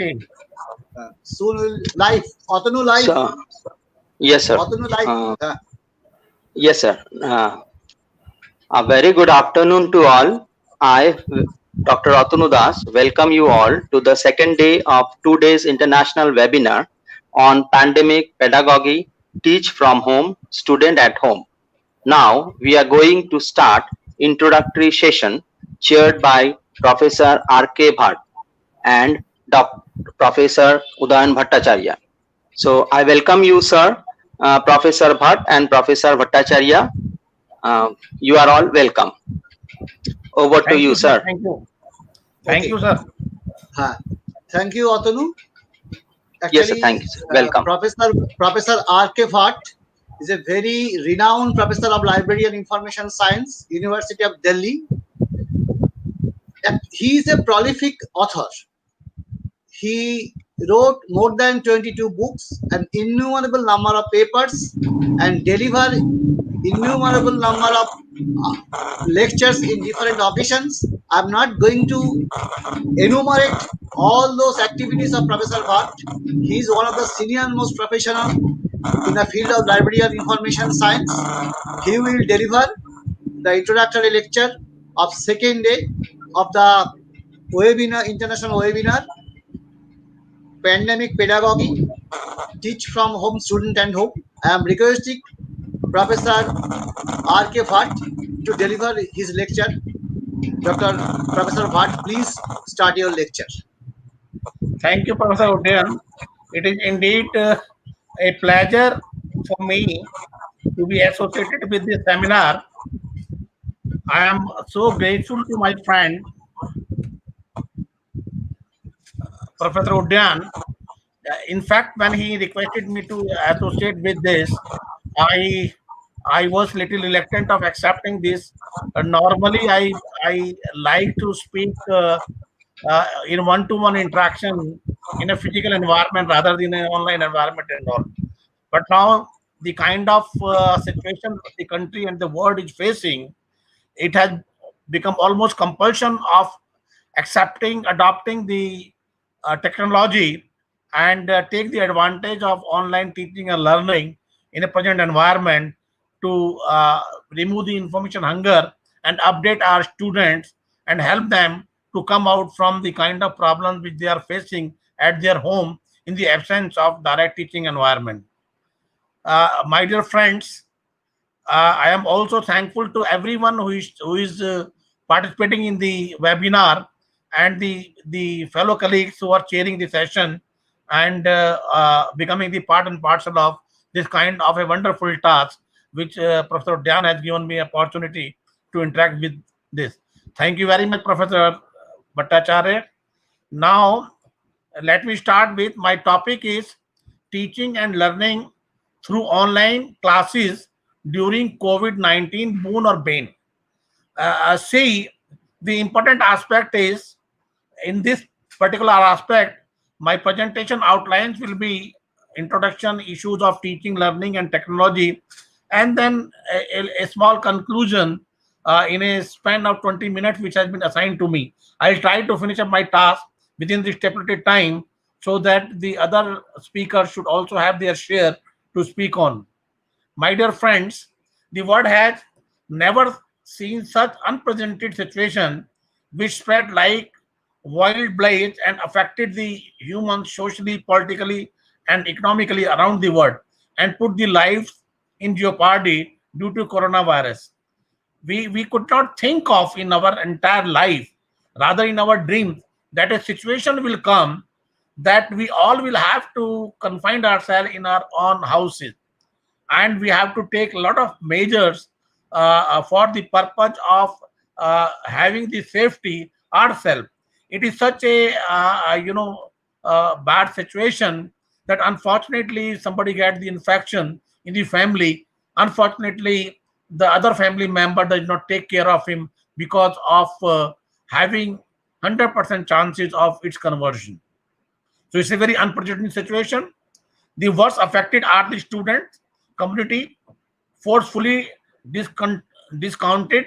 Okay. Soon will live. Otanu live. So, yes, sir. Otanu live. Yes, sir. A very good afternoon to all. I, Dr. Atanu Das, welcome you all to the second day of 2 days international webinar on pandemic pedagogy, teach from home, student at home. Now we are going to start introductory session chaired by Professor R.K. Bhat and Professor Udayan Bhattacharya. So I welcome you, sir, Professor Bhat and Professor Bhattacharya. You are all welcome. Over to Thank you, you, sir. sir. Thank you. Thank Okay. you, sir. Thank you, Otanu. Yes, sir. Actually, Thank you, sir. Welcome. Professor R.K. Bhat is a very renowned professor of library and information science, University of Delhi. He is a prolific author. He wrote more than 22 books, an innumerable number of papers, and delivered innumerable number of lectures in different occasions. I'm not going to enumerate all those activities of Professor Bhat. He is one of the senior most professional in the field of library and information science. He will deliver the introductory lecture of second day of the webinar, international webinar, Pandemic Pedagogy, Teach from Home, Student and Home. I am requesting Professor R.K. Bhat to deliver his lecture. Professor Bhat, please start your lecture. Thank you, Professor Udayan. It is indeed a pleasure for me to be associated with this seminar. I am so grateful to my friend, Professor Udayan. In fact, when he requested me to associate with this, I I was little reluctant of accepting this. Normally, I like to speak in one-to-one interaction in a physical environment rather than an online environment and all. But now the kind of situation the country and the world is facing, it has become almost compulsion of accepting, adopting the technology and take the advantage of online teaching and learning in a present environment to remove the information hunger and update our students and help them to come out from the kind of problems which they are facing at their home in the absence of direct teaching environment. My dear friends, I am also thankful to everyone who is participating in the webinar and the fellow colleagues who are chairing the session and becoming the part and parcel of this kind of a wonderful task, which Professor Dan has given me opportunity to interact with this. Thank you very much, Professor Bhattacharya. Now, let me start with my topic is teaching and learning through online classes during COVID-19, boon or bane. See, the important aspect is in this particular aspect, my presentation outlines will be introduction, issues of teaching, learning, and technology, and then a small conclusion in a span of 20 minutes, which has been assigned to me. I'll try to finish up my task within the stipulated time so that the other speakers should also have their share to speak on. My dear friends, the world has never seen such unprecedented situation which spread like wild blades and affected the humans socially, politically, and economically around the world and put the lives in jeopardy due to coronavirus. We could not think of in our entire life, rather in our dreams, that a situation will come that we all will have to confine ourselves in our own houses and we have to take a lot of measures for the purpose of having the safety ourselves. It is such a bad situation that unfortunately somebody gets the infection in the family. Unfortunately, the other family member does not take care of him because of having 100% chances of its conversion. So it's a very unprecedented situation. The worst affected are the student community, forcefully discounted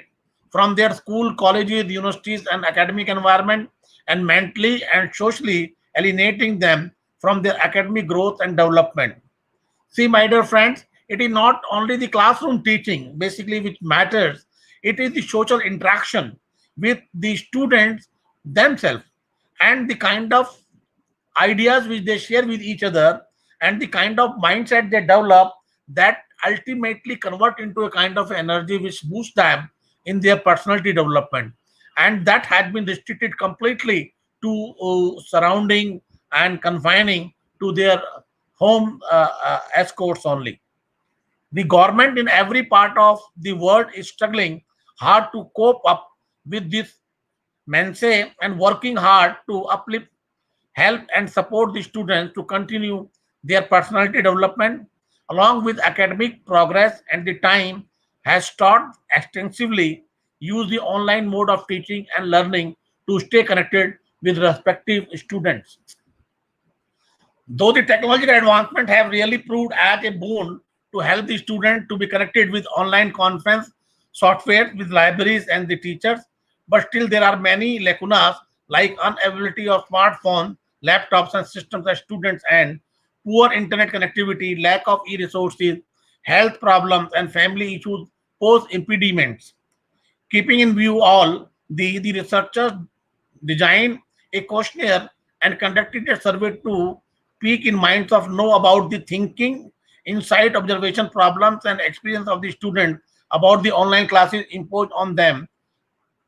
from their school, colleges, universities, and academic environment, and mentally and socially alienating them from their academic growth and development. See, my dear friends, it is not only the classroom teaching basically which matters, it is the social interaction with the students themselves and the kind of ideas which they share with each other and the kind of mindset they develop that ultimately convert into a kind of energy which boosts them in their personality development, and that has been restricted completely to surrounding and confining to their home escorts only. The government in every part of the world is struggling hard to cope up with this mense and working hard to uplift, help, and support the students to continue their personality development along with academic progress. And the time has taught extensively use the online mode of teaching and learning to stay connected with respective students. Though the technological advancement have really proved as a boon to help the student to be connected with online conference software with libraries and the teachers, but still there are many lacunas like unavailability of smartphones, laptops and systems at students and poor internet connectivity, lack of e-resources, health problems and family issues pose impediments. Keeping in view all, the researchers designed a questionnaire and conducted a survey to peek in minds of know about the thinking, insight, observation, problems, and experience of the student about the online classes imposed on them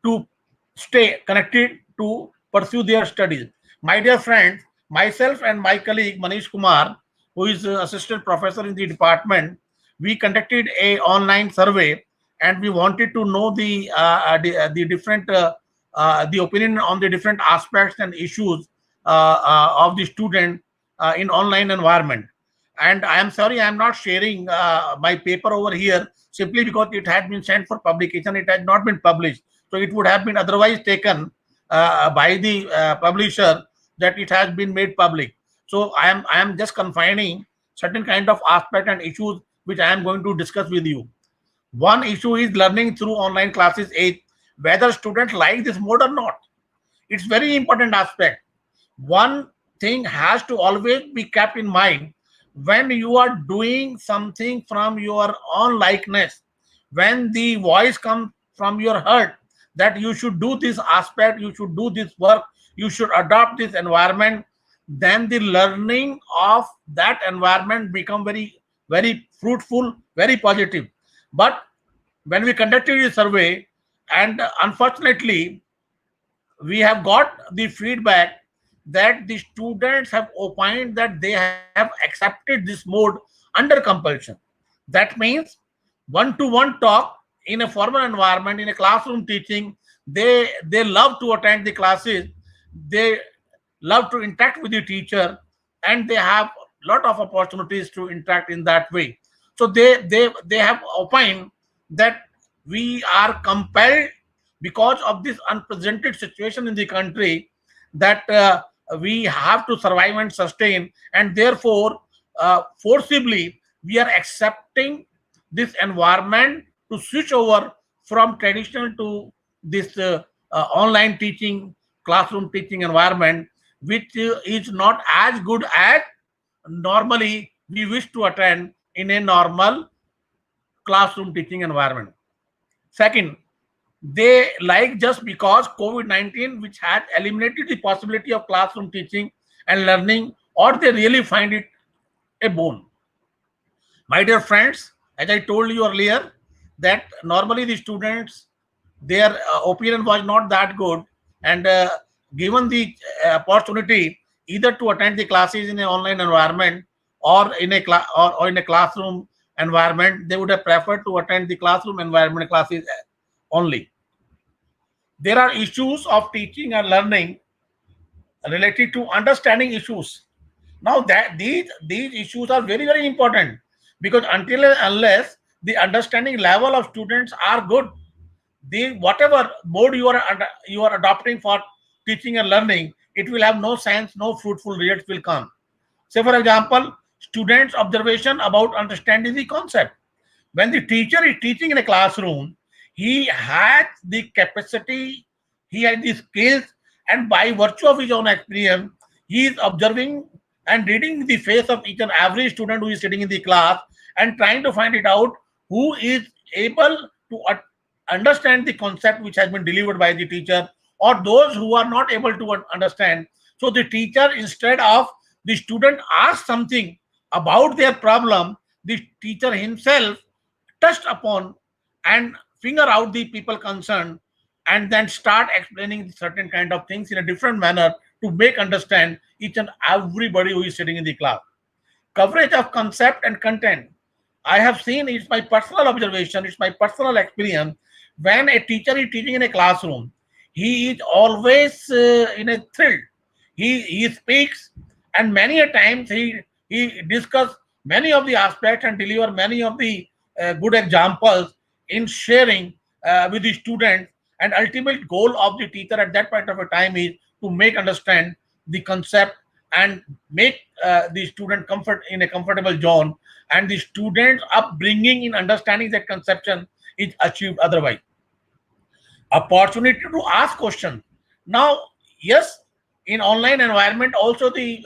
to stay connected to pursue their studies. My dear friends, myself and my colleague Manish Kumar, who is assistant professor in the department, we conducted a online survey and we wanted to know the different the opinion on the different aspects and issues of the student in online environment. And I am sorry I am not sharing my paper over here simply because it had been sent for publication. It had not been published, so it would have been otherwise taken by the publisher that it has been made public. So I am just confining certain kind of aspect and issues which I am going to discuss with you. One issue is learning through online classes age, whether students like this mode or not. It's very important aspect. One thing has to always be kept in mind when you are doing something from your own likeness, when the voice comes from your heart that you should do this aspect, you should do this work, you should adopt this environment, then the learning of that environment become very fruitful, very positive. But when we conducted a survey, and unfortunately we have got the feedback that the students have opined that they have accepted this mode under compulsion. That means one-to-one talk in a formal environment, in a classroom teaching, they love to attend the classes, they love to interact with the teacher, and they have a lot of opportunities to interact in that way. So they have opined that we are compelled because of this unprecedented situation in the country that we have to survive and sustain, and therefore forcibly we are accepting this environment to switch over from traditional to this online teaching, classroom teaching environment, which is not as good as normally we wish to attend in a normal classroom teaching environment. Second, they like just because COVID-19, which had eliminated the possibility of classroom teaching and learning, or they really find it a boon. My dear friends, as I told you earlier, that normally the students, their opinion was not that good, and given the opportunity either to attend the classes in an online environment or in a or in a classroom environment, they would have preferred to attend the classroom environment classes only. There are issues of teaching and learning related to understanding issues. Now that these issues are very important, because until and unless the understanding level of students are good, the whatever mode you are adopting for teaching and learning, it will have no sense, no fruitful results will come. Say for example, students' observation about understanding the concept. When the teacher is teaching in a classroom, he has the capacity, he has the skills, and by virtue of his own experience, He is observing and reading the face of each and every student who is sitting in the class and trying to find it out who is able to understand the concept which has been delivered by the teacher, or those who are not able to understand. So the teacher, instead of the student ask something about their problem, the teacher himself touched upon and figure out the people concerned, and then start explaining certain kind of things in a different manner to make understand each and everybody who is sitting in the class. Coverage of concept and content. I have seen, it's my personal observation, it's my personal experience. When a teacher is teaching in a classroom, he is always in a thrill. He speaks, and many a times he discuss many of the aspects and deliver many of the good examples in sharing with the students. And ultimate goal of the teacher at that point of a time is to make understand the concept and make the student comfort in a comfortable zone, and the students upbringing in understanding that conception is achieved otherwise. Opportunity to ask questions. Now, yes, in online environment also the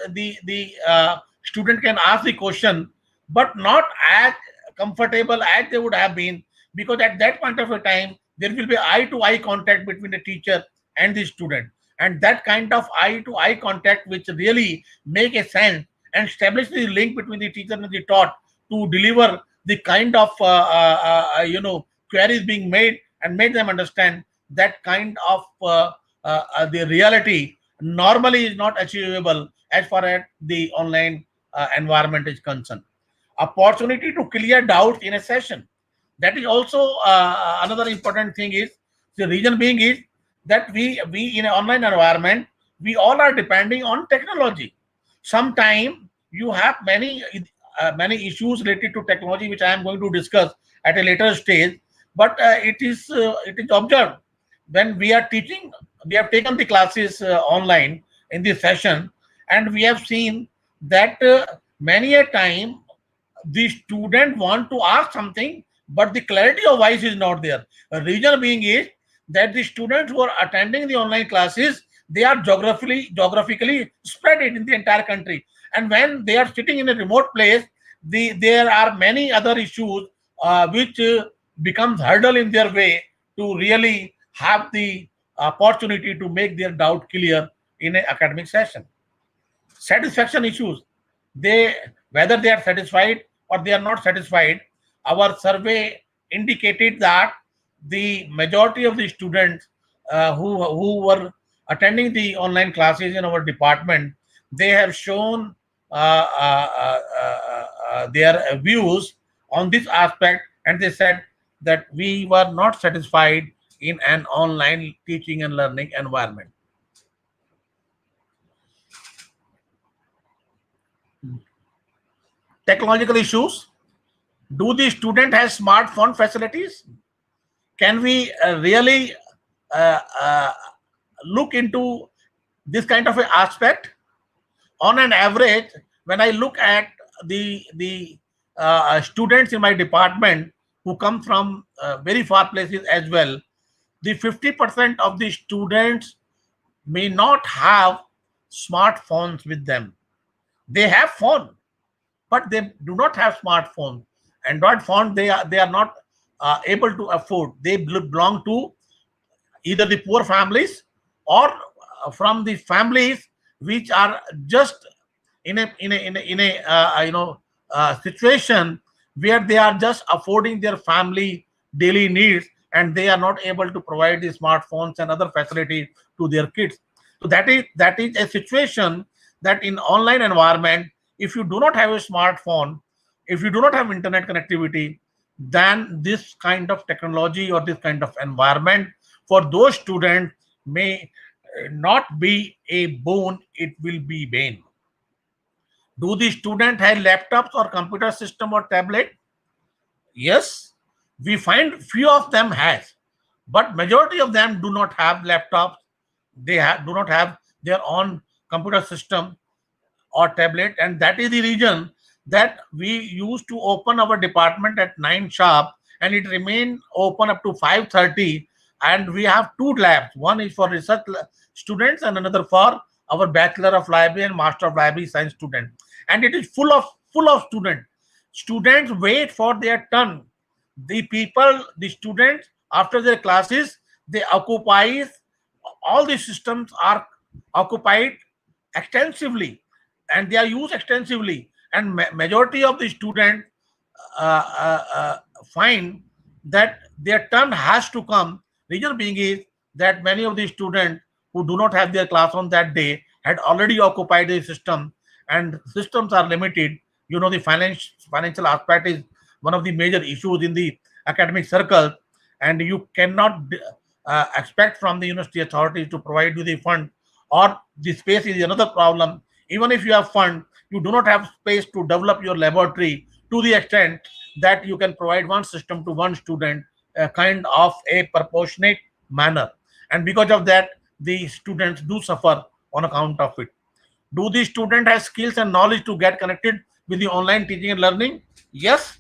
student can ask the question, but not as comfortable as they would have been, because at that point of a time there will be eye to eye contact between the teacher and the student, and that kind of eye to eye contact which really make a sense and establish the link between the teacher and the taught to deliver the kind of queries being made and make them understand that kind of the reality normally is not achievable as far as the online environment is concerned. Opportunity to clear doubts in a session. That is also another important thing. Is the reason being is that we in an online environment, we all are depending on technology. Sometimes you have many issues related to technology, which I am going to discuss at a later stage. But it is observed when we are teaching, we have taken the classes online in this session, and we have seen that many a time the student want to ask something, but the clarity of voice is not there. The reason being is that the students who are attending the online classes, they are geographically spread it in the entire country, and when they are sitting in a remote place, there are many other issues which becomes hurdle in their way to really have the opportunity to make their doubt clear in an academic session. Satisfaction issues, they, whether they are satisfied or they are not satisfied, our survey indicated that the majority of the students who were attending the online classes in our department, they have shown their views on this aspect, and they said that we were not satisfied in an online teaching and learning environment. Technological issues. Do the student have smartphone facilities? Can we really uh, uh, look into this kind of an aspect? On an average, when I look at the students in my department who come from very far places as well, the 50% of the students may not have smartphones with them. They have phone, but they do not have smartphone. Android phone, they are not able to afford. They belong to either the poor families or from the families which are just in a situation where they are just affording their family daily needs, and they are not able to provide the smartphones and other facilities to their kids. So that is a situation that in online environment, if you do not have a smartphone, if you do not have internet connectivity, then this kind of technology or this kind of environment for those students may not be a boon, it will be bane. Do the student have laptops or computer system or tablet? Yes, we find few of them has, but majority of them do not have laptops. Do not have their own computer system or tablet, and that is the reason that we used to open our department at 9 sharp, and it remain open up to 5:30. And we have two labs, one is for research students and another for our Bachelor of Library and Master of Library Science student, and it is full of students. Students wait for their turn. The students, after their classes, they occupy, all the systems are occupied extensively, and they are used extensively, and majority of the students uh, uh, uh, find that their turn has to come. Reason being is that many of the students who do not have their class on that day had already occupied the system, and systems are limited. The financial aspect is one of the major issues in the academic circle, and you cannot expect from the university authorities to provide you the fund, or the space is another problem. Even if you have fund, you do not have space to develop your laboratory to the extent that you can provide one system to one student, kind of a proportionate manner. And because of that, the students do suffer on account of it. Do the student have skills and knowledge to get connected with the online teaching and learning? Yes,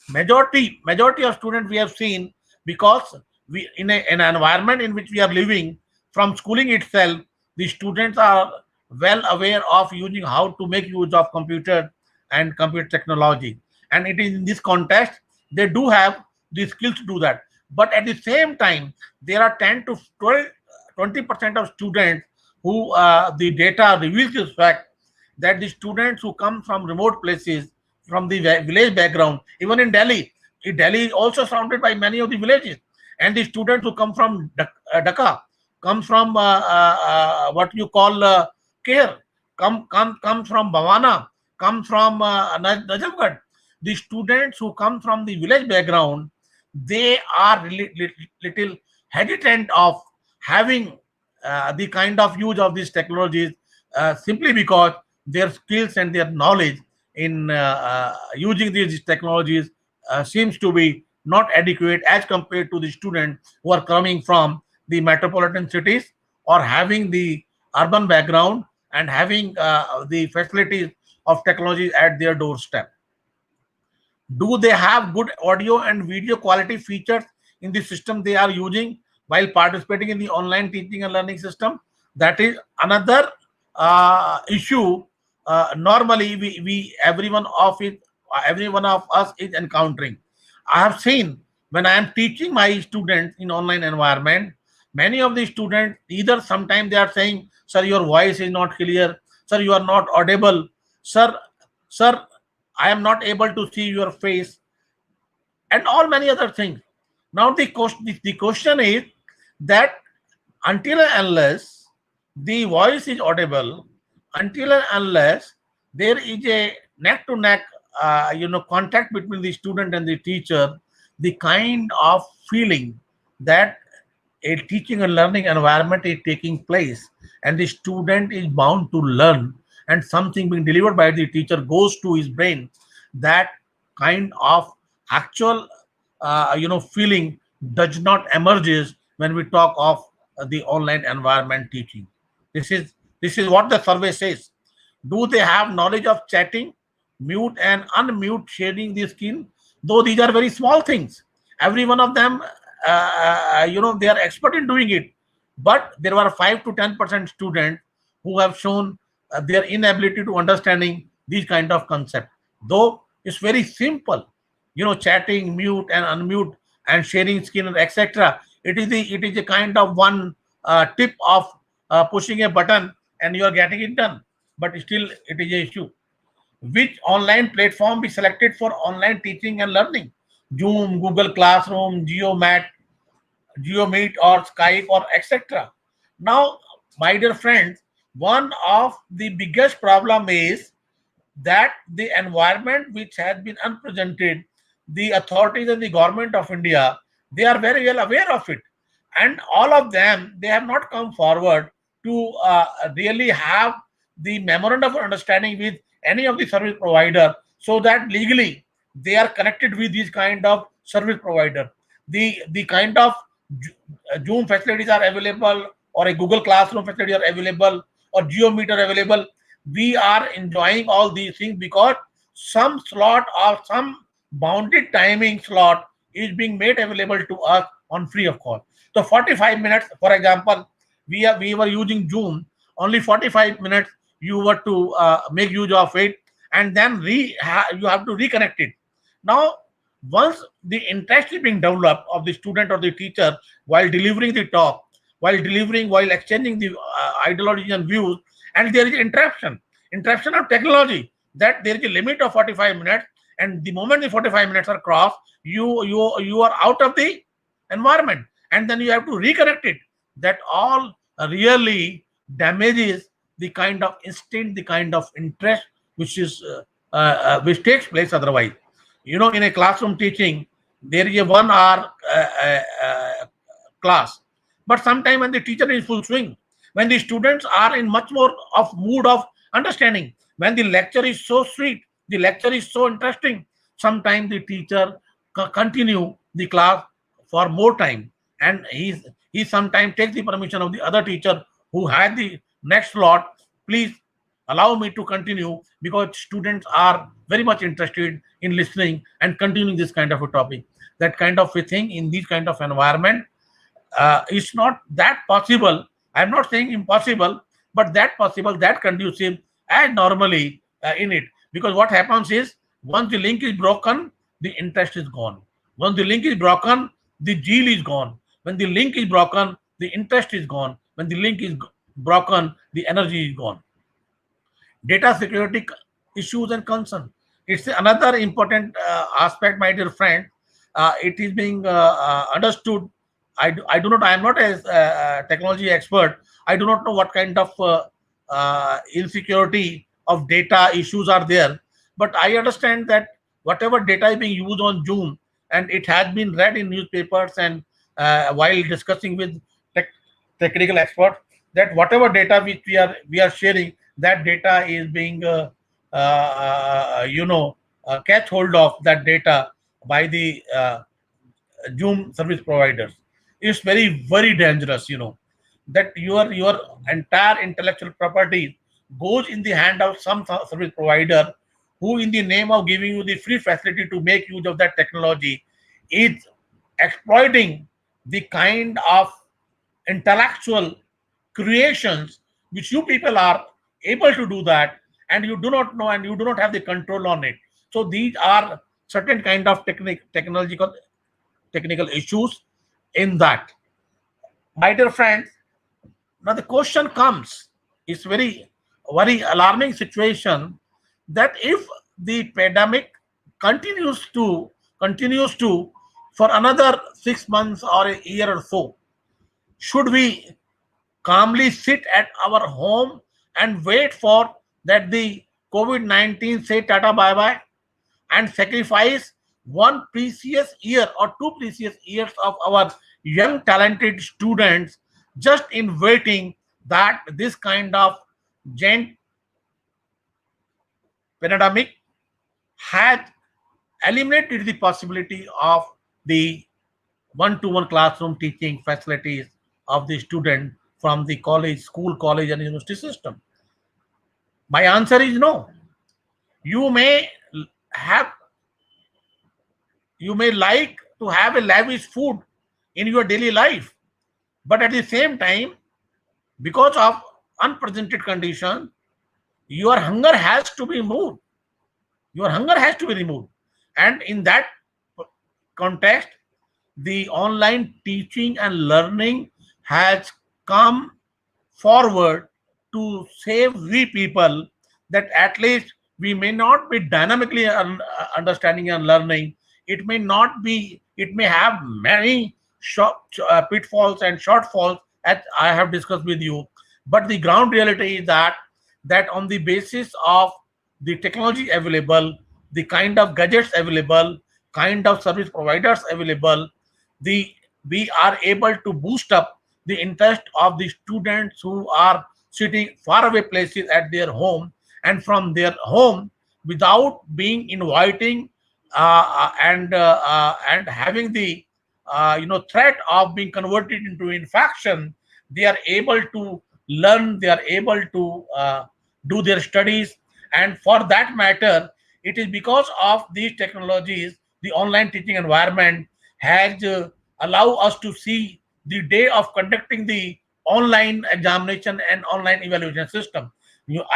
majority of students we have seen, because we in an environment in which we are living, from schooling itself, the students are well aware of using how to make use of computer and computer technology, and it is in this context they do have the skills to do that. But at the same time, there are 10 to 12 20% of students who, the data reveals this fact, that the students who come from remote places, from the village background, even in Delhi, Delhi is also surrounded by many of the villages, and the students who come from Dhaka, come from what you call Care, come from Bhavana, come from Najafgarh. The students who come from the village background, they are little hesitant of having the kind of use of these technologies, simply because their skills and their knowledge in using these technologies seems to be not adequate as compared to the students who are coming from the metropolitan cities, or having the urban background, and having the facilities of technology at their doorstep. Do they have good audio and video quality features in the system they are using while participating in the online teaching and learning system? That is another issue. Normally, we every one of us is encountering. I have seen, when I am teaching my students in online environment, many of the students, either sometimes they are saying, "Sir, your voice is not clear. Sir, you are not audible. Sir, I am not able to see your face," and all many other things. Now the question is that, until and unless the voice is audible, until and unless there is a neck to neck contact between the student and the teacher, the kind of feeling that a teaching and learning environment is taking place, and the student is bound to learn, and something being delivered by the teacher goes to his brain, that kind of actual feeling does not emerges when we talk of the online environment teaching. This is what the survey says. Do they have knowledge of chatting, mute and unmute, sharing the screen? Though these are very small things, every one of them, they are expert in doing it. But there were 5 to 10% students who have shown their inability to understanding these kind of concept. Though it's very simple, chatting, mute and unmute, and sharing screen, etc. It is a kind of one tip of pushing a button, and you are getting it done. But still, it is a issue. Which online platform be selected for online teaching and learning? Zoom, Google Classroom, GeoMeet, or Skype, or etc. Now, my dear friends, one of the biggest problem is that the environment which has been unpresented, the authorities and the government of India, they are very well aware of it, and all of them, they have not come forward to really have the memorandum of understanding with any of the service provider, so that legally they are connected with this kind of service provider. The kind of Zoom facilities are available, or a Google Classroom facility are available, or GeoMeet are available. We are enjoying all these things because some slot or some bounded timing slot is being made available to us on free of cost. So 45 minutes, for example, we were using Zoom only 45 minutes you were to make use of it, and then you have to reconnect it. Now, once the interest is being developed of the student or the teacher while delivering the talk, while exchanging the ideologies and views, and there is interruption of technology, that there is a limit of 45 minutes, and the moment the 45 minutes are crossed, you are out of the environment, and then you have to reconnect it. That all really damages the kind of instinct, the kind of interest which takes place otherwise. In a classroom teaching, there is a 1 hour class, but sometime when the teacher is full swing, when the students are in much more of mood of understanding, when the lecture is so sweet, the lecture is so interesting, sometimes the teacher continue the class for more time, and he sometimes takes the permission of the other teacher who had the next slot. Please allow me to continue, because students are very much interested in listening and continuing this kind of a topic. That kind of a thing in this kind of environment, it's not that possible. I'm not saying impossible, but that possible, that conducive as normally in it. Because what happens is, once the link is broken, the interest is gone. Once the link is broken, the zeal is gone. When the link is broken, the interest is gone. When the link is broken, the energy is gone. Data security issues and concern. It's another important aspect, my dear friend. It is being understood. I do not. I am not a technology expert. I do not know what kind of insecurity of data issues are there. But I understand that whatever data is being used on Zoom, and it has been read in newspapers and while discussing with tech, technical experts, that whatever data which we are sharing, that data is being catch hold of that data by the Zoom service providers. It's very dangerous. That your entire intellectual property goes in the hand of some service provider, who, in the name of giving you the free facility to make use of that technology, is exploiting the kind of intellectual creations which you people are able to do that, and you do not know, and you do not have the control on it. So these are certain kind of technical issues in that. My dear friends, now the question comes, it's very alarming situation, that if the pandemic continues to for another 6 months or a year or so, should we calmly sit at our home and wait for that the COVID-19 say tata bye bye, and sacrifice one precious year or 2 precious years of our young talented students, just in waiting that this kind of giant pandemic had eliminated the possibility of the one-to-one classroom teaching facilities of the student from the school, college, and university system? My answer is no. You may have, you may like to have a lavish food in your daily life, but at the same time, because of unprecedented conditions, your hunger has to be moved. Your hunger has to be removed. And in that context, the online teaching and learning has come forward to save we people, that at least we may not be dynamically understanding and learning. It may have many pitfalls and shortfalls, as I have discussed with you. But the ground reality is that on the basis of the technology available, the kind of gadgets available, kind of service providers available, the we are able to boost up the interest of the students who are sitting far away places at their home, and from their home, without being inviting and having the threat of being converted into infection, they are able to learn, they are able to do their studies. And for that matter, it is because of these technologies, the online teaching environment has allowed us to see the day of conducting the online examination and online evaluation system.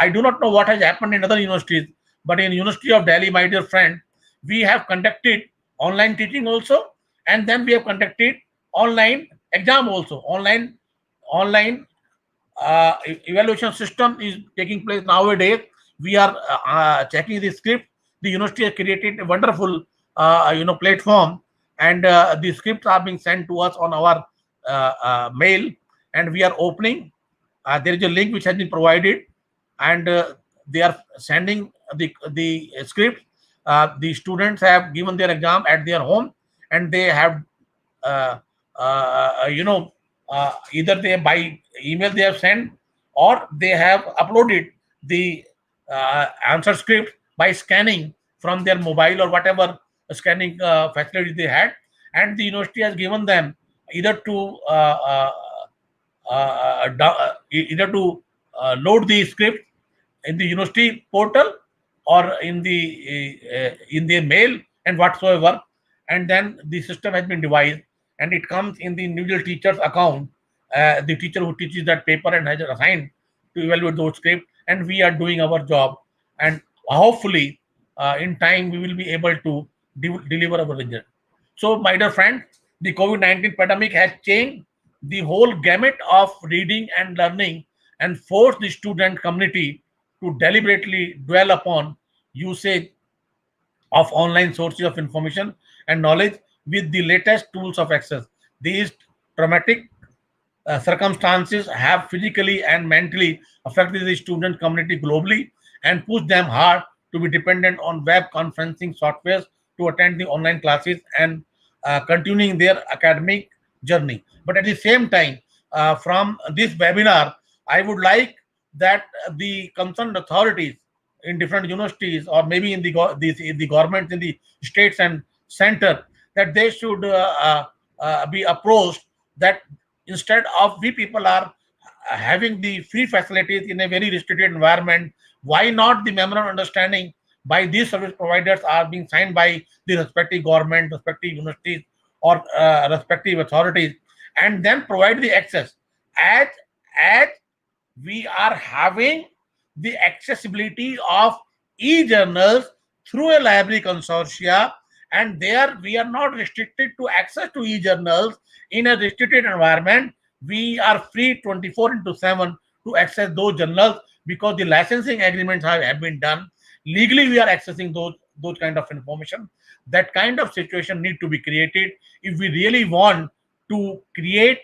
I do not know what has happened in other universities, but in University of Delhi, my dear friend, we have conducted online teaching also, and then we have conducted online exam also. Online evaluation system is taking place nowadays. We are checking the script. The university has created a wonderful platform, and the scripts are being sent to us on our mail, and we are opening. There is a link which has been provided, and they are sending the script. The students have given their exam at their home, and they have uh, you know either they by email they have sent, or they have uploaded the answer script by scanning from their mobile or whatever scanning facility they had, and the university has given them either to either to load the script in the university portal or in their mail and whatsoever, and then the system has been devised, and it comes in the individual teacher's account, the teacher who teaches that paper and has assigned to evaluate those scripts, and we are doing our job, and hopefully in time we will be able to deliver our result. So, my dear friend, the COVID-19 pandemic has changed the whole gamut of reading and learning, and forced the student community to deliberately dwell upon usage of online sources of information and knowledge with the latest tools of access. These traumatic circumstances have physically and mentally affected the student community globally and pushed them hard to be dependent on web conferencing softwares to attend the online classes and continuing their academic journey. But at the same time, from this webinar, I would like that the concerned authorities in different universities, or maybe in the governments in the states and center, that they should be approached, that instead of we people are having the free facilities in a very restricted environment, why not the memorandum of understanding by these service providers are being signed by the respective government, respective universities, or respective authorities, and then provide the access as we are having the accessibility of e-journals through a library consortia, and there we are not restricted to access to e-journals in a restricted environment. We are free 24 into 7 to access those journals, because the licensing agreements have been done. Legally we are accessing those kind of information. That kind of situation need to be created if we really want to create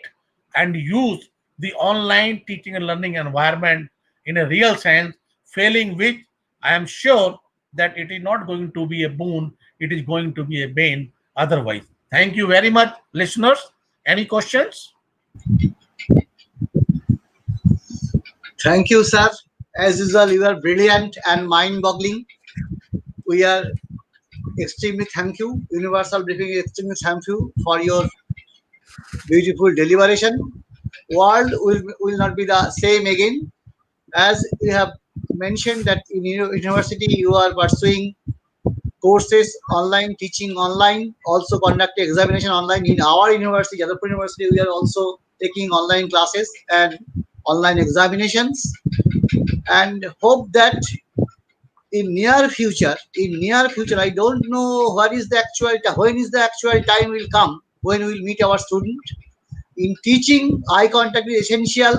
and use the online teaching and learning environment in a real sense, failing which I am sure that it is not going to be a boon, it is going to be a bane otherwise. Thank you very much, listeners. Any questions? Thank you, sir. As usual, you are brilliant and mind-boggling. We are extremely thank you. Universal Briefing is extremely thank you for your beautiful deliberation. World will not be the same again. As you have mentioned that in university you are pursuing courses online, teaching online, also conduct examination online. In our university, Jadavpur University, we are also taking online classes and online examinations, and hope that in near future, I don't know what is the actual when is the actual time will come when we will meet our student. In teaching, eye contact is essential.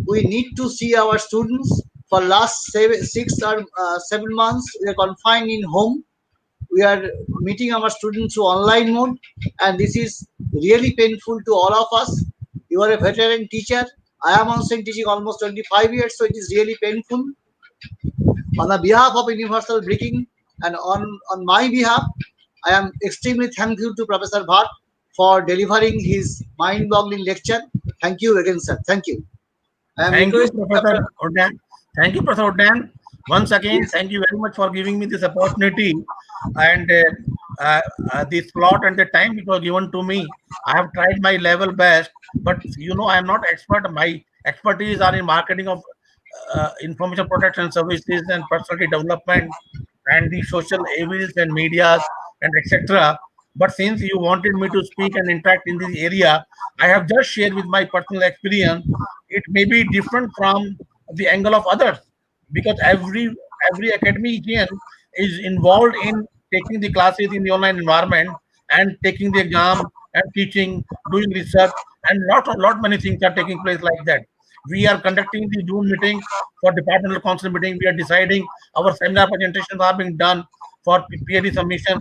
We need to see our students. For last 6 or 7 months, we are confined in home. We are meeting our students through online mode, and this is really painful to all of us. You are a veteran teacher. I am also in teaching almost 25 years, so it is really painful. On the behalf of Universal Breaking and on my behalf, I am extremely thankful to Professor Bhat for delivering his mind-boggling lecture. Thank you again, sir. Thank you. I am Thank you, requesting Professor Dr. Udayan. Thank you, Professor Udayan. Once again, Yes. thank you very much for giving me this opportunity, and this slot and the time which was given to me. I have tried my level best, but I am not expert. My expertise are in marketing of information protection services and personality development and the social evils and medias and etc. But since you wanted me to speak and interact in this area, I have just shared with my personal experience. It may be different from the angle of others, because every academician is involved in taking the classes in the online environment and taking the exam and teaching, doing research, and lot many things are taking place like that. We are conducting the Zoom meetings for departmental council meeting. We are deciding our seminar presentations are being done for PhD submission,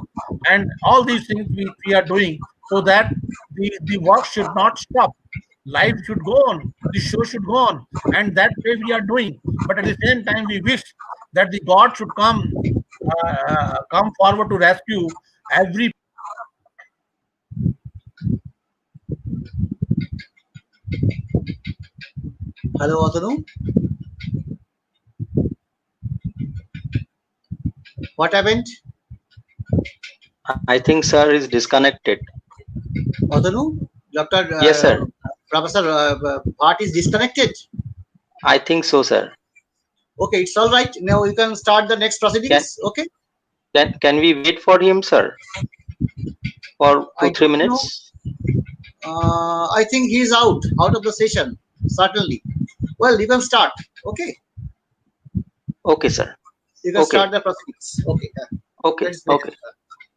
and all these things we are doing so that the work should not stop. Life should go on, the show should go on, and that way we are doing. But at the same time, we wish that the God should come forward to rescue every. Hello, Atanu. What happened? I think sir is disconnected. Atanu? Dr. Yes, sir. Professor Bhat is disconnected. I think so, sir. Okay, it's all right. Now you can start the next proceedings. Okay. Can we wait for him, sir, for 2-3 minutes? I think he is out of the session. Certainly. Well, you can start. Okay. Okay, sir. You can Okay. start the proceedings. Okay. Okay. Let's make Okay. it.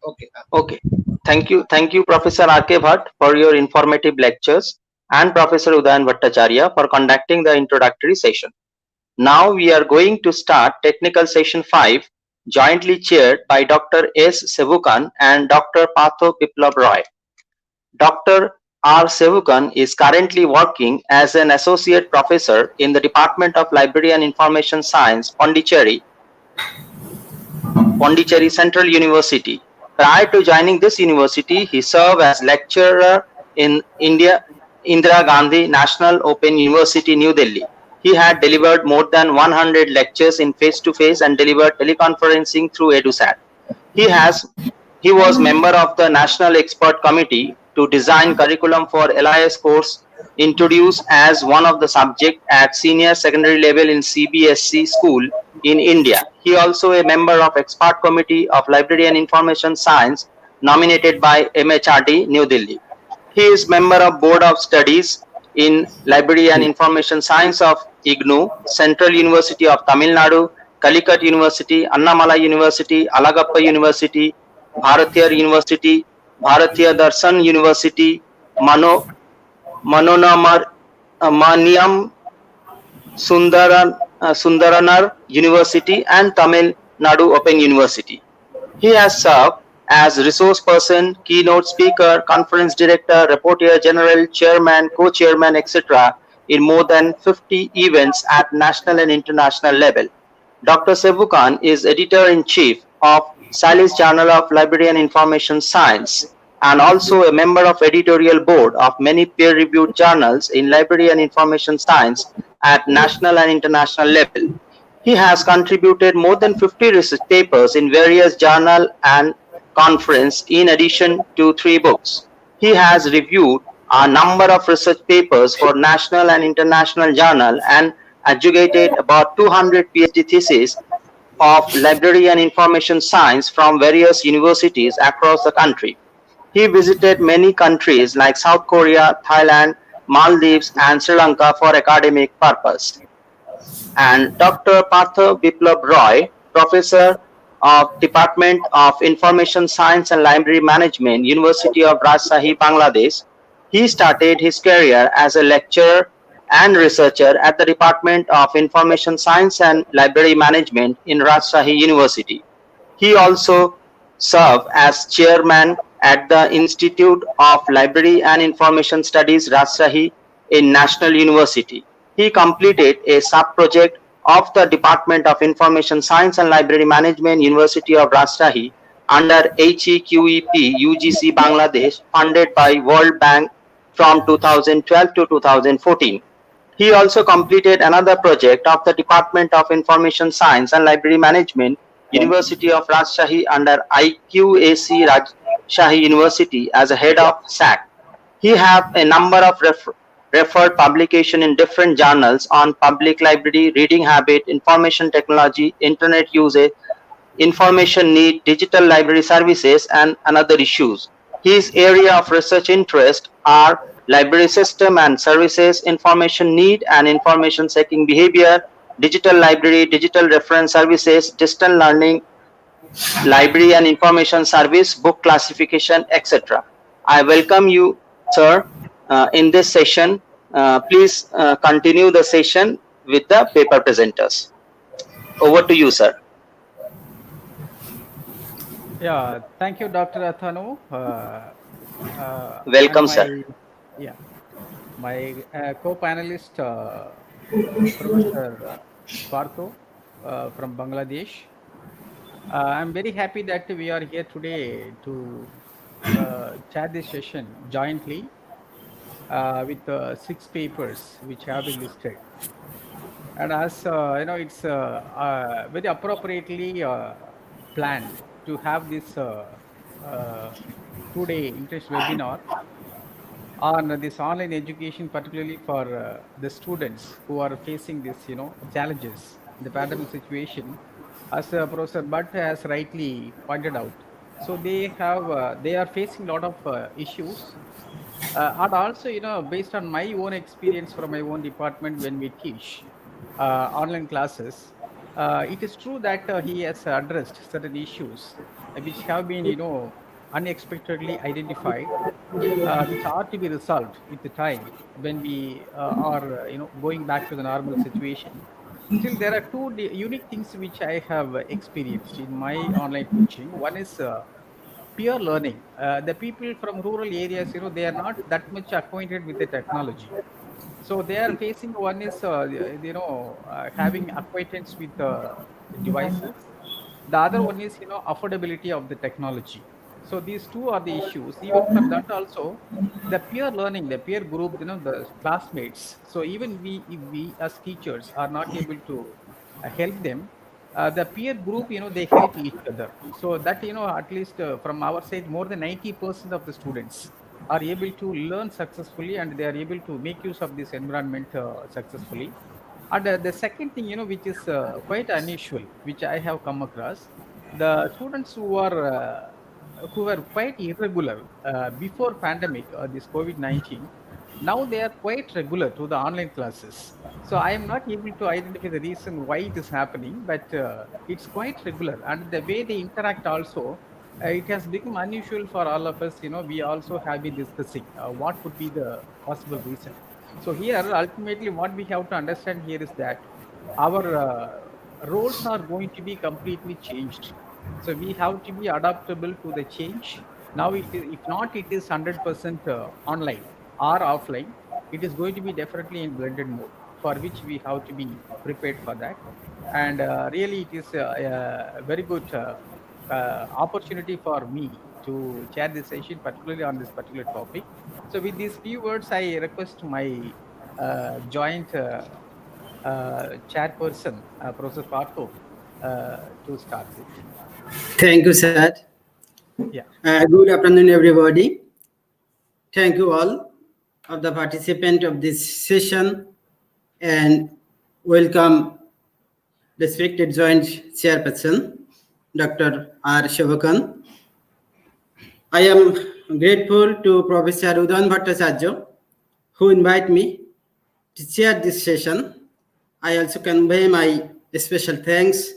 Okay. Okay. Thank you, Professor R.K. Bhat, for your informative lectures, and Professor Udayan Bhattacharya for conducting the introductory session. Now we are going to start technical session 5, jointly chaired by Dr. S. Sevukan and Dr. Partha Biplob Roy. Dr. R. Sevukan is currently working as an associate professor in the Department of Library and Information Science, Pondicherry Central University. Prior to joining this university, he served as lecturer in Indira Gandhi National Open University, New Delhi. He had delivered more than 100 lectures in face-to-face and delivered teleconferencing through EduSat. He was member of the National Expert Committee to design curriculum for LIS course introduced as one of the subject at senior secondary level in CBSE school in India. He also a member of expert committee of library and information science nominated by MHRD New Delhi. He is member of board of studies in library and information science of IGNOU, Central University of Tamil Nadu, Calicut University, Annamala University, Alagappa University, Bharatiya University, Bharatiya Darshan University, Manonamaniyam Sundaranar University, and Tamil Nadu Open University. He has served as resource person, keynote speaker, conference director, reporter general, chairman, co-chairman, etc. in more than 50 events at national and international level. Dr. Sevukan is editor-in-chief of Salis Journal of Library and Information Science and also a member of editorial board of many peer-reviewed journals in library and information science at national and international level. He has contributed more than 50 research papers in various journal and conference in addition to 3 books. He has reviewed a number of research papers for national and international journal and adjudicated about 200 PhD theses of library and information science from various universities across the country. He visited many countries like South Korea, Thailand, Maldives, and Sri Lanka for academic purpose. And Dr. Partha Biplob Roy, Professor of Department of Information Science and Library Management, University of Rajsahi, Bangladesh. He started his career as a lecturer and researcher at the Department of Information Science and Library Management in Rajsahi University. He also served as chairman at the Institute of Library and Information Studies, Rajsahi, in National University. He completed a sub-project of the Department of Information Science and Library Management, University of Rajshahi, under HEQEP UGC Bangladesh, funded by World Bank from 2012 to 2014. He also completed another project of the Department of Information Science and Library Management, University of Rajshahi, under IQAC Rajshahi University as a head of SAC. He have a number of referred publication in different journals on public library, reading habit, information technology, internet usage, information need, digital library services, and other issues. His area of research interest are library system and services, information need and information seeking behavior, digital library, digital reference services, distance learning, library and information service, book classification, etc. I welcome you, sir, in this session. Please continue the session with the paper presenters. Over to you, sir. Yeah, thank you, Dr. Athanu. And Welcome, sir. my co-panelist, Professor Partha from Bangladesh. I'm very happy that we are here today to chair this session jointly with 6 papers which have been listed. And as it's very appropriately planned to have this 2-day interest webinar on this online education, particularly for the students who are facing this, challenges in the pandemic situation, as Professor Bhat has rightly pointed out. So they are facing a lot of issues, and also, based on my own experience from my own department when we teach online classes, it is true that he has addressed certain issues which have been, unexpectedly identified, which are to be resolved with the time when we are going back to the normal situation. Still, there are two unique things which I have experienced in my online teaching. One is peer learning. The people from rural areas, they are not that much acquainted with the technology, so they are facing, one is having acquaintance with devices. The other one is affordability of the technology. So these two are the issues. Even for that also, the peer learning, the peer group, the classmates, so even we as teachers are not able to help them. The peer group, they help each other, so that, at least from our side, more than 90% of the students are able to learn successfully, and they are able to make use of this environment successfully. And the second thing, which is quite unusual, which I have come across, the students who were quite irregular before pandemic, this COVID-19, now they are quite regular to the online classes. So I am not able to identify the reason why it is happening, but it's quite regular, and the way they interact also, it has become unusual for all of us. We also have been discussing what could be the possible reason. So here, ultimately, what we have to understand here is that our roles are going to be completely changed. So we have to be adaptable to the change. Now, if not, it is 100% online or offline. It is going to be definitely in blended mode, for which we have to be prepared for that. And really, it is a very good opportunity for me to chair this session, particularly on this particular topic. So with these few words, I request my joint chairperson, Professor Partha, to start with. Thank you, sir. Yeah. Good afternoon, everybody. Thank you all of the participant of this session, and welcome respected joint chairperson, Dr. R. Sevukan. I am grateful to Professor Udayan Bhattacharya, who invited me to chair this session. I also convey my special thanks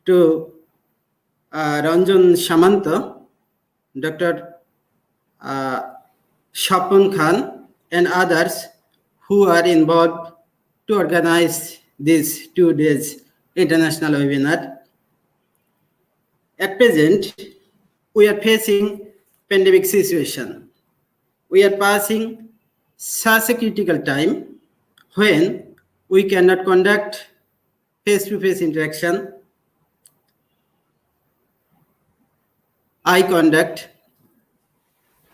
to Ranjan Samanta, Dr. Shapun Khan, and others who are involved to organize this 2 days international webinar. At present, we are facing pandemic situation. We are passing such a critical time when we cannot conduct face-to-face interaction, eye contact.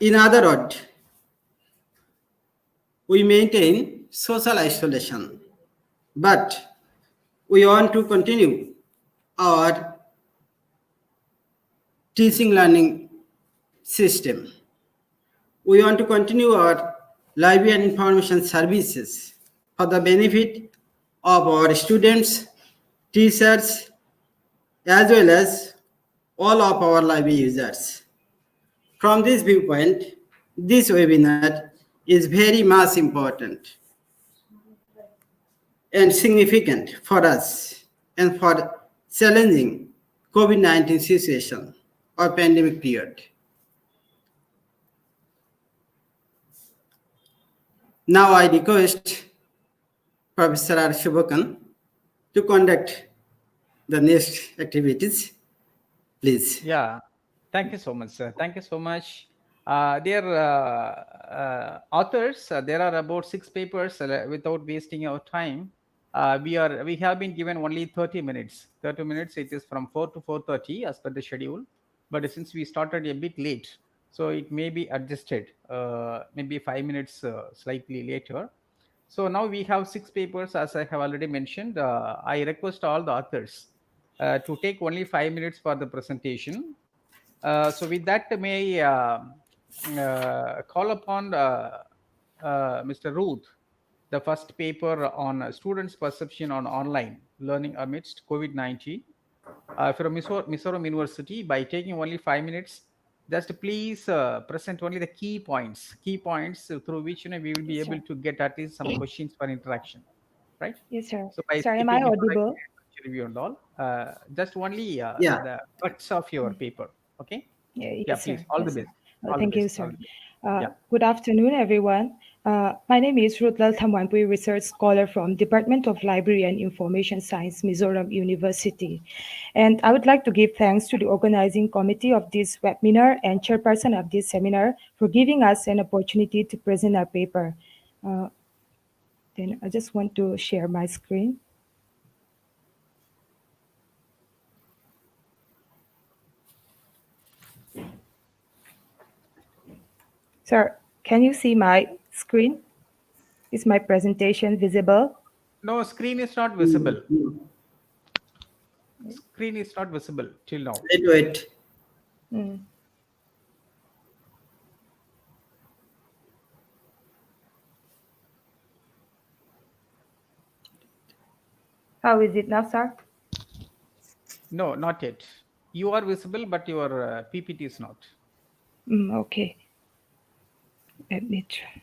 In other words, we maintain social isolation, but we want to continue our teaching learning system. We want to continue our library and information services for the benefit of our students, teachers, as well as all of our library users. From this viewpoint, this webinar is very much important and significant for us and for challenging COVID-19 situation or pandemic period. Now I request Professor Sevukan to conduct the next activities, please. Yeah, thank you so much, sir. Thank you so much. Dear authors, there are about 6 papers. Without wasting our time, we have been given only 30 minutes. 30 minutes. It is from 4 to 4:30 as per the schedule. But since we started a bit late, so it may be adjusted. Maybe 5 minutes slightly later. So now we have 6 papers, as I have already mentioned. I request all the authors to take only 5 minutes for the presentation. So with that, may I call upon Mr. Ruth, the first paper on students' perception on online learning amidst COVID-19 from Mizoram University, by taking only 5 minutes. Just please present only the key points through which we will be Yes, able sir. to get at least some questions for interaction, right? Yes, sir. So by Sir, am I skipping audible? introduction, review and all, just only Yeah. the crux of your paper. Okay. Yeah, Yes, please. sir. All the Yes, sir. best. All the Thank you, best. All sir. the best. Yeah. Good afternoon, everyone. My name is Rutlal Thamwanpui, research scholar from Department of Library and Information Science, Mizoram University. And I would like to give thanks to the organizing committee of this webinar and chairperson of this seminar for giving us an opportunity to present our paper. Then I just want to share my screen. Sir, can you see my screen? Is my presentation visible? No, screen is not visible. Screen is not visible till now. Wait. Mm. How is it now, sir? No, not yet. You are visible, but your PPT is not. Okay. Let me try.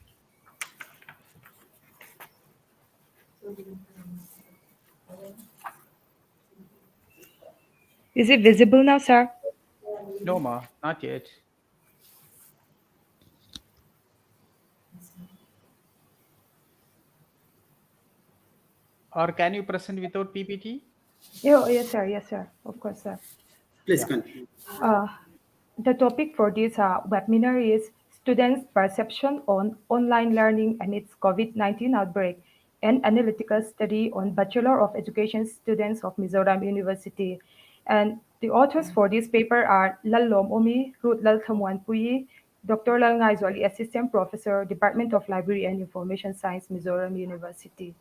Is it visible now, sir? No, ma, not yet. Or can you present without PPT? Yes, sir. Yes, sir. Of course, sir. Please continue. The topic for this webinar is Students' Perception on Online Learning amidst COVID-19 Outbreak, an analytical study on Bachelor of Education students of Mizoram University. And the authors for this paper are Lalom Omi, Ruth Lalthamwan Puyi, Dr. Lal Ngaizwali, Assistant Professor, Department of Library and Information Science, Mizoram University.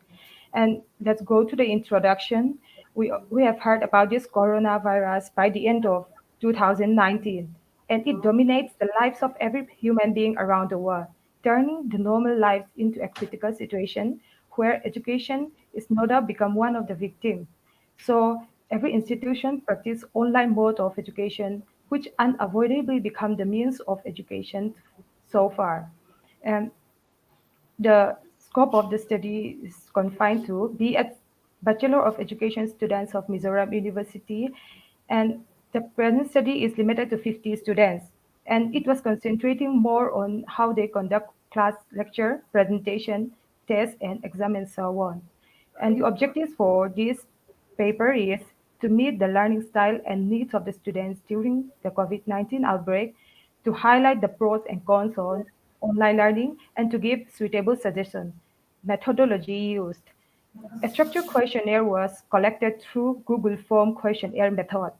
And let's go to the introduction. We have heard about this coronavirus by the end of 2019, and it dominates the lives of every human being around the world, turning the normal lives into a critical situation where education is no doubt become one of the victims. So every institution practice online mode of education, which unavoidably become the means of education so far. And the scope of the study is confined to be at Bachelor of Education students of Mizoram University, and the present study is limited to 50 students, and it was concentrating more on how they conduct class lecture, presentation, tests, and exam, and so on. And the objectives for this paper is to meet the learning style and needs of the students during the COVID-19 outbreak, to highlight the pros and cons on online learning, and to give suitable suggestions. Methodology used. A structured questionnaire was collected through Google Form questionnaire method,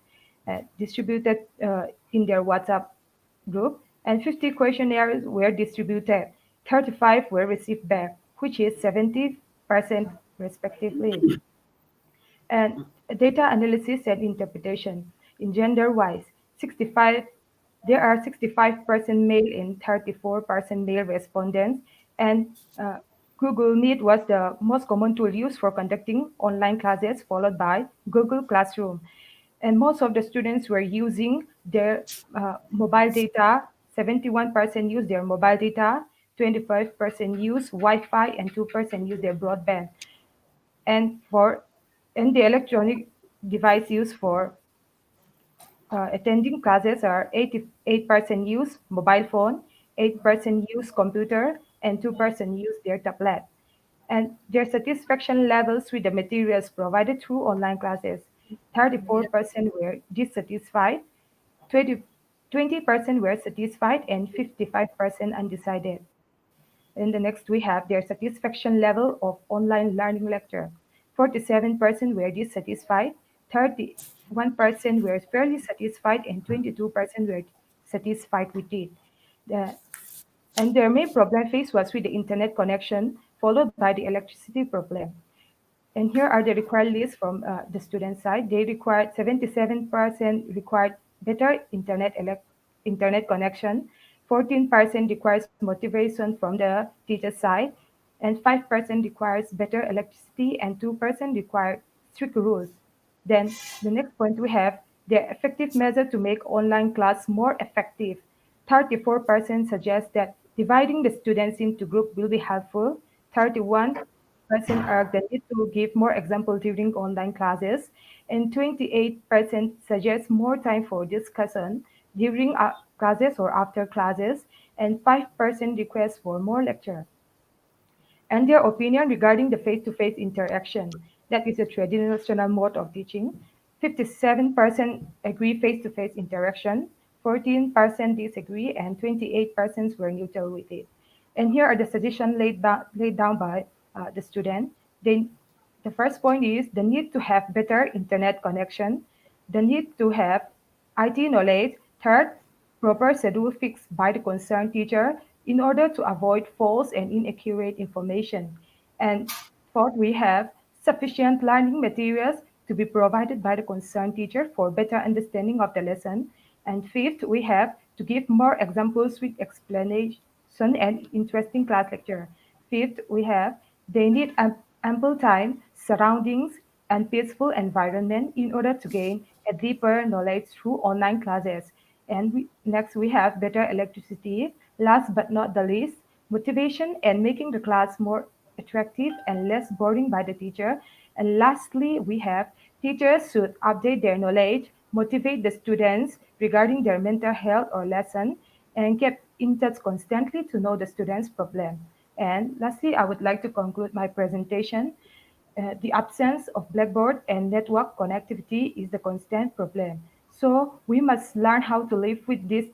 distributed in their WhatsApp group, and 50 questionnaires were distributed. 35 were received back, which is 70% respectively. And data analysis and interpretation. In gender-wise, 65 there are 65% male and 34% male respondents, and Google Meet was the most common tool used for conducting online classes, followed by Google Classroom. And most of the students were using their mobile data 71% use their mobile data, 25% use Wi-Fi, and 2% use their broadband. And for and the electronic device used for attending classes are 88% use mobile phone, 8% use computer, and 2% use their tablet. And their satisfaction levels with the materials provided through online classes. 34% were dissatisfied, 20, 20% were satisfied, and 55% undecided. And the next we have their satisfaction level of online learning lecture. 47% were dissatisfied, 31% were fairly satisfied, and 22% were satisfied with it. The, and their main problem faced was with the internet connection, followed by the electricity problem. And here are the required lists from the student side. They required 77% required better internet connection, 14% requires motivation from the teacher side, and 5% requires better electricity, and 2% require strict rules. Then the next point we have the effective measure to make online class more effective. 34% suggest that dividing the students into groups will be helpful. 31% argue the need to give more examples during online classes, and 28% suggest more time for discussion during classes or after classes, and 5% request for more lecture. And their opinion regarding the face-to-face interaction, that is a traditional mode of teaching. 57% agree face-to-face interaction, 14% disagree, and 28% were neutral with it. And here are the suggestions laid down by the student. They, the first point is the need to have better internet connection, the need to have IT knowledge. Third, proper schedule fixed by the concerned teacher in order to avoid false and inaccurate information. And fourth, we have sufficient learning materials to be provided by the concerned teacher for better understanding of the lesson. And fifth, we have to give more examples with explanation and interesting class lecture. Fifth, we have they need ample time, surroundings, and peaceful environment in order to gain a deeper knowledge through online classes. And next, we have better electricity. Last but not the least, motivation and making the class more attractive and less boring by the teacher. And lastly, we have teachers should update their knowledge, motivate the students regarding their mental health or lesson, and keep in touch constantly to know the students' problem. And lastly, I would like to conclude my presentation. The absence of Blackboard and network connectivity is the constant problem. So we must learn how to live with this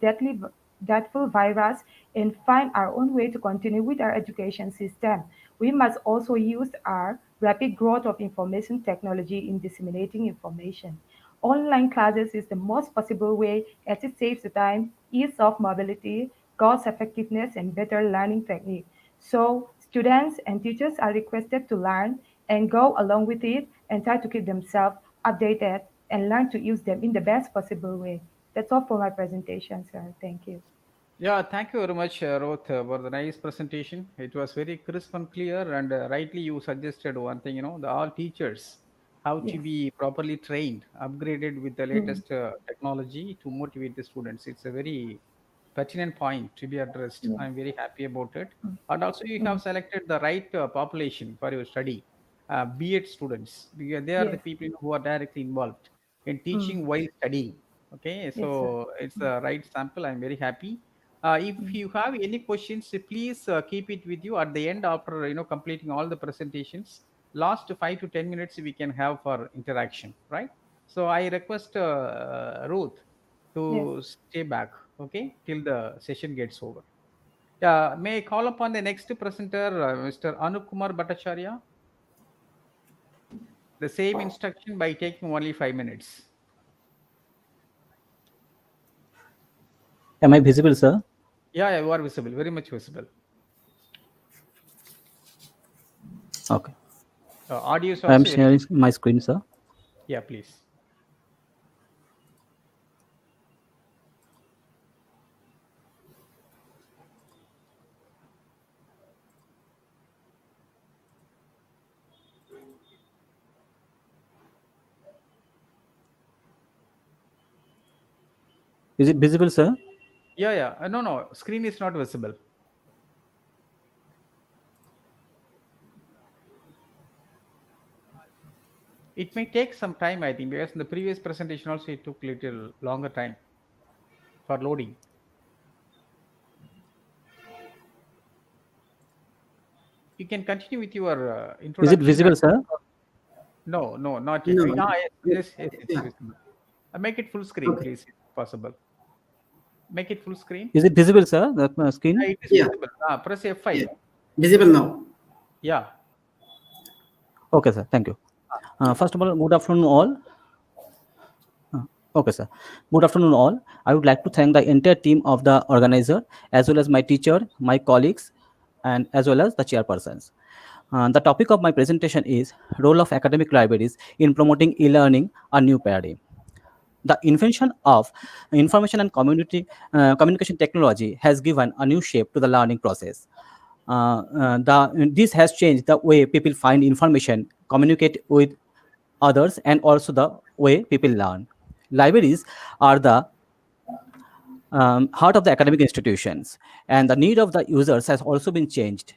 deathful virus and find our own way to continue with our education system. We must also use our rapid growth of information technology in disseminating information. Online classes is the most possible way as it saves the time, ease of mobility, cost effectiveness, and better learning technique. So students and teachers are requested to learn and go along with it and try to keep themselves updated and learn to use them in the best possible way. That's all for my presentation, sir. Thank you. Yeah, thank you very much, Roth, for the nice presentation. It was very crisp and clear, and rightly you suggested one thing. The all teachers have to Yes. be properly trained, upgraded with the Mm, latest technology to motivate the students. It's a very pertinent point to be addressed. yeah. I'm very happy about it. Mm, And also, you have mm, selected the right population for your study, B.Ed students, because they are the yes. people who are directly involved in Mm, teaching while studying. Okay, yes, sir. so it's Mm, the right sample. I'm very happy. If mm, you have any questions, please keep it with you at the end after completing all the presentations. Last 5 to 10 minutes we can have for interaction, right? So I request Ruth yes. to stay back, okay, till the session gets over. Yeah, may I call upon the next presenter, Mr. Anukumar Bhattacharya? The same instruction by taking only 5 minutes. Am I visible, sir? Yeah, yeah, you are visible, very much visible. Okay. Audio is I am also very sharing clear. my screen, sir. Yeah, please. Is it visible, sir? Yeah. No. Screen is not visible. It may take some time, I think, because in the previous presentation also it took little longer time for loading. You can continue with your introduction. Is it visible, sir? No, not yet. No. Yes, it's Yeah. visible. Make it full screen, Okay. please, if possible. Make it full screen. Is it visible, sir? The screen? It is Yeah. visible. Press F5. Yeah. Visible now. Yeah. Okay, sir. Thank you. First of all, good afternoon, all. Okay, sir. Good afternoon, all. I would like to thank the entire team of the organizer, as well as my teacher, my colleagues, and as well as the chairpersons. The topic of my presentation is role of academic libraries in promoting e-learning, a new paradigm. The invention of information and communication technology has given a new shape to the learning process. This has changed the way people find information, communicate with others, and also the way people learn. Libraries are the heart of the academic institutions, and the need of the users has also been changed.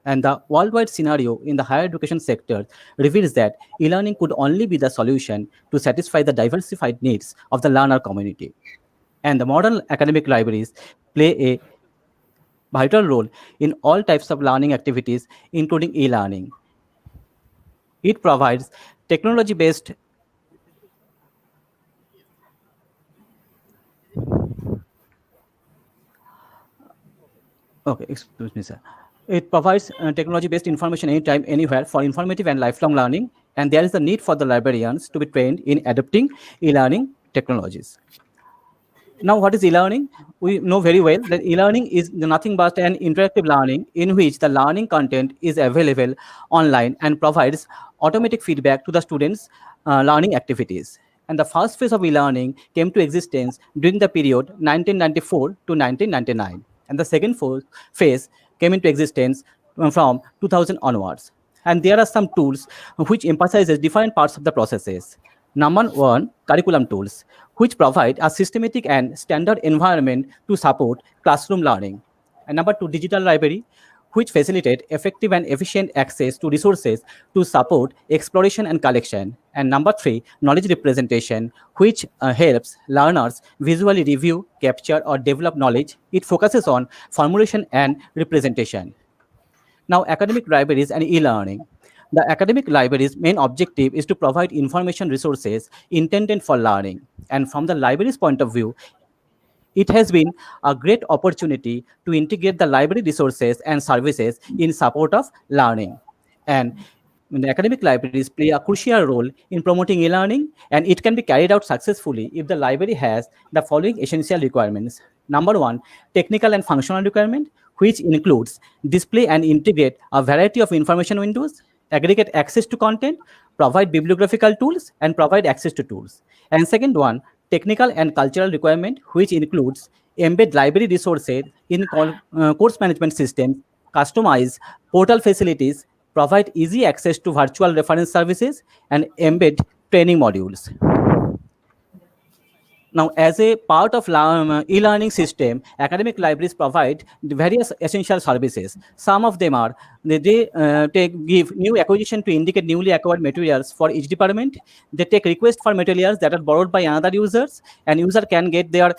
And the worldwide scenario in the higher education sector reveals that e-learning could only be the solution to satisfy the diversified needs of the learner community. And the modern academic libraries play a vital role in all types of learning activities, including e-learning. It provides technology-based Okay, excuse me, sir. It provides technology-based information anytime, anywhere for informative and lifelong learning, and there is a need for the librarians to be trained in adapting e-learning technologies. Now, what is e-learning? We know very well that e-learning is nothing but an interactive learning in which the learning content is available online and provides automatic feedback to the students' learning activities. And the first phase of e-learning came to existence during the period 1994 to 1999. And the second phase came into existence from 2000 onwards. And there are some tools which emphasizes different parts of the processes. Number one, curriculum tools, which provide a systematic and standard environment to support classroom learning. And number two, digital library, which facilitate effective and efficient access to resources to support exploration and collection. And number three, knowledge representation, which helps learners visually review, capture, or develop knowledge. It focuses on formulation and representation. Now, academic libraries and e-learning. The academic library's main objective is to provide information resources intended for learning. And from the library's point of view, it has been a great opportunity to integrate the library resources and services in support of learning. And the academic libraries play a crucial role in promoting e-learning, and it can be carried out successfully if the library has the following essential requirements. Number one, technical and functional requirement, which includes display and integrate a variety of information windows, aggregate access to content, provide bibliographical tools, and provide access to tools. And second one, technical and cultural requirement, which includes embed library resources in course management systems, customize portal facilities, provide easy access to virtual reference services, and embed training modules. Now, as a part of e-learning system, academic libraries provide the various essential services. Some of them are they give new acquisition to indicate newly acquired materials for each department. They take requests for materials that are borrowed by another users, and user can get their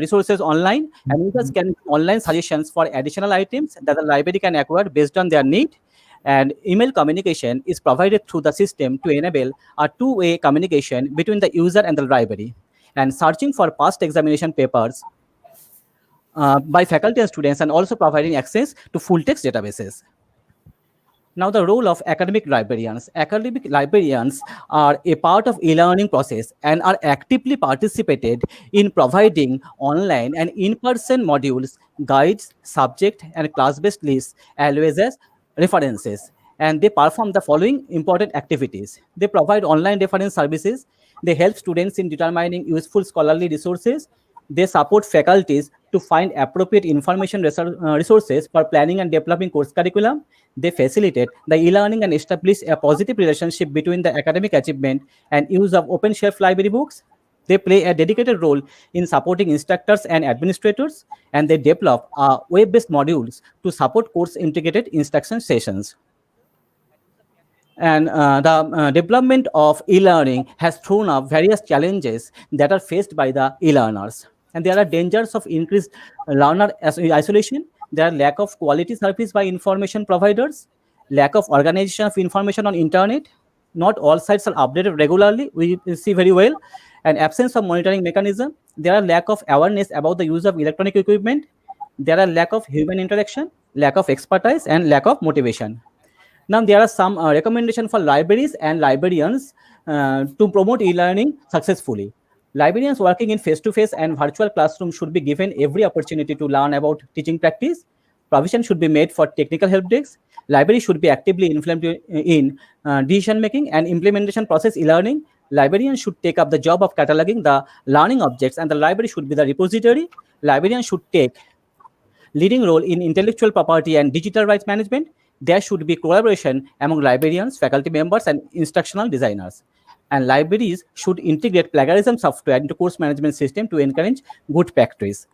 resources online, and users can online suggestions for additional items that the library can acquire based on their need. And email communication is provided through the system to enable a two-way communication between the user and the library. And searching for past examination papers by faculty and students, and also providing access to full-text databases. Now, the role of academic librarians. Academic librarians are a part of e-learning process and are actively participated in providing online and in-person modules, guides, subject, and class-based lists, as well as references. And they perform the following important activities. They provide online reference services. They help students in determining useful scholarly resources. They support faculties to find appropriate information resources for planning and developing course curriculum. They facilitate the e-learning and establish a positive relationship between the academic achievement and use of open shelf library books. They play a dedicated role in supporting instructors and administrators, and they develop web-based modules to support course integrated instruction sessions. And the development of e-learning has thrown up various challenges that are faced by the e-learners. And there are dangers of increased learner isolation. There are lack of quality service by information providers, lack of organization of information on internet. Not all sites are updated regularly, we see very well, and absence of monitoring mechanism. There are lack of awareness about the use of electronic equipment. There are lack of human interaction, lack of expertise, and lack of motivation. Now, there are some recommendations for libraries and librarians to promote e-learning successfully. Librarians working in face-to-face and virtual classrooms should be given every opportunity to learn about teaching practice. Provision should be made for technical help desks. Libraries should be actively involved in decision-making and implementation process e-learning. Librarians should take up the job of cataloging the learning objects, and the library should be the repository. Librarians should take leading role in intellectual property and digital rights management. There should be collaboration among librarians, faculty members, and instructional designers. And libraries should integrate plagiarism software into course management system to encourage good practice.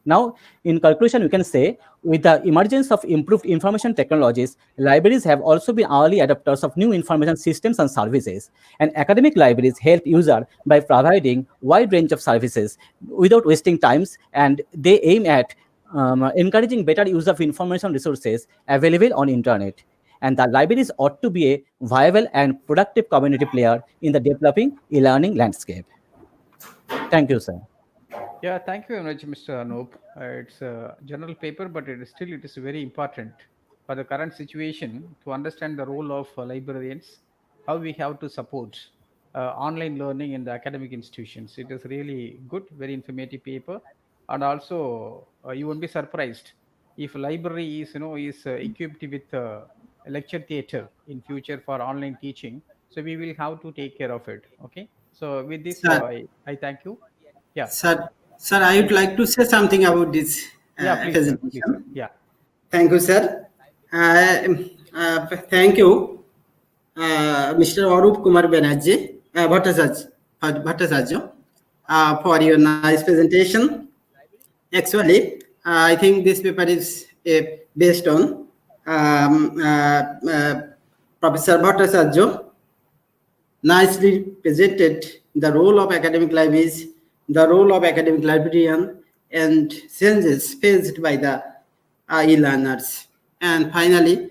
Now, in conclusion, we can say, with the emergence of improved information technologies, libraries have also been early adopters of new information systems and services. And academic libraries help users by providing wide range of services without wasting times, and they aim at encouraging better use of information resources available on internet. And the libraries ought to be a viable and productive community player in the developing e-learning landscape. Thank you, sir. Yeah, thank you very much, Mr. Anup. It's a general paper, but it is very important for the current situation to understand the role of librarians, how we have to support online learning in the academic institutions. It is really good, very informative paper, and also you won't be surprised if library is equipped with a lecture theater in future for online teaching. So we will have to take care of it. Okay. So with this, Sir, I thank you. Yeah. sir, I would like to say something about this Yeah, please, sir. Please, sir. presentation. Yeah. Thank you, sir. Thank you, Mr. Arup Kumar Banerjee, Bhattacharya, for your nice presentation. Actually, I think this paper is based on Professor Bhattacharya nicely presented the role of academic libraries, the role of academic librarian, and challenges faced by the e-learners. And finally,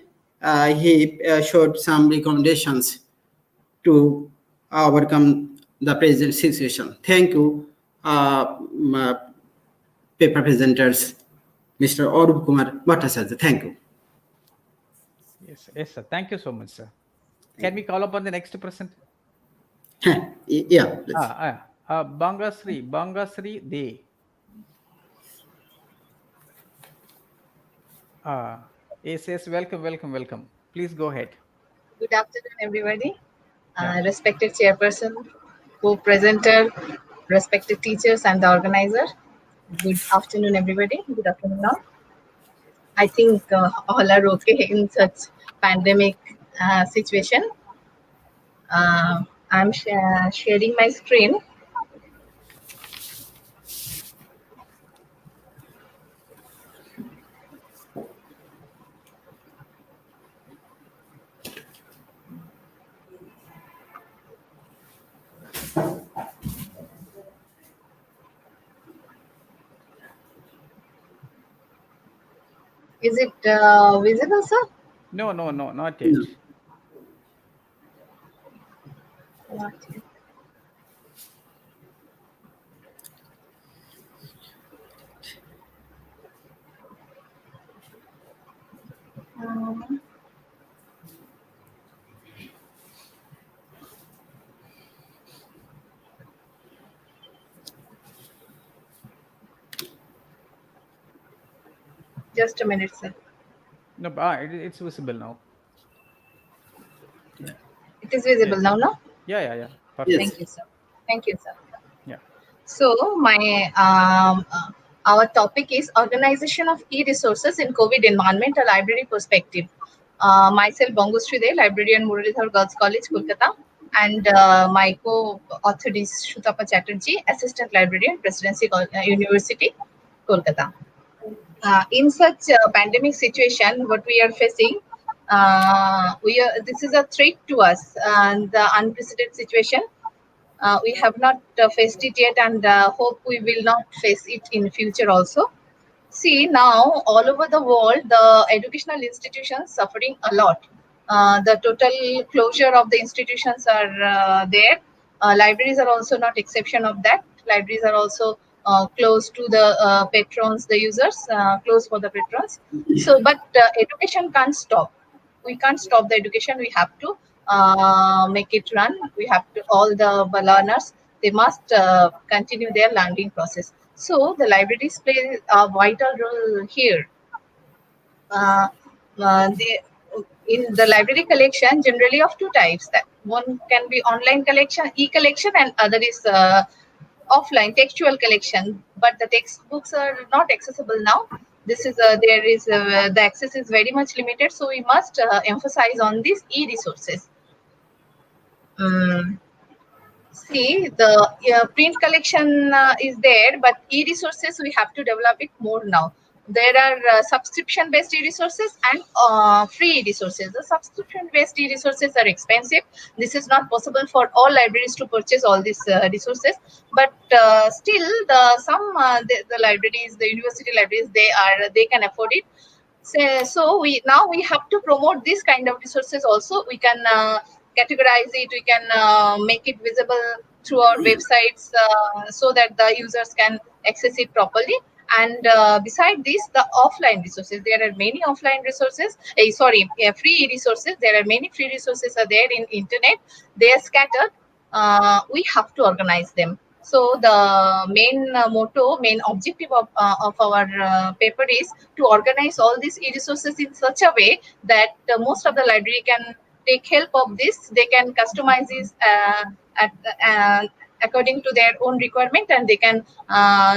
he showed some recommendations to overcome the present situation. Thank you, paper presenters, Mr. Arup Kumar Bhattacharya. Thank you. Yes, sir. Thank you so much, sir. Can we call upon the next person? Yeah, please. Bangasri De. Yes, welcome. Please go ahead. Good afternoon, everybody. Respected chairperson, co-presenter, respected teachers, and the organizer. Good afternoon, everybody. Good afternoon now. I think all are okay in such pandemic situation. I'm sharing my screen. Is it visible, sir? No, not yet. Not yet. Just a minute, sir. No, it's visible now. It is visible now, no? Yeah. Perfect. Yes. Thank you, sir. Yeah. So my our topic is organization of e-resources in COVID environment, a library perspective. Myself, Bangusri De, librarian, Muralidhar Girls College, Kolkata. and my co-author is Shutapa Chatterjee, Assistant Librarian, Presidency University, Kolkata. In such a pandemic situation, what we are facing, this is a threat to us, and the unprecedented situation. We have not faced it yet, and hope we will not face it in future also. See, now all over the world, the educational institutions suffering a lot. The total closure of the institutions are there. Libraries are also not exception of that. Libraries are also closed to the patrons, the users, closed for the patrons. So, but education can't stop. We can't stop the education. We have to make it run. We have to, all the learners, they must continue their learning process. So the libraries play a vital role here. They, in the library collection, generally of two types. That one can be online collection, e-collection, and other is offline textual collection. But the textbooks are not accessible now. This is there is the access is very much limited. So we must emphasize on these e-resources. See, the print collection is there, but e-resources, we have to develop it more now. There are subscription-based e-resources and free e-resources. The subscription-based e-resources are expensive. This is not possible for all libraries to purchase all these resources. But still, the libraries, the university libraries, they can afford it. So we have to promote this kind of resources also. We can categorize it, we can make it visible through our websites so that the users can access it properly. And beside this, the offline resources, there are many offline resources, free resources. There are many free resources are there in internet. They are scattered. We have to organize them. So the main main objective of our paper is to organize all these e-resources in such a way that most of the library can take help of this. They can customize this according to their own requirement, and they can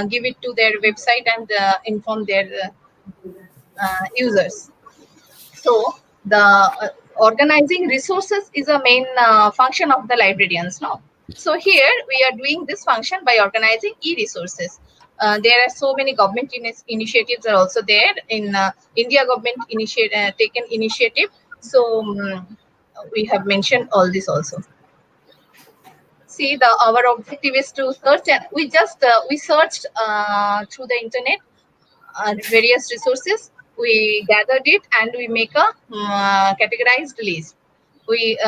give it to their website and inform their users. So the organizing resources is a main function of the librarians now. So here we are doing this function by organizing e-resources. There are so many government initiatives are also there. In India, government taken initiative. So we have mentioned all this also. See, our objective is to search, and we searched through the internet various resources. We gathered it and we make a categorized list. We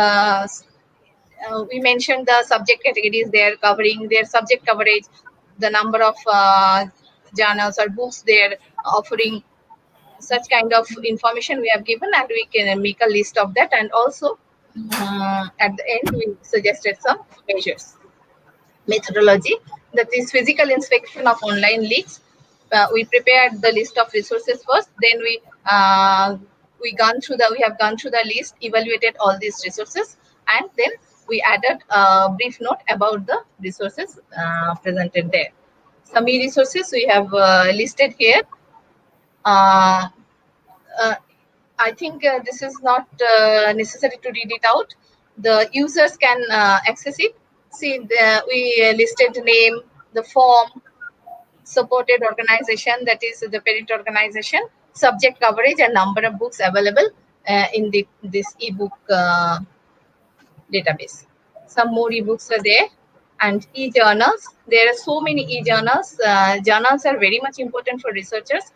mentioned the subject categories they are covering, their subject coverage, the number of journals or books they are offering. Such kind of information we have given, and we can make a list of that. And also at the end, we suggested some measures. Methodology, that is physical inspection of online leaks. We prepared the list of resources first, then we have gone through the list, evaluated all these resources, and then we added a brief note about the resources presented there. Some e-resources we have listed here. I think this is not necessary to read it out. The users can access it. See, we listed name, the form, supported organization, that is the parent organization, subject coverage, and number of books available in this ebook database. Some more ebooks are there, and e-journals. There are so many e-journals. Journals are very much important for researchers.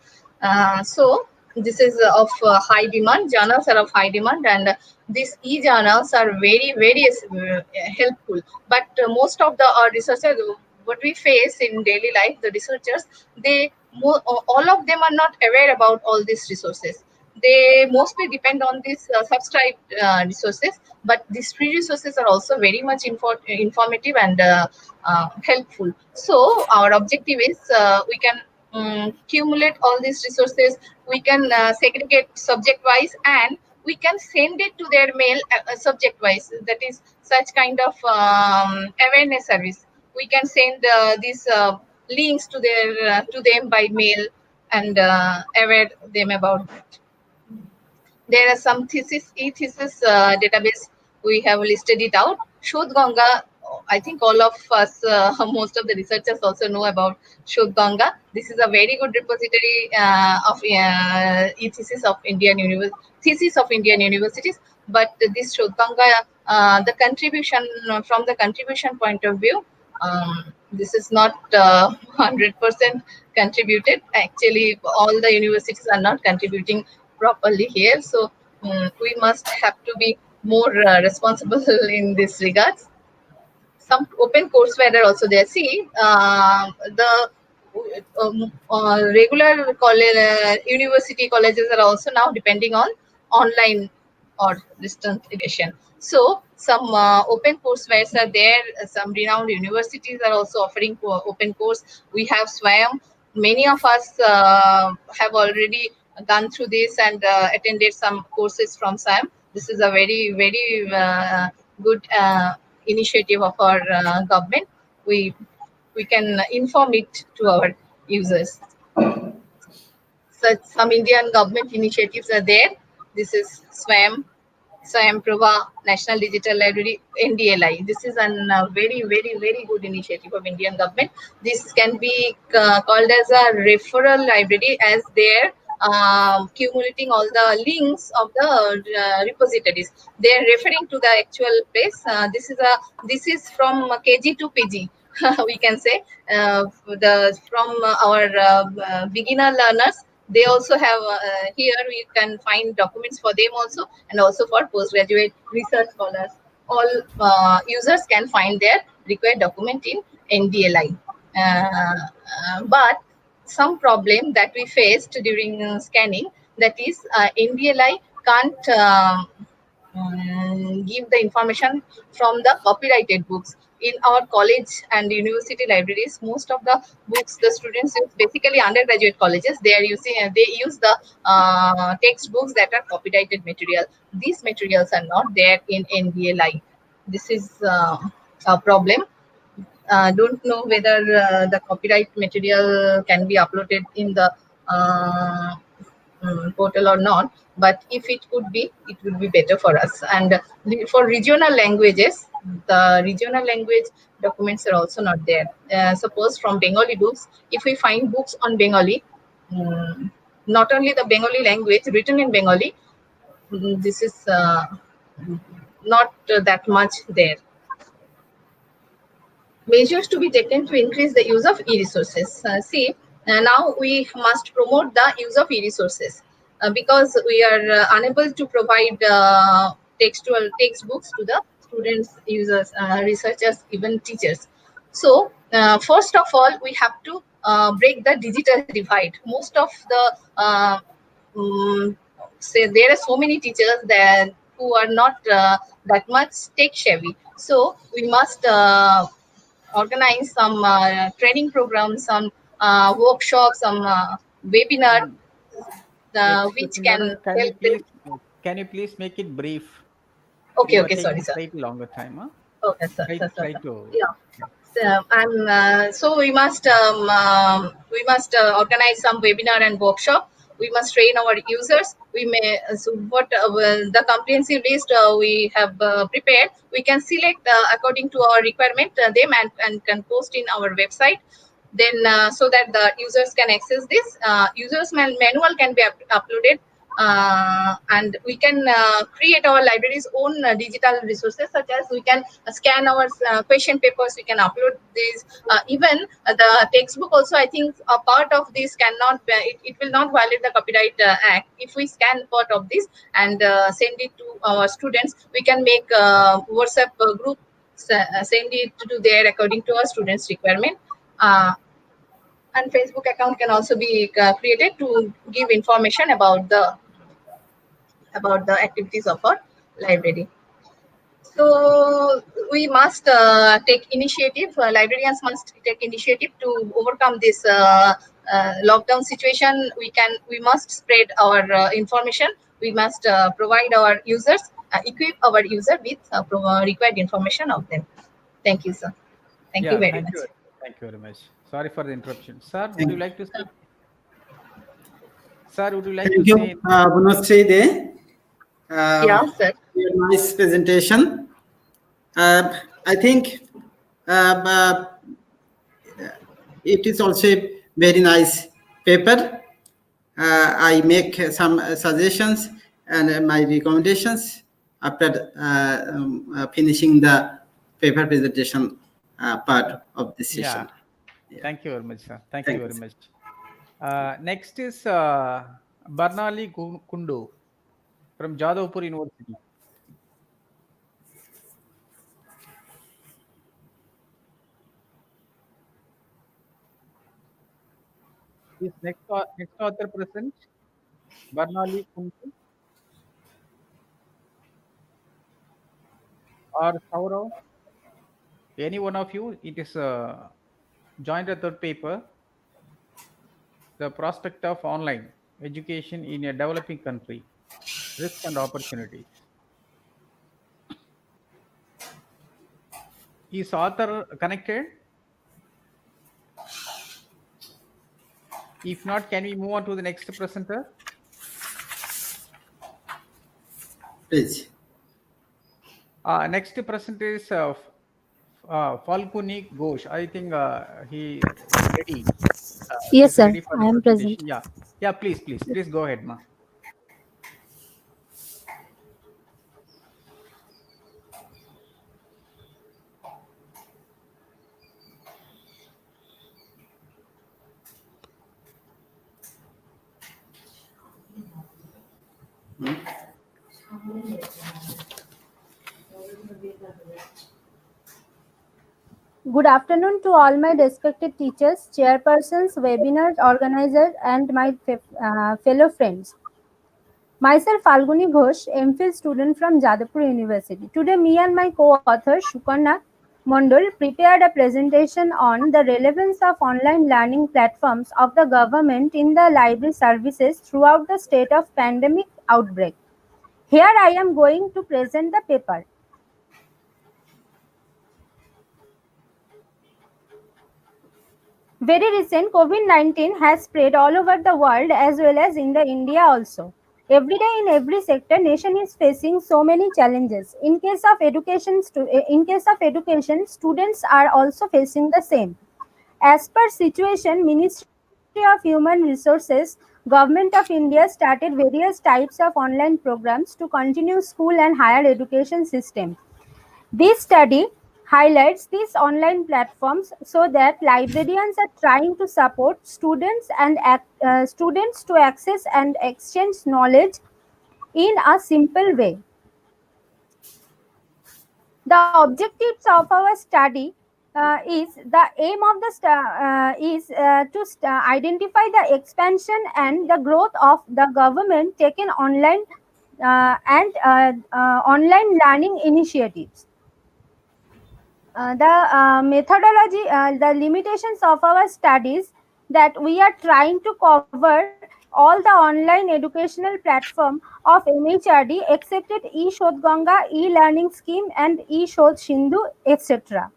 So this is of high demand. Journals are of high demand, and these e-journals are very, very helpful. But most of the researchers, what we face in daily life, the researchers, all of them are not aware about all these resources. They mostly depend on these subscribed resources, but these free resources are also very much informative and helpful. So our objective is we can accumulate all these resources, we can segregate subject wise, and we can send it to their mail subject wise. That is such kind of awareness service. We can send these links to them by mail and aware them about that. There are some e-thesis database. We have listed it out. Shodh Ganga, I think all of us, most of the researchers also know about Shodh Ganga. This is a very good repository of thesis of Indian universities. But this Shodh Ganga, the contribution from the contribution point of view, this is not 100% contributed. Actually, all the universities are not contributing properly here. So we must have to be more responsible in this regards. Some open courseware are also there. See, the regular college, university colleges are also now depending on online or distance education. So some open courseware are there. Some renowned universities are also offering open course. We have SWAYAM. Many of us have already gone through this and attended some courses from SWAYAM. This is a very good initiative of our government. We can inform it to our users. Such some Indian government initiatives are there. This is SWAYAM Prabha, National Digital Library, NDLI. This is a very good initiative of Indian government. This can be called as a referral library, as they're accumulating all the links of the repositories. They're referring to the actual place. This is from KG to PG. We can say from our beginner learners. They also have here we can find documents for them also, and also for postgraduate research scholars. All users can find their required document in NDLI. But some problem that we faced during scanning, that is NDLI can't give the information from the copyrighted books. In our college and university libraries, most of the books the students use, basically undergraduate colleges, they use the textbooks that are copyrighted material. These materials are not there in NDLI. This is a problem. Don't know whether the copyright material can be uploaded in the portal or not, but if it could be, it would be better for us. And for regional languages, the regional language documents are also not there. Suppose from Bengali books, if we find books on Bengali, not only the Bengali language written in Bengali, this is not that much there. Measures to be taken to increase the use of e-resources. Now we must promote the use of e-resources because we are unable to provide textbooks to the students, users, researchers, even teachers. So first of all, we have to break the digital divide. Most of the say there are so many teachers that who are not that much tech savvy. So we must organize some training programs, some workshops, some webinar, which Excuse me, can madam, help them. can you please make it brief? Okay, You are okay, sorry, taking sir. slightly longer time, huh? Okay, sir, sir, sir, Try sir. to. Yeah. So we must organize some webinar and workshop. We must train our users. We may so what the comprehensive list we have prepared. We can select according to our requirement them and can post in our website. Then so that the users can access this. Users manual can be uploaded. And we can create our library's own digital resources, such as we can scan our question papers, we can upload these. Even the textbook also, I think a part of this cannot be, it will not violate the Copyright Act. If we scan part of this and send it to our students, we can make WhatsApp group, send it to there according to our students' requirement. And Facebook account can also be created to give information about the activities of our library. So we must take initiative. Librarians must take initiative to overcome this lockdown situation. We must spread our information. We must provide our users, equip our user with required information of them. Thank you, sir. Thank you Yeah, very thank much. you. Thank you very much. Sorry for the interruption. Sir, would Thank you like to say? Sir, would you like to Thank you, say? Bunasri De. Yeah, sir. Nice presentation. I think it is also a very nice paper. I make some suggestions and my recommendations after finishing the paper presentation part of this Yeah. session. Thank you very much, sir. Thank you Thank very you. much. Next is Barnali Kundu from Jadavpur University. Is next author present? Barnali Kundu or Saurav? Any one of you? It is joint author paper, The Prospect of Online Education in a Developing Country, Risk and Opportunities. Is author connected? If not, can we move on to the next presenter? Please. Next presenter is Falguni Ghosh. I think he is ready. Yes, He's sir. ready for I the am present. presentation. Yeah, yeah. Please go ahead, ma. Good afternoon to all my respected teachers, chairpersons, webinar organizers, and my fellow friends. Myself, Falguni Ghosh, MPhil student from Jadavpur University. Today, me and my co-author, Sukarna Mondol, prepared a presentation on the relevance of online learning platforms of the government in the library services throughout the state of pandemic outbreak. Here I am going to present the paper. Very recent COVID-19 has spread all over the world as well as in the India also. Every day in every sector, nation is facing so many challenges. In case of education, students are also facing the same. As per situation, Ministry of Human Resources, Government of India started various types of online programs to continue school and higher education system. This study highlights these online platforms so that librarians are trying to support students to access and exchange knowledge in a simple way. The objectives of our study is the aim of the is to identify the expansion and the growth of the government taken online and online learning initiatives. The methodology, the limitations of our studies that we are trying to cover all the online educational platform of MHRD excepted eShodh e-learning scheme and eShodh Sindhu, etc.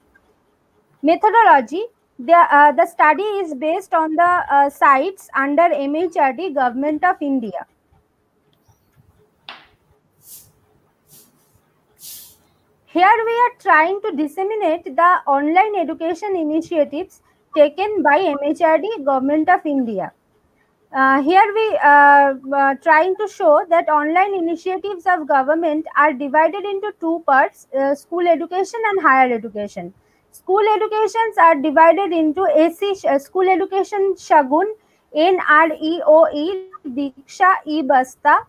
Methodology, the study is based on the sites under MHRD Government of India. Here we are trying to disseminate the online education initiatives taken by MHRD Government of India. Here we trying to show that online initiatives of government are divided into two parts, school education and higher education. School educations are divided into AC school education Shagun, NREOE, Diksha, E-Basta,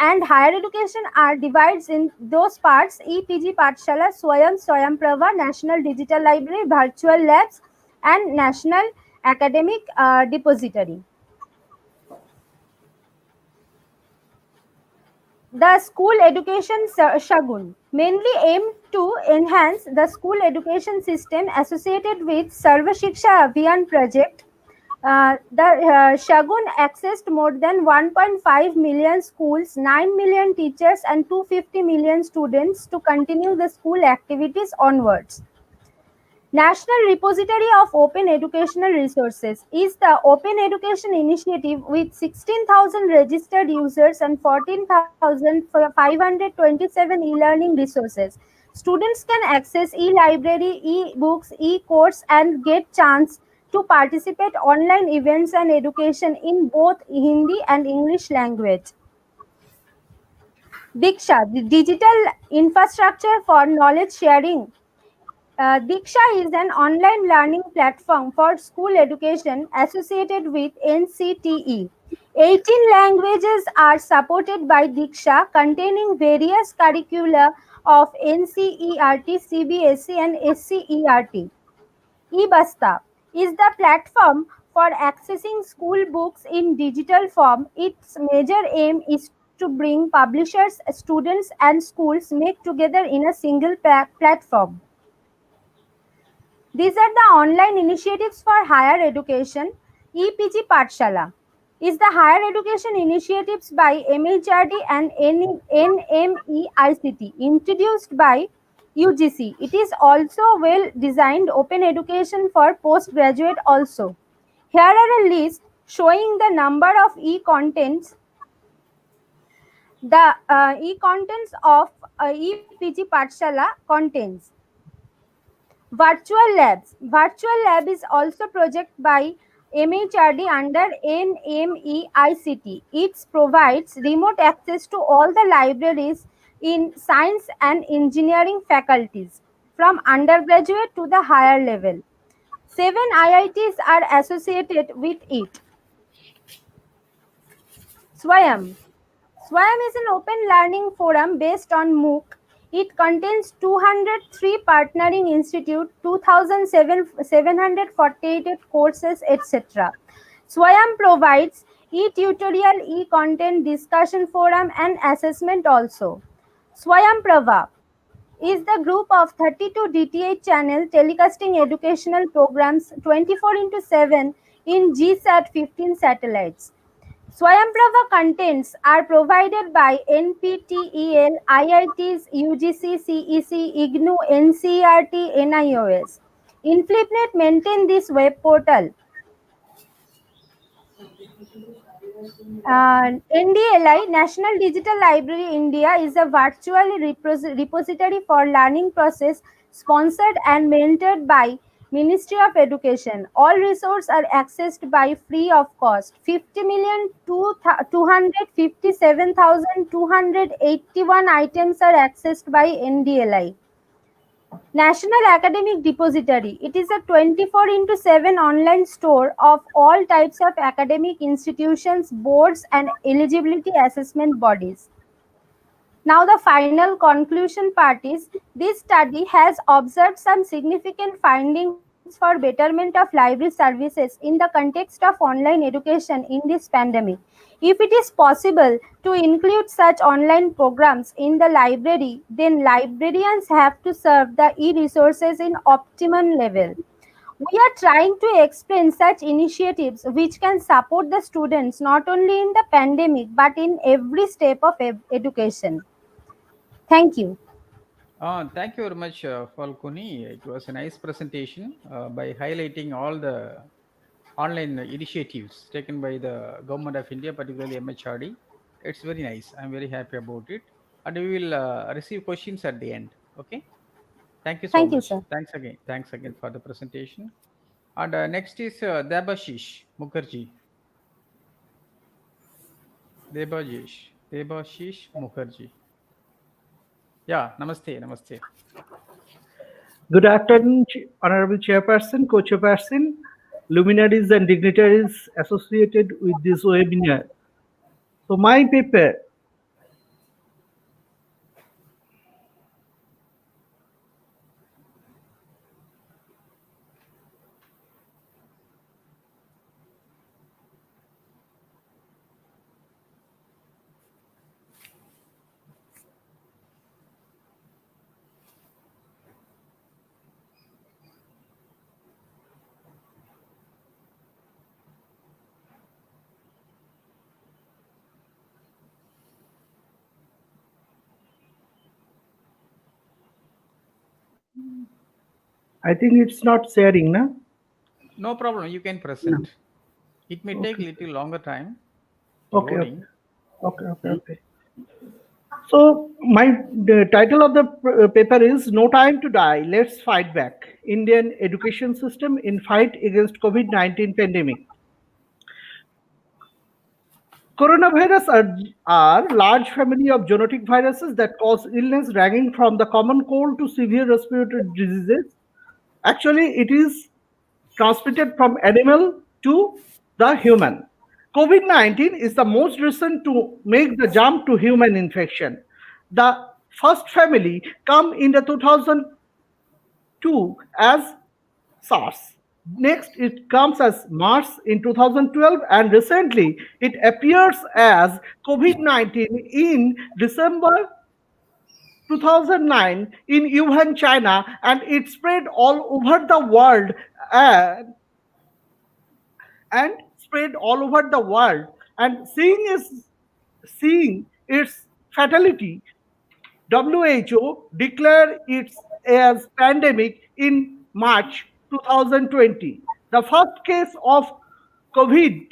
and higher education are divided in those parts EPG Pathshala, Swayam National Digital Library, Virtual Labs, and National Academic Depository. The school education Shagun mainly aimed to enhance the school education system associated with Sarva Shiksha Abhiyan project. The Shagun accessed more than 1.5 million schools, 9 million teachers, and 250 million students to continue the school activities onwards. National Repository of Open Educational Resources is the open education initiative with 16,000 registered users and 14,527 e-learning resources. Students can access e-library, e-books, e-course and get chance to participate online events and education in both Hindi and English language. Diksha, the digital infrastructure for knowledge sharing. Diksha is an online learning platform for school education associated with NCTE. 18 languages are supported by Diksha, containing various curricula of NCERT, CBSE, and SCERT. eBasta is the platform for accessing school books in digital form. Its major aim is to bring publishers, students, and schools make together in a single platform. These are the online initiatives for higher education. EPG Pathshala is the higher education initiatives by MHRD and NMEICT introduced by UGC. It is also well designed open education for postgraduate also. Here are a list showing the number of e-contents. The e-contents of EPG Pathshala contains Virtual labs. Virtual lab is also project by MHRD under NMEICT. It provides remote access to all the libraries in science and engineering faculties from undergraduate to the higher level. 7 IITs are associated with it. Swayam. Swayam is an open learning forum based on MOOC. It contains 203 partnering institutes, 2,748 courses, etc. Swayam provides e-tutorial, e-content, discussion forum and assessment also. Swayam Prava is the group of 32 DTH channel telecasting educational programs 24/7 in GSAT 15 satellites. Swayamprava contents are provided by NPTEL, IITs, UGC, CEC, IGNOU, NCERT, NIOS. Inflipnet maintain this web portal. NDLI, National Digital Library India, is a virtual repository for learning process sponsored and mentored by Ministry of Education. All resources are accessed by free of cost. 50,257,281 items are accessed by NDLI. National Academic Depository. It is a 24/7 online store of all types of academic institutions, boards, and eligibility assessment bodies. Now, the final conclusion part is this study has observed some significant findings for betterment of library services in the context of online education in this pandemic. If it is possible to include such online programs in the library, then librarians have to serve the e-resources in optimum level. We are trying to explain such initiatives which can support the students not only in the pandemic but in every step of education. Thank you. Thank you very much, Falconi. It was a nice presentation by highlighting all the online initiatives taken by the Government of India, particularly MHRD. It's very nice. I'm very happy about it. And we will receive questions at the end. Okay. Thank you so Thank you, much. sir. Thanks again. Thanks again for the presentation. And next is Debashish Mukherjee. Debashish Mukherjee. Yeah, namaste, namaste. Good afternoon, Honorable Chairperson, Co-Chairperson, luminaries and dignitaries associated with this webinar. So my paper, I think it's not sharing, no? No problem. You can present. No. It may take Okay. little longer time for Okay, loading. okay. So the title of the paper is "No Time to Die. Let's Fight Back: Indian Education System in Fight Against COVID-19 Pandemic." Coronavirus are large family of zoonotic viruses that cause illness ranging from the common cold to severe respiratory diseases. Actually, it is transmitted from animal to the human. COVID-19 is the most recent to make the jump to human infection. The first family come in the 2002 as SARS. Next, it comes as MERS in 2012, and recently it appears as COVID-19 in December 2009 in Wuhan, China, and it spread all over the world and spread all over the world. And seeing its fatality, WHO declared it as pandemic in March 2020. The first case of COVID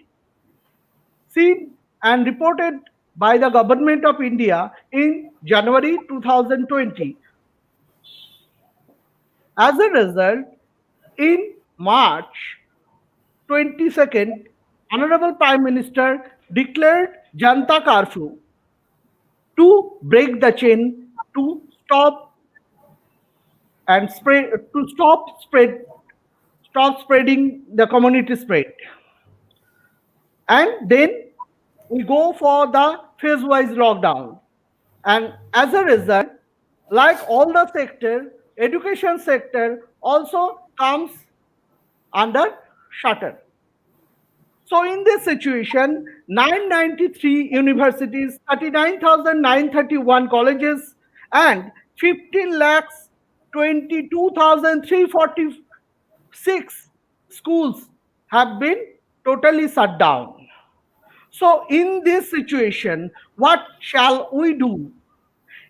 seen and reported by the government of India in January 2020. As a result, in March 22nd, Honorable Prime Minister declared Janta Curfew to break the chain, to stop and spread, to stop spreading the community spread. And then we go for the phase-wise lockdown. And as a result, like all the sector, education sector also comes under shutter. So in this situation, 993 universities, 39,931 colleges, and 15,22,346 schools have been totally shut down. So in this situation, what shall we do?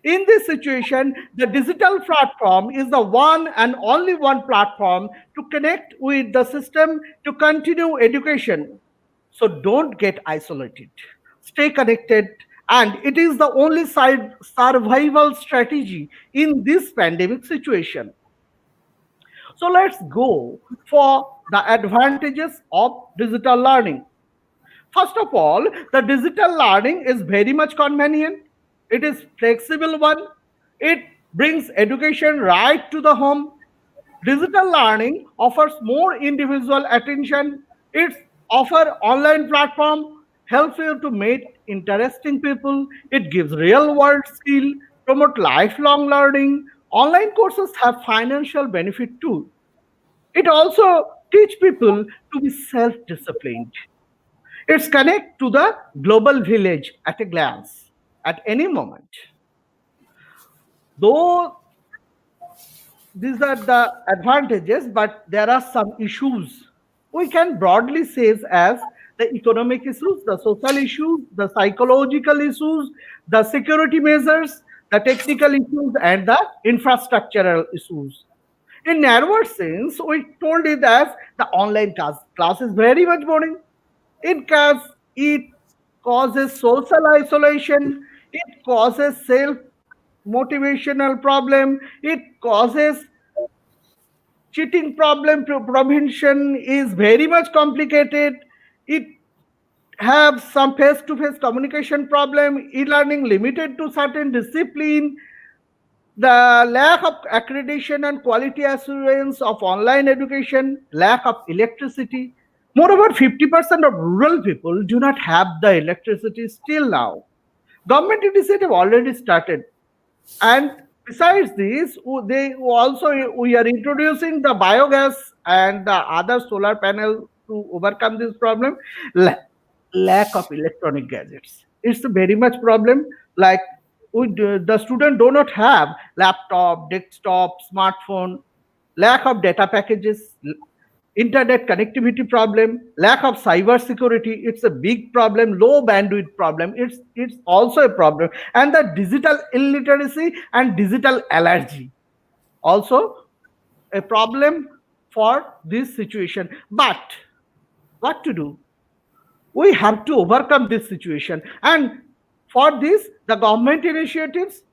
In this situation, the digital platform is the one and only one platform to connect with the system to continue education. So don't get isolated. Stay connected, and it is the only survival strategy in this pandemic situation. So let's go for the advantages of digital learning. First of all, the digital learning is very much convenient. It is flexible one. It brings education right to the home. Digital learning offers more individual attention. It offers online platform, helps you to meet interesting people. It gives real world skill, promote lifelong learning. Online courses have financial benefit too. It also teach people to be self-disciplined. It's connect to the global village at a glance, at any moment. Though these are the advantages, but there are some issues. We can broadly say as the economic issues, the social issues, the psychological issues, the security measures, the technical issues, and the infrastructural issues. In narrower sense, we told it as the online class is very much boring. It causes social isolation. It causes self-motivational problem. It causes cheating problem. Prevention is very much complicated. It have some face-to-face communication problem. E-learning limited to certain discipline. The lack of accreditation and quality assurance of online education, lack of electricity. Moreover, 50% of rural people do not have the electricity still now. Government initiative already started. And besides this, we are introducing the biogas and the other solar panel to overcome this problem. Lack of electronic gadgets. It's a very much problem. Like the student do not have laptop, desktop, smartphone, lack of data packages, internet connectivity problem, lack of cyber security. It's a big problem. Low bandwidth problem. It's also a problem. And the digital illiteracy and digital allergy also a problem for this situation. But what to do? We have to overcome this situation. And For this, the government initiatives,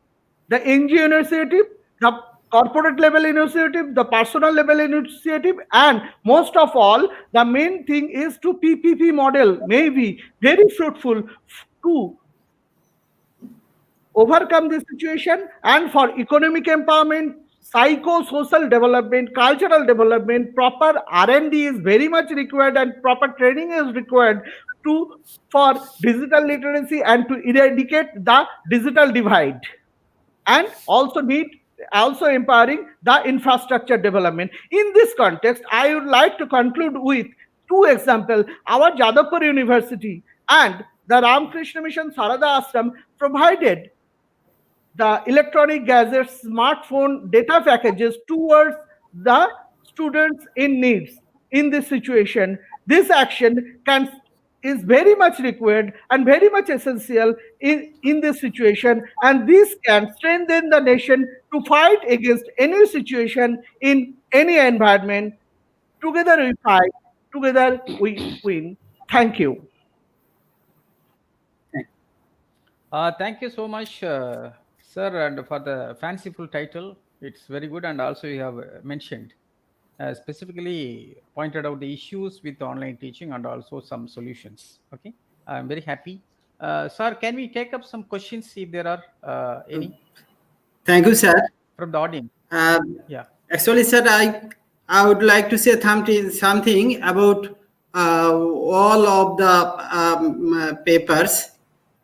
the NGO initiative, the corporate level initiative, the personal level initiative, and most of all, the main thing is to PPP model may be very fruitful to overcome this situation, and for economic empowerment, psycho-social development, cultural development, proper R&D is very much required, and proper training is required for digital literacy and to eradicate the digital divide, and also empowering the infrastructure development. In this context, I would like to conclude with two examples. Our Jadavpur University and the Ramakrishna Mission Sarada Ashram provided the electronic gadgets, smartphone data packages towards the students in needs. In this situation, this action is very much required and very much essential in this situation, and this can strengthen the nation to fight against any situation in any environment. Together we fight, together we win. Thank you. Thank you so much, sir, and for the fanciful title. It's very good, and also you have mentioned specifically pointed out the issues with online teaching and also some solutions. Okay, I'm very happy. Sir, can we take up some questions if there are any Thank you, sir. from the audience? Yeah. Actually, sir, I would like to say something about all of the papers.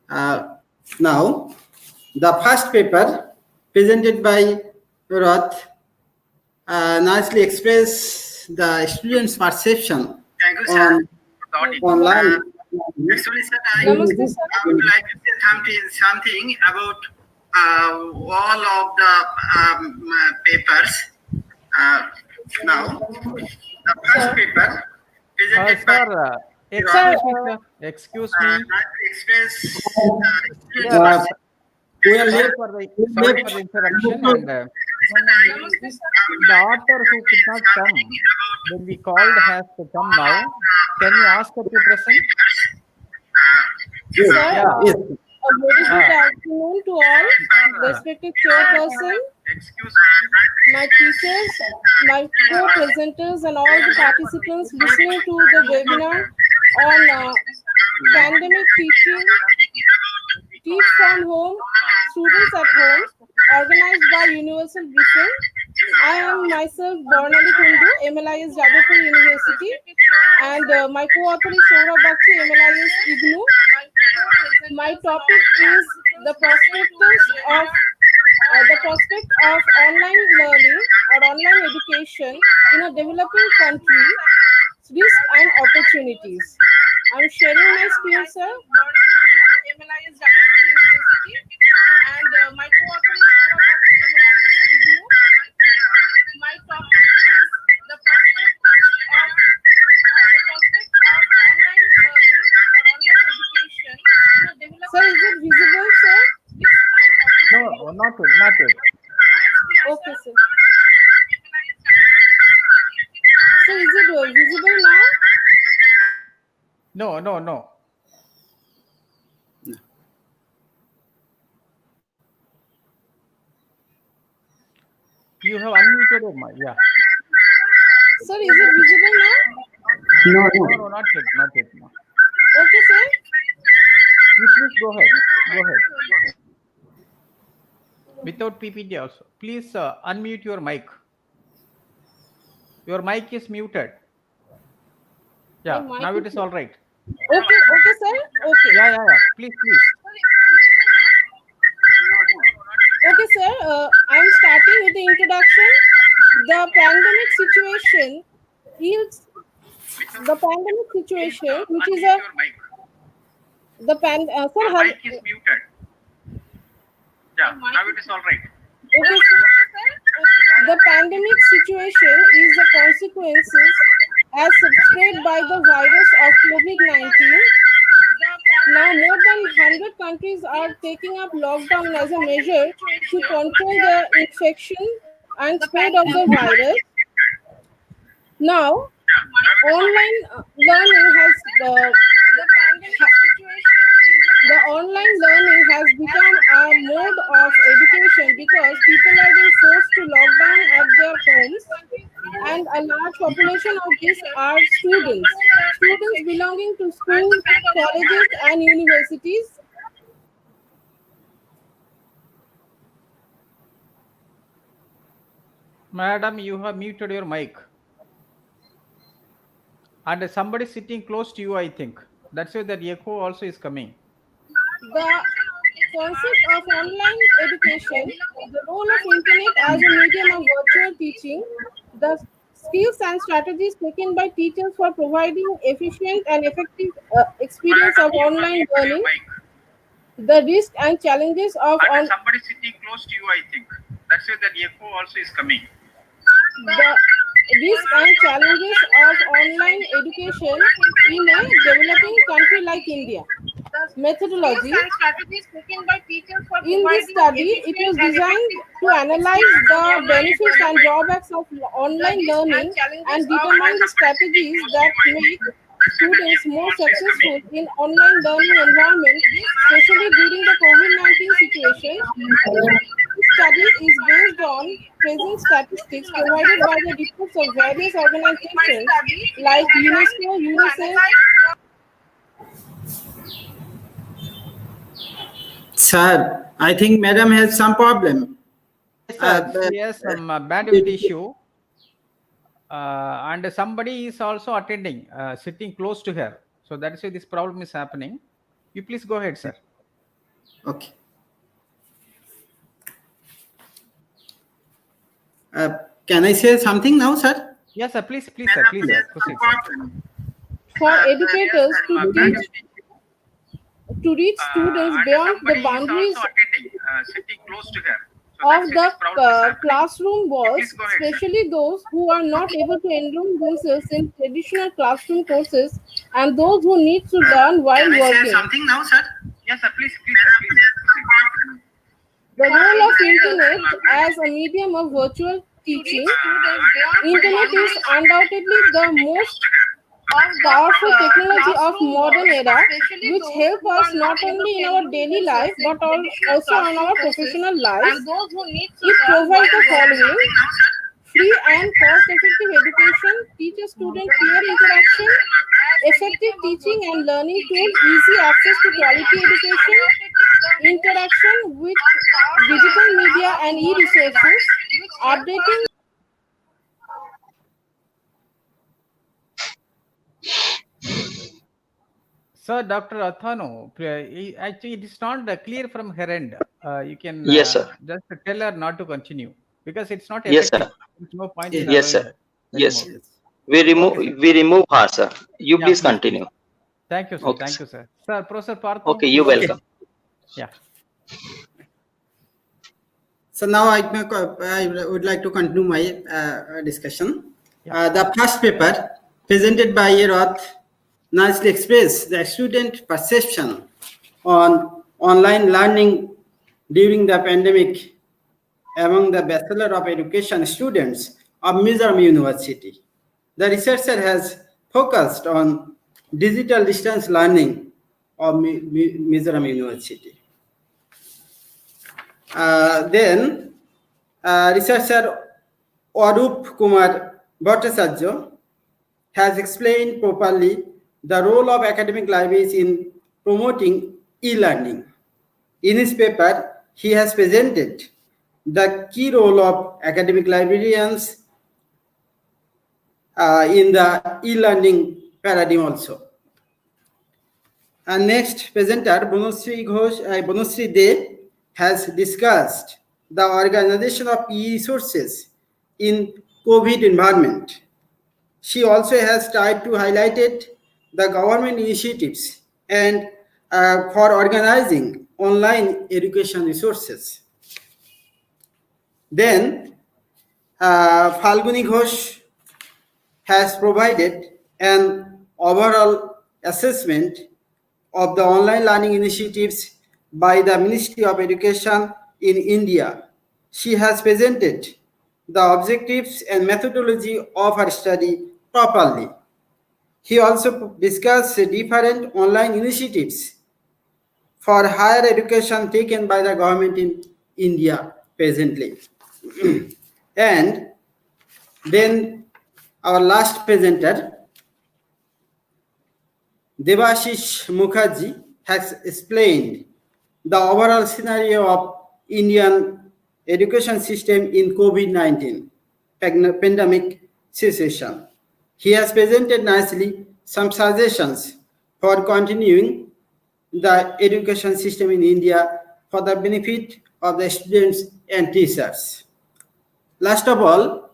Now, the first paper presented by Roth nicely express the students' perception on online. Actually, sir, I would like to say something about all of the papers. Now, the first paper presented by excuse me. We are late Sorry for the interruption. And the author who could not come when we called has to come now. Can you ask her to present? Yes. A very good afternoon to all, respected chairperson, my teachers, my co-presenters, and all the participants listening to the webinar on pandemic teaching, teach from home, students at home, organized by Universal Briefing. I am myself Bornali Kundu, MLIS Jadavpur University, and my co-author is Saurabh Bakshi, MLIS IGNU. My topic is the prospect of online learning or online education in a developing country, risks and opportunities. I'm sharing my screen, sir. MLIS Jadavpur University, and my co-author is Saurabh Bakshi, MLIS IGNU. My topic is the prospect of online learning or online education in a developing. Sir, is it visible, sir? No, not yet. Okay, sir. Sir, is it visible now? No. You have unmuted your mic. Yeah. Sir, is it visible now? No, not yet. No. Okay, sir. You please go ahead. Without PPT also. Please unmute your mic. Your mic is muted. Yeah, now it is all right. Okay, sir. Okay. Yeah. Please. Okay, sir. I'm starting with the introduction. The pandemic situation, which is a sir, mic is muted. Yeah, now it is all right. Okay, sir. The pandemic situation is the consequences as spread by the virus of COVID-19. Now, more than 100 countries are taking up lockdown as a measure to control the infection and spread of the virus. Now, online learning has The online learning has become a mode of education because people are being forced to lock down at their homes, and a large population of these are students. Students belonging to schools, colleges, and universities. Madam, you have muted your mic. And somebody sitting close to you, I think. That's why that echo also is coming. The concept of online education, the role of internet as a medium of virtual teaching, the skills and strategies taken by teachers for providing efficient and effective experience of online learning, the risks and challenges of Somebody sitting close to you, I think. That's why that echo also is coming. the risks and challenges of online education in a developing country like India. Methodology. In this study, it was designed to analyze the benefits and drawbacks of online learning and determine the strategies that make students more successful in online learning environment, especially during the COVID-19 situation. This study is based on present statistics provided by the reports of various organizations like UNESCO, UNICEF. Sir, I think madam has some problem. She has some bandwidth issue. And somebody is also attending, sitting close to her. So that is why this problem is happening. You please go ahead, sir. Okay. Can I say something now, sir? Yes, sir. Please, sir. Please, sir. Proceed, sir. For educators to reach students beyond the boundaries Sitting close to her. of the classroom walls, especially those who are not able to enroll themselves in traditional classroom courses and those who need to learn while working. Can I say something now, sir? Yes, sir. Please, sir. The role of internet as a medium of virtual teaching. Internet is undoubtedly the most powerful technology of modern era, which help us not only in our daily life but also in our professional life. It provides the following: free and cost-effective education, teacher-student peer interaction, effective teaching and learning tools, easy access to quality education, interaction with digital media and e-resources, updating. Sir, Dr. Athano, actually it is not clear from her end. You can Yes, sir. just tell her not to continue because it's not Yes, effective. sir. There's no point in Yes, allowing sir. her Yes. anymore. We remove her, sir. You Yeah, please please. continue. Thank you, sir. Okay, Thank you, sir. Sir, Professor Partha. Okay, you're welcome. Yeah. So now I would like to continue my discussion. The first paper presented by Yeroth nicely expressed the student perception on online learning during the pandemic among the Bachelor of Education students of Mizoram University. The researcher has focused on digital distance learning of Mizoram University. Then researcher Arup Kumar Bhattacharya has explained properly the role of academic libraries in promoting e-learning. In his paper, he has presented the key role of academic librarians in the e-learning paradigm also. And next presenter, Bonusri De, has discussed the organization of e-resources in COVID environment. She also has tried to highlight the government initiatives and for organizing online education resources. Then Falguni Ghosh has provided an overall assessment of the online learning initiatives by the Ministry of Education in India. She has presented the objectives and methodology of her study properly. He also discussed different online initiatives for higher education taken by the government in India presently. And then our last presenter, Devashish Mukherjee, has explained the overall scenario of Indian education system in COVID-19 pandemic situation. He has presented nicely some suggestions for continuing the education system in India for the benefit of the students and teachers. Last of all,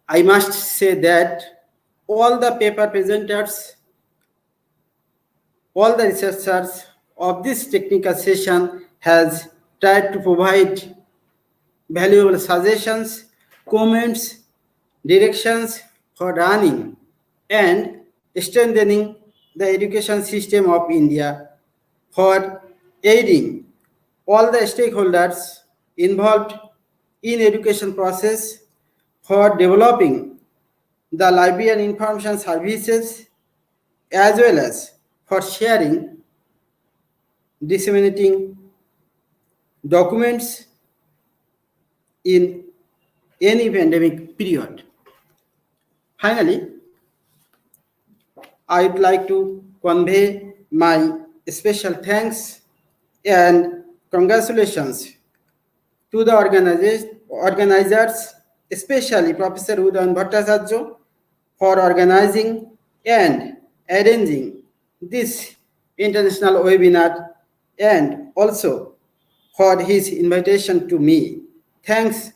I must say that all the paper presenters, all the researchers of this technical session has tried to provide valuable suggestions, comments, directions for running and strengthening the education system of India, for aiding all the stakeholders involved in education process, for developing the library and information services, as well as for sharing, disseminating documents in any pandemic period. Finally, I would like to convey my special thanks and congratulations to the organizers, especially Professor Udayan Bhattacharya, for organizing and arranging this international webinar, and also for his invitation to me. Thanks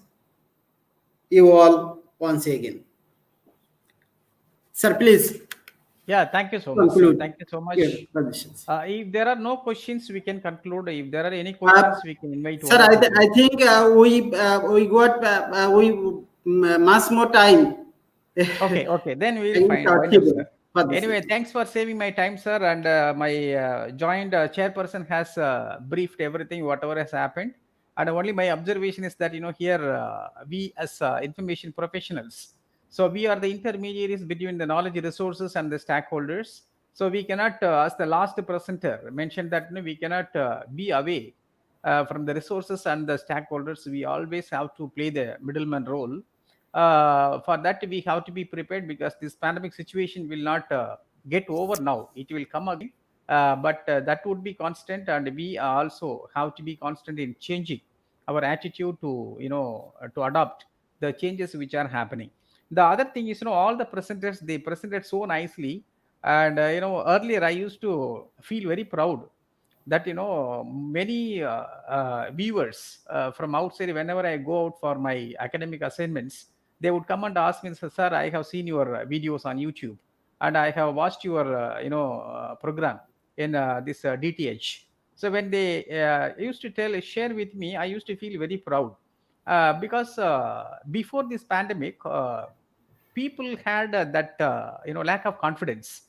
you all once again. Sir, please Yeah, thank you so much, sir. conclude Thank you so much. your suggestions. If there are no questions, we can conclude. If there are any questions, we can invite Sir, one or two I think we got much more time. Okay, then we will find wind up, sir. Anyway, thanks for saving my time, sir. And my joint chairperson has briefed everything, whatever has happened. And only my observation is that, here we as information professionals, so we are the intermediaries between the knowledge resources and the stakeholders. So we cannot, as the last presenter mentioned, that we cannot be away from the resources and the stakeholders. We always have to play the middleman role. For that, we have to be prepared, because this pandemic situation will not get over now. It will come again, but that would be constant, and we also have to be constant in changing our attitude to to adopt the changes which are happening. The other thing is, all the presenters, they presented so nicely, and earlier I used to feel very proud that many viewers from outside, whenever I go out for my academic assignments, they would come and ask me, sir, I have seen your videos on YouTube, and I have watched your program in this DTH. So when they used to share with me, I used to feel very proud, because before this pandemic, people had that lack of confidence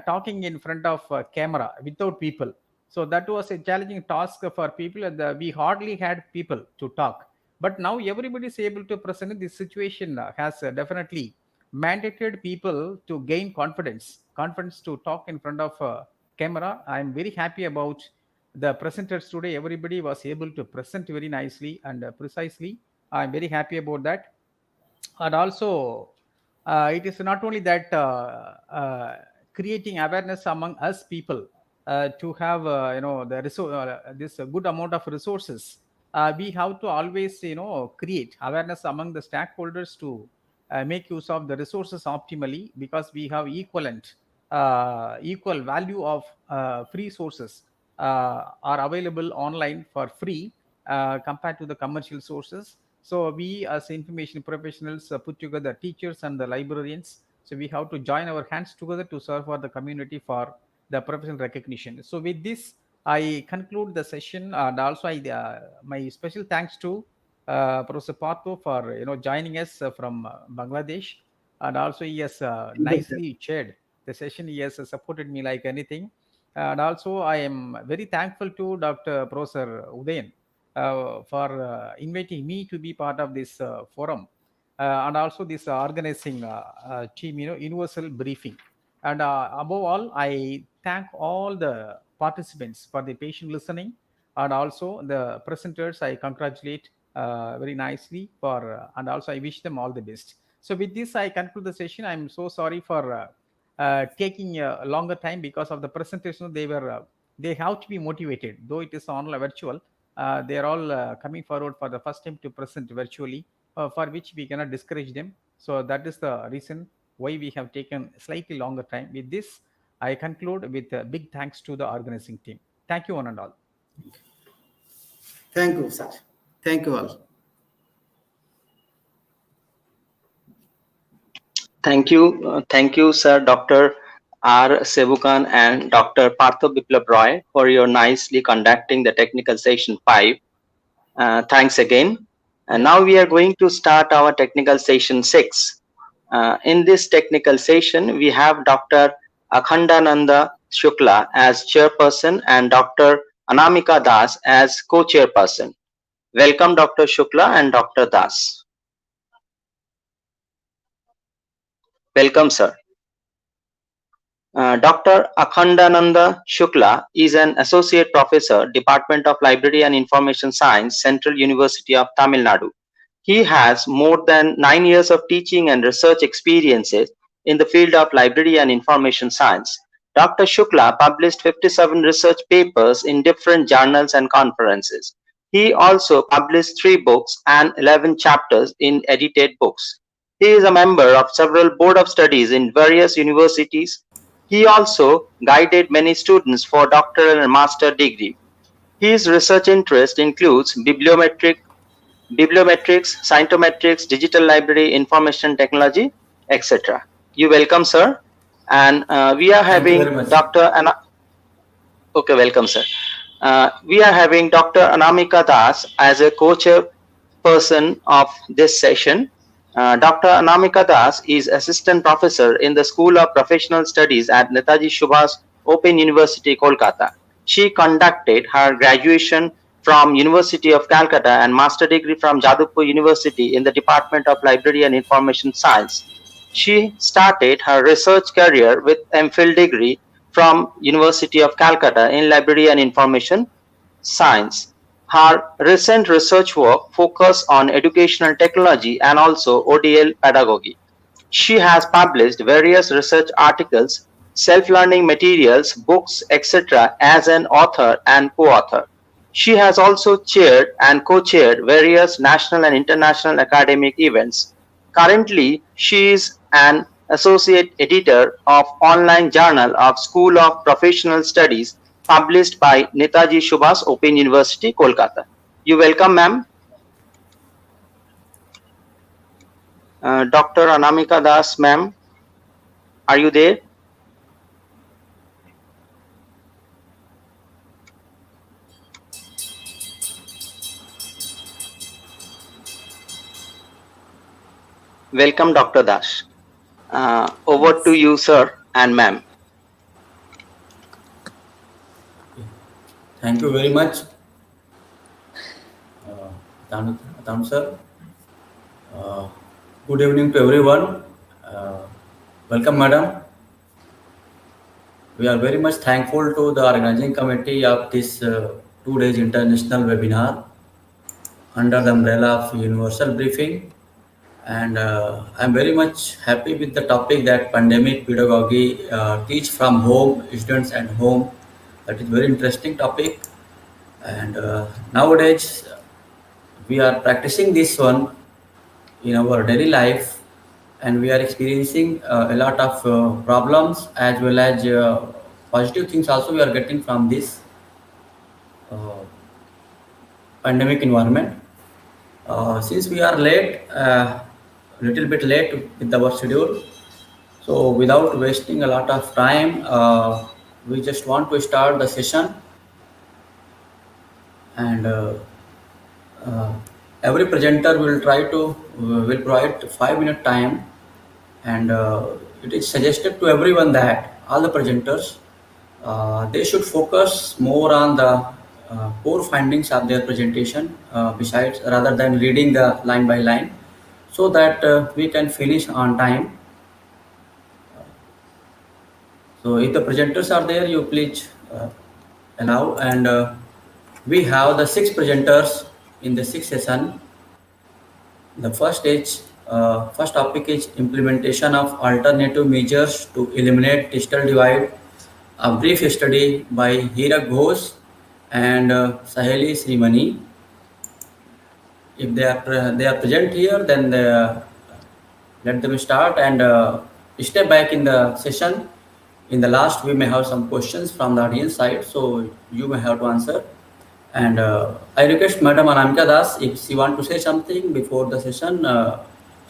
talking in front of camera without people. So that was a challenging task for people, and we hardly had people to talk. But now everybody is able to present. This situation has definitely mandated people to gain confidence to talk in front of camera. I am very happy about the presenters today. Everybody was able to present very nicely and precisely. I'm very happy about that. And also, it is not only that, creating awareness among us people to have this good amount of resources. We have to always create awareness among the stakeholders to make use of the resources optimally, because we have equal value of free sources are available online for free compared to the commercial sources. So we as information professionals put together teachers and the librarians. So we have to join our hands together to serve for the community for the professional recognition. So with this, I conclude the session, and also my special thanks to Professor Partha for joining us from Bangladesh, and also he has nicely chaired the session. He has supported me like anything, and also I am very thankful to Dr. Professor Udayan for inviting me to be part of this forum, and also this organizing team, universal briefing. And above all, I thank all the participants for the patient listening, and also the presenters. I congratulate very nicely for, and also I wish them all the best. So with this, I conclude the session. I'm so sorry for taking a longer time because of the presentation. They have to be motivated, though it is online virtual. They are all coming forward for the first time to present virtually, for which we cannot discourage them. So that is the reason why we have taken slightly longer time. With this, I conclude with a big thanks to the organizing team. Thank you, one and all. Thank you, sir. Thank you all. Thank you, sir, Dr. R. Sevukan and Dr. Partha Biplob Roy for your nicely conducting the technical session 5. Thanks again. And now we are going to start our technical session 6. In this technical session, we have Dr. Akhandananda Shukla as chairperson and Dr. Anamika Das as co-chairperson. Welcome, Dr. Shukla and Dr. Das. Welcome, sir. Dr. Akhandananda Shukla is an associate professor, Department of Library and Information Science, Central University of Tamil Nadu. He has more than 9 years of teaching and research experiences in the field of library and information science. Dr. Shukla published 57 research papers in different journals and conferences. He also published 3 books and 11 chapters in edited books. He is a member of several board of studies in various universities. He also guided many students for doctoral and master degree. His research interest includes bibliometrics, scientometrics, digital library, information technology, etc. You welcome, sir. And we are having Dr. Okay, welcome, sir. We are having Dr. Anamika Das as a co-chairperson of this session. Dr. Anamika Das is assistant professor in the School of Professional Studies at Netaji Subhas Open University, Kolkata. She conducted her graduation from University of Calcutta and master degree from Jadavpur University in the Department of Library and Information Science. She started her research career with MPhil degree from University of Calcutta in Library and Information Science. Her recent research work focuses on educational technology and also ODL pedagogy. She has published various research articles, self-learning materials, books, etc. as an author and co-author. She has also chaired and co-chaired various national and international academic events. Currently, she is an associate editor of online journal of School of Professional Studies published by Netaji Subhas Open University, Kolkata. You welcome, ma'am. Dr. Anamika Das, ma'am, are you there? Welcome, Dr. Das. Over to you, sir and ma'am. Thank you very much, Tam sir. Good evening to everyone. Welcome, madam. We are very much thankful to the organizing committee of this 2 days international webinar under the umbrella of universal briefing. And I'm very much happy with the topic that pandemic pedagogy, teach from home, students at home. That is very interesting topic. And nowadays we are practicing this one in our daily life, and we are experiencing a lot of problems as well as positive things also we are getting from this pandemic environment. Since we are late, little bit late with our schedule, so without wasting a lot of time, we just want to start the session. And every presenter will try to will provide 5-minute time, and it is suggested to everyone that all the presenters they should focus more on the core findings of their presentation, besides rather than reading the line by line, so that we can finish on time. So if the presenters are there, you please allow. And we have the 6 presenters in the 6th session. The first topic is implementation of alternative measures to eliminate digital divide. A brief study by Hira Ghosh and Saheli Srimani. If they are present here, then let them start and step back in the session. In the last, we may have some questions from the audience side, so you may have to answer. And I request Madam Anamika Das, if she want to say something before the session,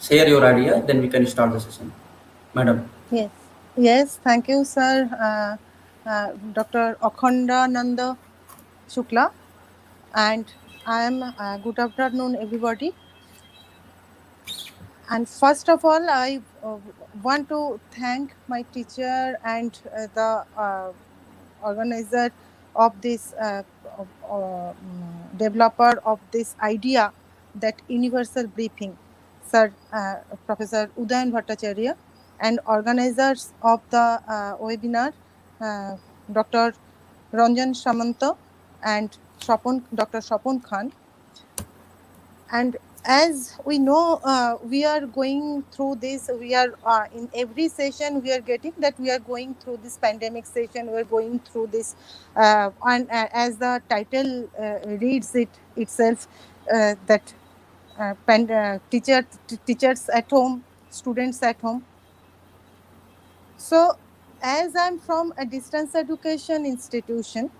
share your idea, then we can start the session. Madam. Yes, thank you, sir. Dr. Akhandananda Shukla, and I am good afternoon, everybody. And first of all, I want to thank my teacher and the organizer of this developer of this idea, that universal briefing, Sir Professor Udayan Bhattacharya, and organizers of the webinar, Dr. Ranjan Samanta and Dr. Shapon Khan. And as we know, we are going through this. We are in every session we are getting that we are going through this pandemic session. We are going through this, and as the title reads itself, that teachers at home, students at home. So, as I'm from a distance education institution,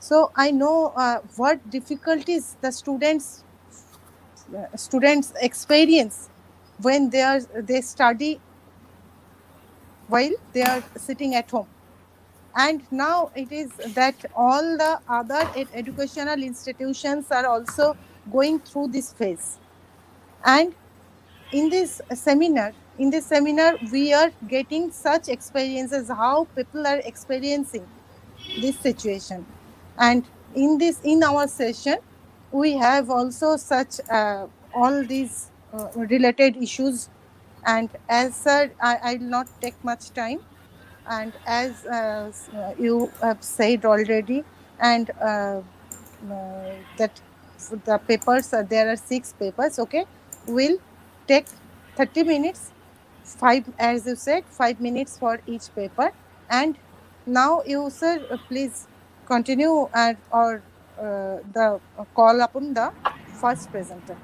so I know what difficulties the students experience when they study while they are sitting at home. And now it is that all the other educational institutions are also going through this phase. And in this seminar, we are getting such experiences, how people are experiencing this situation. And in our session, we have also such all these related issues. And as sir, I will not take much time. And as you have said already, and that the papers, there are 6 papers, okay, will take 30 minutes, 5, as you said, 5 minutes for each paper. And now you, sir, please continue or the call upon the first presenter,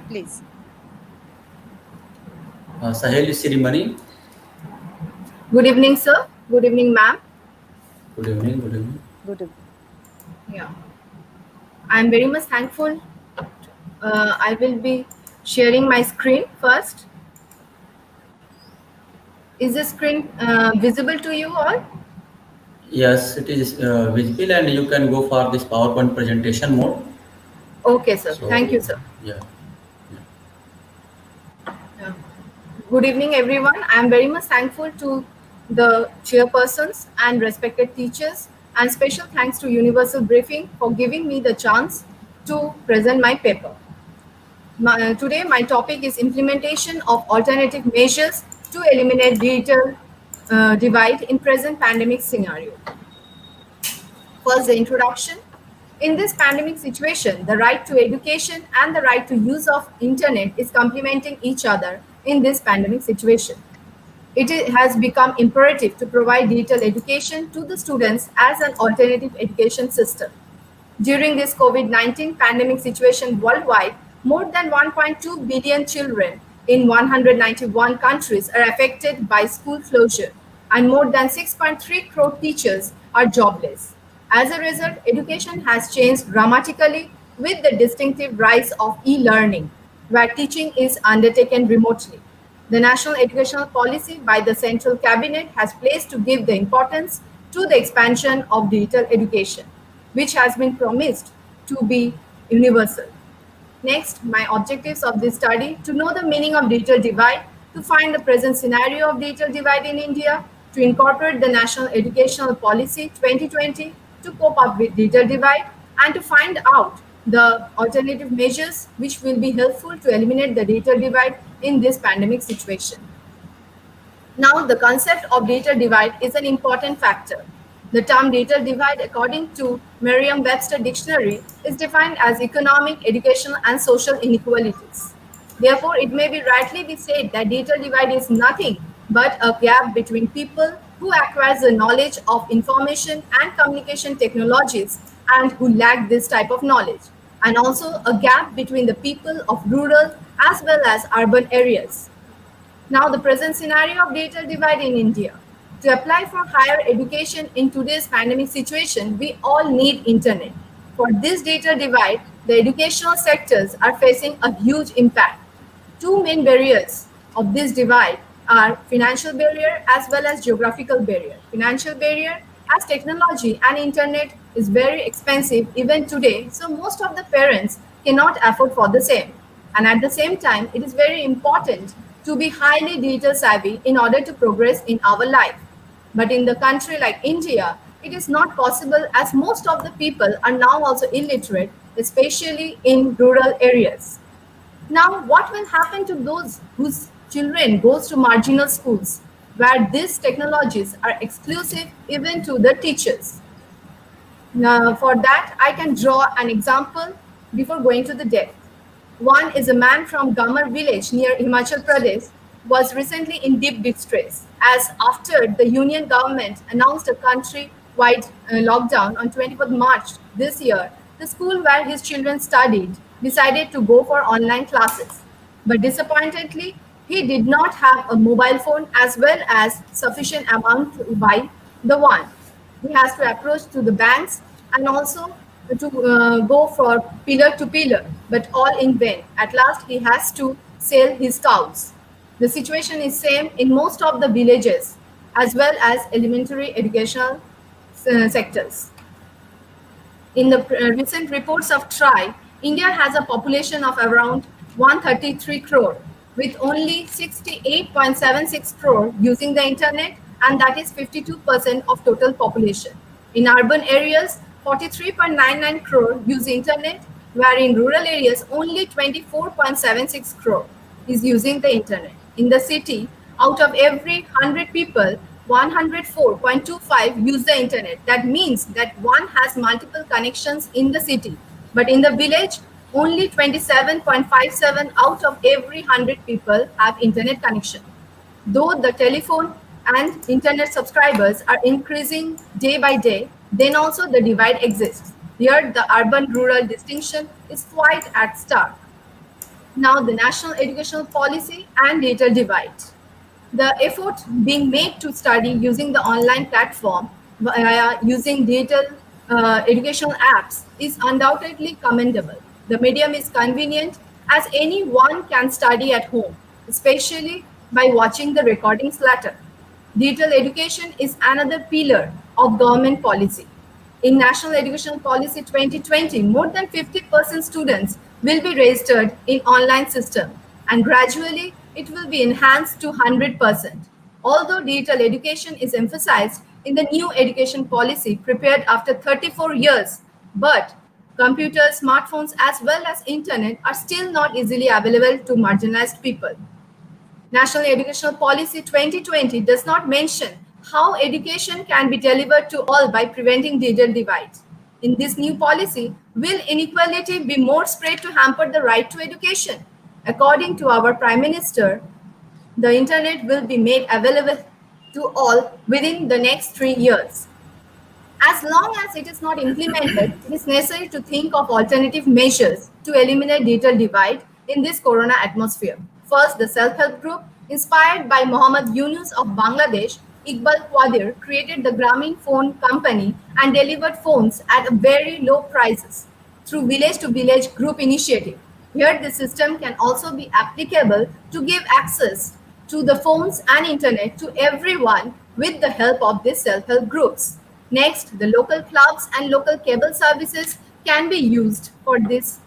please. Saheli Srimani. Good evening, sir. Good evening, ma'am. Good evening. Good evening. Good evening. Yeah. I'm very much thankful. I will be sharing my screen first. Is the screen visible to you all? Yes, it is visible, and you can go for this PowerPoint presentation mode. Okay, sir. So, thank you, sir. Yeah. Good evening, everyone. I am very much thankful to the chairpersons and respected teachers, and special thanks to Universal Briefing for giving me the chance to present my paper. Today, my topic is implementation of alternative measures to eliminate digital divide in present pandemic scenario. First, the introduction. In this pandemic situation, the right to education and the right to use of internet is complementing each other in this pandemic situation. It has become imperative to provide digital education to the students as an alternative education system. During this COVID-19 pandemic situation worldwide, more than 1.2 billion children in 191 countries are affected by school closure, and more than 6.3 crore teachers are jobless. As a result, education has changed dramatically with the distinctive rise of e-learning, where teaching is undertaken remotely. The National Educational Policy by the Central Cabinet has placed to give the importance to the expansion of digital education, which has been promised to be universal. Next, my objectives of this study: to know the meaning of digital divide, to find the present scenario of digital divide in India, to incorporate the National Educational Policy 2020 to cope up with digital divide, and to find out the alternative measures which will be helpful to eliminate the digital divide in this pandemic situation. Now, the concept of digital divide is an important factor. The term data divide, according to Merriam-Webster dictionary, is defined as economic, educational, and social inequalities. Therefore, it may be rightly be said that data divide is nothing but a gap between people who acquire the knowledge of information and communication technologies and who lack this type of knowledge, and also a gap between the people of rural as well as urban areas. Now, the present scenario of data divide in India. To apply for higher education in today's pandemic situation, we all need internet. For this data divide, the educational sectors are facing a huge impact. Two main barriers of this divide are financial barrier as well as geographical barrier. Financial barrier, as technology and internet is very expensive even today, so most of the parents cannot afford for the same. And at the same time, it is very important to be highly data savvy in order to progress in our life. But in the country like India, it is not possible as most of the people are now also illiterate, especially in rural areas. Now, what will happen to those whose children goes to marginal schools where these technologies are exclusive even to the teachers? Now, for that, I can draw an example before going to the depth. One is a man from Gamar village near Himachal Pradesh was recently in deep distress as after the union government announced a country-wide lockdown on 24th March this year, the school where his children studied decided to go for online classes. But disappointedly, he did not have a mobile phone as well as sufficient amount to buy the one. He has to approach to the banks and also to go for pillar to pillar, but all in vain. At last, he has to sell his cows. The situation is same in most of the villages as well as elementary educational sectors. In the recent reports of TRI, India has a population of around 133 crore, with only 68.76 crore using the internet, and that is 52% of total population. In urban areas, 43.99 crore use internet, where in rural areas only 24.76 crore is using the internet. In the city, out of every 100 people, 104.25 use the internet. That means that one has multiple connections in the city. But in the village, only 27.57 out of every 100 people have internet connection. Though the telephone and internet subscribers are increasing day by day, then also the divide exists. Here, the urban-rural distinction is quite at stark. Now, the national educational policy and data divide. The effort being made to study using the online platform using digital educational apps is undoubtedly commendable. The medium is convenient as anyone can study at home, especially by watching the recordings later. Digital education is another pillar of government policy. In National Education Policy 2020, more than 50% students will be registered in online system, and gradually it will be enhanced to 100%. Although digital education is emphasized in the new education policy prepared after 34 years, but computers, smartphones, as well as internet are still not easily available to marginalized people. National Educational Policy 2020 does not mention how education can be delivered to all by preventing digital divide. In this new policy, will inequality be more spread to hamper the right to education? According to our Prime Minister, the internet will be made available to all within the next 3 years. As long as it is not implemented, it is necessary to think of alternative measures to eliminate digital divide in this corona atmosphere. First, the self-help group, inspired by Muhammad Yunus of Bangladesh, Iqbal Qadir created the Grameen Phone Company and delivered phones at a very low prices through village-to-village group initiative. Here, the system can also be applicable to give access to the phones and internet to everyone with the help of these self-help groups. Next, the local clubs and local cable services can be used for this.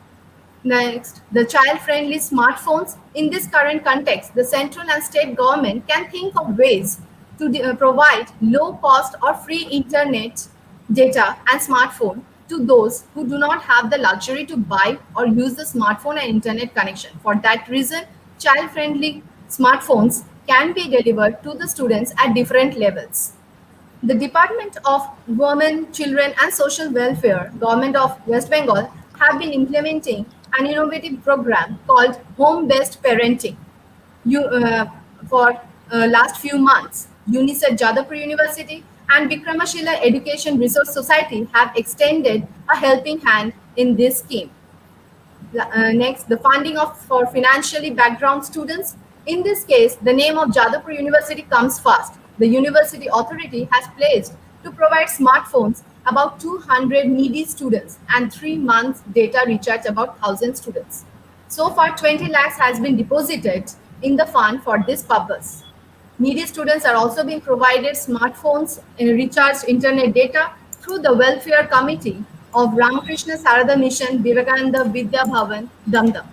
Next, the child-friendly smartphones. In this current context, the central and state government can think of ways to provide low-cost or free internet data and smartphone to those who do not have the luxury to buy or use the smartphone and internet connection. For that reason, child-friendly smartphones can be delivered to the students at different levels. The Department of Women, Children and Social Welfare, Government of West Bengal, have been implementing an innovative program called Home-Based Parenting for last few months. UNICEF Jadavpur University and Vikramashila Education Resource Society have extended a helping hand in this scheme. Next, the funding for financially background students. In this case, the name of Jadavpur University comes first. The university authority has pledged to provide smartphones about 200 needy students and 3 months data recharge about 1,000 students. So far, 20 lakhs has been deposited in the fund for this purpose. Needy students are also being provided smartphones and recharged internet data through the Welfare Committee of Ramakrishna Sarada Mission Vivekananda Vidya Bhavan, Damdam.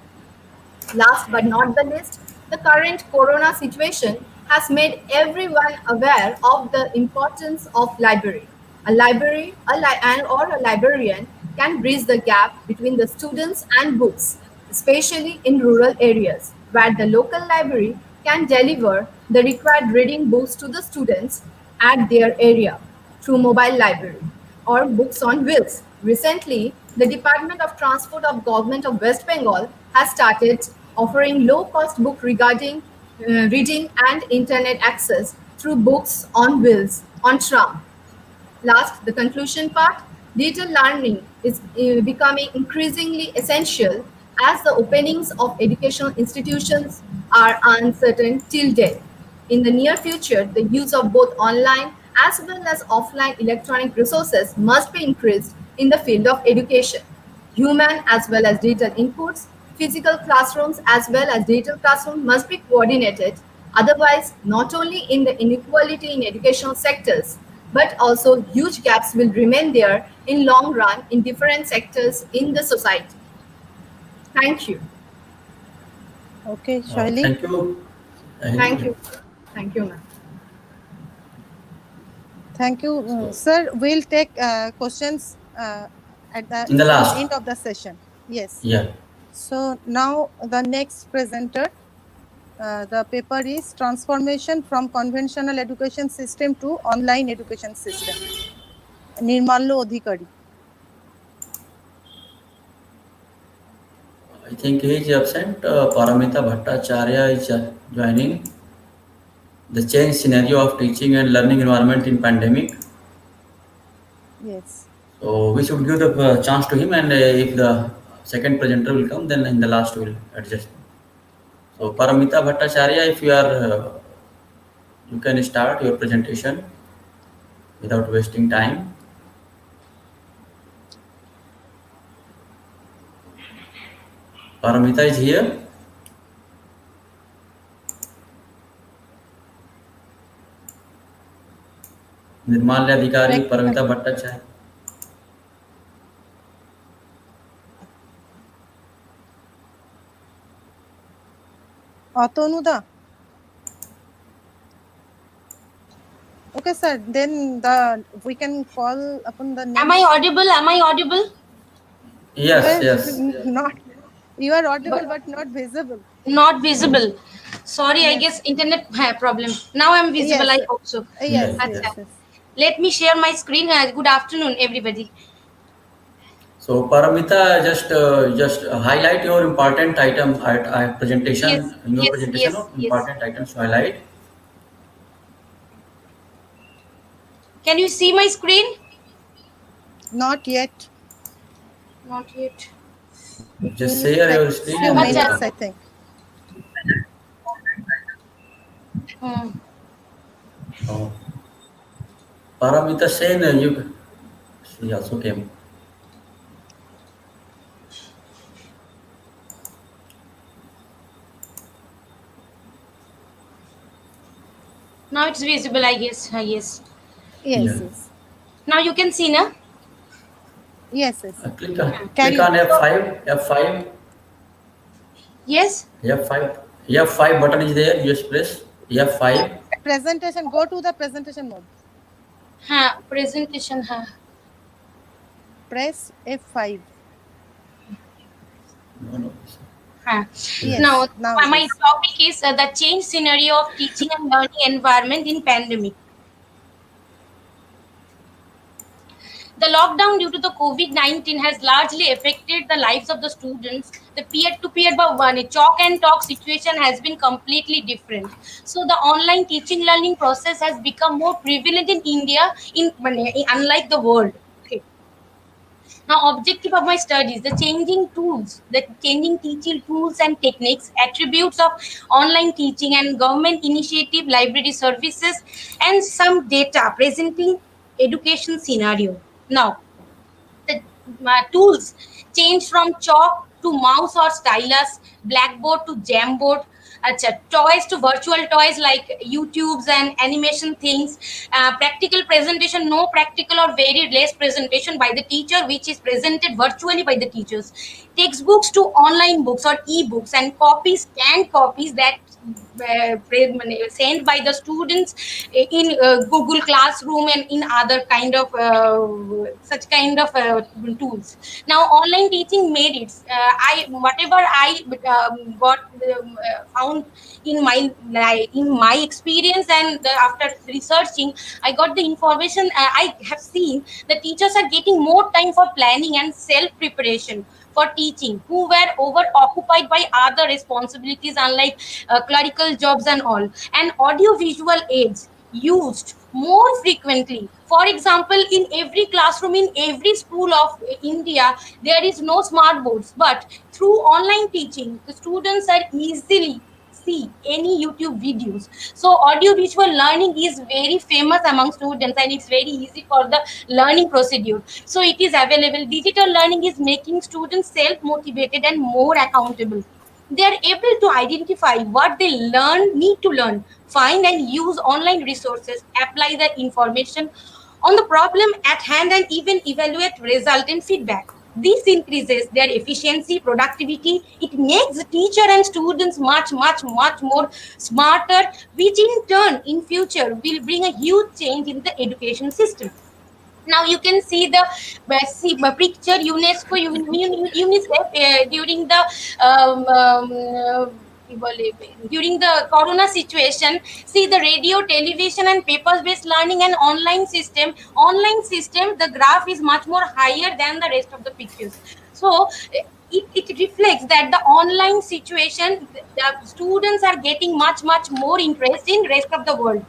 Last but not the least, the current corona situation has made everyone aware of the importance of library. A library or a librarian can bridge the gap between the students and books, especially in rural areas, where the local library can deliver the required reading books to the students at their area through mobile library or books on wheels. Recently, the Department of Transport of Government of West Bengal has started offering low-cost book regarding reading and internet access through books on wheels on tram. Last, the conclusion part. Digital learning is becoming increasingly essential as the openings of educational institutions are uncertain till date. In the near future, the use of both online as well as offline electronic resources must be increased in the field of education. Human as well as digital inputs, physical classrooms as well as digital classrooms must be coordinated. Otherwise, not only in the inequality in educational sectors, but also huge gaps will remain there in long run in different sectors in the society. Thank you. Okay, Shaili. Thank you. Thank you. Thank you, ma'am. Thank you, sir. We'll take questions at the In the last. end of the session. Yes. Yeah. So now the next presenter, the paper is Transformation from Conventional Education System to Online Education System. Nirmallo Adhikari. I think he is absent. Paramita Bhattacharya is joining. The change scenario of teaching and learning environment in pandemic. Yes. So we should give the chance to him, and if the second presenter will come, then in the last we will adjust. So Paramita Bhattacharya, if you are, you can start your presentation without wasting time. Paramita is here. Nirmalya Adhikari, Paramita Bhattacharya. Atonuda. Okay, sir. Then we can call upon the next. Am I audible? Am I audible? Yes, yes. Not. You are audible, but not visible. Not visible. Sorry, yes. I guess internet problem. Now I'm visible. Yes. I hope so. Yes, yes. Let me share my screen. Good afternoon, everybody. So Paramita, just highlight your important item presentation. Yes, in your yes, presentation, yes, important items to highlight. Can you see my screen? Not yet. Not yet. Just share your screen. Few minutes, I think. Oh. Paramita Sen, she also came. Now it's visible, I guess. Yes. Yeah. Yes. Now you can see, na? Yes, yes. Click on F5. Yes. F5 button is there. Just press F5. Presentation. Go to the presentation mode. Presentation. Press F5. No. Yes. Now my topic is the change scenario of teaching and learning environment in pandemic. The lockdown due to the COVID-19 has largely affected the lives of the students. The peer-to-peer chalk and talk situation has been completely different. So the online teaching learning process has become more prevalent in India, unlike the world. Okay. Now, objective of my studies, the changing teaching tools and techniques, attributes of online teaching and government initiative, library services, and some data presenting education scenario. Now, the tools change from chalk to mouse or stylus, blackboard to jamboard, toys to virtual toys like YouTubes and animation things, practical presentation, no practical or very less presentation by the teacher, which is presented virtually by the teachers, textbooks to online books or e-books, and copies, scanned copies that sent by the students in Google Classroom and in other kind of such kind of tools. Now, online teaching made it. I whatever I got found in my experience, and after researching, I got the information. I have seen the teachers are getting more time for planning and self preparation for teaching, who were over occupied by other responsibilities, unlike clerical jobs and all, and audio visual aids used more frequently. For example, in every classroom, in every school of India, there is no smart boards, but through online teaching, the students are easily see any YouTube videos. So audio visual learning is very famous among students, and it's very easy for the learning procedure. So it is available. Digital learning is making students self motivated and more accountable. They are able to identify what they need to learn, find and use online resources, apply the information on the problem at hand, and even evaluate result and feedback. This increases their efficiency, productivity. It makes the teacher and students much, much, much more smarter, which in turn, in future, will bring a huge change in the education system. Now you can see the picture UNICEF during the um, um, uh, during the corona situation. See the radio, television, and paper based learning and online system, the graph is much more higher than the rest of the pictures. So it reflects that the online situation, the students are getting much more interest in rest of the world.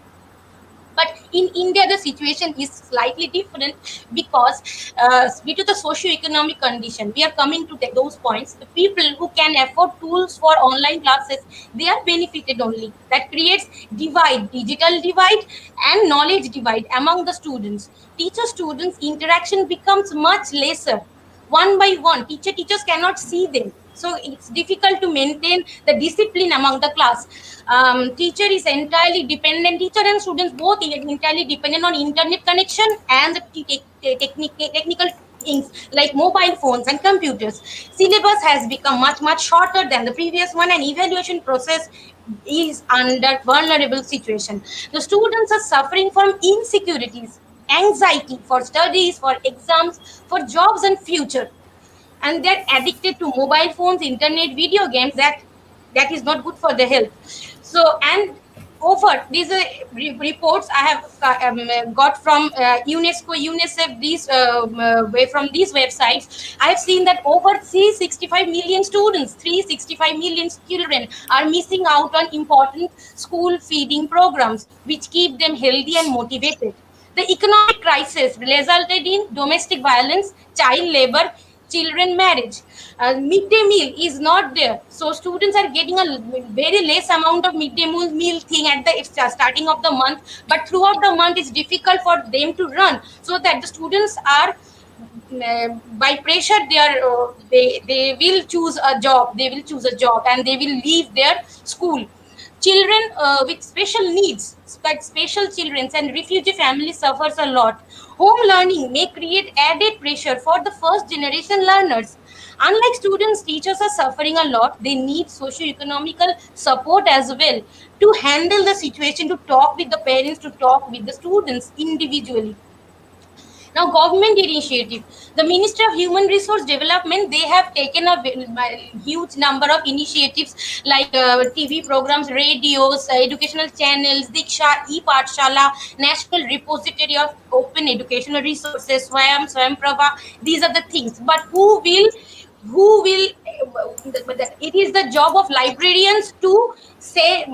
But in India, the situation is slightly different, because due to the socio-economic condition, we are coming to those points. The people who can afford tools for online classes, they are benefited only. That creates digital divide and knowledge divide among the students. Teacher-students interaction becomes much lesser. One by one, teachers cannot see them, so it's difficult to maintain the discipline among the class. Teacher is entirely dependent, teacher and students both entirely dependent on internet connection and the technical things like mobile phones and computers. Syllabus has become much shorter than the previous one, and evaluation process is under vulnerable situation. The students are suffering from insecurities, anxiety for studies, for exams, for jobs and future, and they're addicted to mobile phones, internet, video games. That is not good for the health. So, and over these reports I have got from UNESCO, UNICEF, these from these websites. I have seen that over 365 million students, 365 million children are missing out on important school feeding programs, which keep them healthy and motivated. The economic crisis resulted in domestic violence, child labor, children marriage. Midday meal is not there, so students are getting a very less amount of midday meal thing at the starting of the month, but throughout the month it's difficult for them to run, so that the students are by pressure, they will choose a job, and they will leave their school. Children with special needs, special children and refugee families suffers a lot. Home learning may create added pressure for the first generation learners. Unlike students, teachers are suffering a lot. They need socio-economical support as well to handle the situation, to talk with the parents, to talk with the students individually. Now, government initiative. The Ministry of Human Resource Development, they have taken a huge number of initiatives like TV programs, radios, educational channels, Diksha, e-Pathshala, National Repository of Open Educational Resources, Swayam Prabha. These are the things. But who will it is the job of librarians to say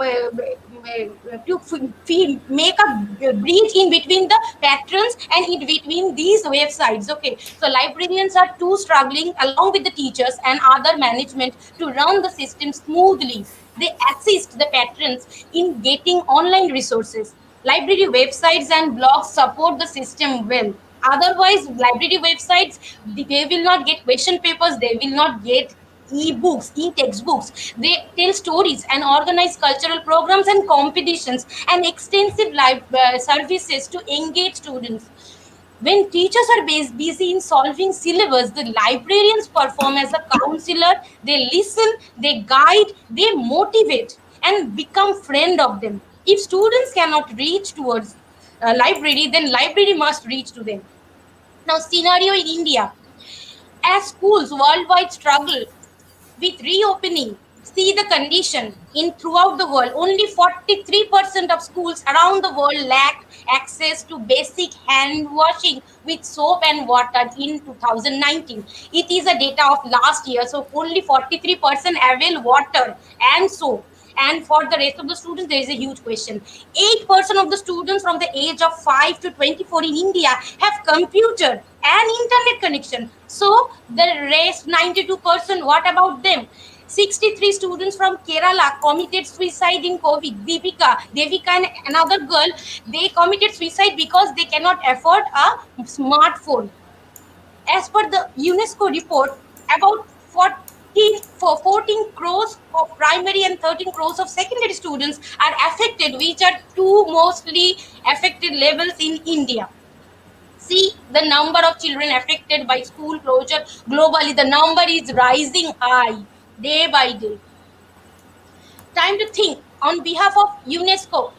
make a bridge in between the patrons and in between these websites. Okay, so librarians are too struggling along with the teachers and other management to run the system smoothly. They assist the patrons in getting online resources. Library websites and blogs support the system well. Otherwise, library websites, they will not get question papers, they will not get e-books, e-textbooks. They tell stories and organize cultural programs and competitions and extensive live services to engage students. When teachers are busy in solving syllabus, the librarians perform as a counselor. They listen, they guide, they motivate, and become friend of them. If students cannot reach towards library, then library must reach to them. Now, scenario in India. As schools worldwide struggle with reopening, see the condition in throughout the world. Only 43% of schools around the world lack access to basic hand washing with soap and water in 2019. It is a data of last year, so only 43% avail water and soap. And for the rest of the students, there is a huge question. 8% of the students from the age of 5 to 24 in India have computer and internet connection. So the rest 92%, what about them? 63 students from Kerala committed suicide in COVID. Devika and another girl, they committed suicide because they cannot afford a smartphone. As per the UNESCO report, about 14 crores of primary and 13 crores of secondary students are affected, which are two mostly affected levels in India. See the number of children affected by school closure globally. The number is rising high day by day. Time to think. On behalf of UNESCO,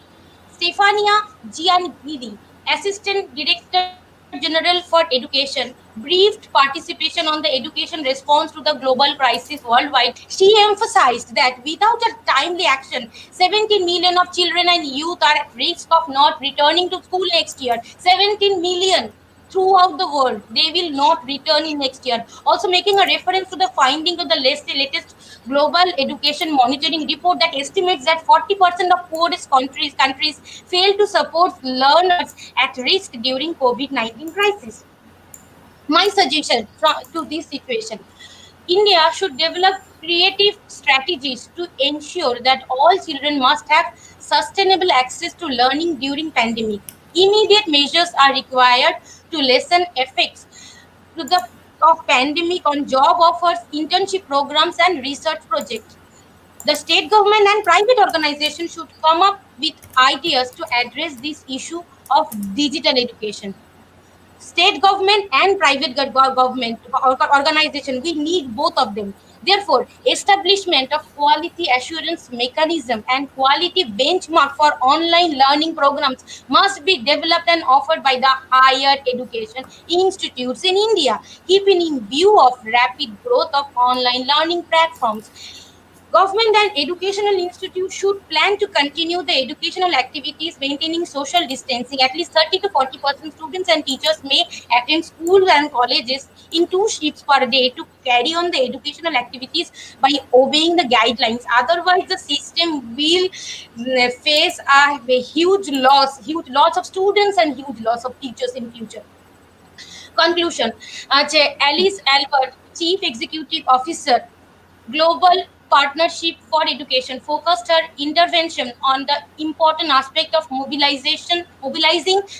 Stefania Giannidi, Assistant Director General for Education, briefed participation on the education response to the global crisis worldwide. She emphasized that without a timely action, 17 million of children and youth are at risk of not returning to school next year. 17 million throughout the world, they will not return in next year. Also making a reference to the finding of the latest global education monitoring report that estimates that 40% of poorest countries fail to support learners at risk during COVID-19 crisis. My suggestion to this situation: India should develop creative strategies to ensure that all children must have sustainable access to learning during pandemic. Immediate measures are required to lessen effects to the of pandemic on job offers, internship programs, and research projects. The state government and private organizations should come up with ideas to address this issue of digital education. State government and private government organization, we need both of them. Therefore, establishment of quality assurance mechanism and quality benchmark for online learning programs must be developed and offered by the higher education institutes in India, keeping in view of rapid growth of online learning platforms. Government and educational institutes should plan to continue the educational activities maintaining social distancing. At least 30 to 40% students and teachers may attend schools and colleges in 2 shifts per day to carry on the educational activities by obeying the guidelines. Otherwise, the system will face a huge loss of students and huge loss of teachers in future. Conclusion. Alice Albert, Chief Executive Officer, Global Partnership for Education, focused her intervention on the important aspect of mobilizing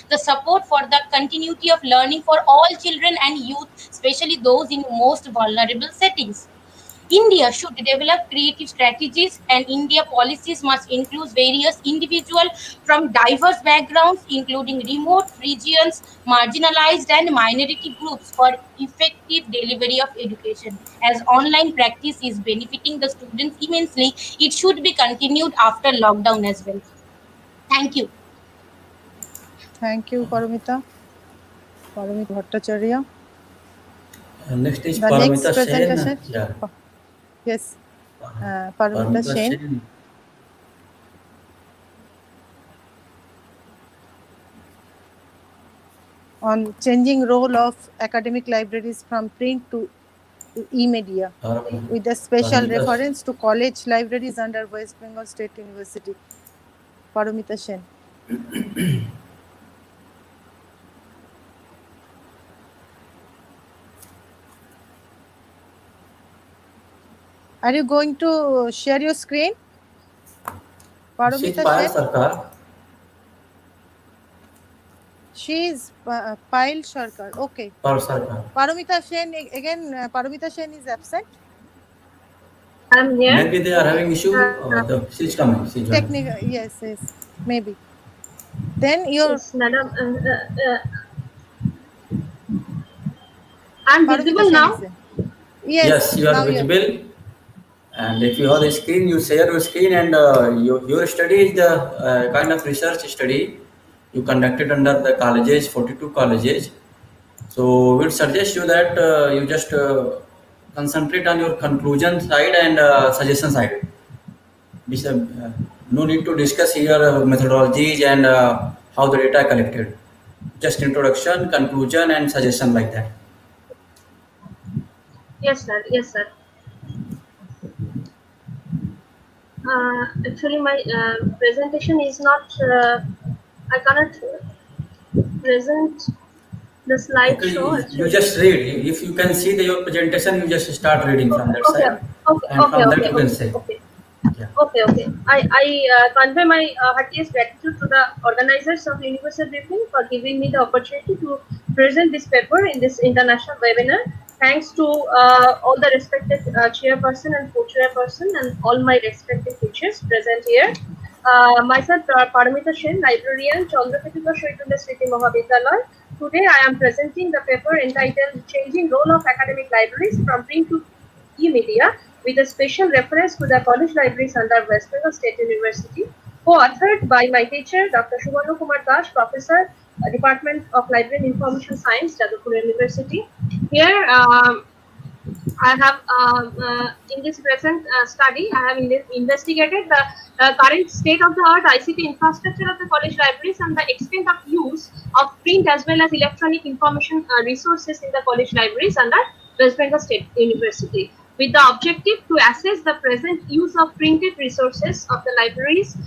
the support for the continuity of learning for all children and youth, especially those in most vulnerable settings. India should develop creative strategies, and India policies must include various individuals from diverse backgrounds, including remote regions, marginalized and minority groups, for effective delivery of education. As online practice is benefiting the students immensely, it should be continued after lockdown as well. Thank you. Thank you, Paramita. Paramita Bhattacharya. Next is The next Paramita presenter, Sen. Yeah. Yes, Paramita Sen. On changing role of academic libraries from print to e-media, with a special reference to college libraries under West Bengal State University. Paramita Sen. Are you going to share your screen? Paramita Sen? She is Payal Sarkar. Okay. Paramita Sen, again, Paramita Sen is absent. I'm here. Maybe they are having issue. She's coming. She's Technical, yes, maybe. Then your. Yes, madam. I'm visible now. Yes, you are visible. And if you have the screen, you share your screen, and your study is the kind of research study you conducted under the colleges, 42 colleges. So we would suggest you that you just concentrate on your conclusion side and suggestion side. No need to discuss here methodologies and how the data collected. Just introduction, conclusion, and suggestion like that. Yes, sir. Yes, sir. Actually, my presentation is not. I cannot present the slideshow. Okay, you just read. If you can see your presentation, you just start reading from that side. Okay. I convey my heartiest gratitude to the organizers of Universal Briefing for giving me the opportunity to present this paper in this international webinar. Thanks to all the respected chairperson and co-chairperson and all my respected teachers present here. Myself, Paramita Sen, librarian, Chandraketuka Shaitanya Smriti Mahavidyalaya. Today I am presenting the paper entitled Changing Role of Academic Libraries from Print to E-Media, with a special reference to the college libraries under West Bengal State University, co-authored by my teacher, Dr. Subharna Kumar Das, Professor, Department of Library and Information Science, Jadavpur University. Here, I have, in this present study, I have investigated the current state-of-the-art ICT infrastructure of the college libraries and the extent of use of print as well as electronic information resources in the college libraries under West Bengal State University, with the objective to assess the present use of printed resources of the libraries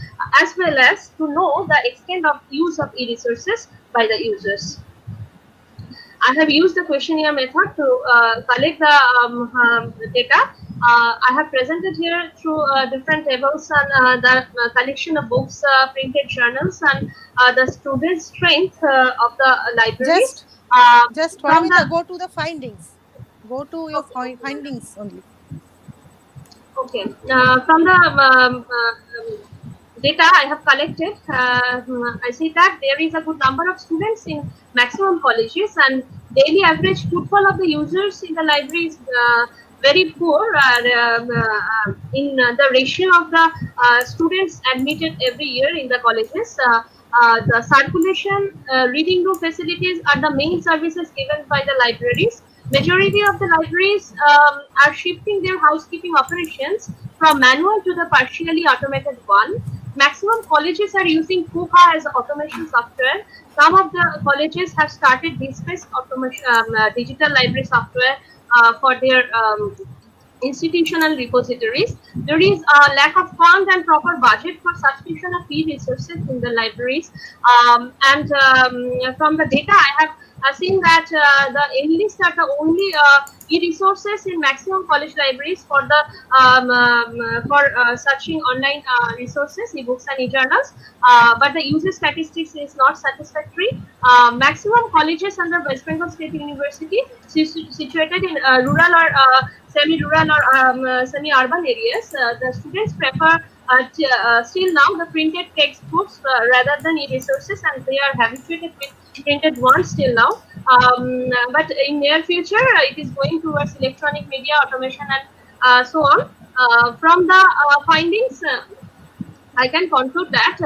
as well as to know the extent of use of e-resources by the users. I have used the questionnaire method to collect the data. I have presented here through different tables and the collection of books, printed journals, and the student strength of the libraries. Just 1 minute, go to the findings. Go to your findings only. Okay. From the data I have collected, I see that there is a good number of students in maximum colleges, and daily average footfall of the users in the library is very poor in the ratio of the students admitted every year in the colleges. The circulation, reading room facilities are the main services given by the libraries. Majority of the libraries are shifting their housekeeping operations from manual to the partially automated one. Maximum colleges are using KUHA as automation software. Some of the colleges have started DLIS automation, digital library software for their institutional repositories. There is a lack of fund and proper budget for subscription of e-resources in the libraries. From the data, I have seen that the enlists are the only e-resources in maximum college libraries for the searching online resources, e-books and e-journals. But the user statistics is not satisfactory. Maximum colleges under West Bengal State University situated in rural or semi-rural or semi-urban areas, the students prefer still now the printed textbooks rather than e-resources, and they are habituated with printed ones still now. But in near future, it is going towards electronic media, automation, and so on. From the findings, I can conclude that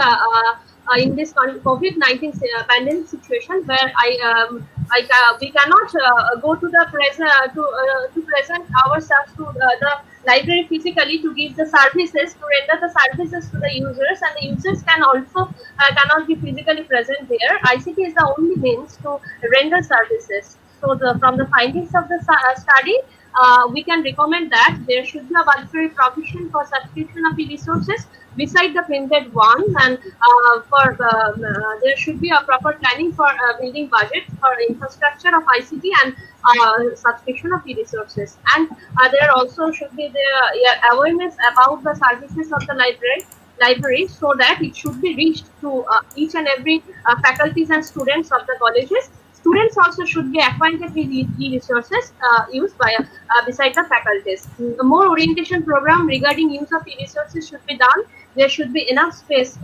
in this COVID-19 pandemic situation, where we cannot go to the to present ourselves to the library physically to give the services, to render the services to the users, and the users can also cannot be physically present there. ICT is the only means to render services. So from the findings of the study, we can recommend that there should be a budgetary provision for subscription of e-resources beside the printed ones, and there should be a proper planning for building budget for infrastructure of ICT and subscription of e-resources. And there also should be the awareness about the services of the library, so that it should be reached to each and every faculties and students of the colleges. Students also should be acquainted with e-resources used by beside the faculties. A more orientation program regarding use of e-resources should be done. There should be enough space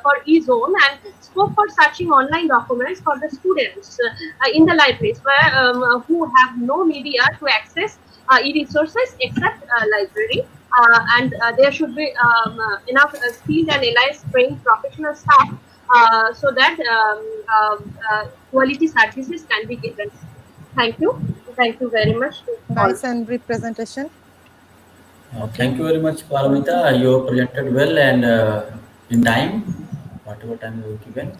for e-zone and scope for searching online documents for the students in the libraries who have no media to access e-resources except library. And there should be enough skilled and LIS trained professional staff so that quality services can be given. Thank you. Thank you very much. Nice and brief presentation. Thank you very much, Paramita. You presented well and in time, whatever time you given.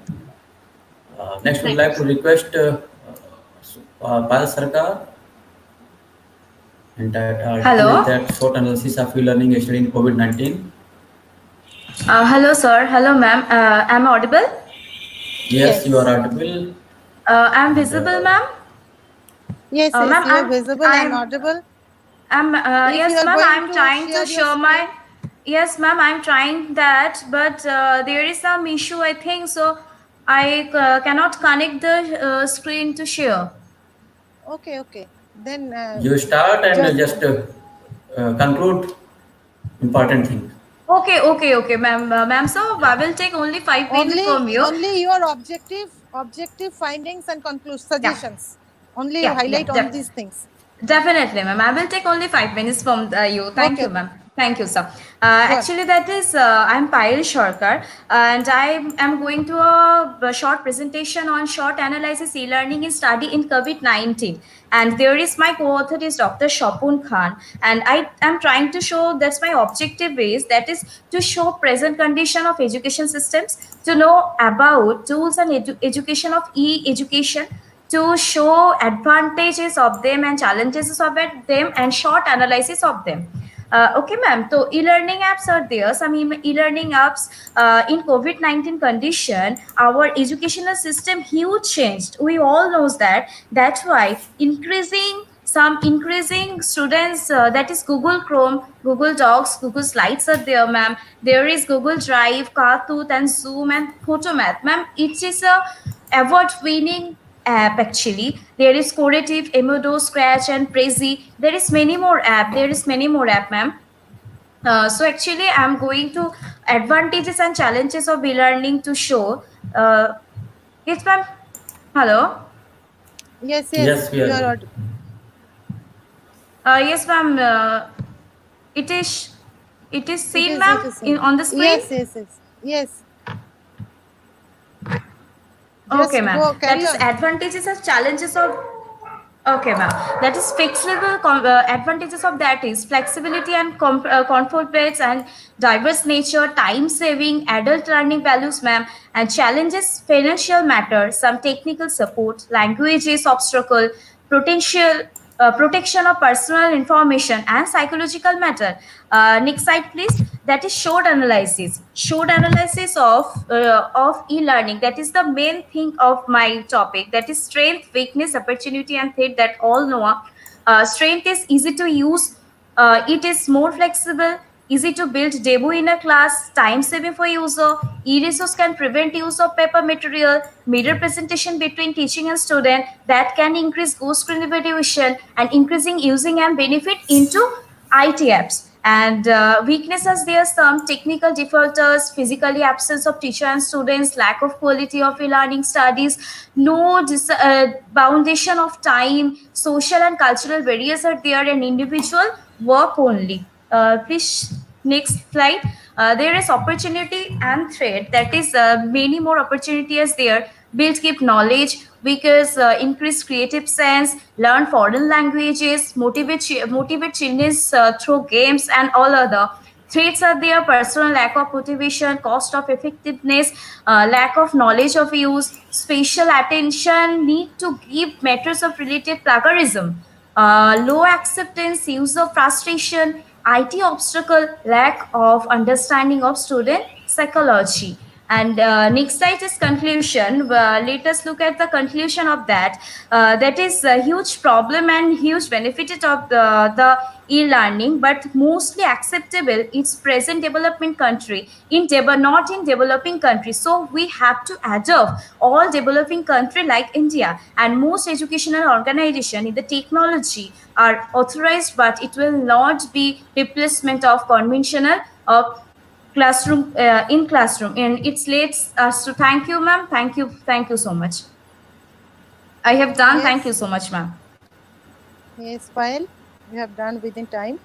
Next, we'd like to request Partha Sarkar and Hello. that short analysis of e-learning yesterday in COVID-19. Hello, sir. Hello, ma'am. Am I audible? Yes, you are audible. I'm visible, ma'am. Yes, ma'am, yes, you are I'm visible and audible. Yes, ma'am. I'm trying to share my. Yes, ma'am. I'm trying that, but there is some issue, I think. So I cannot connect the screen to share. Okay, okay. Then you start and just conclude important thing. Okay, ma'am. Ma'am, so I will take only 5 minutes from you. Only your objective findings and conclusion suggestions. Only highlight on these things. Definitely, ma'am. I will take only 5 minutes from you. Thank you, ma'am. Thank you, sir. Actually, that is, I'm Payal Sharkar, and I am going to a short presentation on short analysis e-learning in study in COVID-19. And there is my co-author is Dr. Shapun Khan, and I am trying to show that's my objective is that is to show present condition of education systems, to know about tools and education of e-education, to show advantages of them and challenges of them, and short analysis of them. Okay, ma'am. So e-learning apps are there. Some e-learning apps in COVID-19 condition, our educational system huge changed. We all knows that. That's why increasing students, that is Google Chrome, Google Docs, Google Slides are there, ma'am. There is Google Drive, Cartoon and Zoom and Photomath, ma'am. It is a award-winning app. Actually, there is Corative, Emodo, Scratch and Prezi. There is many more app, ma'am. So actually I'm going to advantages and challenges of e-learning to show. Yes, ma'am. Hello. Yes, you are. Yes, ma'am. It is seen, ma'am, on the screen. Yes. Okay, ma'am. That is advantages and challenges of. Okay, ma'am. That is flexible. Advantages of that is flexibility and comfort and diverse nature, time saving, adult learning values, ma'am. And challenges, financial matter, some technical support, languages obstacle, protection of personal information and psychological matter. Next slide, please. That is short analysis of e-learning. That is the main thing of my topic. That is strength, weakness, opportunity and threat, that all know. Strength is easy to use, it is more flexible, easy to build debut in a class, time saving for user. E-resource can prevent use of paper material, mirror presentation between teaching and student, that can increase ghost screen evaluation and increasing using and benefit into IT apps. And weaknesses, there are some technical defaulters, physically absence of teacher and students, lack of quality of e-learning studies, no foundation of time, social and cultural barriers are there, and individual work only. Please, next slide. There is opportunity and threat. That is many more opportunities there. Build, keep knowledge, because increase creative sense, learn foreign languages, motivate children through games and all other. Threats are there: personal lack of motivation, cost of effectiveness, lack of knowledge of use, spatial attention, need to give matters of relative plagiarism, low acceptance, use of frustration, IT obstacle, lack of understanding of student psychology. And next slide is conclusion. Let us look at the conclusion of that. That is a huge problem and huge benefit of the e-learning, but mostly acceptable its present development country, not in developing countries. So we have to adopt all developing country like India, and most educational organization in the technology are authorized, but it will not be replacement of conventional of classroom in classroom. And it leads us to thank you, ma'am. Thank you so much. I have done. Yes. Thank you so much, ma'am. Yes, Payal, you have done within time.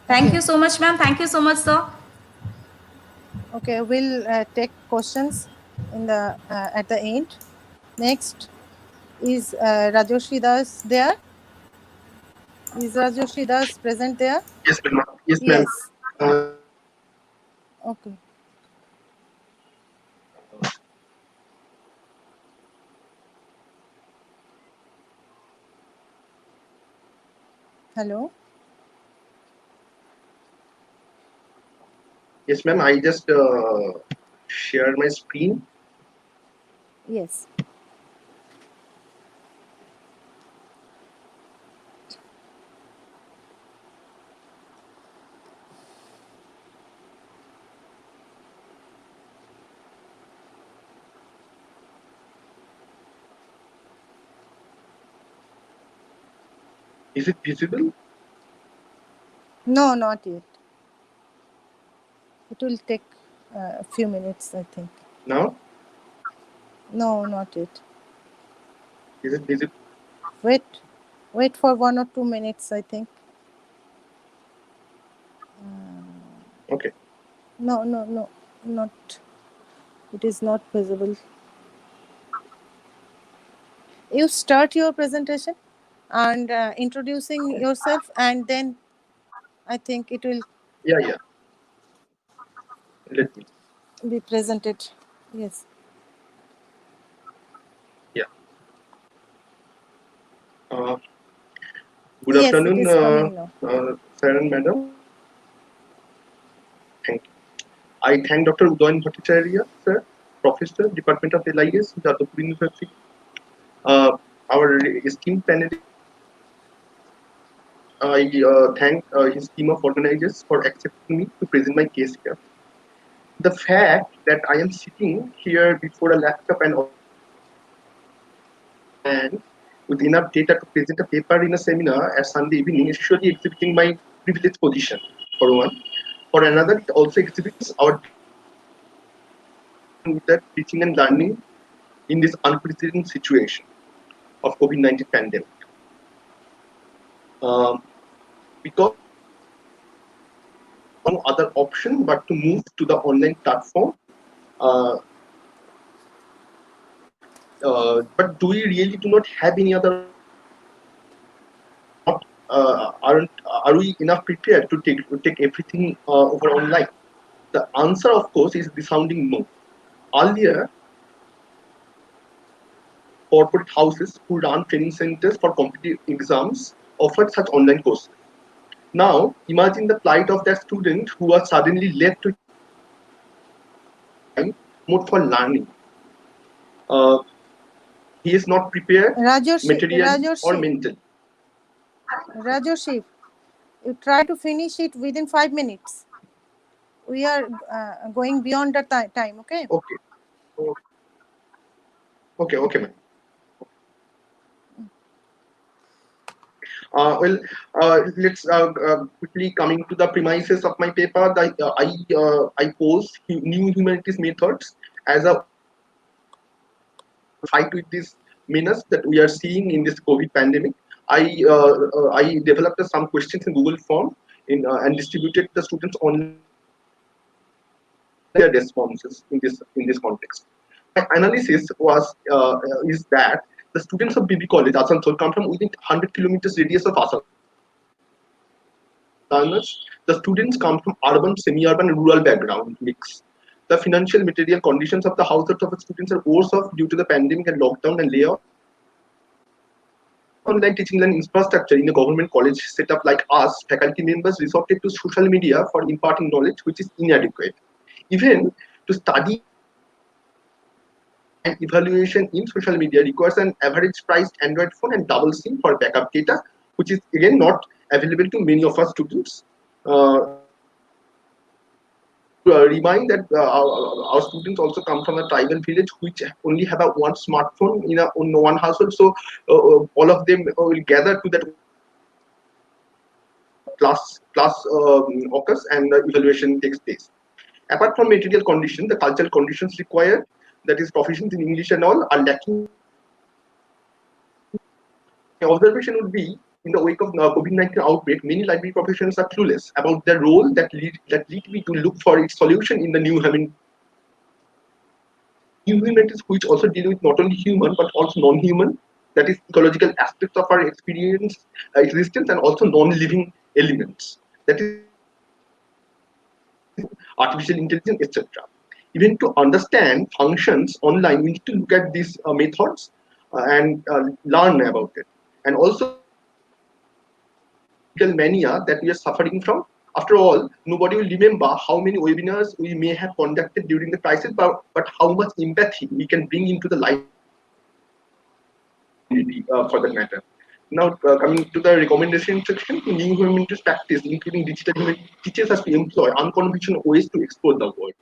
Thank you so much, ma'am. Thank you so much, sir. Okay, we'll take questions in the at the end. Next is Rajoshi Das there. Is Rajoshi Das present there? Yes, ma'am. Yes, ma'am. Okay. Hello. Yes, ma'am. I just shared my screen. Yes. Is it visible? No, not yet. It will take a few minutes, I think. Now? No, not yet. Is it visible? Wait for 1 or 2 minutes, I think. Okay. No, not. It is not visible. You start your presentation and introducing yourself, and then I think it will. Yeah. Let me. Be presented. Yes. Yeah. Good Yes, afternoon, it is coming now. sir and madam. Thank you. I thank Dr. Udayan Bhattacharya, sir, Professor, Department of DLIS, Jadavpur University. Our esteemed panelists. I thank his team of organizers for accepting me to present my case here. The fact that I am sitting here before a laptop and with enough data to present a paper in a seminar at Sunday evening is surely exhibiting my privileged position, for one. For another, it also exhibits our with the teaching and learning in this unprecedented situation of COVID-19 pandemic. Because no other option but to move to the online platform. But do we really do not have any other? Are we enough prepared to take everything over online? The answer, of course, is the sounding no. Earlier, corporate houses who run training centers for competitive exams offered such online courses. Now, imagine the plight of that student who was suddenly left with mode for learning. He is not prepared materially or mentally. Rajoshi, you try to finish it within 5 minutes. We are going beyond the time, okay? Okay, ma'am. Let's quickly coming to the premises of my paper. I pose new humanities methods as a fight with this menace that we are seeing in this COVID pandemic. I developed some questions in Google form and distributed the students online their responses in this context. My analysis was is that the students of BB College, Asansol, come from within 100 kilometers radius of Asansol. The students come from urban, semi-urban, and rural background mix. The financial material conditions of the households of the students are worse off due to the pandemic and lockdown and layoff. Online teaching and infrastructure in a government college setup like us, faculty members resorted to social media for imparting knowledge, which is inadequate. Even to study and evaluation in social media requires an average priced Android phone and double SIM for backup data, which is again not available to many of our students. Remind that our students also come from a tribal village which only have a one smartphone in one household, so all of them will gather to that class occurs and the evaluation takes place. Apart from material conditions, the cultural conditions required, that is proficiency in English and all, are lacking. My observation would be, in the wake of COVID-19 outbreak, many library professionals are clueless about their role that lead me to look for its solution in the new humanities, which also deal with not only human but also non-human, that is ecological aspects of our experience, existence, and also non-living elements, that is artificial intelligence, etc. Even to understand functions online, we need to look at these methods and learn about it, and also mania that we are suffering from. After all, nobody will remember how many webinars we may have conducted during the crisis, but how much empathy we can bring into the life for that matter. Now, coming to the recommendation section, new humanities practice, including digital humanities, teaches us to employ unconventional ways to explore the world.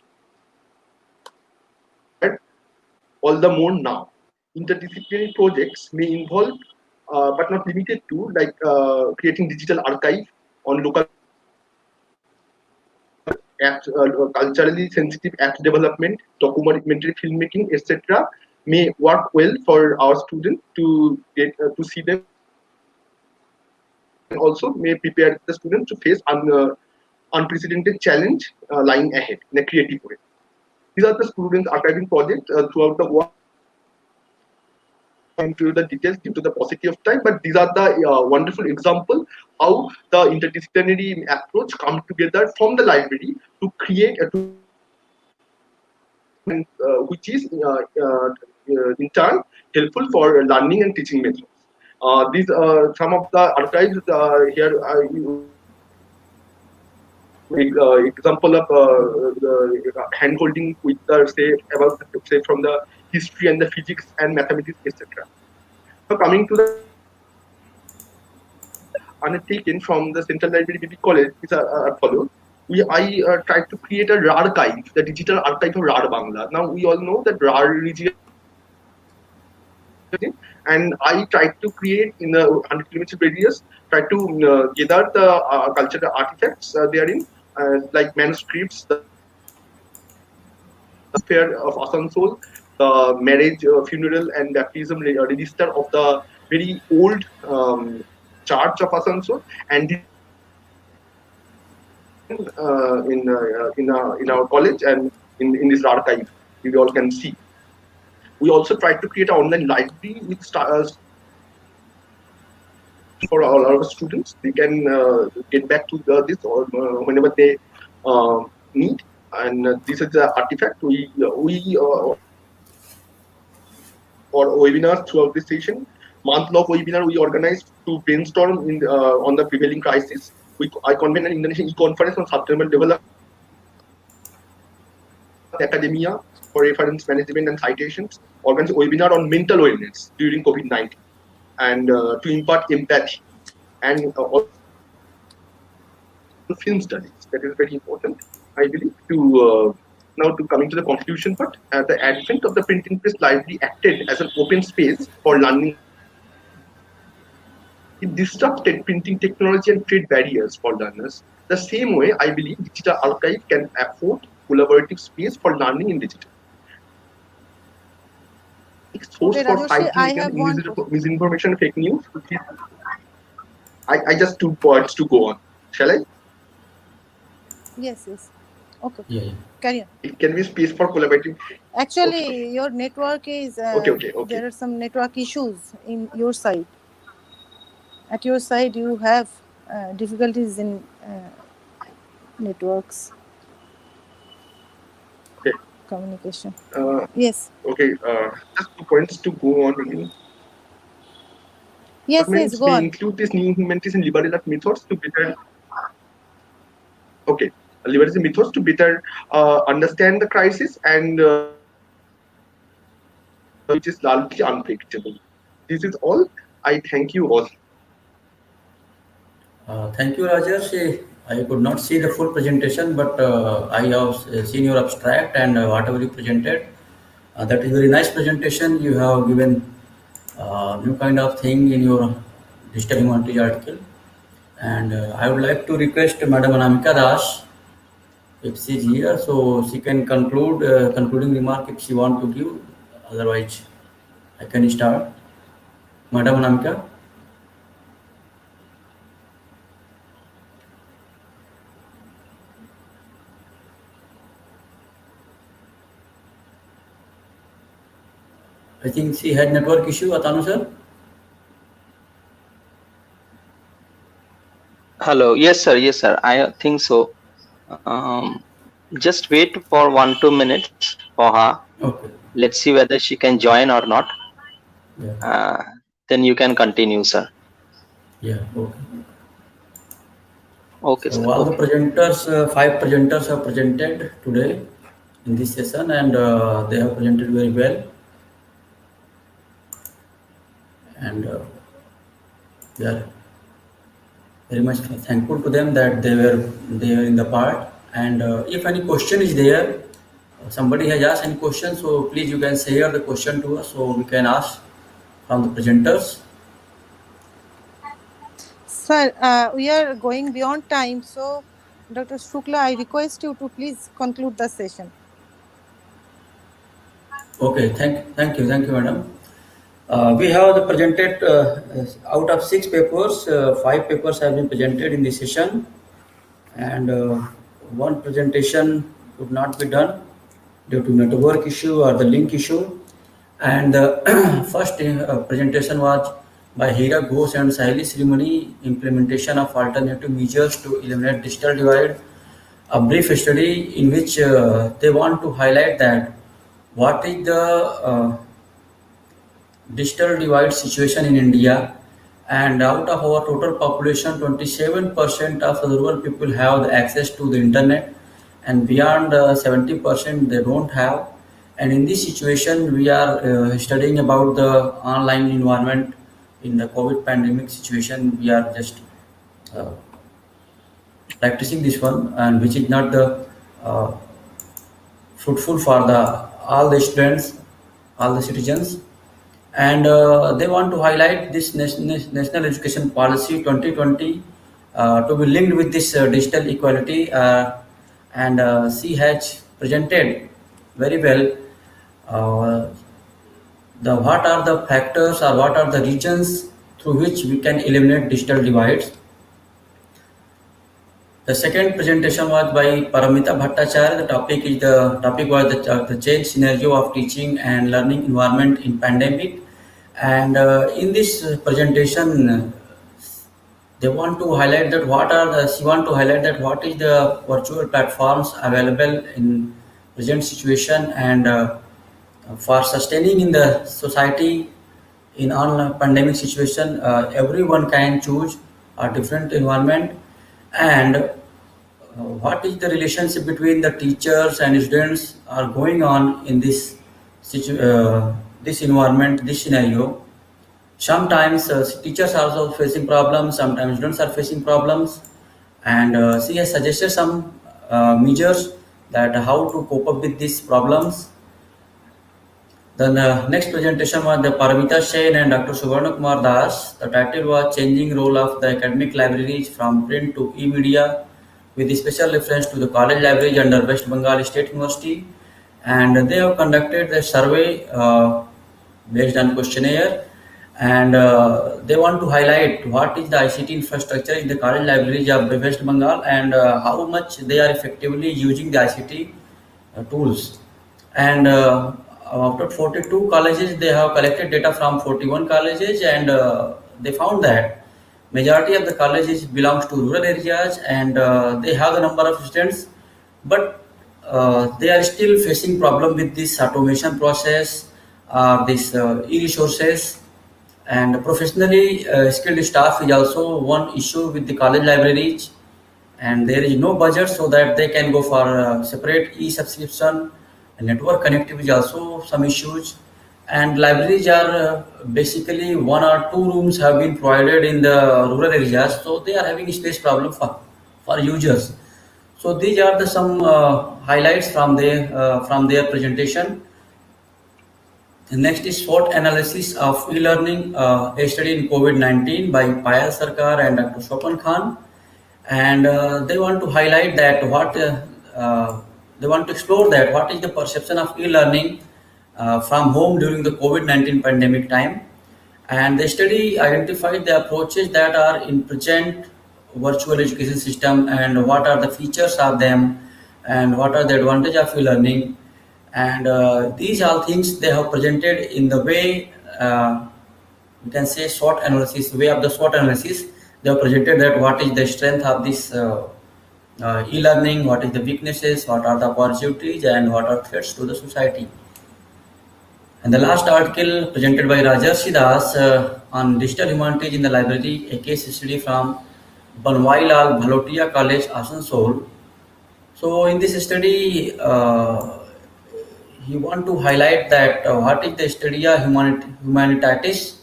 All the more now, interdisciplinary projects may involve, but not limited to, like creating digital archive on local apps, culturally sensitive app development, documentary filmmaking, etc. may work well for our students to get to see them, and also may prepare the students to face unprecedented challenge lying ahead in a creative way. These are the students archiving projects throughout the world. Into the details due to the paucity of time, but these are the wonderful example how the interdisciplinary approach come together from the library to create a which is in turn helpful for learning and teaching methods. These some of the archives here example of hand holding with say about say from the history and the physics and mathematics, etc. So coming to the undertaken from the Central Library BB College is follows. I tried to create a RAR archive, the digital archive of RAR Bangla. Now we all know that RAR region, and I tried to create in the 100 kilometer radius, tried to gather the cultural artifacts therein, like manuscripts, the fair of Asansol, the marriage, funeral, and baptism register of the very old church of Asansol, and in our college and in this archive, we all can see. We also tried to create an online library with for all our students. They can get back to this or whenever they need. And this is the artifact we or webinars throughout this session. Month-long webinar we organized to brainstorm on the prevailing crisis. I convened an international e-conference on sustainable development, academia for reference management and citations, organized a webinar on mental wellness during COVID-19, and to impart empathy, and film studies. That is very important, I believe. Now to coming to the conclusion part, the advent of the printing press library acted as an open space for learning. It disrupted printing technology and trade barriers for learners. The same way, I believe digital archive can afford collaborative space for learning in digital. Source for fighting against misinformation, fake news. I just 2 points to go on. Shall I? Yes. Okay. Yeah. Carry on. Can we space for collaborating? Actually, your network is. Okay. There are some network issues in your side. At your side, you have difficulties in networks. Okay. Communication. Yes. Okay. Just 2 points to go on again. Yes, go May on. include these new humanities and liberal art methods to better. Okay, liberal methods to better understand the crisis and which is largely unpredictable. This is all. I thank you all. Thank you, Rajesh. I could not see the full presentation, but I have seen your abstract and whatever you presented. That is very nice presentation. You have given new kind of thing in your digital humanity article. And I would like to request Madam Anamika Das, if she is here, so she can conclude concluding remark if she want to give. Otherwise, I can start. Madam Anamika. I think she had network issue, Atanu sir. Hello. Yes, sir. Yes, sir. I think so. Just wait for 1-2 minutes for her. Okay. Let's see whether she can join or not. Yeah. Then you can continue, sir. Yeah. Okay. Okay, so sir. all the presenters, 5 presenters have presented today in this session, and they have presented very well. And we are very much thankful to them that they were in the part. And if any question is there, somebody has asked any question, so please you can share the question to us so we can ask from the presenters. Sir, we are going beyond time, so Dr. Shukla, I request you to please conclude the session. Okay, thank you, madam. We have presented out of 6 papers, 5 papers have been presented in this session, and one presentation could not be done due to network issue or the link issue. And the first presentation was by Hira Ghosh and Sahili Srimani, implementation of alternative measures to eliminate digital divide, a brief study in which they want to highlight that what is the digital divide situation in India, and out of our total population, 27% of the rural people have the access to the internet, and beyond 70% they don't have. And in this situation, we are studying about the online environment in the COVID pandemic situation. We are just practicing this one, and which is not the fruitful for all the students, all the citizens. And they want to highlight this National Education Policy 2020 to be linked with this digital equality, and she has presented very well what are the factors or what are the regions through which we can eliminate digital divides. The second presentation was by Paramita Bhattacharya. The topic was the change scenario of teaching and learning environment in pandemic. And in this presentation, they want to highlight that what is the virtual platforms available in present situation, and for sustaining in the society in online pandemic situation, everyone can choose a different environment. And what is the relationship between the teachers and students are going on in this this environment, this scenario. Sometimes teachers are also facing problems, sometimes students are facing problems, and she has suggested some measures that how to cope up with these problems. Then the next presentation was the Paramita Sen and Dr. Suvarna Kumar Das. The title was Changing Role of the Academic Libraries from Print to E-Media, with a special reference to the college libraries under West Bengal State University. And they have conducted a survey based on questionnaire, and they want to highlight what is the ICT infrastructure in the college libraries of West Bengal, and how much they are effectively using the ICT tools. And out of 42 colleges, they have collected data from 41 colleges, and they found that majority of the colleges belongs to rural areas, and they have the number of students, but they are still facing problem with this automation process, this e-resources, and professionally skilled staff is also one issue with the college libraries, and there is no budget so that they can go for separate e-subscription. Network connectivity is also some issues, and libraries are basically one or two rooms have been provided in the rural areas, so they are having space problem for users. So these are the some highlights from their presentation. The next is SWOT analysis of e-learning, a study in COVID-19 by Payal Sarkar and Dr. Sevukan Khan. And they want to highlight that they want to explore that what is the perception of e-learning from home during the COVID-19 pandemic time. And the study identified the approaches that are in present virtual education system, and what are the features of them, and what are the advantage of e-learning. And these all things they have presented in the way, you can say SWOT analysis, way of the SWOT analysis. They have presented that what is the strength of this e-learning, what is the weaknesses, what are the opportunities, and what are threats to the society. And the last article presented by Rajsahi on digital humanities in the library, a case study from Banwailal Bhalotia College, Asansol. So in this study, he want to highlight that what is the studia humanitatis,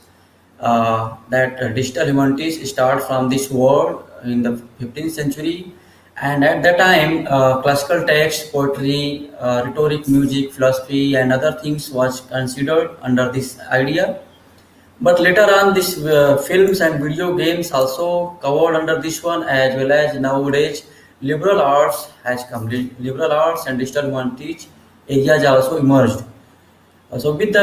that digital humanities start from this world in the 15th century, and at that time classical text, poetry, rhetoric, music, philosophy, and other things was considered under this idea. But later on, this films and video games also covered under this one, as well as nowadays liberal arts has come. Liberal arts and digital humanities areas also emerged. So with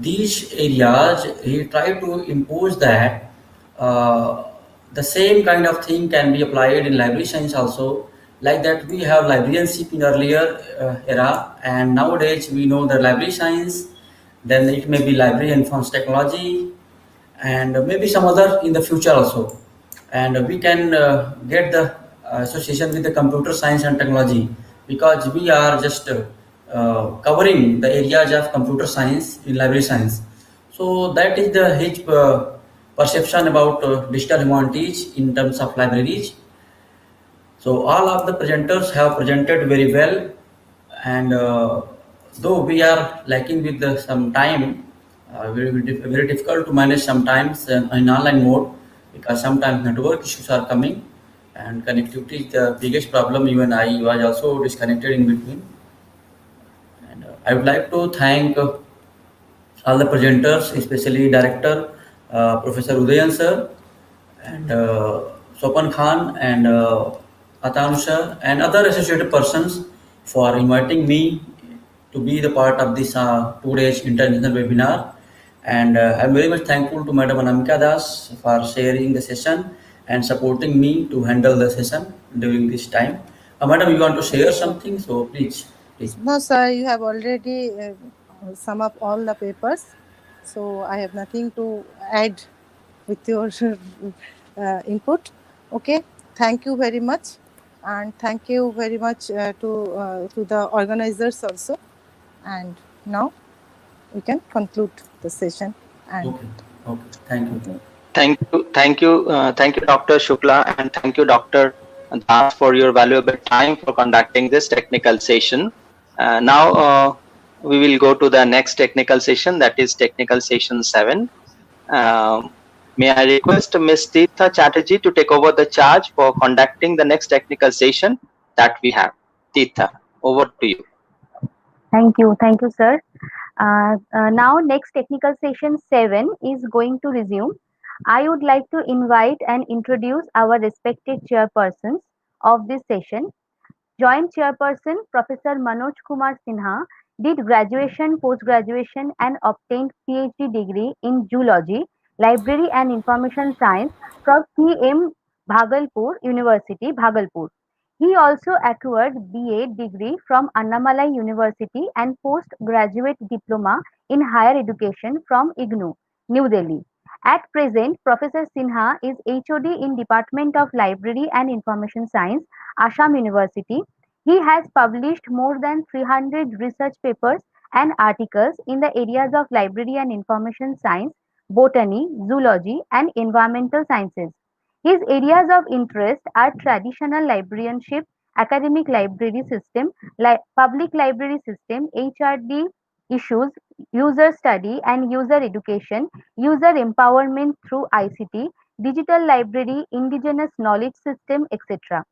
these areas, he tried to impose that the same kind of thing can be applied in library science also. Like that, we have librarianship in earlier era, and nowadays we know the library science. Then it may be library and informs technology, and maybe some other in the future also. And we can get the association with the computer science and technology, because we are just covering the areas of computer science in library science. So that is the his perception about digital humanities in terms of libraries. So all of the presenters have presented very well, and though we are lacking with some time, very difficult to manage sometimes in online mode, because sometimes network issues are coming, and connectivity is the biggest problem. Even I was also disconnected in between. And I would like to thank all the presenters, especially Director Professor Udayan sir, and Sopan Khan, and Atanusha, and other associated persons for inviting me to be the part of this 2 days international webinar. And I'm very much thankful to Madam Anamika Das for sharing the session and supporting me to handle the session during this time. Madam, you want to share something? So please. No, sir, you have already sum up all the papers. So I have nothing to add with your input. Okay, thank you very much. And thank you very much to the organizers also. And now we can conclude the session. And okay, thank you. Thank you, Dr. Shukla, and thank you, Dr. Das, for your valuable time for conducting this technical session. Now we will go to the next technical session, that is technical session 7. May I request Ms. Tirtha Chatterjee to take over the charge for conducting the next technical session that we have. Tirtha, over to you. Thank you, sir. Now, next technical session 7 is going to resume. I would like to invite and introduce our respected chairpersons of this session. Joint Chairperson Professor Manoj Kumar Sinha did graduation, post-graduation and obtained PhD degree in zoology Library and Information Science from C.M. Bhagalpur University, Bhagalpur. He also acquired BA degree from Annamalai University and postgraduate diploma in higher education from IGNOU, New Delhi. At present, Professor Sinha is HOD in Department of Library and Information Science, Assam University. He has published more than 300 research papers and articles in the areas of library and information science, botany, zoology, and environmental sciences. His areas of interest are traditional librarianship, academic library system, public library system, HRD issues, user study and user education, user empowerment through ICT, digital library, indigenous knowledge system, etc.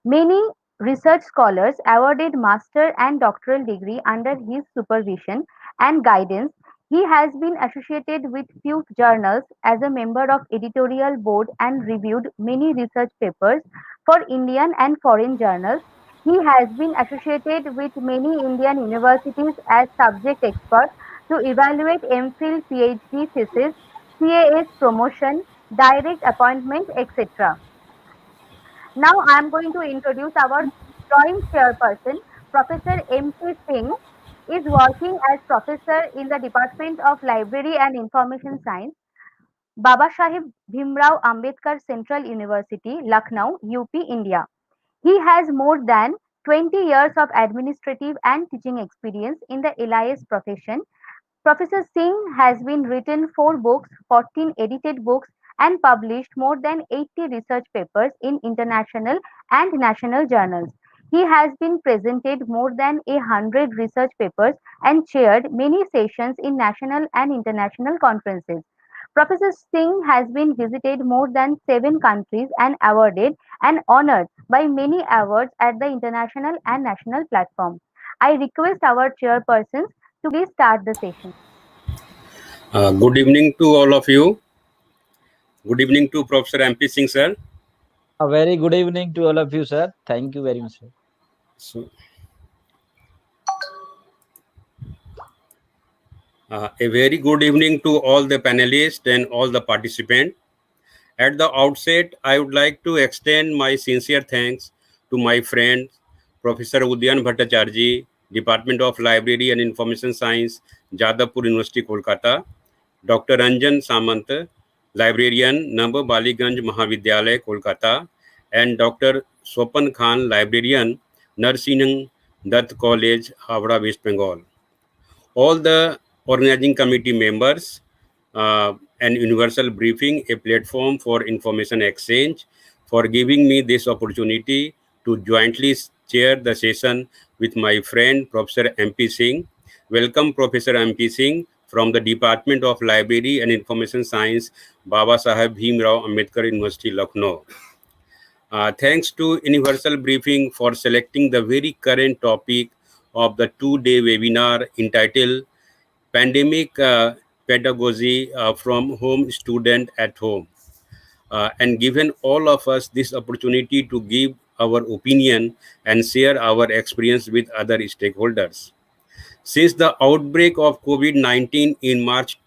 Many research scholars awarded master and doctoral degree under his supervision and guidance. He has been associated with few journals as a member of editorial board and reviewed many research papers for Indian and foreign journals. He has been associated with many Indian universities as subject expert to evaluate MPhil PhD thesis, CAS promotion, direct appointment, etc. Now I am going to introduce our joint chairperson, Professor M.P. Singh is working as professor in the Department of Library and Information Science, Baba Sahib Bhimrao Ambedkar Central University, Lucknow, UP, India. He has more than 20 years of administrative and teaching experience in the LIS profession. Professor Singh has been written 4 books, 14 edited books, and published more than 80 research papers in international and national journals. He has been presented more than 100 research papers and chaired many sessions in national and international conferences. Professor Singh has been visited more than 7 countries and awarded and honored by many awards at the international and national platform. I request our chairpersons to please start the session. Good evening to all of you. Good evening to Professor MP Singh, sir. A very good evening to all of you, sir. Thank you very much, sir. So, a very good evening to all the panelists and all the participants. At the outset, I would like to extend my sincere thanks to my friend, Professor Udayan Bhattacharya, Department of Library and Information Science, Jadavpur University, Kolkata, Dr. Ranjan Samant, Librarian, Number Baliganj Mahavidyalaya, Kolkata, and Dr. Sopan Khan, Librarian, Narsinang Dutt College, Havra, West Bengal. All the organizing committee members, and Universal Briefing, a platform for information exchange, for giving me this opportunity to jointly chair the session with my friend Professor MP Singh. Welcome Professor MP Singh from the Department of Library and Information Science, Baba Sahib Bhimrao Ambedkar University, Lucknow. Thanks to Universal Briefing for selecting the very current topic of the 2-day webinar entitled Pandemic Pedagogy from Home Student at Home, and given all of us this opportunity to give our opinion and share our experience with other stakeholders. Since the outbreak of COVID-19 in March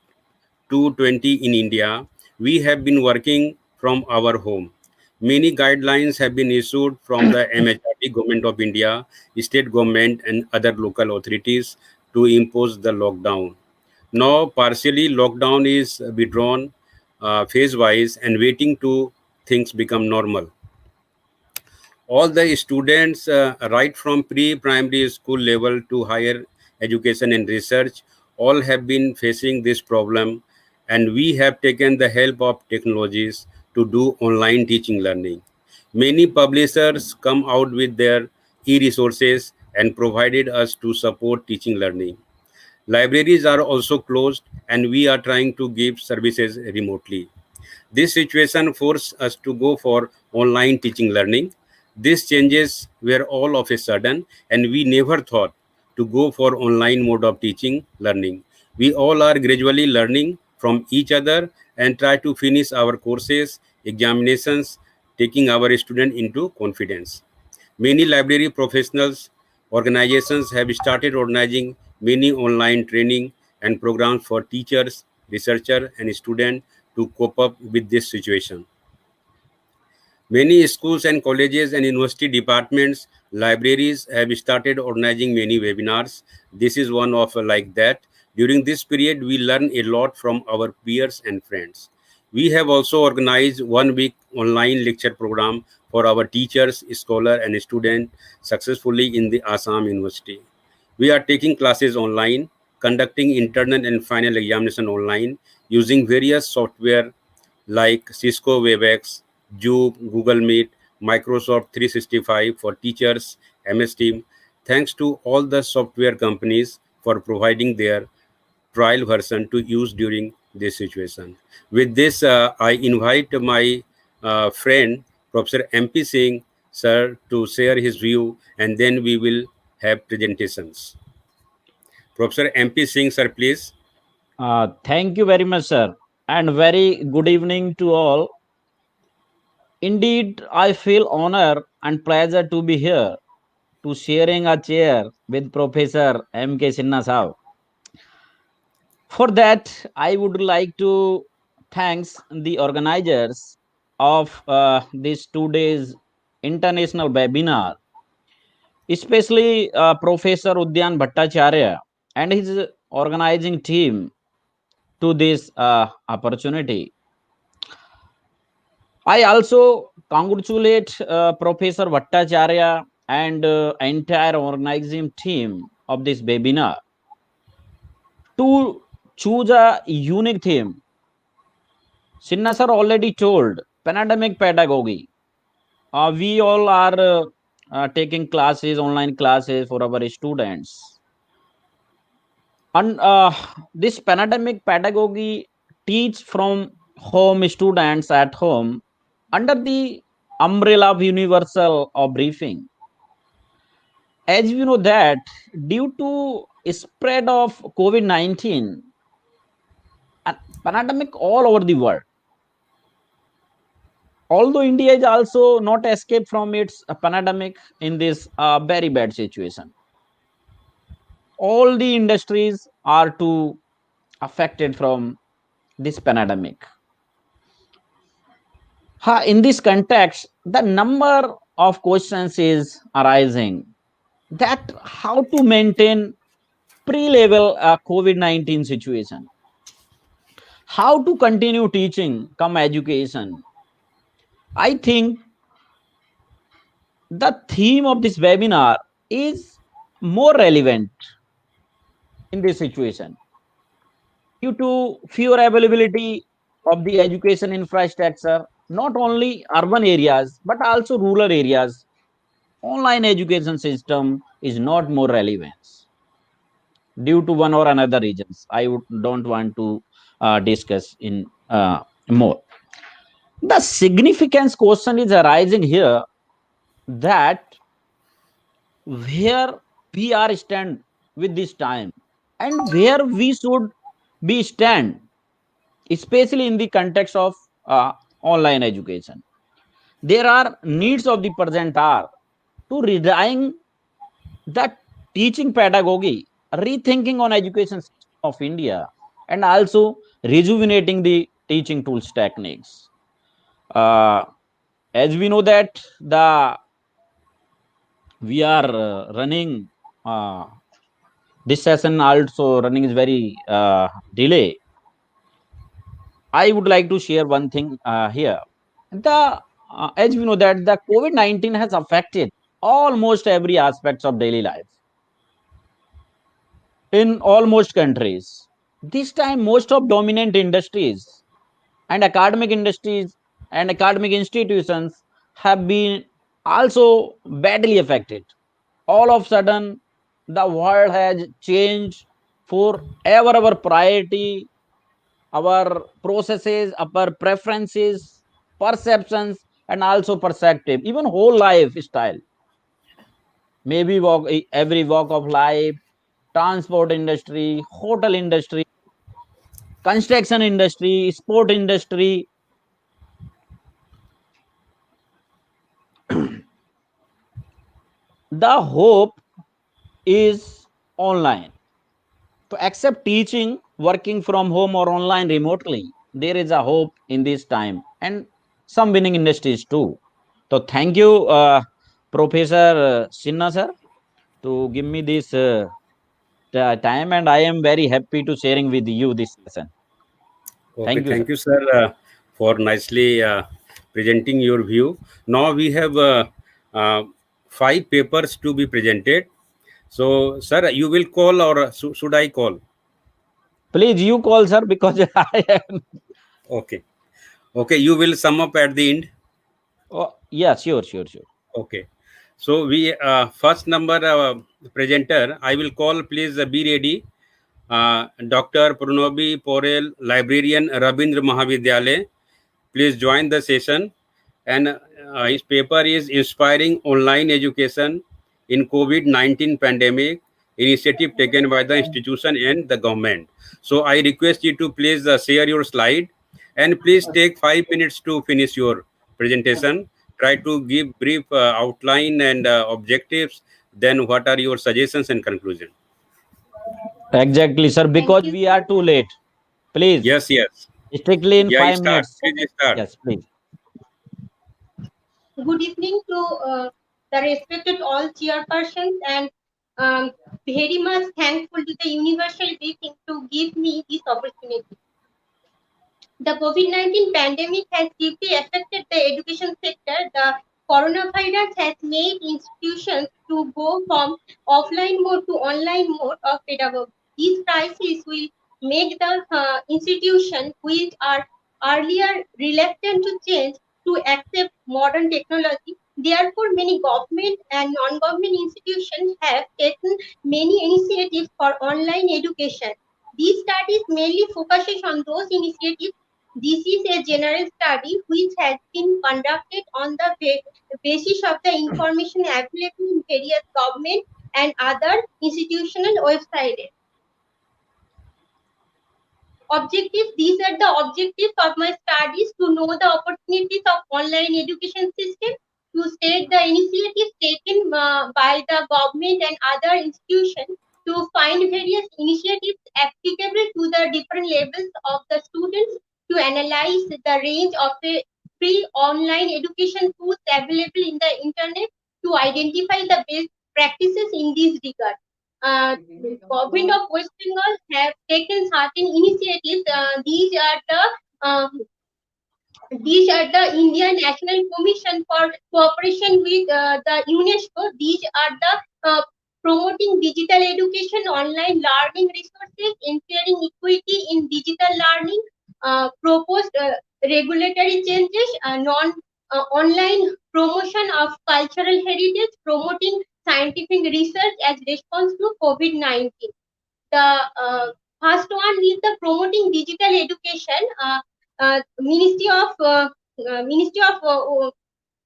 2020 in India, we have been working from our home. Many guidelines have been issued from the MHRD, Government of India, state government, and other local authorities to impose the lockdown. Now, partially lockdown is withdrawn phase-wise and waiting to things become normal. All the students, right from pre-primary school level to higher education and research, all have been facing this problem, and we have taken the help of technologies to do online teaching learning. Many publishers come out with their e-resources and provided us to support teaching learning. Libraries are also closed, and we are trying to give services remotely. This situation forced us to go for online teaching learning. These changes were all of a sudden, and we never thought to go for online mode of teaching learning. We all are gradually learning from each other and try to finish our courses, examinations, taking our student into confidence. Many library professionals organizations have started organizing many online training and programs for teachers, researchers, and students to cope up with this situation. Many schools and colleges and university departments, libraries have started organizing many webinars. This is one of like that. During this period, we learn a lot from our peers and friends. We have also organized 1 week online lecture program for our teachers, scholars, and students successfully in the Assam University. We are taking classes online, conducting internal and final examination online using various software like Cisco WebEx, Zoom, Google Meet, Microsoft 365 for teachers, MS Team. Thanks to all the software companies for providing their trial version to use during this situation. With this, I invite my friend, Professor MP Singh, sir, to share his view, and then we will have presentations. Professor MP Singh, sir, please. Thank you very much, sir, and very good evening to all. Indeed, I feel honor and pleasure to be here to sharing a chair with Professor M.K. Sinha Saab. For that, I would like to thanks the organizers of this 2 days international webinar, especially Professor Udayan Bhattacharya and his organizing team to this opportunity. I also congratulate Professor Bhattacharya and entire organizing team of this webinar to choose a unique theme. Sinha sir already told pandemic pedagogy. We all are taking classes, online classes for our students. And this pandemic pedagogy teach from home students at home under the umbrella of universal of briefing. As we know that due to spread of COVID-19, a pandemic all over the world, although India is also not escaped from its pandemic in this very bad situation. All the industries are too affected from this pandemic. In this context, the number of questions is arising that how to maintain pre-level COVID-19 situation, how to continue teaching come education. I think the theme of this webinar is more relevant in this situation due to fewer availability of the education infrastructure, not only urban areas but also rural areas. Online education system is not more relevant due to one or another reasons. Don't want to discuss in more. The significance question is arising here that where we are stand with this time and where we should be stand, especially in the context of online education. There are needs of the present hour to redesign the teaching pedagogy, rethinking on education system of India, and also rejuvenating the teaching tools techniques. As we know that we are running this session also running is very delay. I would like to share one thing here. As we know that the COVID-19 has affected almost every aspects of daily life in almost countries. This time, most of dominant industries and academic industries and academic institutions have been also badly affected. All of a sudden, the world has changed forever our priority, our processes, our preferences, perceptions, and also perspective, even whole lifestyle. Maybe every walk of life, transport industry, hotel industry, construction industry, sport industry. The hope is online to accept teaching working from home or online remotely. there is a hope in this time, and some winning industries too. So thank you, Professor Sinha sir, to give me this time, and I am very happy to sharing with you this lesson. Okay, Thank you, sir. thank you, sir, for nicely presenting your view. Now we have 5 papers to be presented. So, sir, you will call or should I call? Please, you call, sir, because I am. Okay. Okay, you will sum up at the end. Oh, yeah, sure. Okay. So we first number presenter, I will call. Please be ready. Dr. Pranobi Porel, librarian, Rabindra Mahavidyalaya. Please join the session. And his paper is Inspiring Online Education in COVID-19 Pandemic, initiative taken by the institution and the government. So I request you to please share your slide, and please take 5 minutes to finish your presentation. Try to give brief outline and objectives. Then what are your suggestions and conclusion? Exactly, sir, because we are too late. Please. Yes. Strictly in Yeah, 5 minutes. Please start. Yes, please. Good evening to the respected all chairpersons, and very much thankful to the Universal Briefing to give me this opportunity. The COVID-19 pandemic has deeply affected the education sector. The coronavirus has made institutions to go from offline mode to online mode of pedagogy. These crises will make the institutions which are earlier reluctant to change to accept modern technology. Therefore, many government and non-government institutions have taken many initiatives for online education. These studies mainly focuses on those initiatives. This is a general study which has been conducted on the basis of the information available in various government and other institutional websites. Objectives. These are the objectives of my studies: to know the opportunities of online education system, to state the initiatives taken by the government and other institutions, to find various initiatives applicable to the different levels of the students, to analyze the range of the free online education tools available in the internet, to identify the best practices in this regard. Government of West Bengal have taken certain initiatives. These are the Indian National Commission for Cooperation with the UNESCO. These are the promoting digital education, online learning resources, ensuring equity in digital learning, proposed regulatory changes, online promotion of cultural heritage, promoting scientific research as response to COVID-19. The first one is the promoting digital education. Ministry of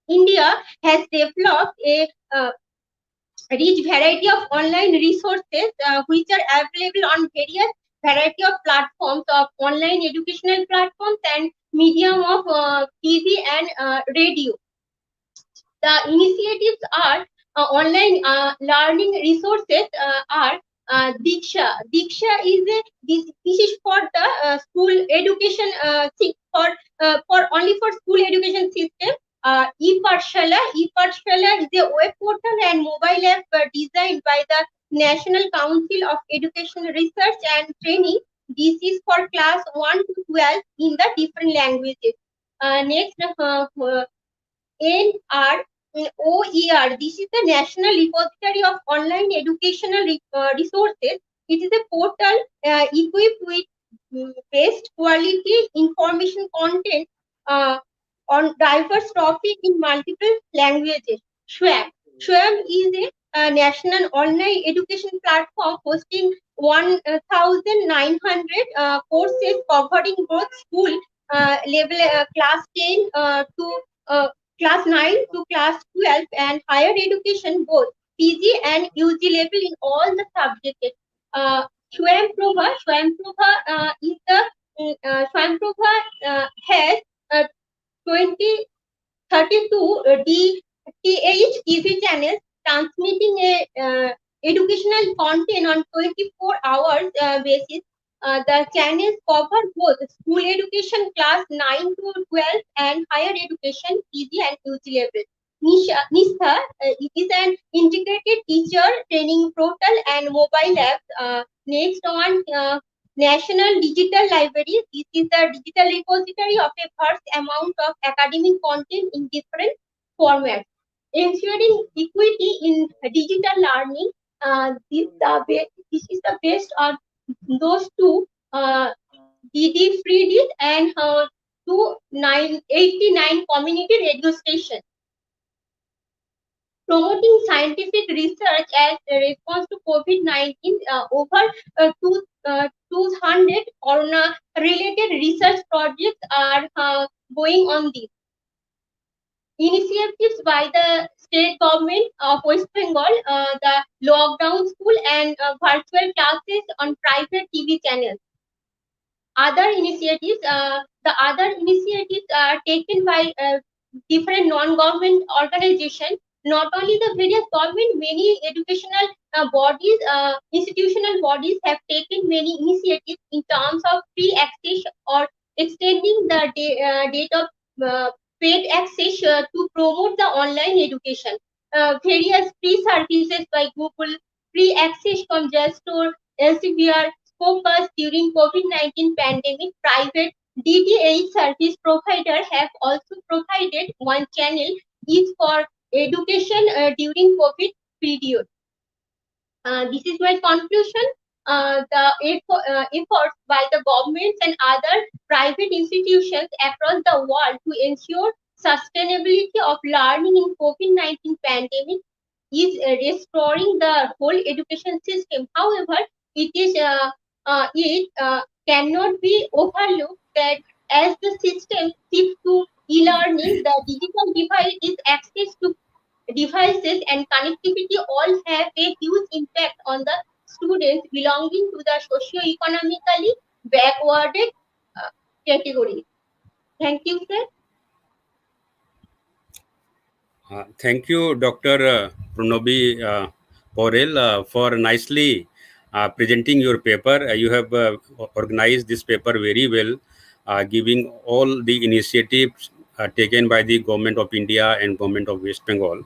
India has developed a rich variety of online resources which are available on various variety of platforms of online educational platforms and medium of TV and radio. The initiatives are online learning resources are Diksha. Diksha is this is for the school education for only for school education system. E-Pathshala is a web portal and mobile app designed by the National Council of Education Research and Training. This is for class 1 to 12 in the different languages. Next, NROER. This is the National Repository of Online Educational Resources. It is a portal equipped with best quality information content on diverse topics in multiple languages. SWAM is a national online education platform hosting 1,900 courses covering both school level class 10 to class 9 to class 12 and higher education, both PG and UG level in all the subjects. Swayamprabha is the Swayamprabha has 32 DTH TV channels transmitting a educational content on 24 hours basis. The channels cover both school education class 9 to 12 and higher education PG and UG level. NISTHA it is an integrated teacher training portal and mobile app. Next one, National Digital Library. This is the digital repository of a vast amount of academic content in different formats. Ensuring equity in digital learning. This is the best of those two. DD freed it and 289 community radio stations. Promoting scientific research as a response to COVID-19, over 200 corona-related research projects are going on this. Initiatives by the state government of West Bengal, the lockdown school and virtual classes on private TV channels. Other initiatives, the other initiatives are taken by different non-government organizations. Not only the various government, many educational bodies, institutional bodies have taken many initiatives in terms of free access or extending the date of paid access to promote the online education. Various free services by Google, free access from Jadavpur, Elsevier, Scopus during COVID-19 pandemic. Private DTH service providers have also provided one channel each for education during COVID period. This is my conclusion. The efforts by the governments and other private institutions across the world to ensure sustainability of learning in COVID-19 pandemic is restoring the whole education system. However, it cannot be overlooked that as the system shifts to e-learning, the digital divide is access to devices and connectivity all have a huge impact on the students belonging to the socio-economically backwarded category. Thank you, sir. Thank you, Dr. Pranobi Porel, for nicely presenting your paper. You have organized this paper very well, giving all the initiatives taken by the Government of India and Government of West Bengal.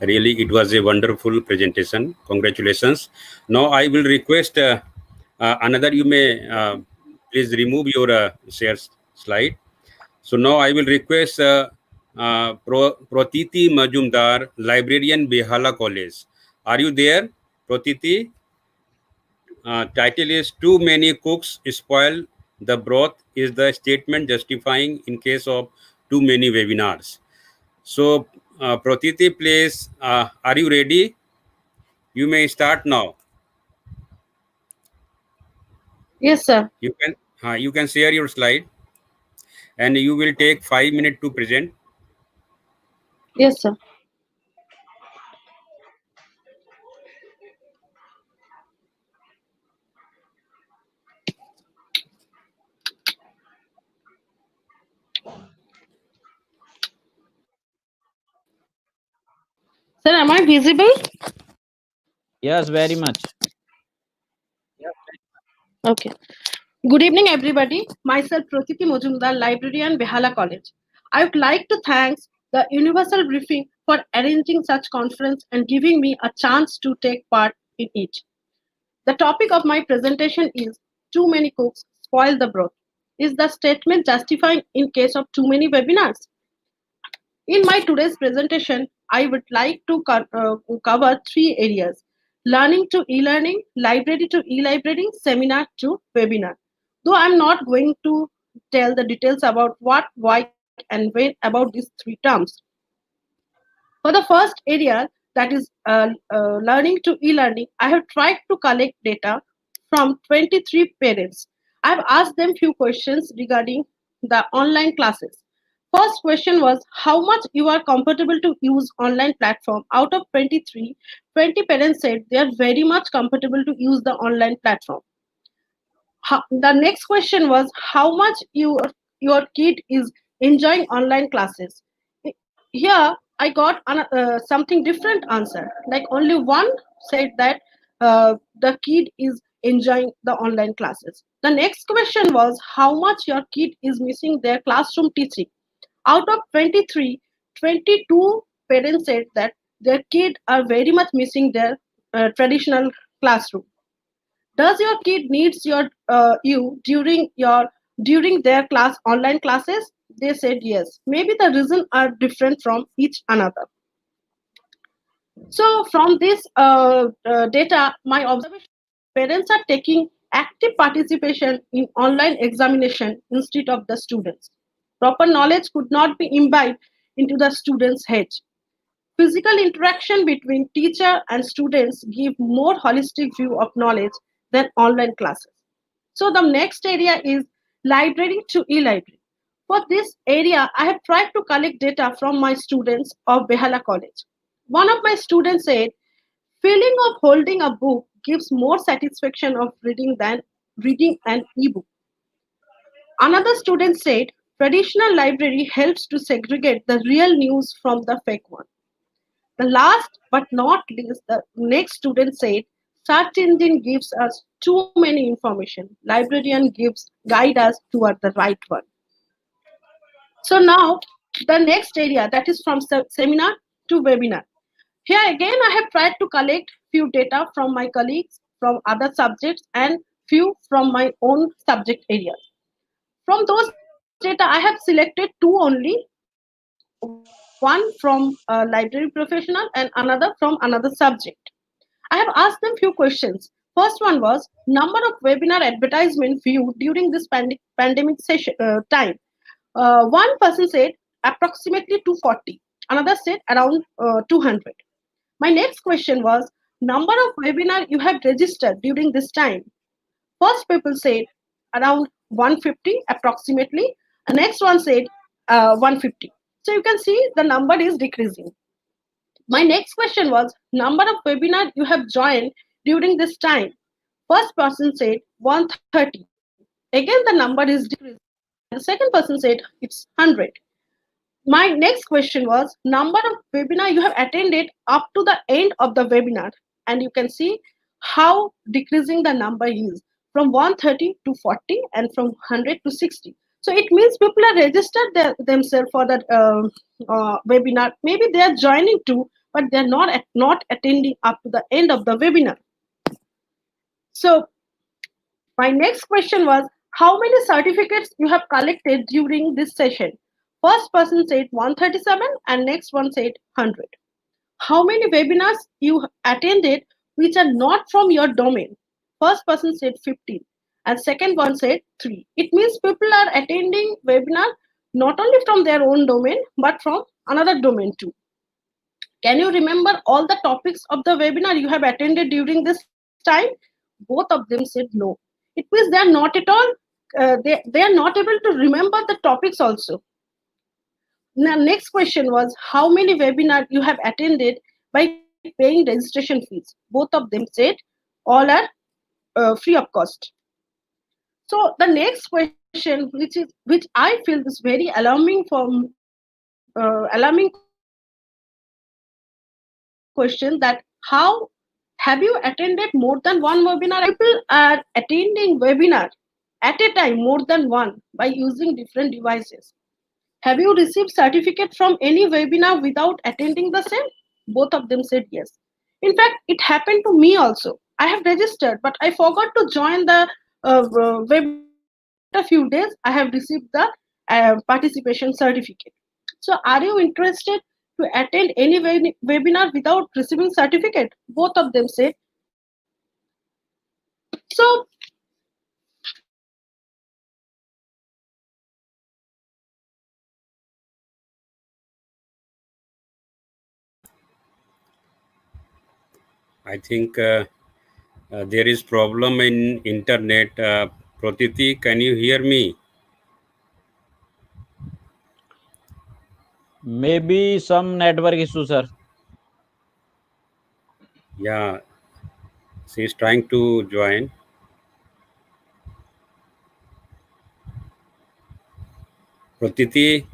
Really, it was a wonderful presentation. Congratulations. Now, I will request another, you may please remove your share slide. So now I will request Protiti Majumdar, librarian, Behala College. Are you there, Protiti? Title is Too Many Cooks Spoil the Broth is the statement justifying in case of too many webinars. So, Protiti, please, are you ready? You may start now. Yes, sir. You can share your slide, and you will take 5 minutes to present. Yes, sir. Sir, am I visible? Yes, very much. Okay. Good evening, everybody. Myself, Protiti Majumdar, librarian, Behala College. I would like to thank the Universal Briefing for arranging such conference and giving me a chance to take part in it. The topic of my presentation is Too Many Cooks Spoil the Broth. Is the statement justifying in case of too many webinars? In my today's presentation, I would like to cover three areas: learning to e-learning, library to e-library, seminar to webinar. Though I'm not going to tell the details about what, why, and when about these three terms. For the first area, that is learning to e-learning, I have tried to collect data from 23 parents. I've asked them few questions regarding the online classes. First question was how much you are comfortable to use online platform. Out of 23, 20 parents said they are very much comfortable to use the online platform. The next question was how much your kid is enjoying online classes. Here I got something different answer. Like only one said that the kid is enjoying the online classes. The next question was how much your kid is missing their classroom teaching. Out of 23, 22 parents said that their kids are very much missing their traditional classroom. Does your kid needs you during their class online classes? They said yes. Maybe the reasons are different from each another. So from this data, my observation: parents are taking active participation in online examination instead of the students. Proper knowledge could not be imbibed into the students' head. Physical interaction between teacher and students give more holistic view of knowledge than online classes. So the next area is library to e-library. For this area, I have tried to collect data from my students of Behala College. One of my students said, feeling of holding a book gives more satisfaction of reading than reading an e-book. Another student said, traditional library helps to segregate the real news from the fake one. The last but not least, the next student said, search engine gives us too many information. Librarian gives guide us toward the right one. So now the next area, that is from seminar to webinar. Here again, I have tried to collect few data from my colleagues from other subjects and few from my own subject areas. From those data, I have selected two only, one from a library professional and another from another subject. I have asked them few questions. First one was number of webinar advertisement viewed during this pandemic session time. One person said approximately 240. Another said around 200. My next question was number of webinar you have registered during this time. First people said around 150 approximately. The next one said 150. So you can see the number is decreasing. My next question was number of webinar you have joined during this time. First person said 130. Again the number is decreasing. And the second person said it's 100. My next question was number of webinar you have attended up to the end of the webinar, and you can see how decreasing the number is from 130 to 40 and from 100 to 60. So it means people are registered themselves for that webinar. Maybe they are joining too, but they are not attending up to the end of the webinar. So my next question was how many certificates you have collected during this session. First person said 137 and next one said 100. How many webinars you attended which are not from your domain? First person said 15 and second one said 3. It means people are attending webinar not only from their own domain but from another domain too. Can you remember all the topics of the webinar you have attended during this time? Both of them said no. It means they are not at all, they are not able to remember the topics also. Now, next question was how many webinars you have attended by paying registration fees. Both of them said all are free of cost. So the next question, which I feel is very alarming question, that how have you attended more than one webinar at a time? People are attending webinar at a time more than one by using different devices. Have you received certificate from any webinar without attending the same? Both of them said yes. In fact, it happened to me also. I have registered, but I forgot to join the webinar. After a few days, I have received the participation certificate. So, are you interested to attend any webinar without receiving certificate? Both of them said. So, I think there is problem in internet. Pratiti, can you hear me? Maybe some network issue, sir. Yeah, she is trying to join. Pratiti,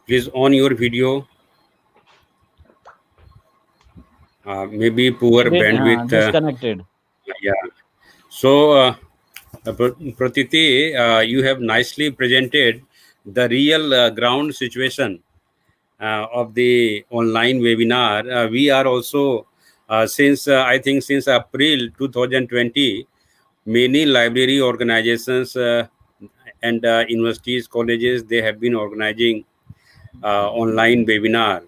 please on your video. Maybe poor bandwidth. Disconnected. Yeah. So Pratiti, you have nicely presented the real ground situation of the online webinar. We are also, since I think since April 2020, many library organizations and universities, colleges, they have been organizing online webinar.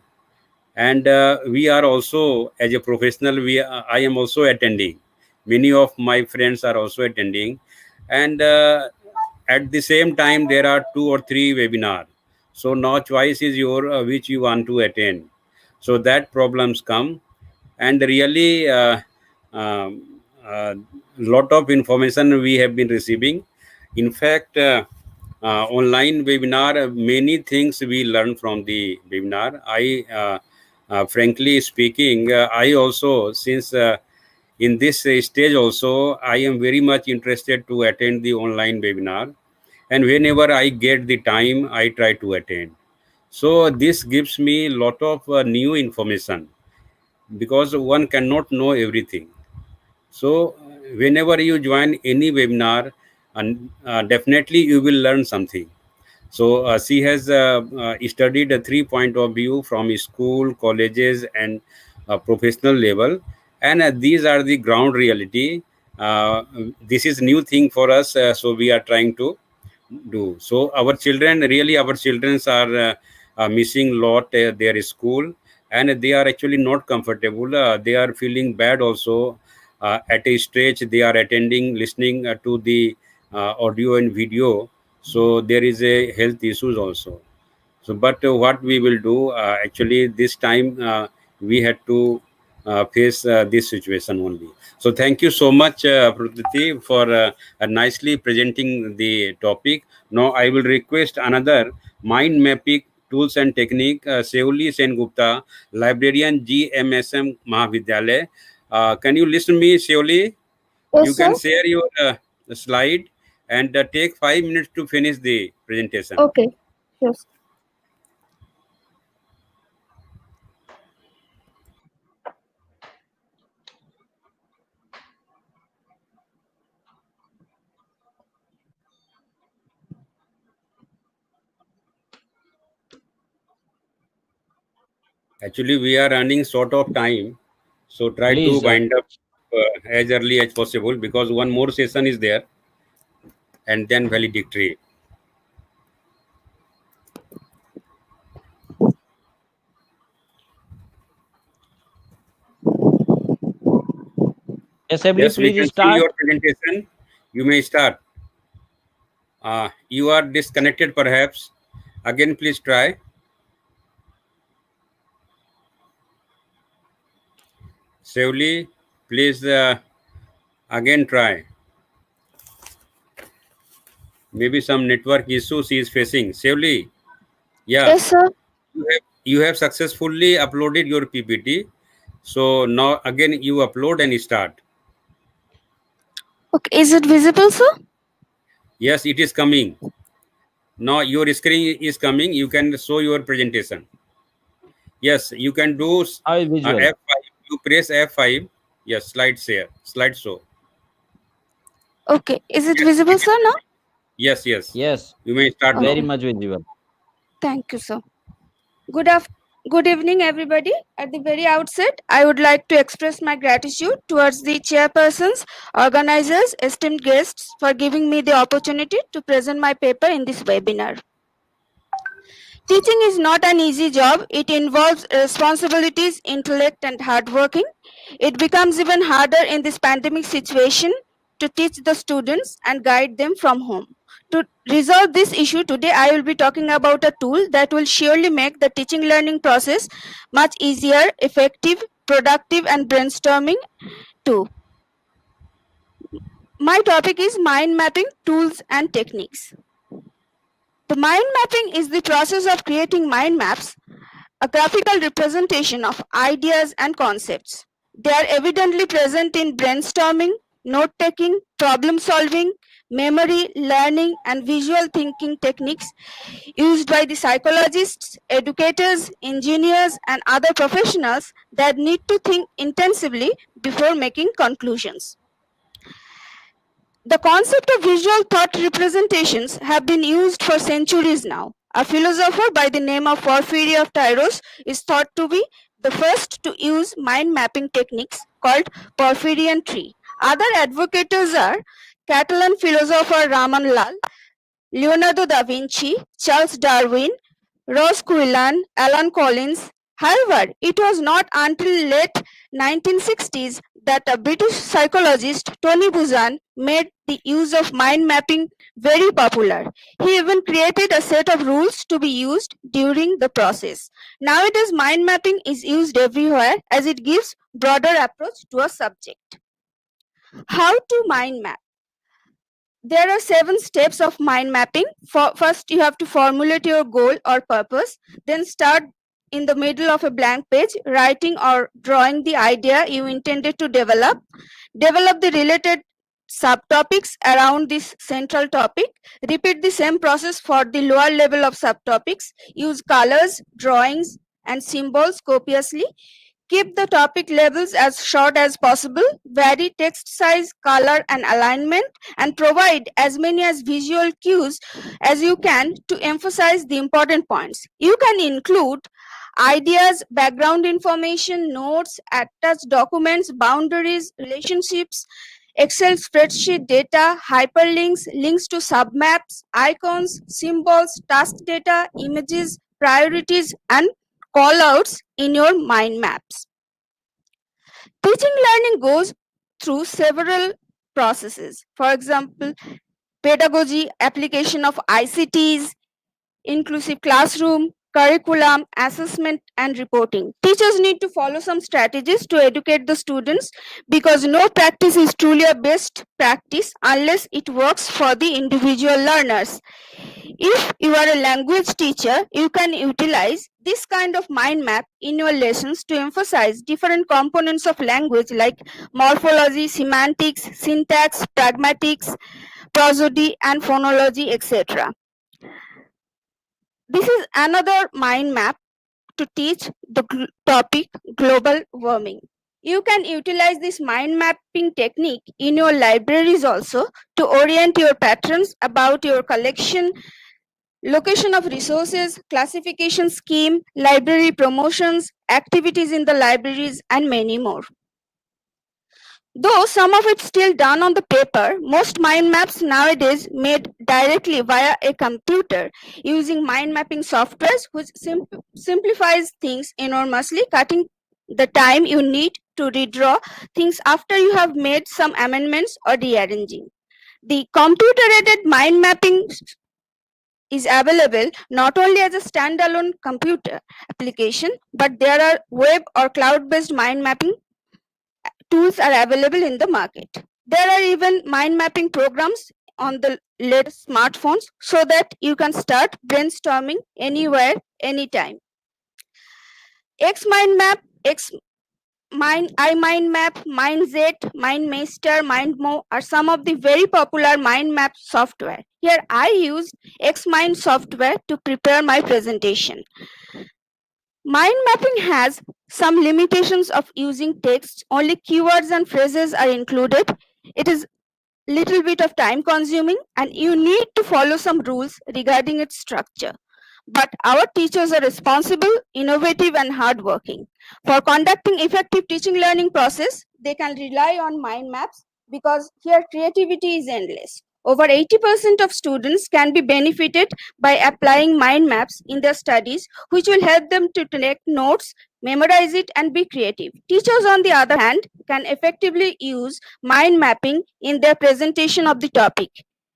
And we are also, as a professional, I am also attending. Many of my friends are also attending. And at the same time, there are 2 or 3 webinars. So now choice is your which you want to attend. So that problems come, and really lot of information we have been receiving. In fact, online webinar, many things we learn from the webinar. I frankly speaking, I also, since in this stage also, I am very much interested to attend the online webinar, and whenever I get the time, I try to attend. So this gives me a lot of new information, because one cannot know everything. So whenever you join any webinar, and definitely you will learn something. So she has studied a 3 point of view from school, colleges, and professional level, and these are the ground reality. This is new thing for us, so we are trying to do. So our children, really, our children are missing lot their school, and they are actually not comfortable. They are feeling bad also. At a stage, they are attending, listening to the audio and video. So there is a health issues also. So, but what we will do, actually, this time we had to face this situation only. So, thank you so much, Prakriti, for nicely presenting the topic. Now, I will request another mind mapping tools and technique, Seuli Sen Gupta, librarian GMSM Mahavidyalaya. Can you listen me, Seuli? Yes, You sir. can share your slide and take 5 minutes to finish the presentation. Okay. Yes. Actually, we are running short of time, so try to Please, wind up as early as possible, because one more session is there, and then valedictory. yes, everybody, Yes, we please can see start. your presentation. You may start. You are disconnected, perhaps. Again, please try. Safely, please again try. Maybe some network issues he is facing. Safely, yeah. Yes, sir. You have successfully uploaded your PPT. So now again you upload and start. Okay. Is it visible, sir? Yes, it is coming. Now your screen is coming. You can show your presentation. Yes, you can do Visual. F5. You press F5. Yes, slide share, slide show. Okay. Is it visible, sir, now? Yes, yes. Yes. You may start Very now. much visible. Thank you, sir. Good evening, everybody. At the very outset, I would like to express my gratitude towards the chairpersons, organizers, esteemed guests for giving me the opportunity to present my paper in this webinar. Teaching is not an easy job. It involves responsibilities, intellect, and hard working. It becomes even harder in this pandemic situation to teach the students and guide them from home. To resolve this issue today, I will be talking about a tool that will surely make the teaching learning process much easier, effective, productive, and brainstorming too. My topic is mind mapping tools and techniques. The mind mapping is the process of creating mind maps, a graphical representation of ideas and concepts. They are evidently present in brainstorming, note-taking, problem-solving, memory, learning, and visual thinking techniques used by the psychologists, educators, engineers, and other professionals that need to think intensively before making conclusions. The concept of visual thought representations have been used for centuries now. A philosopher by the name of Porphyry of Tyros is thought to be the first to use mind mapping techniques called Porphyrian tree. Other advocates are Catalan philosopher Raman Lal, Leonardo da Vinci, Charles Darwin, Ross Quillan, Alan Collins. However, it was not until late 1960s that a British psychologist, Tony Buzan, made the use of mind mapping very popular. He even created a set of rules to be used during the process. Nowadays, mind mapping is used everywhere as it gives broader approach to a subject. How to mind map? There are 7 steps of mind mapping. First, you have to formulate your goal or purpose, then start in the middle of a blank page, writing or drawing the idea you intended to develop. Develop the related subtopics around this central topic. Repeat the same process for the lower level of subtopics. Use colors, drawings, and symbols copiously. Keep the topic labels as short as possible, vary text size, color, and alignment, and provide as many as visual cues as you can to emphasize the important points. You can include ideas, background information, notes, attached documents, boundaries, relationships, Excel spreadsheet data, hyperlinks, links to submaps, icons, symbols, task data, images, priorities, and callouts in your mind maps. Teaching learning goes through several processes. For example, pedagogy, application of ICTs, inclusive classroom, curriculum, assessment, and reporting. Teachers need to follow some strategies to educate the students because no practice is truly a best practice unless it works for the individual learners. If you are a language teacher, you can utilize this kind of mind map in your lessons to emphasize different components of language like morphology, semantics, syntax, pragmatics, prosody, and phonology, etc. This is another mind map to teach the topic global warming. You can utilize this mind mapping technique in your libraries also to orient your patrons about your collection, location of resources, classification scheme, library promotions, activities in the libraries, and many more. Though some of it's still done on the paper, most mind maps nowadays made directly via a computer using mind mapping softwares, which simplifies things enormously, cutting the time you need to redraw things after you have made some amendments or rearranging. The computer-aided mind mapping is available not only as a standalone computer application, but there are web or cloud-based mind mapping tools are available in the market. There are even mind mapping programs on the latest smartphones so that you can start brainstorming anywhere, anytime. X Mind Map, iMindMap, MindZ, MindMaster, MindMo are some of the very popular mind map software. Here I used XMind software to prepare my presentation. Mind mapping has some limitations of using text. Only keywords and phrases are included. It is little bit of time consuming and you need to follow some rules regarding its structure. But our teachers are responsible, innovative, and hardworking. For conducting effective teaching learning process, they can rely on mind maps because here creativity is endless. Over 80% of students can be benefited by applying mind maps in their studies, which will help them to take notes, memorize it, and be creative. Teachers, on the other hand, can effectively use mind mapping in their presentation of the topic.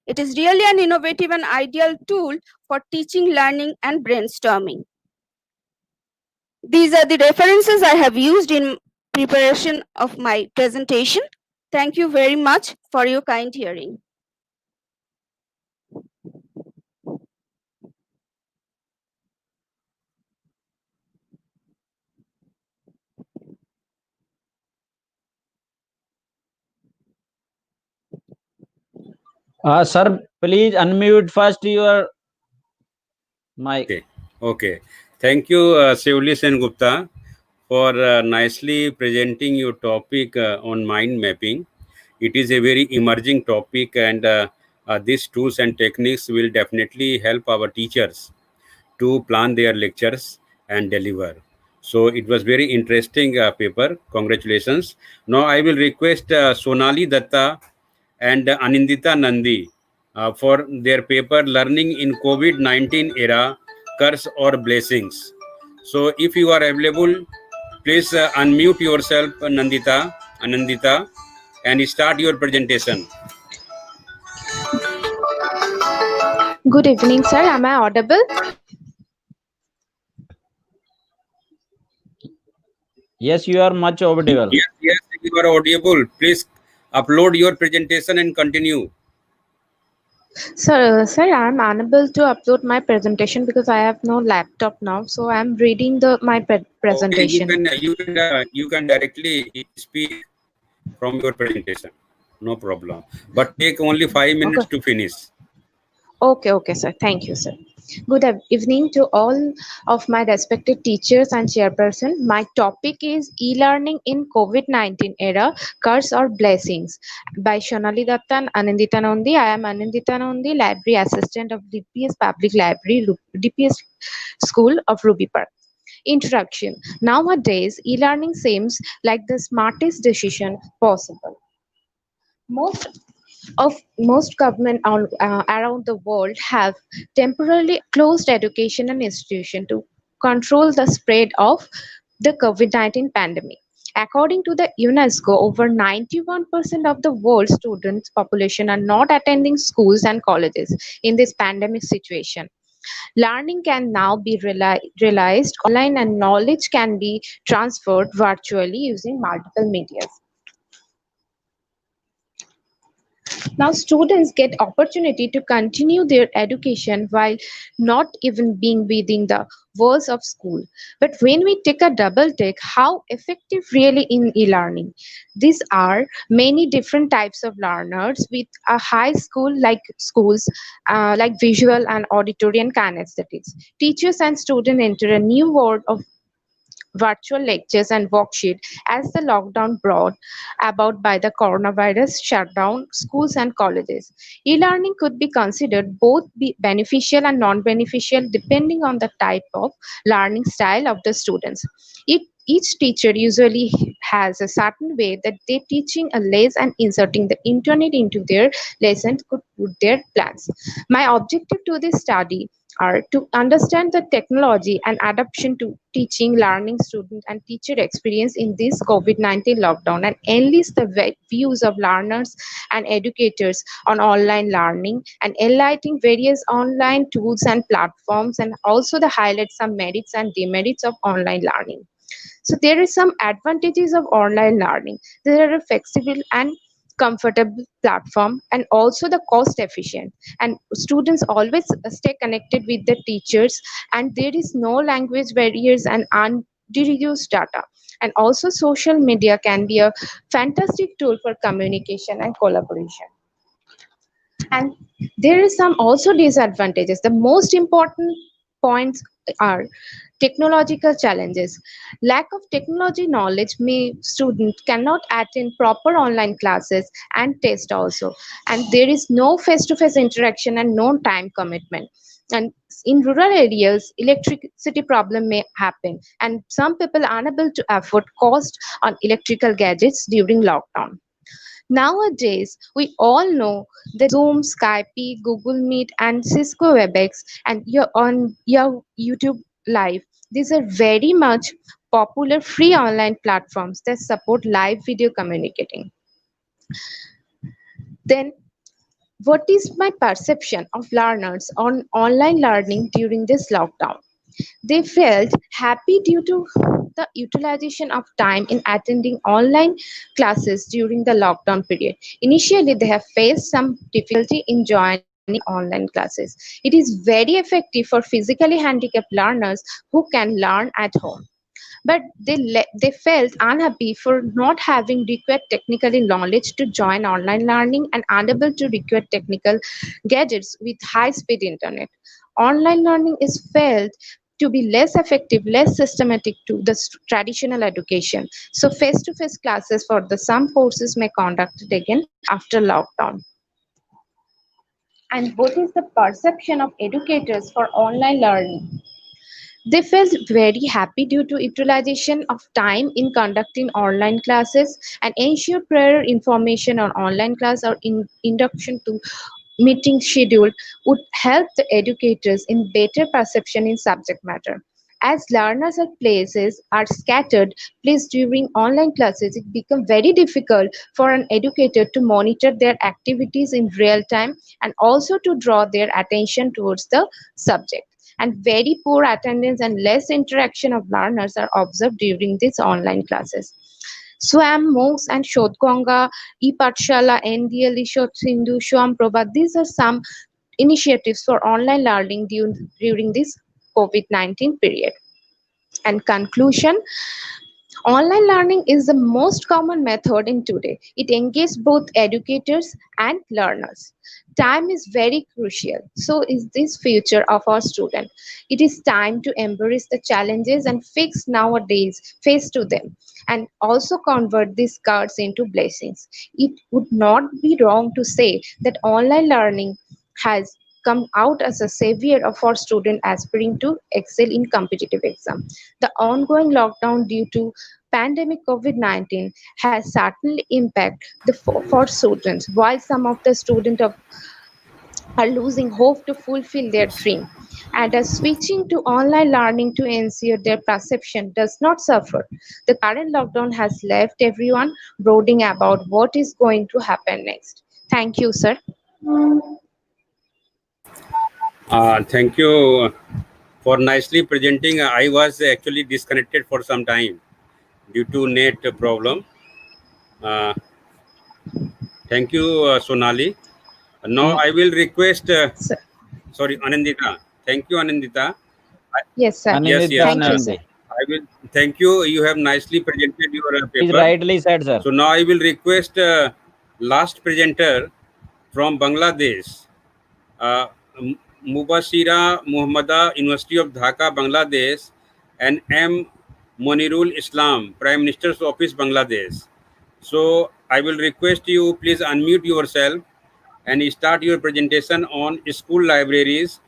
It is really an innovative and ideal tool for teaching, learning, and brainstorming. These are the references I have used in preparation of my presentation. Thank you very much for your kind hearing. Sir, please unmute first your mic. Okay. Okay. Thank you, Sevulis and Gupta, for nicely presenting your topic on mind mapping. It is a very emerging topic, and these tools and techniques will definitely help our teachers to plan their lectures and deliver. So it was very interesting paper. Congratulations. Now I will request Sonali Datta and Anindita Nandi for their paper Learning in COVID-19 Era, Curse or Blessings. So if you are available, please unmute yourself, Anandita, and start your presentation. Good evening, sir. Am I audible? Yes, you are much audible. Yes, you are audible. Please upload your presentation and continue. Sir, I'm unable to upload my presentation because I have no laptop now. So I'm reading my Okay, presentation. you can directly speak from your presentation. No problem. But take only 5 minutes to finish. Okay, sir. Thank you, sir. Good evening to all of my respected teachers and chairperson. My topic is e-learning in COVID-19 era, curse or blessings by Shonali Datta and Anindita Nandi. I am Anindita Nandi, library assistant of DPS Public Library, DPS School of Ruby Park. Introduction. Nowadays, e-learning seems like the smartest decision possible. Most government around the world have temporarily closed education and institution to control the spread of the COVID-19 pandemic. According to the UNESCO, over 91% of the world's students population are not attending schools and colleges in this pandemic situation. Learning can now be realized online and knowledge can be transferred virtually using multiple media. Now students get opportunity to continue their education while not even being within the walls of school. But when we take a double take, how effective really in e-learning? These are many different types of learners with a high school like schools like visual and auditory and kinesthetics. Teachers and students enter a new world of virtual lectures and worksheet as the lockdown brought about by the coronavirus shut down schools and colleges. E-learning could be considered both beneficial and non-beneficial depending on the type of learning style of the students. Each teacher usually has a certain way that they're teaching a lesson and inserting the internet into their lessons could put their plans. My objective to this study are to understand the technology and adaptation to teaching, learning, student and teacher experience in this COVID-19 lockdown and enlist the views of learners and educators on online learning and enlightening various online tools and platforms and also the highlight some merits and demerits of online learning. So there is some advantages of online learning. There are a flexible and comfortable platform and also the cost efficient and students always stay connected with the teachers and there is no language barriers and unreduced data and also social media can be a fantastic tool for communication and collaboration. And there is some also disadvantages. The most important points are technological challenges. Lack of technology knowledge may students cannot attend proper online classes and test also. And there is no face-to-face interaction and no time commitment. And in rural areas, electricity problem may happen and some people are unable to afford cost on electrical gadgets during lockdown. Nowadays, we all know that Zoom, Skype, Google Meet, and Cisco WebEx, and you're on your YouTube Live. These are very much popular free online platforms that support live video communicating. Then, what is my perception of learners on online learning during this lockdown? They felt happy due to the utilization of time in attending online classes during the lockdown period. Initially, they have faced some difficulty in joining online classes. It is very effective for physically handicapped learners who can learn at home. But they felt unhappy for not having required technical knowledge to join online learning and unable to require technical gadgets with high speed internet. Online learning is felt to be less effective, less systematic to the traditional education. So face-to-face classes for the some courses may conducted again after lockdown. And what is the perception of educators for online learning? They felt very happy due to utilization of time in conducting online classes and ensure prior information on online class or induction to meeting schedule would help the educators in better perception in subject matter. As learners at places are scattered placed during online classes, it becomes very difficult for an educator to monitor their activities in real time and also to draw their attention towards the subject. And very poor attendance and less interaction of learners are observed during these online classes. Swam, MOOCs, and Shodhganga, ePathshala, NDLI, Shindu, Swam Prabha, these are some initiatives for online learning during this COVID-19 period. And conclusion, online learning is the most common method in today. It engages both educators and learners. Time is very crucial. So is this future of our student. It is time to embrace the challenges and fix nowadays, face to them, and also convert these cards into blessings. It would not be wrong to say that online learning has come out as a savior of our student aspiring to excel in competitive exam. The ongoing lockdown due to pandemic COVID-19 has certainly impacted for students, while some of the students are losing hope to fulfill their dream and are switching to online learning to ensure their perception does not suffer. The current lockdown has left everyone brooding about what is going to happen next. Thank you, sir. Thank you for nicely presenting. I was actually disconnected for some time due to net problem. Thank you, Sonali. Now I will request, sorry, Anandita. Thank you, Anandita. Yes, sir. Yes, Anandita, Thank you, yes. sir. Nandi. I will. Thank you. You have nicely presented your Is paper. rightly said, sir. So now I will request last presenter from Bangladesh, uh, Mubashira Muhammada, University of Dhaka, Bangladesh, and M. Monirul Islam, Prime Minister's Office, Bangladesh. So I will request you please unmute yourself and start your presentation on school libraries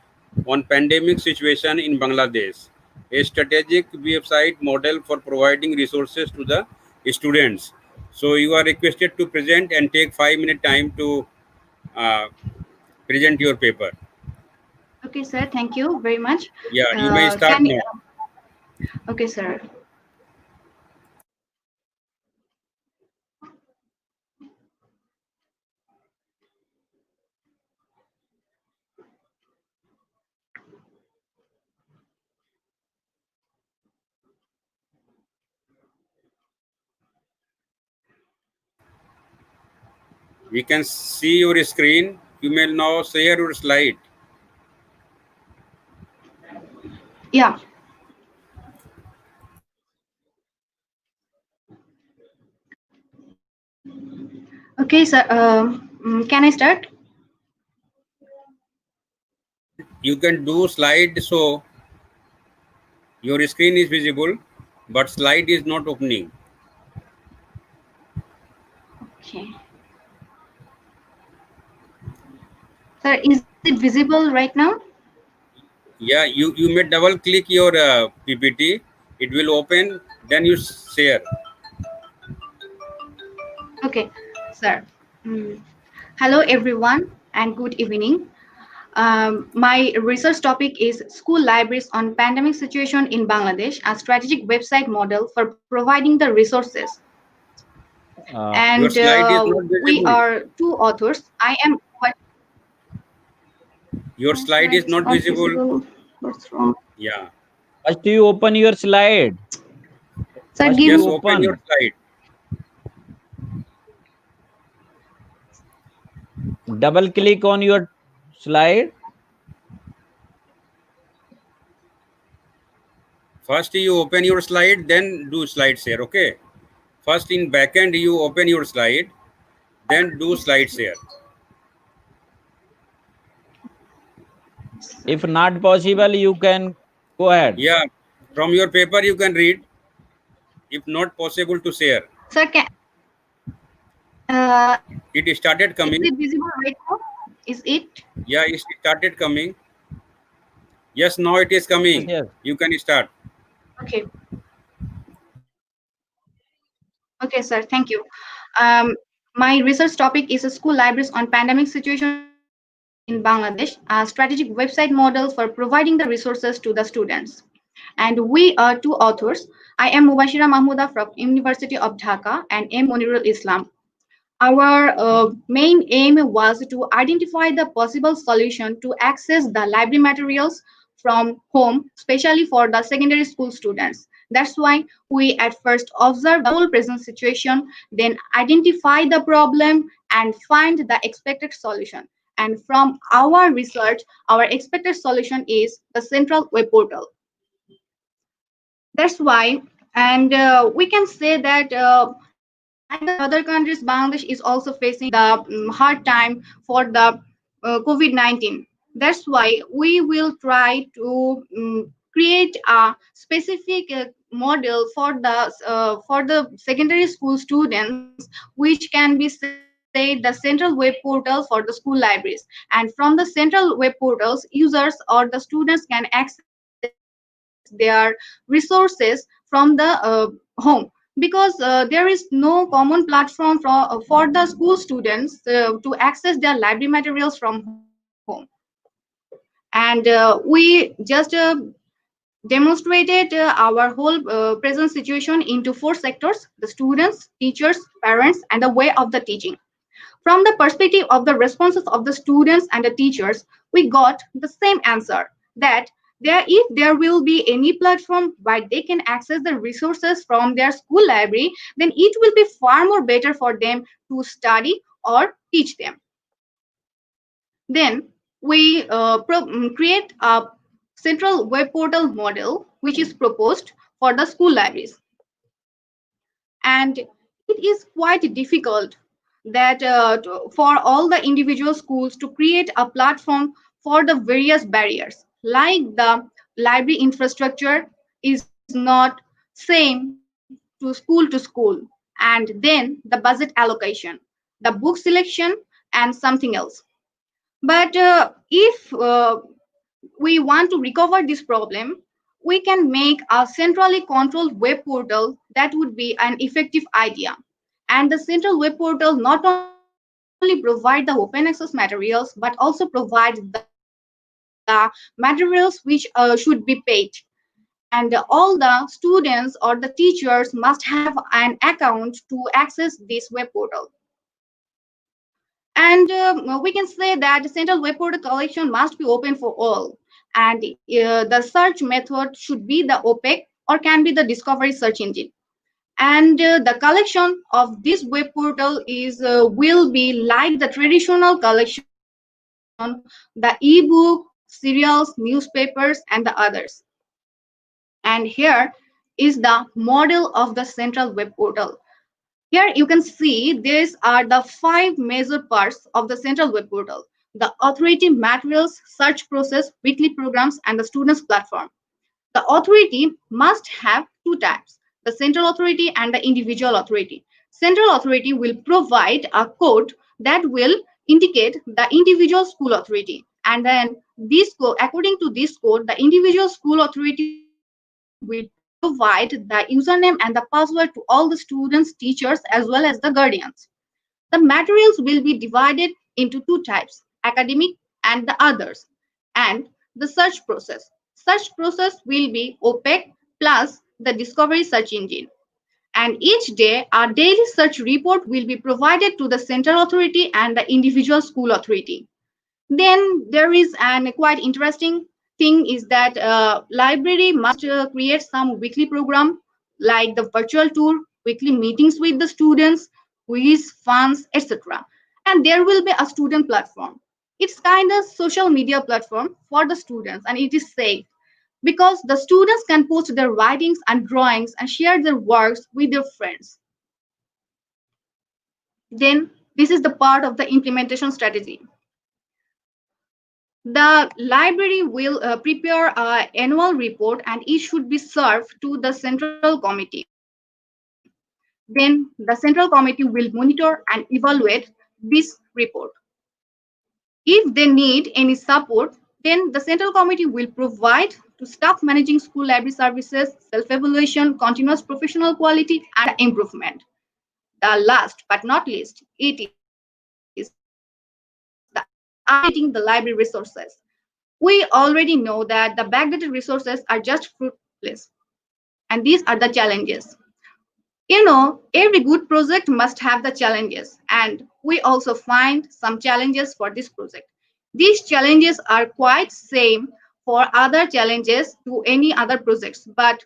on pandemic situation in Bangladesh, a strategic website model for providing resources to the students. So you are requested to present and take 5 minute time to present your paper. Okay, sir. Thank you very much. Yeah, you may start now. Okay, sir. We can see your screen. You may now share your slide. Yeah. Okay, sir. Can I start? You can do slide so your screen is visible, but slide is not opening. Okay. Sir, is it visible right now? Yeah, you may double click your PPT. It will open. Then you share. Okay, sir. Hello, everyone, and good evening. My research topic is School Libraries on Pandemic Situation in Bangladesh, a strategic website model for providing the resources. And your slide is not we visible. are two authors. I am. Your slide is not visible. What's wrong? Yeah. First you open your slide. Sir, First give Just you open your slide. double click on your slide. First you open your slide, then do slide share. Okay. First in backend you open your slide, then do slide share. If not possible, you can Go ahead. Yeah, from your paper you can read. If not possible to share. Sir, It started is coming. it visible right now? Is it? Yeah, it started coming. Yes, now it is Yes, coming. yes. You can start. Okay. Okay, sir. Thank you. Um, my research topic is school libraries on pandemic situation in Bangladesh, a strategic website model for providing the resources to the students. And we are two authors. I am Mubashira Mahmuda from University of Dhaka and M. Monirul Islam. Our main aim was to identify the possible solution to access the library materials from home, especially for the secondary school students. That's why we at first observe the whole present situation, then identify the problem and find the expected solution. And from our research, our expected solution is the central web portal. That's why, and we can say that like the other countries, Bangladesh is also facing the hard time for the COVID-19. That's why we will try to create a specific model for the secondary school students, which can be said the central web portal for the school libraries. And from the central web portals, users or the students can access their resources from the home, because there is no common platform for the school students to access their library materials from home. And we just demonstrated our whole present situation into four sectors: the students, teachers, parents, and the way of the teaching. From the perspective of the responses of the students and the teachers, we got the same answer, that if there will be any platform where they can access the resources from their school library, then it will be far more better for them to study or teach them. Then we create a central web portal model which is proposed for the school libraries. And it is quite difficult that for all the individual schools to create a platform for the various barriers, like the library infrastructure is not same to school, and then the budget allocation, the book selection, and something else. But if we want to recover this problem, we can make a centrally controlled web portal. That would be an effective idea. And the central web portal not only provide the open access materials, but also provide the materials which should be paid. And all the students or the teachers must have an account to access this web portal. And we can say that the central web portal collection must be open for all. And the search method should be the OPEC or can be the discovery search engine. And the collection of this web portal is will be like the traditional collection, the ebook, serials, newspapers, and the others. And here is the model of the central web portal. Here you can see these are the 5 major parts of the central web portal: the authority, materials, search process, weekly programs, and the students platform. The authority must have two types: the central authority and the individual authority. Central authority will provide a code that will indicate the individual school authority. And then this code, according to this code, the individual school authority will provide the username and the password to all the students, teachers, as well as the guardians. The materials will be divided into two types: academic and the others. And the search process. Search process will be OPEC plus the discovery search engine. And each day, our daily search report will be provided to the central authority and the individual school authority. Then there is an quite interesting thing is that library must create some weekly program like the virtual tour, weekly meetings with the students, quiz, funds, etc. And there will be a student platform. It's kind of social media platform for the students, and it is safe because the students can post their writings and drawings and share their works with their friends. Then this is the part of the implementation strategy. The library will prepare an annual report and it should be served to the central committee. Then the central committee will monitor and evaluate this report. If they need any support, then the central committee will provide to staff managing school library services, self-evaluation, continuous professional quality, and improvement. The last but not least, it is the updating the library resources. We already know that the backdated resources are just fruitless, and these are the challenges. Every good project must have the challenges, and we also find some challenges for this project. These challenges are quite same for other challenges to any other projects, but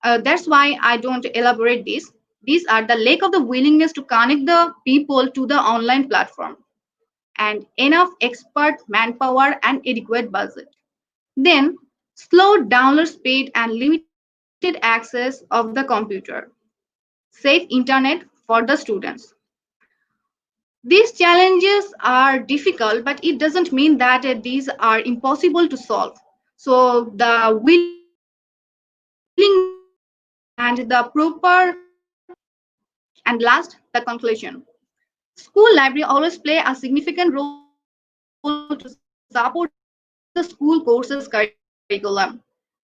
that's why I don't elaborate this. These are the lack of the willingness to connect the people to the online platform and enough expert manpower and adequate budget. Then slow download speed and limited access of the computer. Safe internet for the students. These challenges are difficult, but it doesn't mean that these are impossible to solve. So the willingness to connect and the proper and last the conclusion. School library always play a significant role to support the school courses curriculum.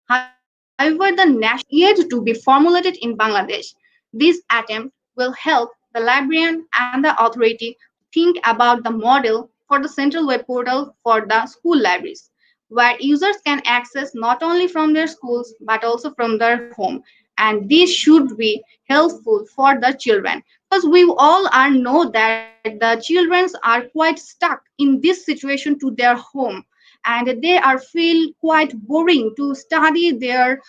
However, the national curriculum is yet to be formulated in Bangladesh. This attempt will help the librarian and the authority think about the model for the central web portal for the school libraries, where users can access not only from their schools but also from their home. And this should be helpful for the children, because we all are know that the children are quite stuck in this situation to their home, and they are feel quite boring to study their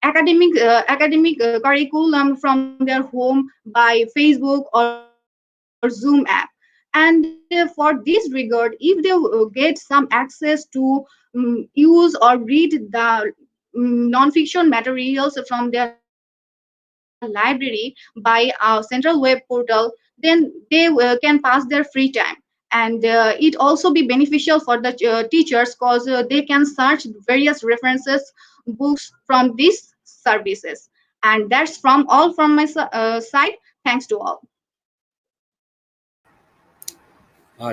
academic curriculum from their home by Facebook or Zoom app. And for this regard, if they get some access to use or read the non-fiction materials from their library by a central web portal, then they can pass their free time. And it also be beneficial for the teachers, because they can search various references books from these services. And that's from all from my side. Thanks to all.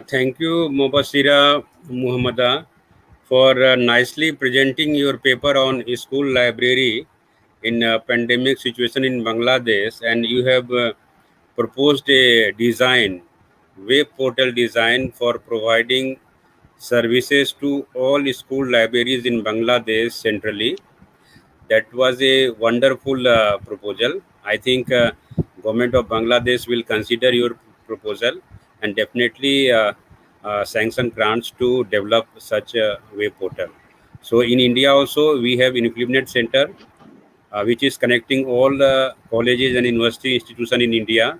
Thank you, Mubasira Muhammada, for nicely presenting your paper on school library in a pandemic situation in Bangladesh, and you have proposed a design, web portal design for providing services to all school libraries in Bangladesh centrally. That was a wonderful proposal. I think government of Bangladesh will consider your proposal and definitely sanction grants to develop such a web portal. So in India also we have Implement Center, which is connecting all colleges and university institutions in India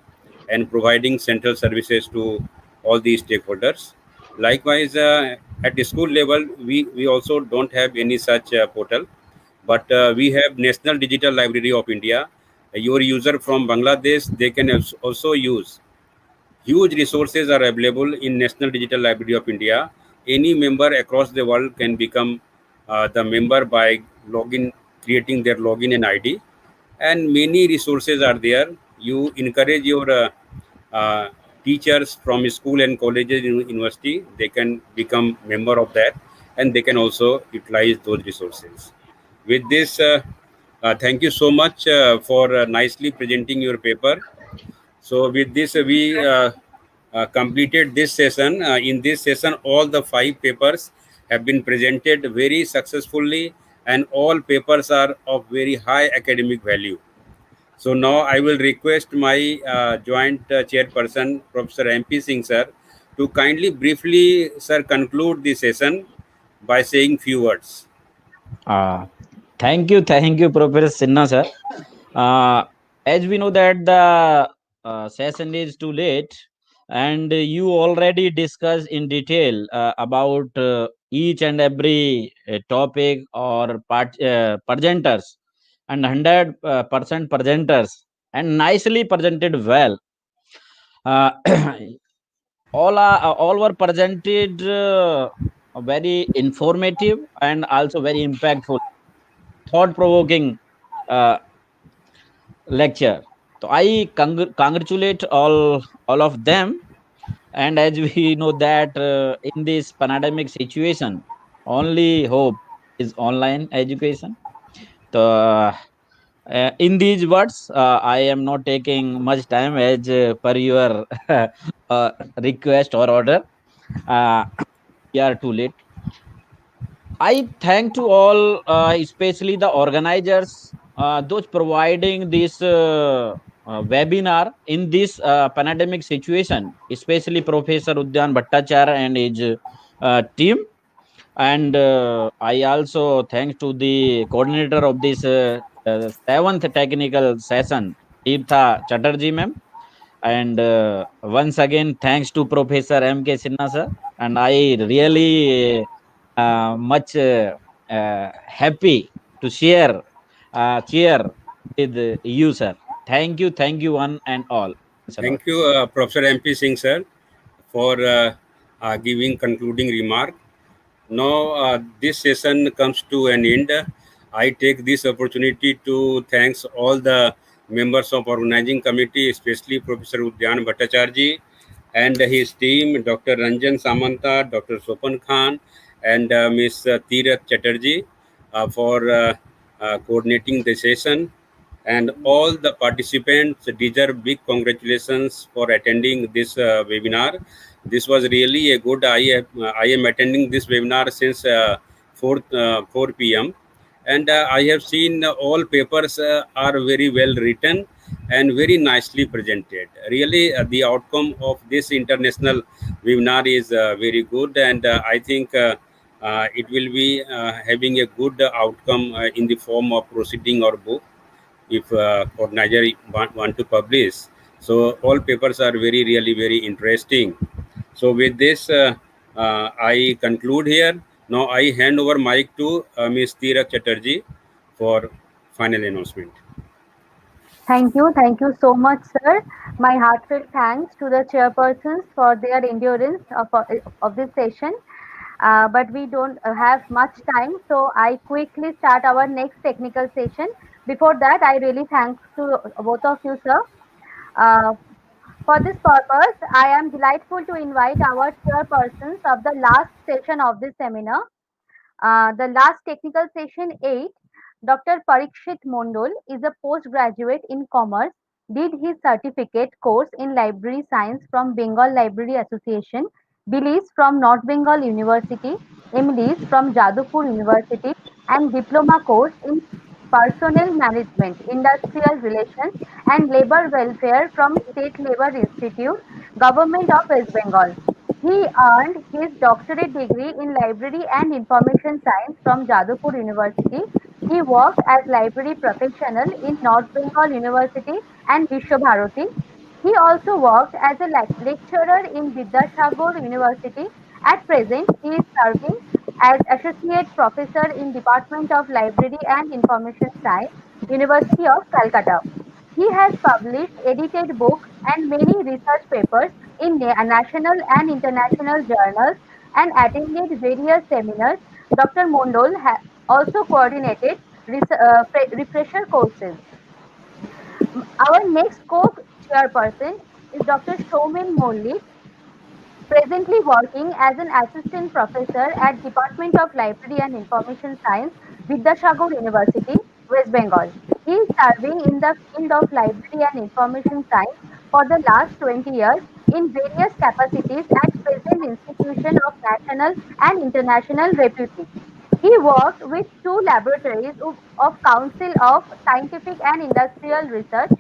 and providing central services to all these stakeholders. Likewise, at the school level, we also don't have any such portal, but we have National Digital Library of India. Your user from Bangladesh, they can also use. Huge resources are available in National Digital Library of India. Any member across the world can become the member by creating their login and ID, and many resources are there. You encourage your uh, teachers from school and colleges and university, they can become member of that, and they can also utilize those resources. With this, thank you so much for nicely presenting your paper. So with this, we completed this session. In this session, all the 5 papers have been presented very successfully, and all papers are of very high academic value. So now I will request my joint chairperson, Professor MP Singh sir, to kindly briefly, sir, conclude the session by saying few words. Thank you, Professor Sinha sir. As we know that the session is too late, and you already discussed in detail about each and every topic or presenters, and 100% presenters, and nicely presented well. Uh, all were presented very informative and also very impactful, thought provoking uh, lecture. So I congratulate all of them. And as we know that in this pandemic situation, only hope is online education. So in these words, I am not taking much time as per your request or order. Uh, we are too late. I thank to all, especially the organizers, those providing this webinar in this pandemic situation, especially Professor Udayan Bhattacharya and his team. And I also thank to the coordinator of this seventh technical session, Tirtha Chatterjee ma'am. And once again, thanks to Professor M.K. Sinha sir. And I really much happy to share with you, sir. Thank you, one and all. Thanks a lot. Thank you, Professor MP Singh sir, for giving concluding remark. Now this session comes to an end. I take this opportunity to thanks all the members of organizing committee, especially Professor Udyan Bhattacharya and his team, Dr. Ranjan Samanta, Dr. Sopan Khan, and Ms. Tirath Chatterjee for coordinating the session. And all the participants deserve big congratulations for attending this webinar. This was really a good. I am attending this webinar since 4 p.m. and I have seen all papers are very well written and very nicely presented. Really, the outcome of this international webinar is very good, and I think it will be having a good outcome in the form of proceeding or book if organizer want to publish. So all papers are really very interesting. So with this, I conclude here. Now I hand over mic to Ms. Tira Chatterjee for final announcement. Thank you so much, sir. My heartfelt thanks to the chairpersons for their endurance of this session. But we don't have much time, so I quickly start our next technical session. Before that, I really thanks to both of you, sir. Uh, for this purpose, I am delightful to invite our chairpersons of the last session of this seminar. The last technical session 8, Dr. Parikshit Mondol is a postgraduate in commerce, did his certificate course in library science from Bengal Library Association, BLIS from North Bengal University, MLIS from Jadavpur University, and diploma course in personnel management, industrial relations, and labor welfare from State Labor Institute, Government of West Bengal. He earned his doctorate degree in library and information science from Jadavpur University. He worked as library professional in North Bengal University and Vishwabharati. He also worked as a lecturer in Vidyasagar University. At present, he is serving as associate professor in Department of Library and Information Science, University of Calcutta. He has published edited books and many research papers in national and international journals and attended various seminars. Dr. Mondol also coordinated refresher courses. Our next co-chairperson is Dr. Soumen Mollik, presently working as an assistant professor at Department of Library and Information Science, Vidyasagar University, West Bengal. He is serving in the field of library and information science for the last 20 years in various capacities at present institution of national and international repute. He worked with two laboratories of Council of Scientific and Industrial Research,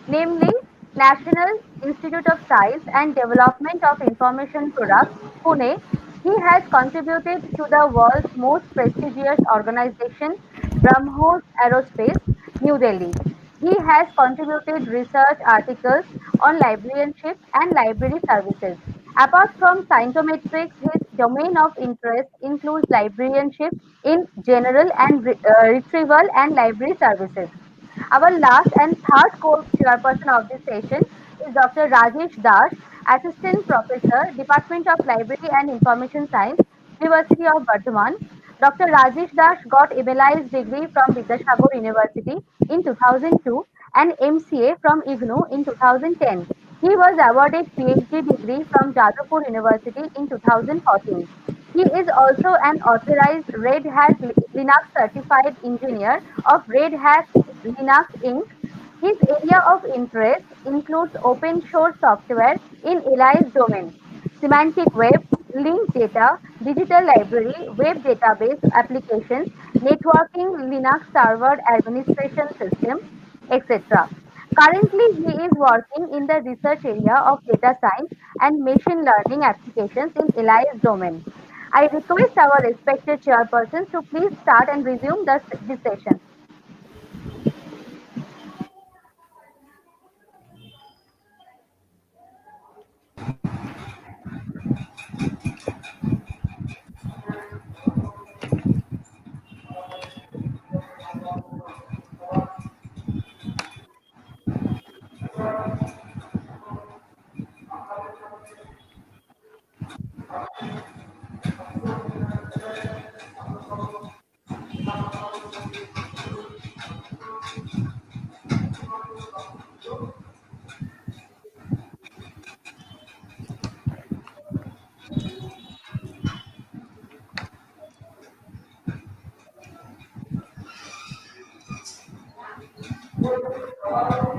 namely National Institute of Science and Development of Information Products, Pune. He has contributed to the world's most prestigious organization, BrahMos Aerospace, New Delhi. He has contributed research articles on librarianship and library services. Apart from scientometrics, his domain of interest includes librarianship in general and retrieval and library services. Our last and third co-chairperson of this session is Dr. Rajesh Das, Assistant Professor, Department of Library and Information Science, University of Bardhaman. Dr. Rajesh Das got MLI's degree from Vidyasagar University in 2002 and MCA from IGNOU in 2010. He was awarded PhD degree from Jadavpur University in 2014. He is also an authorized Red Hat Linux certified engineer of Red Hat Linux Inc. His area of interest includes open source software in LIS domain, semantic web, linked data, digital library, web database applications, networking, Linux server administration system, etc. Currently, he is working in the research area of data science and machine learning applications in LIS domain. I request our respected chairperson to please start and resume this session.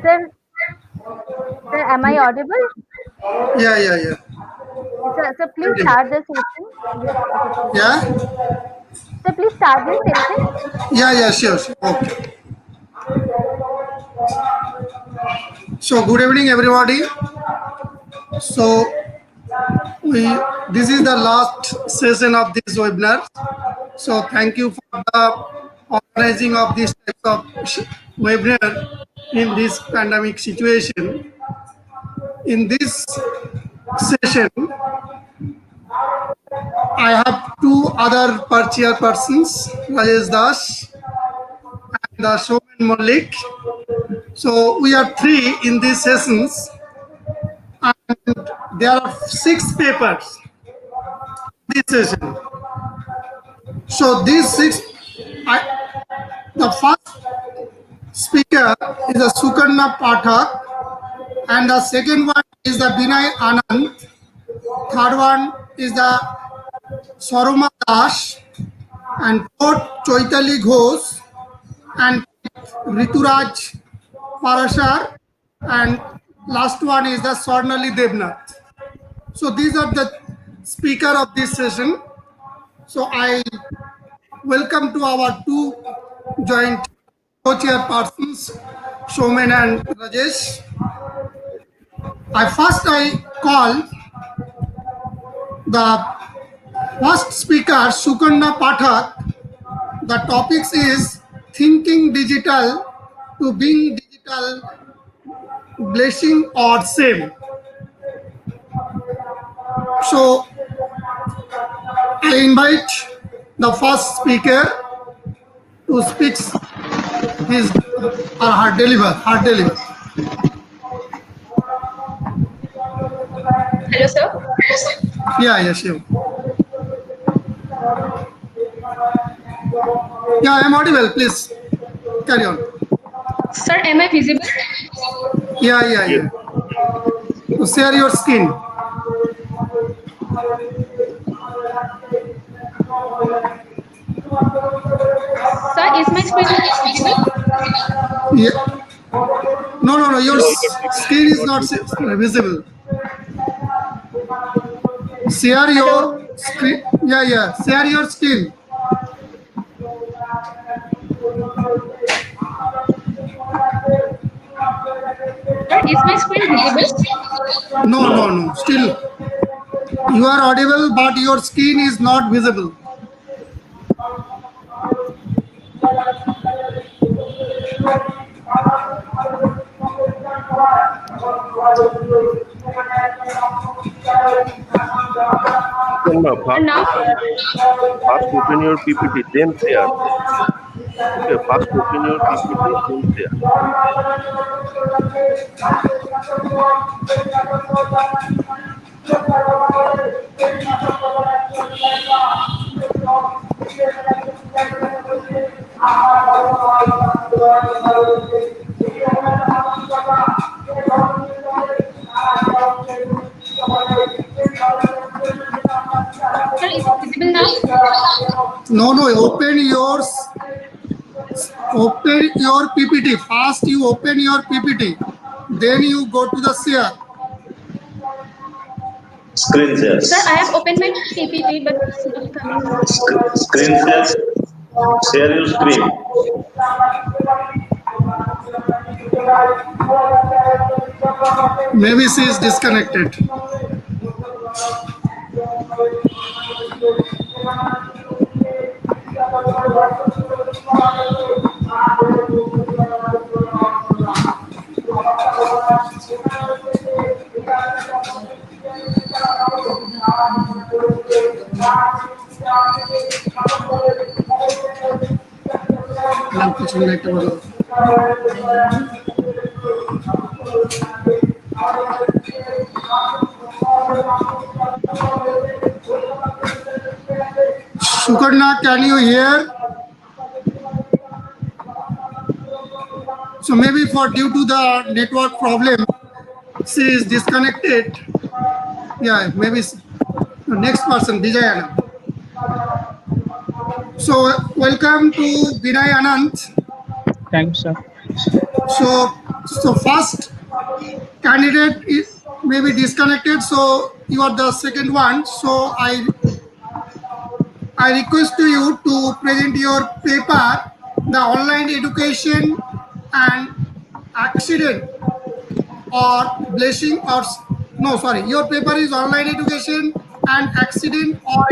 Sir, sir, am I audible? Yeah. Sir, please start the session. Yes, okay, please. Yeah? Sir, please start the session. Yeah, sure. Okay. So, good evening, everybody. So, we this is the last session of this webinar. So, thank you for the organizing of this type of webinar in this pandemic situation. In this session, I have two other chairpersons, Rajesh Das and the Showman Malik. So we are three in these sessions, and there are 6 papers this session. So these 6, the first speaker is a Sukarna Pathak, and the second one is the Binay Anand, third one is the Saroma Das, and fourth Choitali Ghosh, and Rituraj Parashar, and last one is the Swarnali Devnath. So these are the speaker of this session. So I welcome to our two joint co-chairpersons, Showman and Rajesh. I call the first speaker, Sukarna Pathak. The topic is thinking digital to being digital, blessing or shame. So I invite the first speaker to speak his or her deliver. Hello, sir. Yeah, sure. Yeah, I am audible. Please carry on. Sir, am I visible? Yeah. So share your screen. Sir, is my screen visible? Yeah. No. Your screen is not visible. Share your screen. Yeah. Share your screen. Sir, is my screen visible? No. Still, you are audible, but your screen is not visible. First open your PPT, then share. Okay, first open your PPT, then share. Sir, is it visible now? No, no, open your PPT. First you open your PPT. Then you go to the share. Screen shares. Sir, I have opened my PPT, but it's not coming now. Screen shares. Share your screen. Maybe she is disconnected. নাম পিছনে একটা বলো। Sukarna, can you hear? So maybe for due to the network problem, she is disconnected. Yeah, maybe next person, Vijayana. So welcome to Vinay Anand. Thank you, sir. So first candidate is maybe disconnected. So you are the second one. So I request to you to present your paper, the online education and accident or blessing or no, sorry, your paper is online education and accident or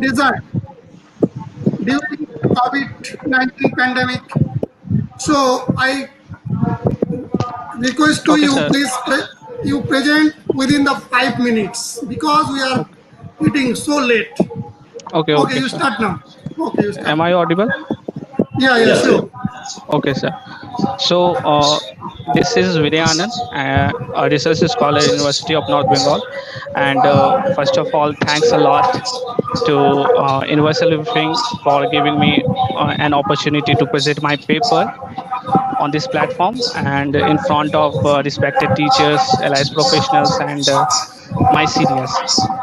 desert during COVID-19 pandemic. So I request to Okay, you, sir. please you present within the 5 minutes because we are eating so late. Okay, Okay, okay, you sir. start now. Okay, you start. Am I audible? Yeah, Yes, sure. Okay, sir. So, this is Udayan, a research scholar at University of North Bengal. And first of all, thanks a lot to Universal Briefing for giving me an opportunity to present my paper on this platform and in front of respected teachers, allies professionals, and my seniors.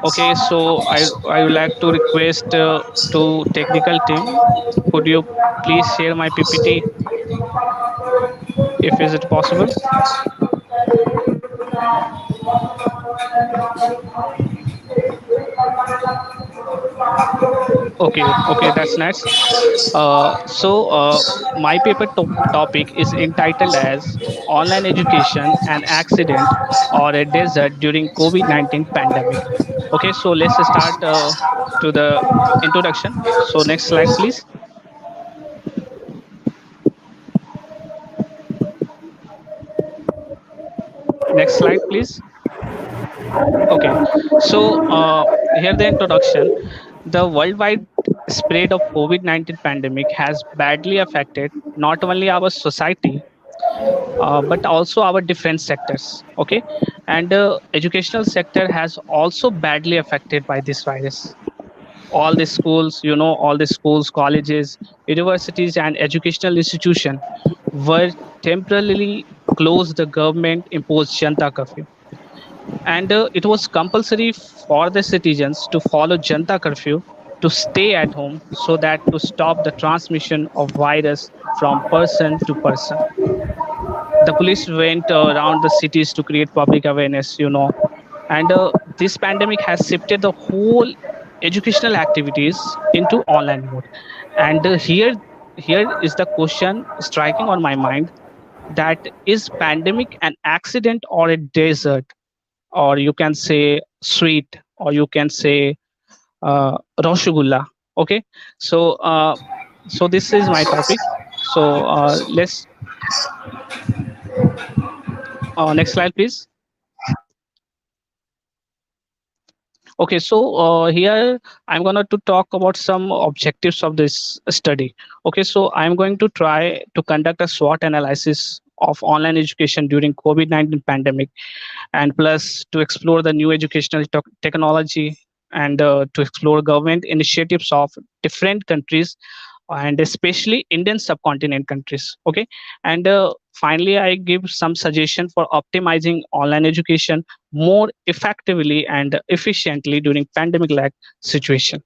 Okay, so I would like to request to technical team, could you please share my PPT if is it possible? Okay, okay, that's nice. My paper topic is entitled as Online Education and Accident or a Desert During COVID-19 Pandemic. Okay, so let's start to the introduction. So next slide, please. Next slide, please. Okay, so here the introduction. The worldwide spread of COVID-19 pandemic has badly affected not only our society but also our different sectors. Okay, and the educational sector has also badly affected by this virus. All the schools, all the schools, colleges, universities, and educational institutions were temporarily closed. The government imposed Janta curfew, and it was compulsory for the citizens to follow Janta curfew to stay at home so that to stop the transmission of virus from person to person. The police went around the cities to create public awareness, and this pandemic has shifted the whole educational activities into online mode. And here is the question striking on my mind, that is pandemic an accident or a desert, or you can say sweet, or you can say rasgulla. Okay, so this is my topic. So let's next slide, please. Okay, so here I'm going to talk about some objectives of this study. Okay, so I'm going to try to conduct a SWOT analysis of online education during COVID-19 pandemic, and plus to explore the new educational technology, and to explore government initiatives of different countries, and especially Indian subcontinent countries. Okay, and finally, I give some suggestion for optimizing online education more effectively and efficiently during pandemic-like situation.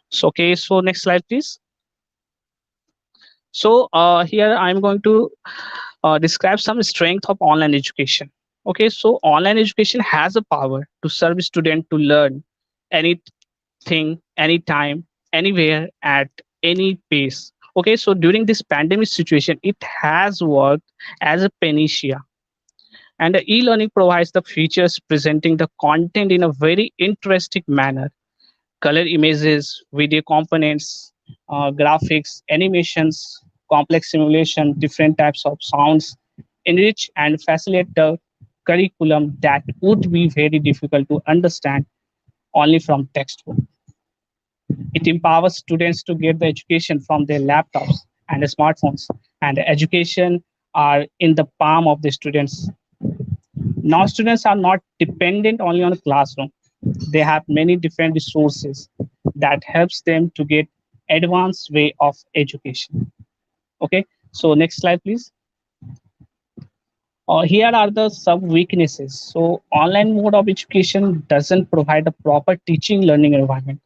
So, okay, so next slide, please. So here I'm going to describe some strength of online education. Okay, so online education has a power to serve student to learn anything, anytime, anywhere, at any pace. Okay, so during this pandemic situation, it has worked as a panacea, and the e-learning provides the features presenting the content in a very interesting manner: color images, video components, graphics, animations, complex simulation, different types of sounds, enrich and facilitate the curriculum that would be very difficult to understand only from textbook. It empowers students to get the education from their laptops and smartphones, and the education are in the palm of the students. Now students are not dependent only on a classroom. They have many different resources that helps them to get advanced way of education. Okay, so next slide, please. Here are the some weaknesses. So online mode of education doesn't provide a proper teaching learning environment.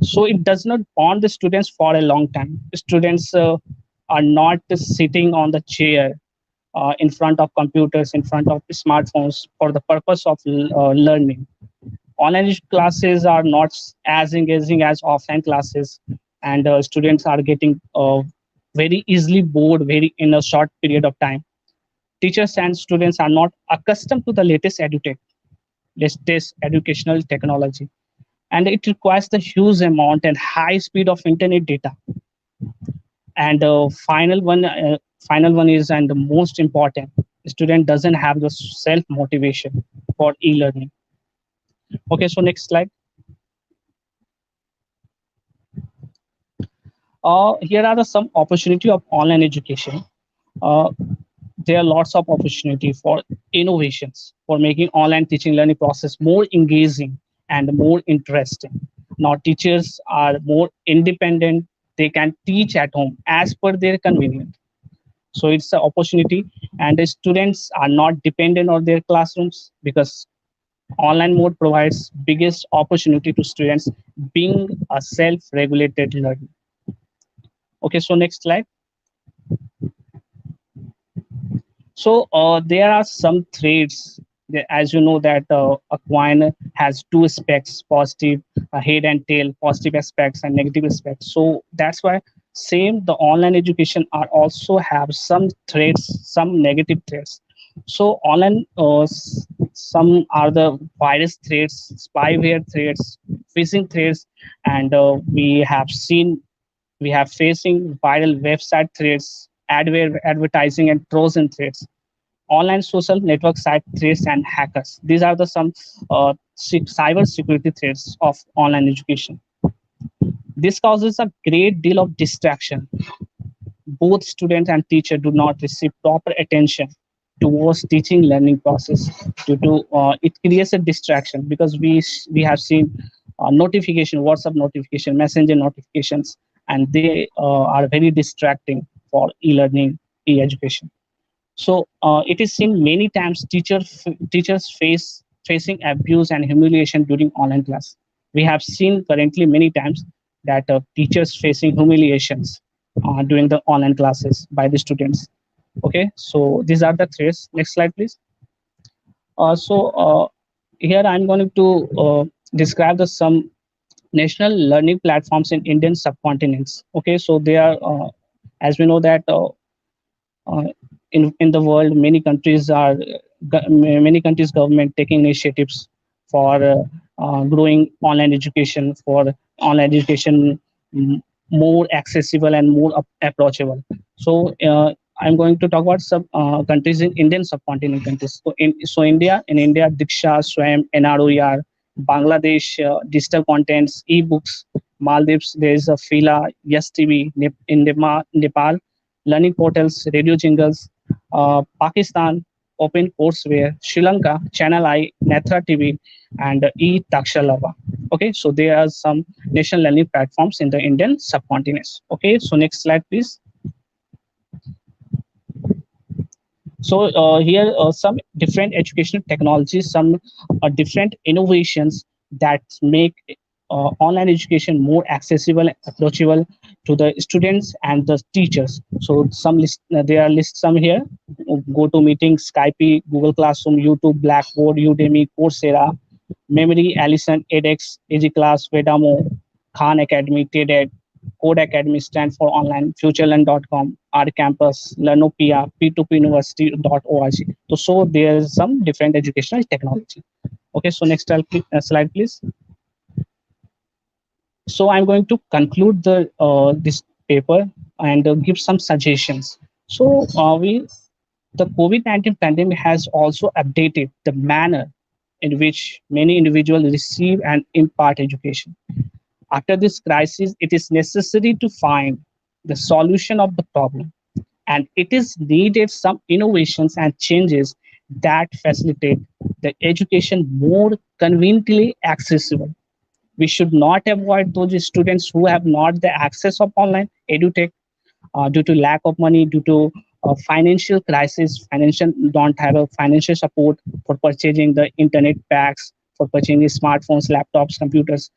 So it does not bond the students for a long time. Students are not sitting on the chair in front of computers, in front of smartphones for the purpose of learning. Online classes are not as engaging as offline classes, and students are getting very easily bored very in a short period of time. Teachers and students are not accustomed to the latest educational technology, and it requires the huge amount and high speed of internet data. And final one is, and the most important, the student doesn't have the self motivation for e-learning. Okay, so next slide. Here are some opportunity of online education. Uh, there are lots of opportunity for innovations for making online teaching learning process more engaging and more interesting. Now teachers are more independent. They can teach at home as per their convenience. So it's an opportunity, and the students are not dependent on their classrooms, because online mode provides biggest opportunity to students being a self-regulated learner. Okay, so next slide. So there are some threads. As you know that a coin has two aspects: positive head and tail, positive aspects and negative aspects. So that's why same the online education are also have some threats, some negative threats. So online some are the virus threats, spyware threats, phishing threats, and we have facing viral website threats, adware advertising, and trojan threats, online social network site threats, and hackers. These are the some cyber security threats of online education. This causes a great deal of distraction. Both student and teacher do not receive proper attention towards teaching learning process due to it creates a distraction, because we have seen notification, WhatsApp notification, messenger notifications, and they are very distracting for e-learning, e-education. So it is seen many times teachers facing abuse and humiliation during online class. We have seen currently many times that teachers facing humiliations during the online classes by the students. Okay, so these are the threats. Next slide, please. So here I'm going to describe the some national learning platforms in Indian subcontinents. Okay, so they are, as we know that uh, in the world, many countries government taking initiatives for growing online education, for online education more accessible and more approachable. So I'm going to talk about some countries in Indian subcontinent countries. So in India, Diksha, Swayam, NROER, Bangladesh, digital contents, ebooks. Maldives, there is a Fila, Yes TV. In Nepal, learning portals, radio jingles, Pakistan, Open Courseware, Sri Lanka, Channel I, Netra TV, and e-Takshalava. Okay, so there are some national learning platforms in the Indian subcontinent. Okay, so next slide, please. So here some different educational technologies, some different innovations that make online education more accessible, approachable to the students and the teachers. So some list, there are lists some here: GoToMeeting, Skype, Google Classroom, YouTube, Blackboard, Udemy, Coursera, Memory, Allison, edX, EasyClass, Vedamo, Khan Academy, TEDx, Code Academy, Stanford Online, FutureLearn.com, R Campus, Learnopia, P2Puniversity.org. So there's some different educational technology. Okay, so next slide, please. So I'm going to conclude the this paper and give some suggestions. So the COVID-19 pandemic has also updated the manner in which many individuals receive and impart education. After this crisis, it is necessary to find the solution of the problem, and it is needed some innovations and changes that facilitate the education more conveniently accessible. We should not avoid those students who have not the access of online edutech due to lack of money, due to financial crisis, financial don't have a financial support for purchasing the internet packs, for purchasing smartphones, laptops, computers.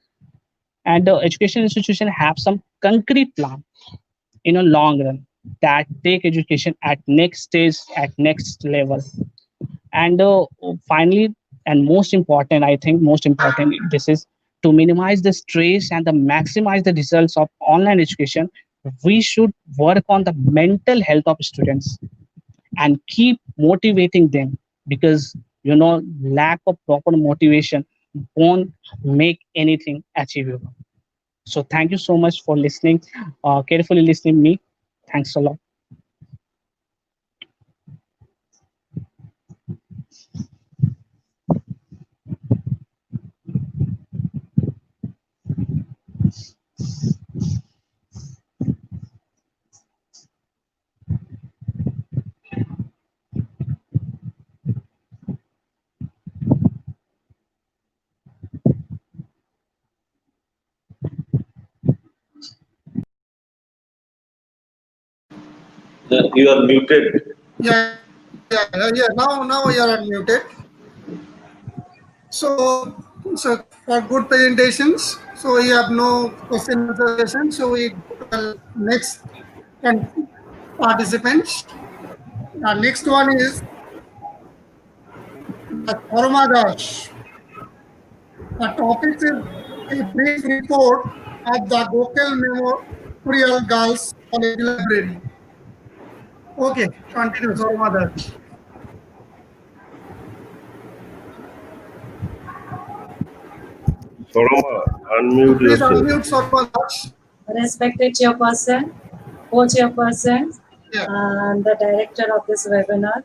And the education institution have some concrete plan in a long run that take education at next stage, at next level. And finally, and most important, I think most important, this is to minimize the stress and the maximize the results of online education. We should work on the mental health of students and keep motivating them, because lack of proper motivation won't make anything achievable. So thank you so much for listening, carefully listening me. Thanks a lot. You are muted. Yeah. Now you are unmuted. So for good presentations, so we have no question and answer session. So we go to the next participants. The next one is the Dash. The topic is a brief report of the Gokel Memorial Girls College Library. Okay, continue, Dash. Soroma, unmute Please yourself. unmute Dash. Respected Chairperson, Co-Chairperson, and the Director of this webinar,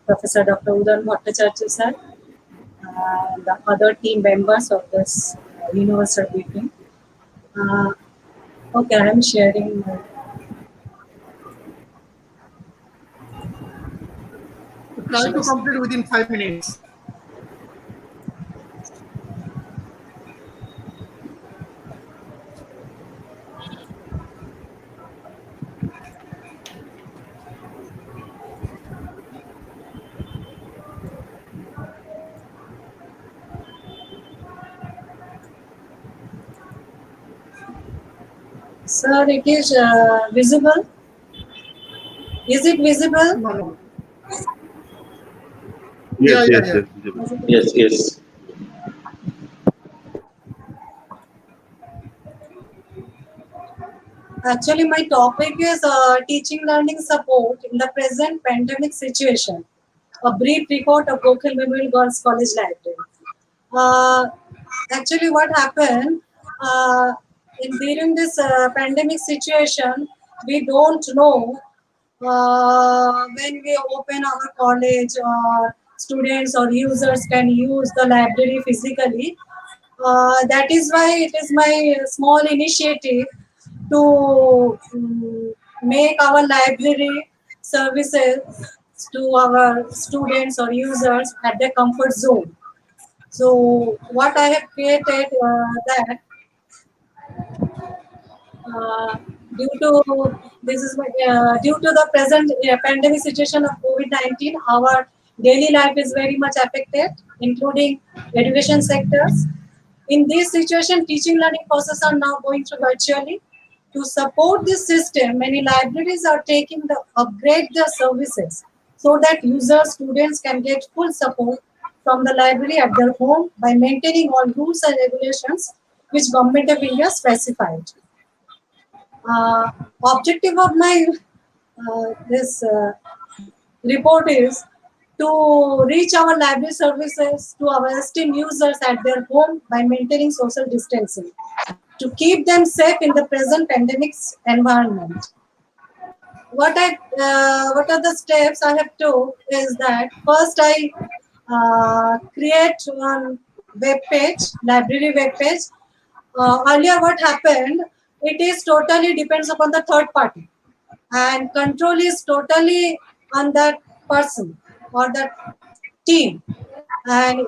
Professor Dr. Udayan Bhattacharya sir, and the other team members of this universal briefing. Okay, I am sharing. Try to complete within 5 minutes. Sir, it is visible? Is it visible? No. Yes. Actually, my topic is teaching learning support in the present pandemic situation. A brief report of Gokhale Memorial Girls College Library. Actually, what happened during this pandemic situation, we don't know when we open our college or students or users can use the library physically. That is why it is my small initiative to make our library services to our students or users at their comfort zone. So what I have created that uh, due to due to the present pandemic situation of COVID-19, our daily life is very much affected, including education sectors. In this situation, teaching learning processes are now going through virtually. To support this system, many libraries are taking the upgrade their services so that users, students can get full support from the library at their home by maintaining all rules and regulations which Government of India specified. Objective of my this report is to reach our library services to our esteemed users at their home by maintaining social distancing to keep them safe in the present pandemic environment. What are the steps I have took is that first I create one web page, library web page. Earlier what happened, it is totally depends upon the third party and control is totally on that person or that team, and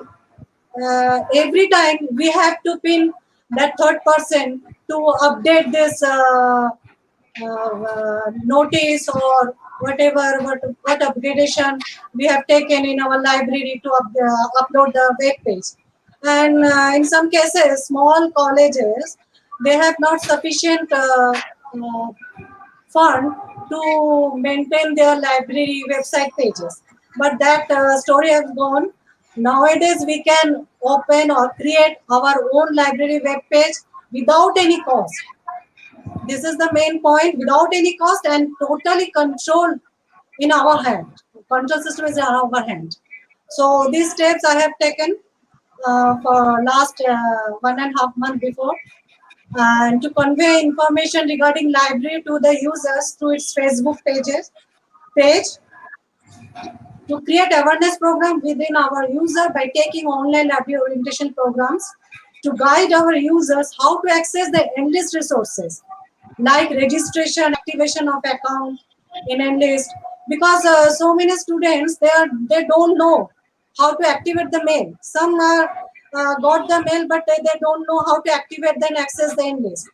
every time we have to pin that third person to update this notice or whatever what upgradation we have taken in our library to upload the web page. And in some cases small colleges, they have not sufficient fund to maintain their library website pages, but that story has gone. Nowadays we can open or create our own library web page without any cost. This is the main point, without any cost and totally controlled in our hand. Control system is in our hand. So these steps I have taken for last 1.5 months before, and to convey information regarding library to the users through its Facebook page, to create awareness program within our user by taking online library orientation programs to guide our users how to access the endless resources like registration, activation of account in enlist, because so many students they don't know how to activate the mail. Some are got the mail but they don't know how to activate then access the enlist.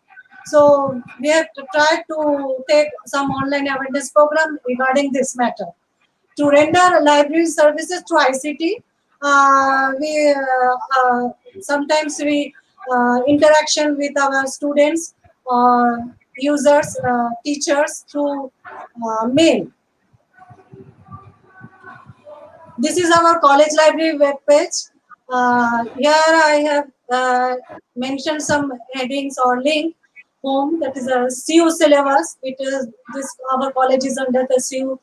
So we have to try to take some online awareness program regarding this matter. To render library services through ICT, we sometimes we interaction with our students or users, teachers through mail. This is our college library web page. Here I have mentioned some headings or link. Home, that is a CU syllabus. It is this our college is under the CU.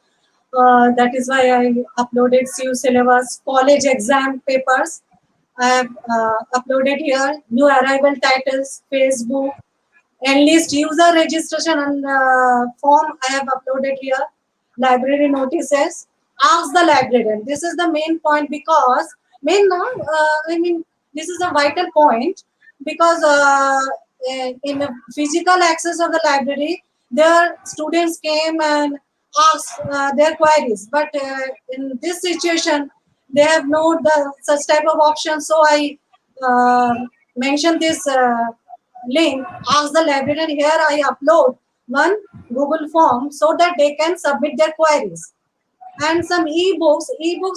That is why I uploaded CU syllabus. College exam papers I have uploaded here. New arrival titles, Facebook, enlist user registration and form I have uploaded here. Library notices. Ask the librarian. This is the main point because I mean this is a vital point because in the physical access of the library, their students came and asked their queries. But in this situation, they have no such type of option. So I mentioned this. Link, ask the librarian. Here I upload one Google form so that they can submit their queries. And some ebooks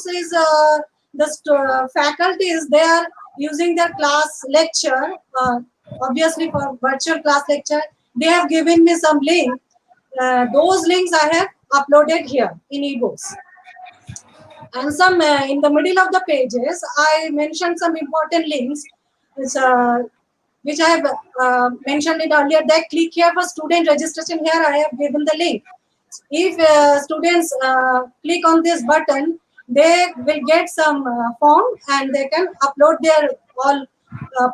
is the faculties, they are using their class lecture, obviously for virtual class lecture. They have given me some link. Those links I have uploaded here in ebooks. And some in the middle of the pages, I mentioned some important links which I have mentioned it earlier, that click here for student registration. Here I have given the link. If students click on this button, they will get some form and they can upload their all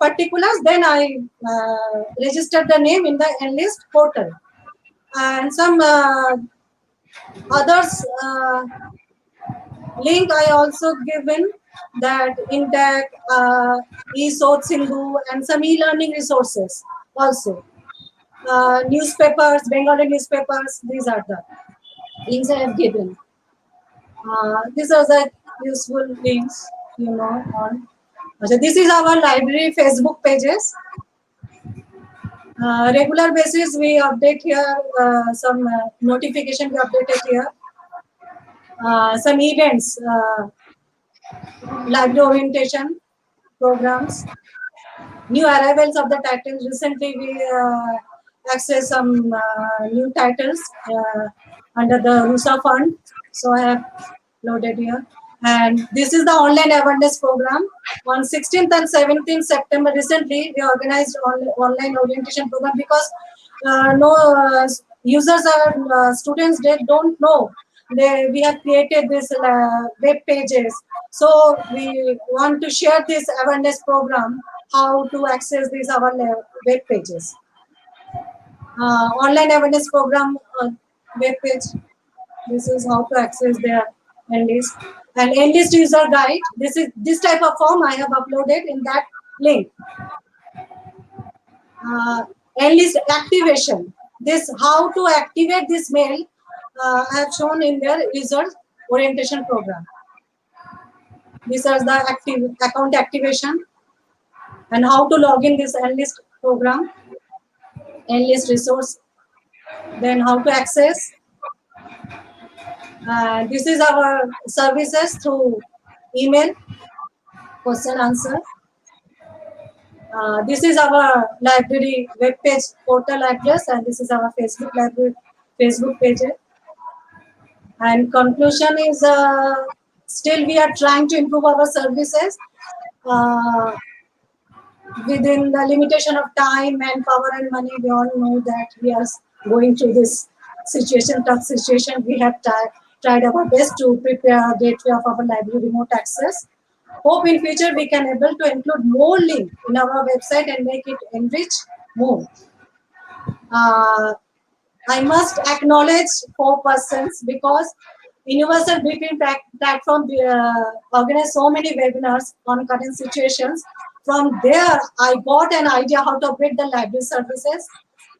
particulars. Then I registered the name in the enlist portal. And some others link I also given, that Intact, eSource Sindhu, and some e-learning resources also. Newspapers, Bengali newspapers, these are the. links I have given. These are the useful links, on. So this is our library Facebook pages. Regular basis we update here, some notification we updated here. Some events, library orientation programs, new arrivals of the titles. Recently we access some new titles under the RUSA fund. So I have loaded here. And this is the online awareness program. On 16th and 17th September, recently we organized online orientation program because no users or students, they don't know. We have created this web pages. So we want to share this awareness program, how to access these our web pages. Online awareness program web page. This is how to access their enlist and enlist user guide. This type of form I have uploaded in that link. Enlist activation. This how to activate this mail I have shown in their user orientation program. These are the account activation and how to log in this enlist program, enlist resource, then how to access. This is our services through email, question answer. This is our library web page portal address, and this is our Facebook library Facebook page. And conclusion is still we are trying to improve our services within the limitation of time, manpower, and money. We all know that we are going through this situation, tough situation. We have tried our best to prepare a gateway of our library remote access. Hope in future we can able to include more link in our website and make it enrich more. I must acknowledge 4 persons because Universal Briefing Platform organized so many webinars on current situations. From there, I got an idea how to operate the library services.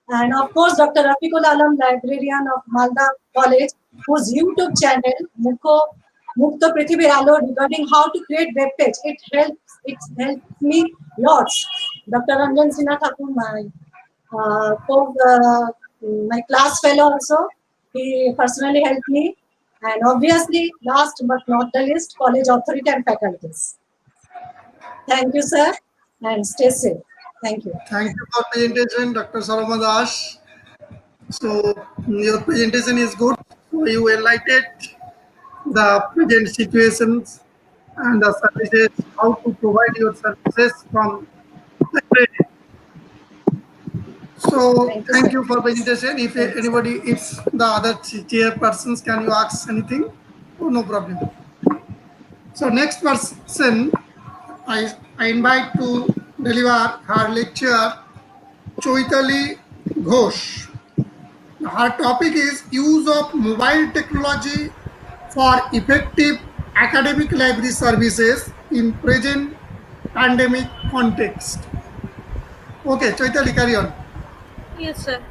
And of course, Dr. Rafiqul Alam, librarian of Malda College, whose YouTube channel, Mukta Prithvi Alo, regarding how to create web page. It helps me lots. Dr. Ranjan Sinha Thakur, my class fellow also, he personally helped me. And obviously, last but not the least, college authority and faculties. Thank you, sir, and stay safe. Thank you. Thank you for presentation, Dr. Saroma Das. So your presentation is good. So you enlightened the present situations and the services, how to provide your services from library. So thank you for presentation. If anybody, if the other chairpersons, can you ask anything? Oh, no problem. So next person, I invite to deliver her lecture, Choitali Ghosh. Her topic is use of mobile technology for effective academic library services in present pandemic context. Okay, Choitali, carry on. Yes, sir.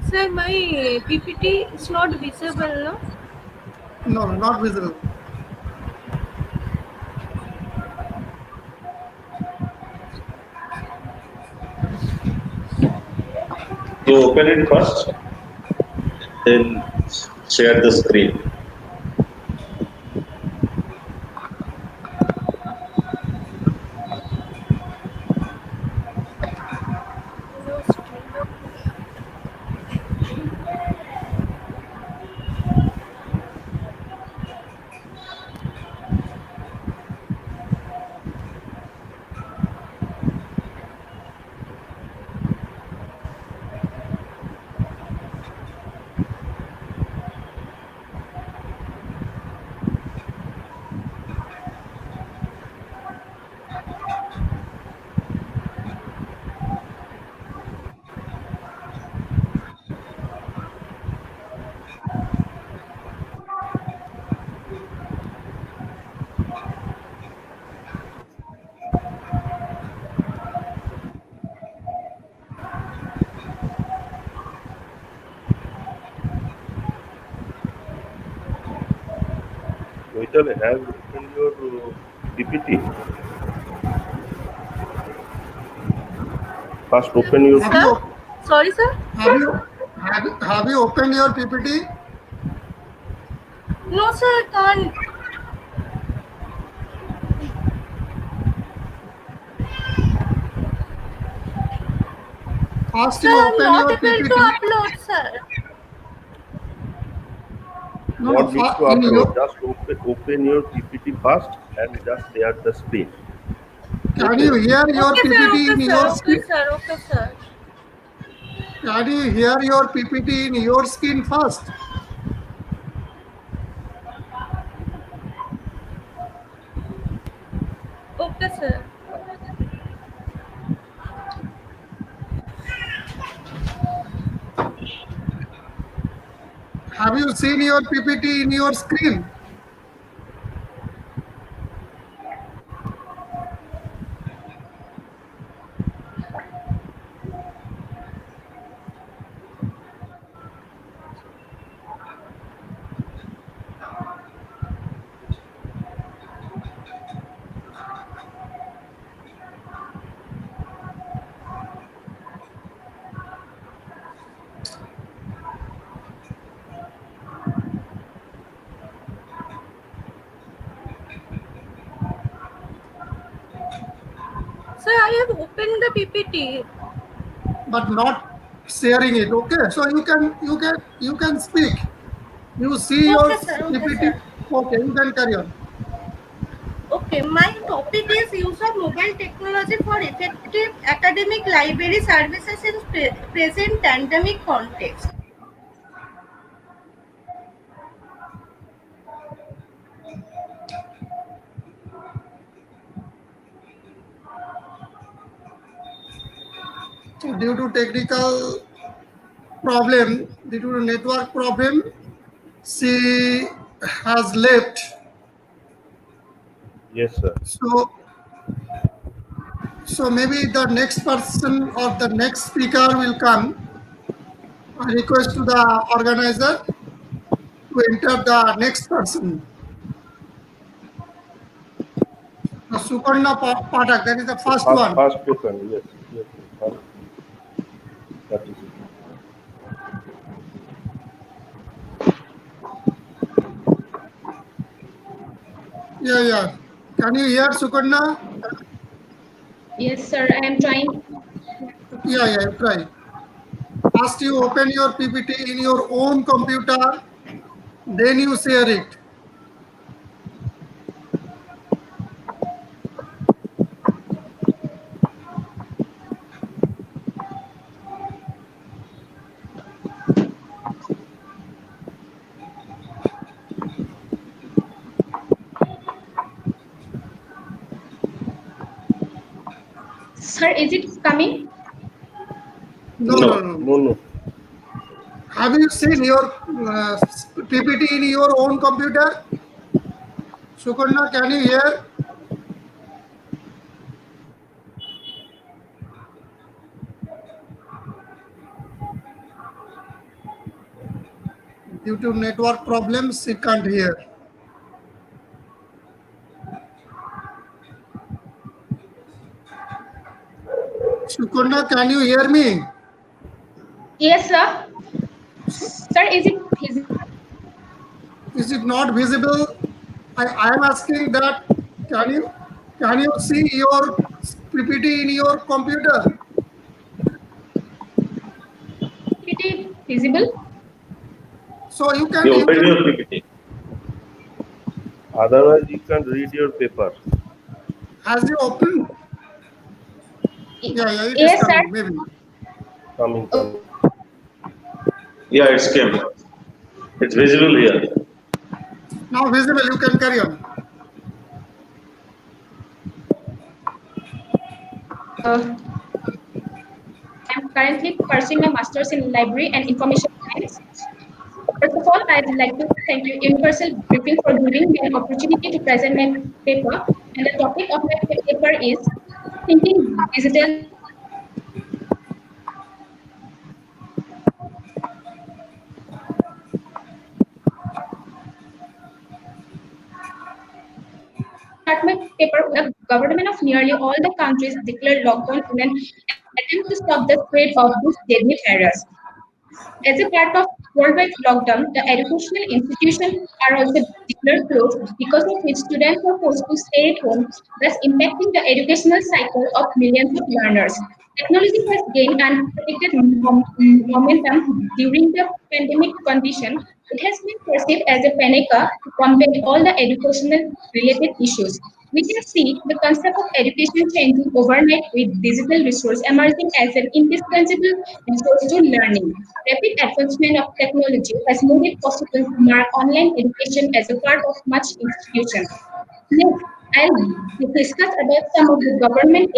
Sir, my PPT is not visible, no? No, not visible. So open it first, then share the screen. Chanchal, have you opened your PPT? First, open your. Have you Sorry, sir. have you opened your PPT? No, sir, I can't. First, Sir, you I'm open not your able to PPT. upload, sir. What needs to In upload? your, Just open your PPT first and just share the screen. can you hear your Okay, sir. PPT Okay, in sir. your Okay, screen? sir. Okay, sir. Can you hear your PPT in your screen first? Okay, sir. Have you seen your PPT in your screen? Sir, I have opened the PPT. But not sharing it. Okay, so you can speak. You see your Okay, sir. Okay, PPT. sir. Okay, you can carry on. Okay, my topic is use of mobile technology for effective academic library services in present pandemic context. So due to technical problem, due to network problem, she has left. Yes, sir. So maybe the next person or the next speaker will come. I request to the organizer to enter the next person. Sukarna Pathak, that is the first one. First person, yes. Yes, first participant. Yeah, yeah. Can you hear Sukarna? Yes, sir. I am trying. Yeah, yeah, try. First you open your PPT in your own computer, then you share it. Sir, is it coming? No, no, no. No. Have you seen your PPT in your own computer? Sukarna, can you hear? Due to network problems, she can't hear. Sukarna, can you hear me? Yes, sir. Sir, is it visible? Is it not visible? I am asking that. Can you see your PPT in your computer? PPT visible? So you You can open your PPT. Otherwise, you can read your paper. has you opened? Yeah, it is Yes, sir. coming maybe. Coming. Yeah, it's came. It's visible here. Now visible. You can carry on. I'm currently pursuing my master's in library and information science. First of all, I'd like to thank you, Universal Briefing, for giving me an opportunity to present my paper. And the topic of my paper is thinking digital. paper, the government of nearly all the countries declared lockdown in an attempt to stop the spread of this deadly virus. As a part of worldwide lockdown, the educational institutions are also declared closed, because of which students are forced to stay at home, thus impacting the educational cycle of millions of learners. Technology has gained unpredicted momentum during the pandemic condition. It has been perceived as a panic to combat all the educational related issues. We can see the concept of education changing overnight, with digital resource emerging as an indispensable resource to learning. Rapid advancement of technology has made it possible to mark online education as a part of much institution. Next, I'll discuss about some of the government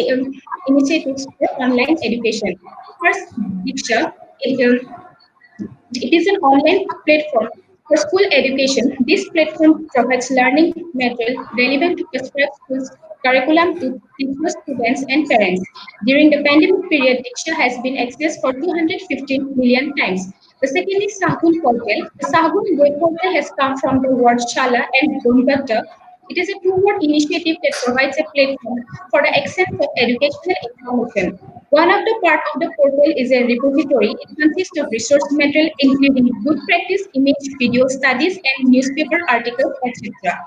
initiatives for online education. First, Diksha, it is an online platform for school education. This platform provides learning material relevant to prescribed schools curriculum to teachers, students, and parents. During the pandemic period, Diksha has been accessed for 215 million times. The second is Sahgun portal. The Sahgun web portal has come from the word Shala and Gunbata. It is a two-word initiative that provides a platform for the exchange of educational information. One of the part of the portal is a repository. It consists of resource material including good practice, image, video studies, and newspaper articles, etc.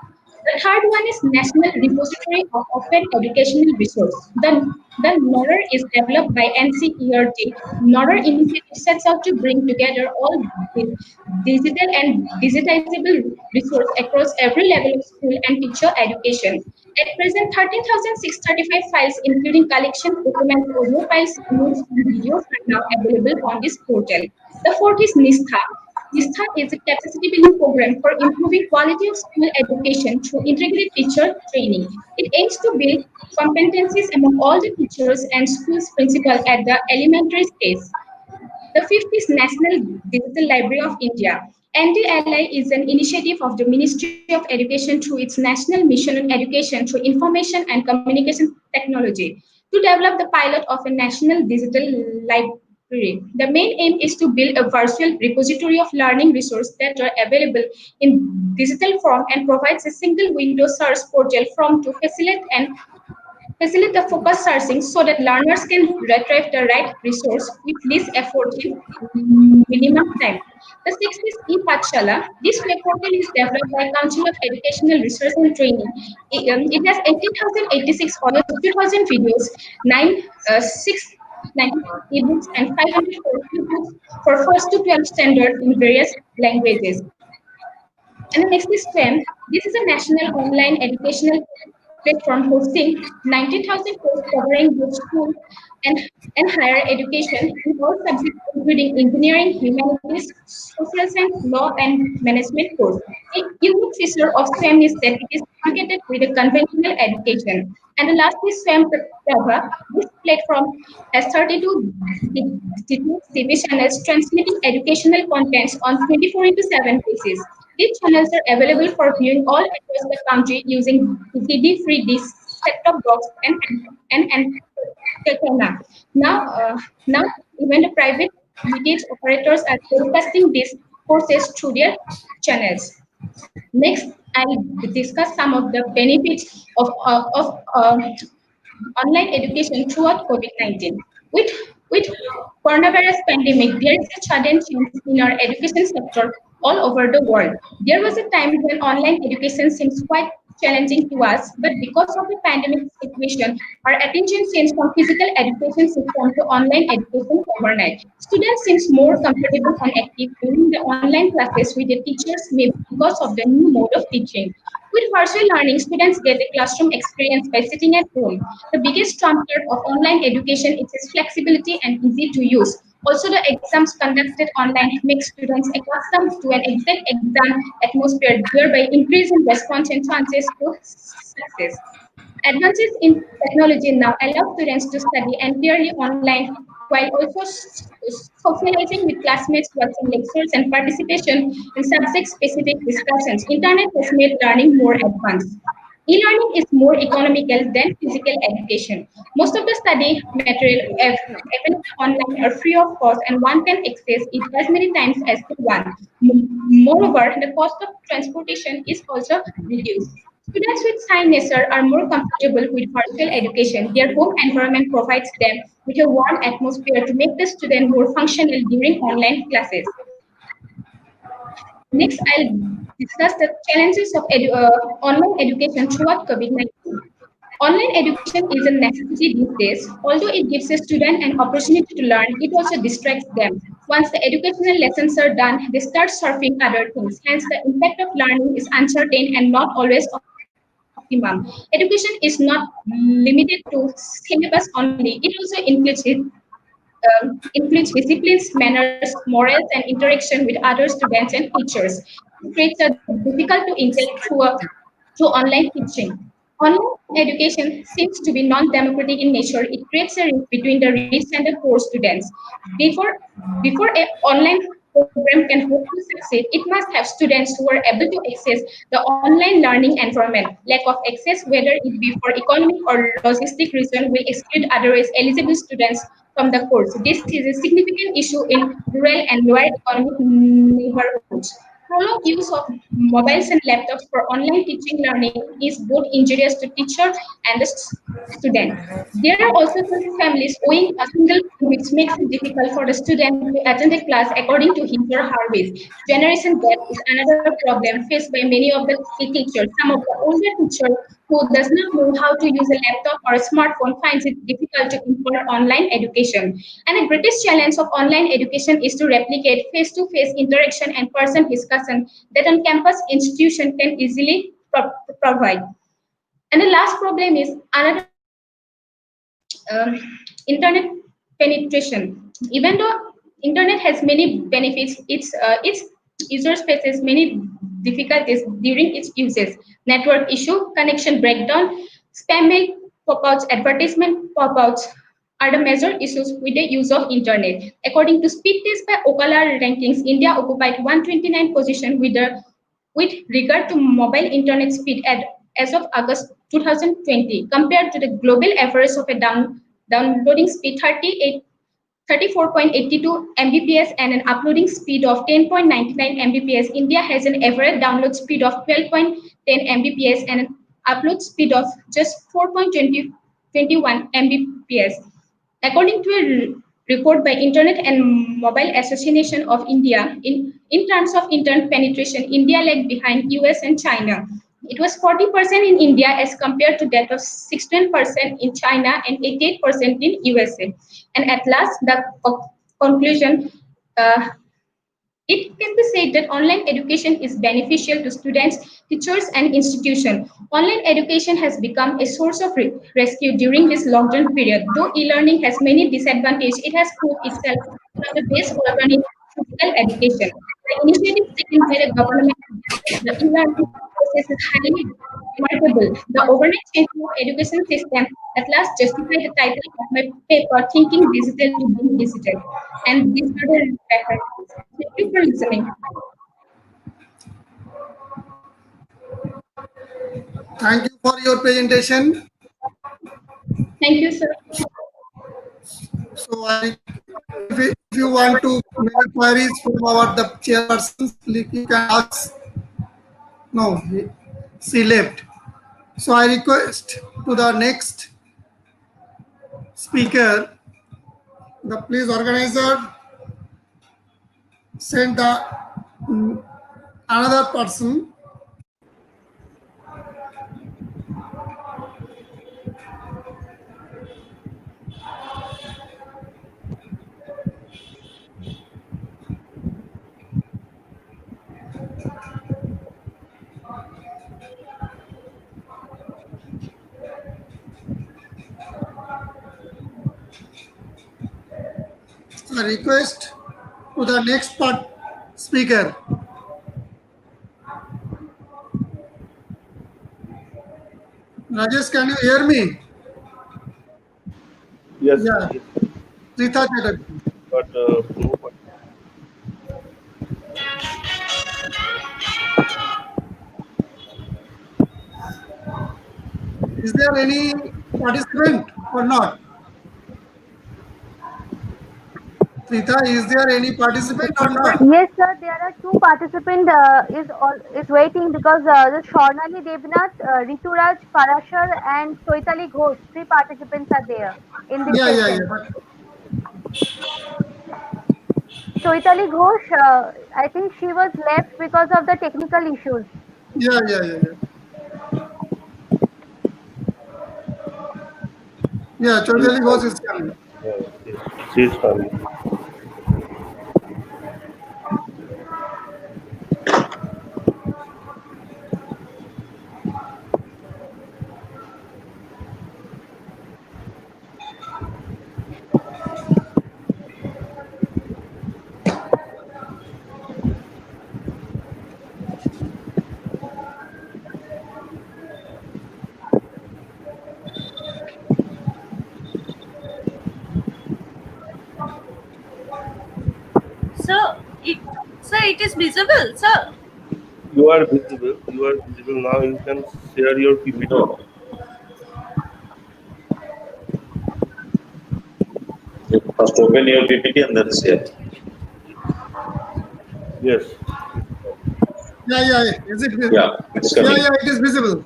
The third one is National Repository of Open Educational Resource. The NORER is developed by NCERT. NORER initiative sets out to bring together all digital and digitizable resource across every level of school and teacher education. At present, 13,635 files, including collection, documents, audio files, notes, and videos, are now available on this portal. The fourth is NISTHA. NISTHA is a capacity building program for improving quality of school education through integrated teacher training. It aims to build competencies among all the teachers and schools principal at the elementary stage. The fifth is National Digital Library of India. NDLI is an initiative of the Ministry of Education through its National Mission on Education through Information and Communication Technology to develop the pilot of a national digital library. The main aim is to build a virtual repository of learning resources that are available in digital form and provides a single window search portal from to facilitate the focus searching so that learners can retrieve the right resource with least effort in minimum time. The sixth is e-Pathshala. This web portal is developed by Council of Educational Research and Training. It has 18,086 audio, 2,000 videos, 690 ebooks, and 540 books for first to 12 standard in various languages. And the next is SWAM. This is a national online educational platform hosting 90,000 courses covering both school and, and higher education in all subjects including engineering, humanities, social science, law, and management course. A unique feature of SWAM is that it is targeted with a conventional education. And the last is SWAM Prabha. This platform has 32 TV channels transmitting educational contents on 24 into 7 basis. These channels are available for viewing all across the country using DD-free dish, set-top box, and antenna. Now, even the private DTH operators are broadcasting these courses through their channels. Next, I'll discuss some of the benefits of online education throughout COVID-19. With coronavirus pandemic, there is a sudden change in our education sector all over the world. There was a time when online education seems quite challenging to us, but because of the pandemic situation, our attention changed from physical education system to online education overnight. Students seem more comfortable and active during the online classes with the teachers, maybe because of the new mode of teaching. With virtual learning, students get a classroom experience by sitting at home. The biggest trump card of online education is its flexibility and easy to use. Also, the exams conducted online make students accustomed to an exact exam atmosphere, thereby increasing response and chances to success. Advances in technology now allow students to study entirely online while also socializing with classmates, watching lectures, and participation in subject-specific discussions. Internet has made learning more advanced. E-learning is more economical than physical education. Most of the study material available online are free of cost and one can access it as many times as they want. Moreover, the cost of transportation is also reduced. Students with shy nature are more comfortable with virtual education. Their home environment provides them with a warm atmosphere to make the student more functional during online classes. Next, I'll discuss the challenges of online education throughout COVID-19. Online education is a necessity these days. Although it gives a student an opportunity to learn, it also distracts them. Once the educational lessons are done, they start surfing other things. Hence, the impact of learning is uncertain and not always optimum. Education is not limited to syllabus only. It also includes disciplines, manners, morals, and interaction with other students and teachers. These traits are difficult to inculcate through online teaching. Online education seems to be non-democratic in nature. It creates a rift between the rich and the poor students. Before, before an online program can hope to succeed, it must have students who are able to access the online learning environment. Lack of access, whether it be for economic or logistic reason, will exclude otherwise eligible students from the course. This is a significant issue in rural and lower economic neighborhoods. Prolonged use of mobiles and laptops for online teaching learning is both injurious to teacher and the student. There are also some families owing a single phone, which makes it difficult for the student to attend the class according to his or her ways. Generation gap is another problem faced by many of the teachers. Some of the older teachers who does not know how to use a laptop or a smartphone finds it difficult to impart online education. And the greatest challenge of online education is to replicate face-to-face interaction and person discussion that on campus institution can easily provide. And the last problem is another internet penetration. Even though internet has many benefits, its users faces many difficulties during its uses. Network issue, connection breakdown, spam mail pop-outs, advertisement pop-outs are the major issues with the use of internet. According to speed test by Okala rankings, India occupied 129 position with regard to mobile internet speed as of August 2020, compared to the global average of a downloading speed 34.82 Mbps and an uploading speed of 10.99 Mbps. India has an average download speed of 12.10 Mbps and an upload speed of just 4.21 Mbps. According to a report by Internet and Mobile Association of India, in terms of internet penetration, India lagged behind US and China. It was 40% in India as compared to that of 16% in China and 88% in USA. And at last, the conclusion, it can be said that online education is beneficial to students, teachers, and institutions. Online education has become a source of rescue during this lockdown period. Though e-learning has many disadvantages, it has proved itself one of the best alternatives to physical education. The initiative taken by the government to the e-learning process is highly remarkable. The overnight change of education system at last justify the title of my paper, Thinking Digital to Being Digital. And these are the references. Thank you for listening. Thank you for your presentation. Thank you, sir. So if you want to make queries from our the chairpersons, you can ask. No, she left. So I request to the next speaker, the please organizer send the another person. A request to the next part speaker. Rajesh, can you hear me? Yes, Yeah. yes, Rita Chatterjee. but nobody. Is there any participant or not? Pritha, is there any participant or not? Yes, sir. There are two participants is waiting because the Shornali Devnath, Rituraj Parashar, and Choitali Ghosh. Three participants are there in this Yeah. session. But Choitali Ghosh, I think she was left because of the technical issues. yeah. Yeah, She is Chaudhary Ghosh coming. is coming. Yes, yes. She is coming. Sir, it, sir, it is visible, sir. You are visible. You are visible now. You can share your PPT. No. First open your PPT and then share. Yes. Yeah. Is it visible? Yeah, it's coming. Yeah, it is visible.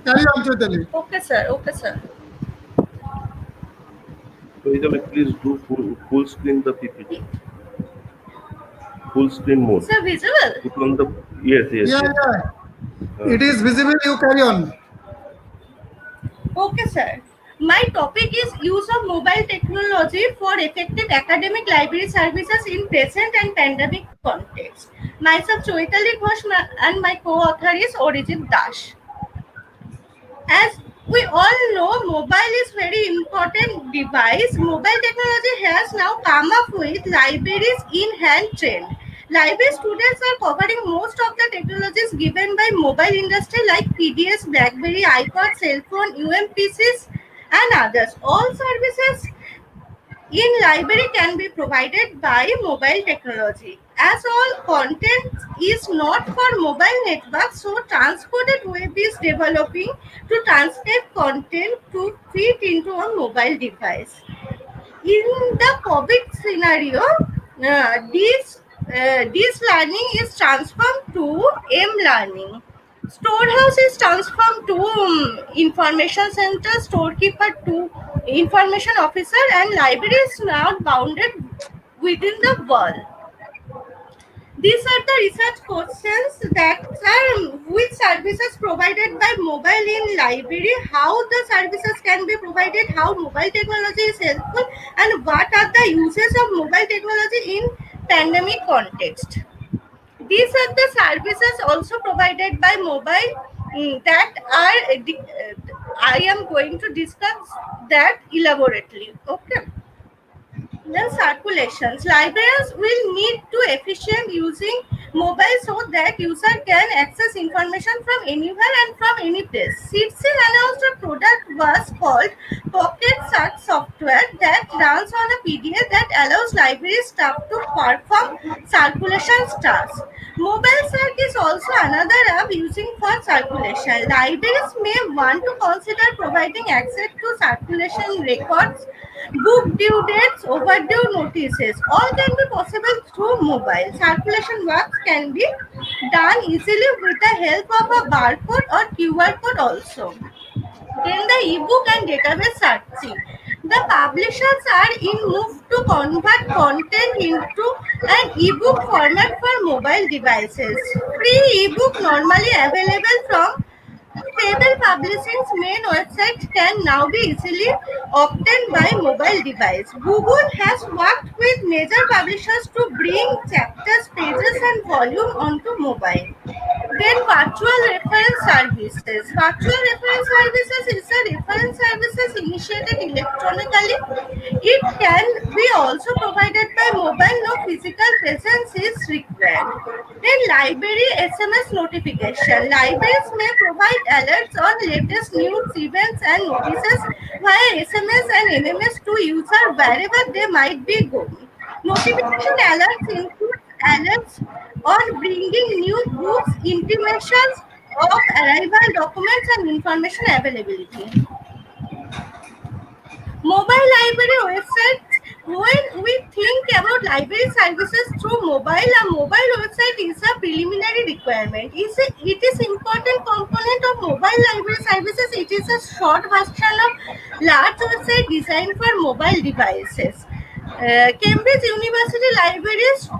Carry on, Chaudhary. Okay, sir. Okay, sir. So, Italy, please do full screen the PPT. Full screen mode. Sir, visible? Put on the yes. Yeah. It is visible. You carry on. Okay, sir. My topic is use of mobile technology for effective academic library services in present and pandemic context. Myself, Choitali Ghosh, and my co-author is Orijit Dash. As we all know, mobile is very important device. Mobile technology has now come up with libraries in hand trend. Library students are covering most of the technologies given by mobile industry like PDS, BlackBerry, iPod, cell phone, UMPCs and others. All services in library can be provided by mobile technology. As all content is not for mobile networks, so transported web is developing to transcribe content to fit into a mobile device. In the COVID scenario, this learning is transformed to M-learning. Storehouse is transformed to information center, storekeeper to information officer, and library is now bounded within the wall. These are the research questions that are which services provided by mobile in library, how the services can be provided, how mobile technology is helpful, and what are the uses of mobile technology in pandemic context. These are the services also provided by mobile that are I am going to discuss that elaborately. Okay. Then circulations. Librarians will need to efficient using mobile so that user can access information from anywhere and from any place. Seedsil announced a product was called Pocket Search software that runs on a PDA that allows library staff to perform circulation tasks. Mobile Search is also another app using for circulation. Libraries may want to consider providing access to circulation records, book due dates, overdue notices. All can be possible through mobile. Circulation works can be done easily with the help of a barcode or QR code also. Then the ebook and database searching. The publishers are in move to convert content into an ebook format for mobile devices. Free ebook normally available from Fable Publishing's main website can now be easily obtained by mobile device. Google has worked with major publishers to bring chapters, pages, and volume onto mobile. Then virtual reference services. Virtual reference services is a reference services initiated electronically. It can be also provided by mobile. No physical presence is required. Then library SMS notification. Libraries may provide alerts on latest news, events and notices via SMS and MMS to user wherever they might be going. Notification alerts include alerts on bringing new books, intimations of arrival documents and information availability. Mobile library websites, when we library services through mobile. A mobile website is a preliminary requirement. It is important component of mobile library services. It is a short version of large website designed for mobile devices. Cambridge University libraries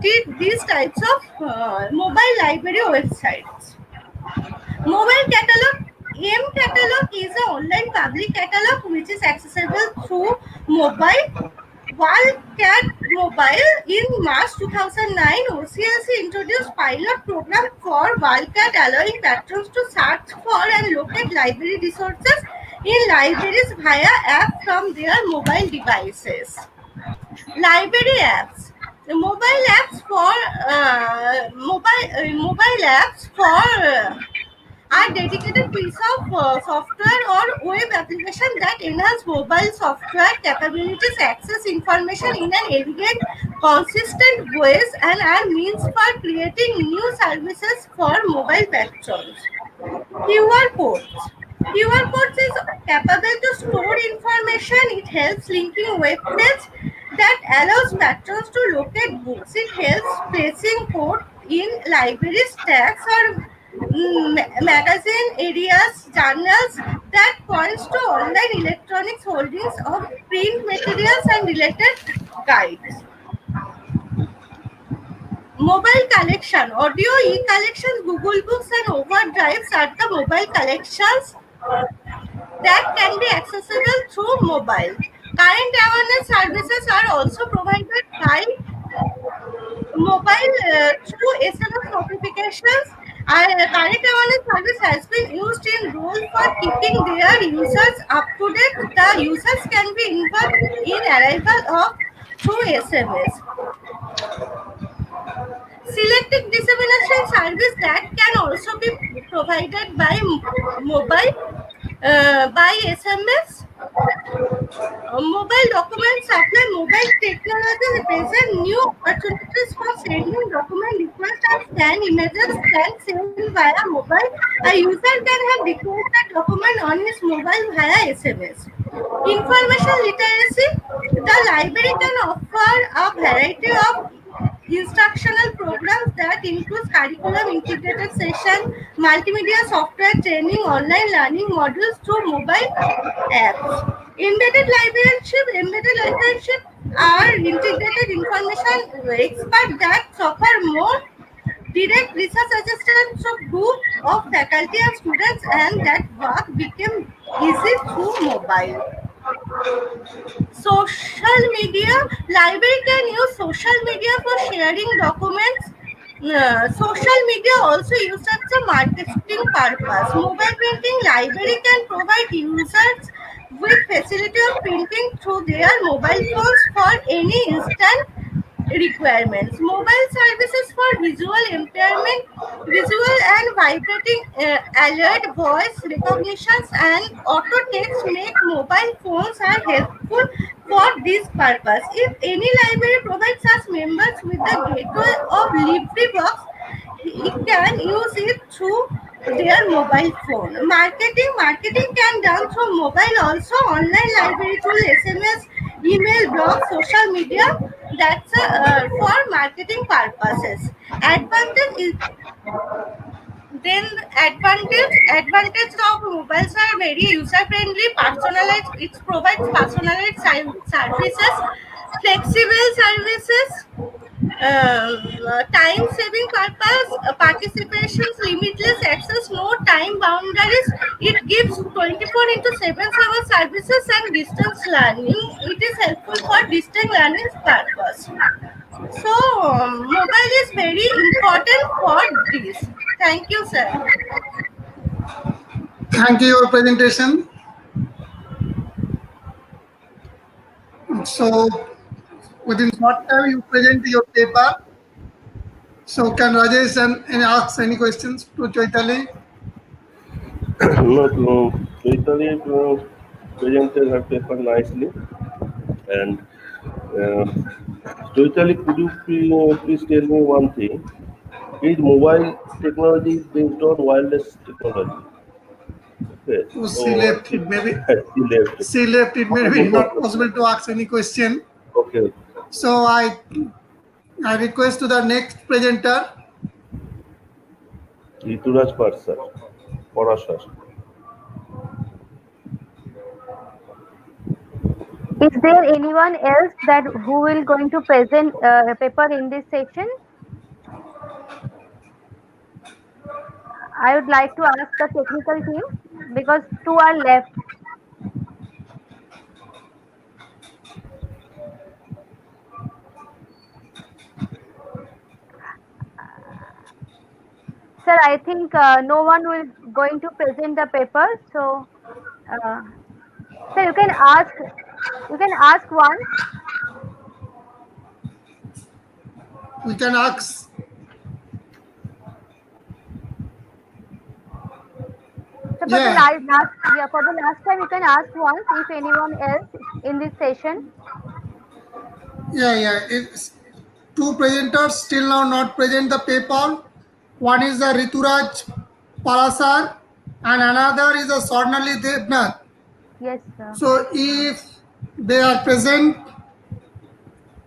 did these types of mobile library websites. Mobile catalog. M catalog is an online public catalog which is accessible through mobile. Wildcat Mobile in March 2009, OCLC introduced pilot program for Wildcat, allowing patrons to search for and locate library resources in libraries via app from their mobile devices. Library apps. The mobile apps for mobile apps for are dedicated piece of software or web application that enhance mobile software capabilities, access information in an elegant, consistent ways, and are means for creating new services for mobile patrons. QR codes. QR codes is capable to store information. It helps linking web pages that allows patrons to locate books. It helps placing code in libraries, tags, or magazine areas, journals that points to online electronics holdings of print materials and related guides. Mobile collection, audio e-collections, Google Books and Overdrives are the mobile collections that can be accessible through mobile. Current awareness services are also provided by mobile through SMS notifications. Current awareness service has been used in role for keeping their users up to date. The users can be involved in arrival of through SMS. Selected dissemination service that can also be provided by mobile by SMS. Mobile documents supply. Mobile technology present new opportunities for sending document requests and scan images can send via mobile. A user can have requested document on his mobile via SMS. Information literacy. The library can offer a variety of instructional programs that includes curriculum integrated session, multimedia software training, online learning modules through mobile apps. Embedded librarianship are integrated information experts that offer more direct research assistance to group of faculty and students, and that work became easy through mobile. Social media. Library can use social media for sharing documents. Social media also used as a marketing purpose. Mobile printing. Library can provide users with facility of printing through their mobile phones for any instant requirements. Mobile services for visual impairment. Visual and vibrating alert voice recognitions and auto text make mobile phones are helpful for this purpose. If any library provides such members with the gateway of LibriVox, he can use it through their mobile phone. Marketing can done through mobile also. Online library tool, SMS, email, blog, social media. That's for marketing purposes. Advantage is then advantage of mobiles are very user friendly, personalized. It provides personalized services, flexible services, time saving purpose, participations, limitless access, no time boundaries. It gives 24 into 7 hour services and distance learning. It is helpful for distance learning purpose. So mobile is very important for this. Thank you, sir. Thank you for your presentation. So, within short time, you present your paper. So, can Rajesh and ask any questions to Chaitali? No, Chaitanya presented her paper nicely. And Chaitanya, could you please tell me one thing? Is mobile technology based on wireless technology? Okay. Oh, she left it. Maybe she left. she left it. Maybe not possible to ask any question. Okay. So I request to the next presenter. ঋতুরাজ পাঠ sir Parashar Is there anyone else that who will going to present a paper in this session? I would like to ask the technical team because two are left. Sir, I think no one will going to present the paper. So, sir, you can ask. You can ask once. We can ask. So for the last time, you can ask once if anyone else in this session. Yeah. It's two presenters still now not present the paper. One is the Rituraj Palasar and another is the Swarnali Devnath. Yes, sir. So if they are present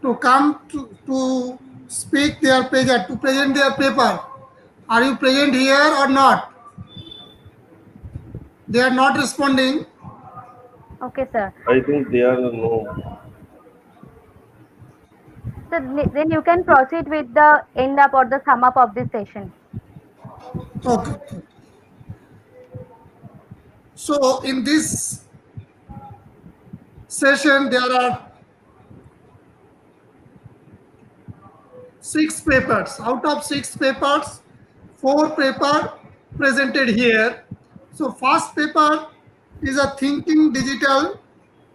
to come to speak their paper, to present their paper, are you present here or not? They are not responding. Okay, sir. I think they are no. So then you can proceed with the end up or the sum up of this session. Okay. So in this session, there are 6 papers. Out of 6 papers, 4 papers presented here. So first paper is a thinking digital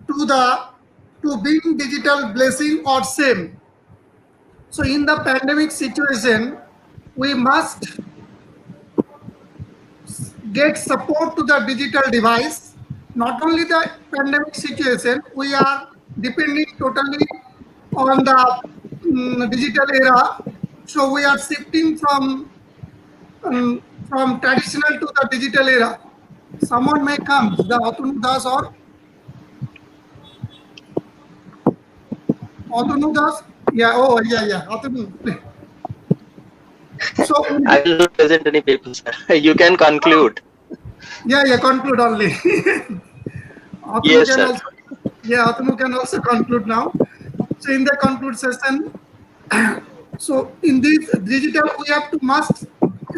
to being digital blessing or same. So in the pandemic situation, we must get support to the digital device. Not only the pandemic situation, we are depending totally on the digital era. So we are shifting from traditional to the digital era. Someone may come, the Atunu Das or Atunu Das. Yeah, Atunu. So I will not present any papers, sir. You can conclude. Yeah, conclude only. Yes, sir. Atunu can also conclude now. So in the conclude session, so in this digital, we have to must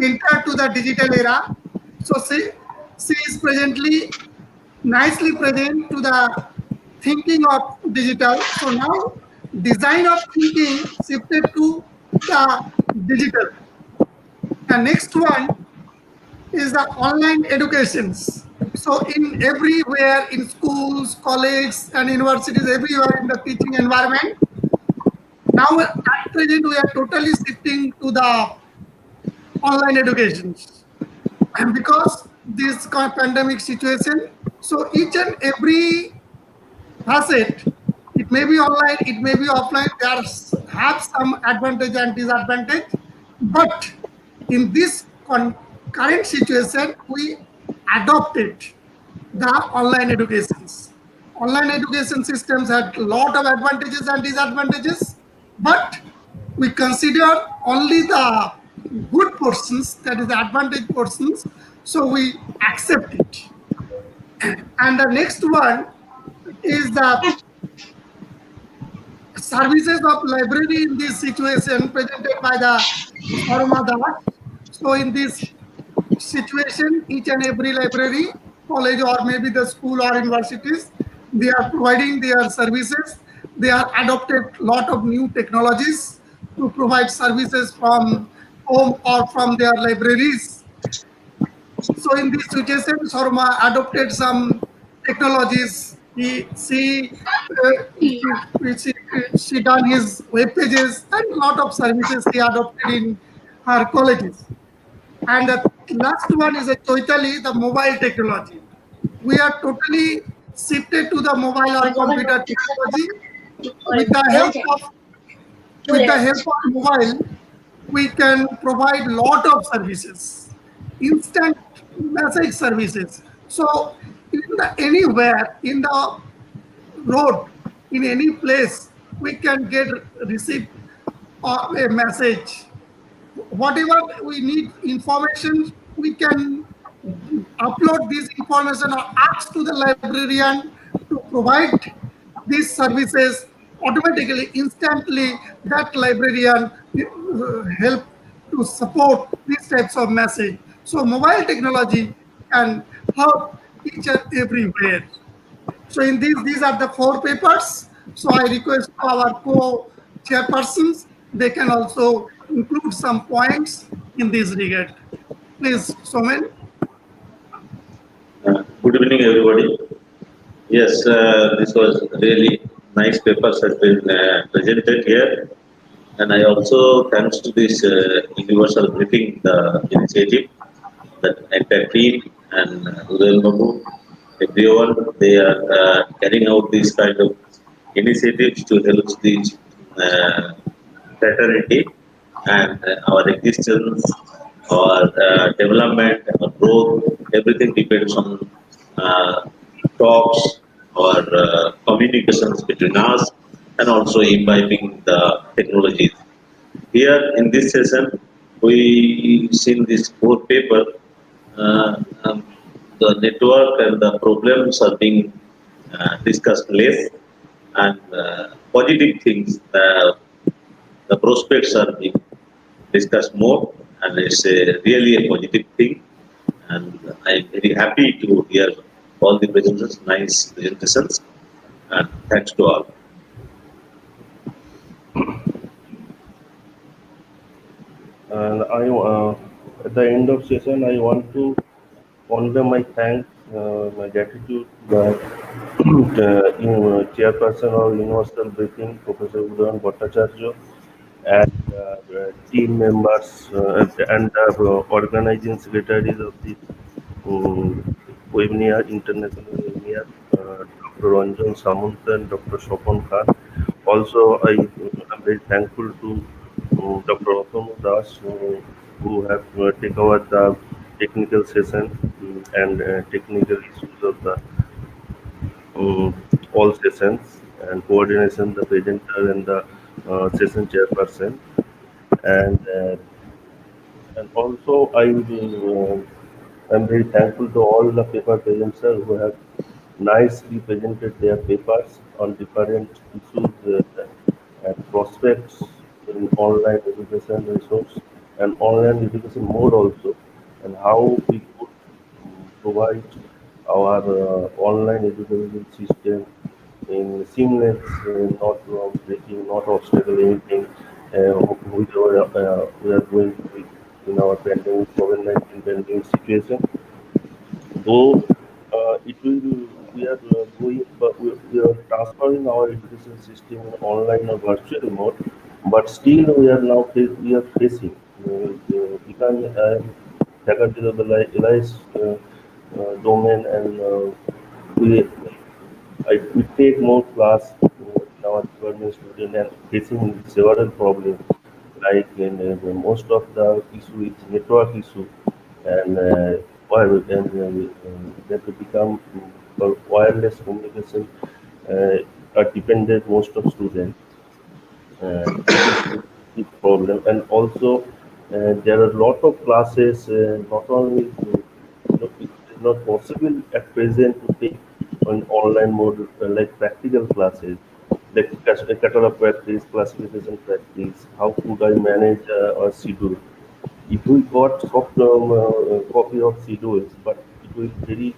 enter to the digital era. So she is presently nicely present to the thinking of digital. So now design of thinking shifted to the digital. The next one is the online educations. So in everywhere, in schools, colleges and universities, everywhere in the teaching environment, now at present we are totally shifting to the online educations. And because this pandemic situation, so each and every facet, it may be online, it may be offline, there have some advantage and disadvantage, but in this current situation, we adopted the online educations. Online education systems had a lot of advantages and disadvantages, but we consider only the good portions, that is the advantage portions, so we accept it. And the next one is the services of library in this situation presented by the Sarma Das. So in this situation, each and every library, college or maybe the school or universities, they are providing their services. They are adopted lot of new technologies to provide services from home or from their libraries. So in this situation, Sarma adopted some technologies. She done his web pages and a lot of services he adopted in her colleges. And the last one is a Choitali, the mobile technology. We are totally shifted to the mobile or computer technology. With the help of mobile, we can provide lot of services, instant message services. So anywhere in the road, in any place, we can get receive a message. Whatever we need information, we can upload this information or ask to the librarian to provide these services automatically, instantly. That librarian help to support these types of message. So mobile technology can help each and everywhere. So in these are the 4 papers. So I request our co-chairpersons, they can also include some points in this regard. Please, Somen. Good evening, everybody. Yes, this was really nice papers have been presented here, and I also thanks to this universal briefing initiative that entire team and Udayan Babu, everyone they are carrying out these kind of initiatives to help the uh, fraternity and our existence, our development, our growth, everything depends on uh, talks or communications between us and also imbibing the technologies. Here in this session, we seen this core paper. Uh, um, the network and the problems are being discussed less, and positive things. The prospects are being discussed more, and it's really a positive thing. And I'm very happy to hear all the presentations, nice presentations, and thanks to all. And at the end of session, I want to convey my thanks, my gratitude that Chairperson of Universal Briefing, Professor Udayan Bhattacharya, and team members and organizing secretaries of the webinar, international webinar, Dr. Ranjan Samant and Dr. Sopan Khan. Also, I am very thankful to Dr. Otanu Das, who have taken over the technical session and technical issues of the all sessions and coordination, the presenter and the session chairperson. And also I'm very thankful to all the paper presenters who have nicely presented their papers on different issues and prospects in online education resource and online education mode also, and how we could provide our online education system in seamless, not breaking, not obstacle anything we are going through in our pandemic, COVID-19 pandemic situation. Though it will, we are going, but we are transferring our education system in online or virtual mode, but still we are now we are facing becoming faculty of the LIS domain, and we we take more class in our department student and facing several problems, like most of the issue is network issue, and that to become wireless communication are dependent most of students. That is a big problem, and also there are a lot of classes. Not only it is not possible at present to take on online mode like practical classes, like catalog practice, classification practice. How could I manage a schedule? If we got soft copy of schedules, but it will very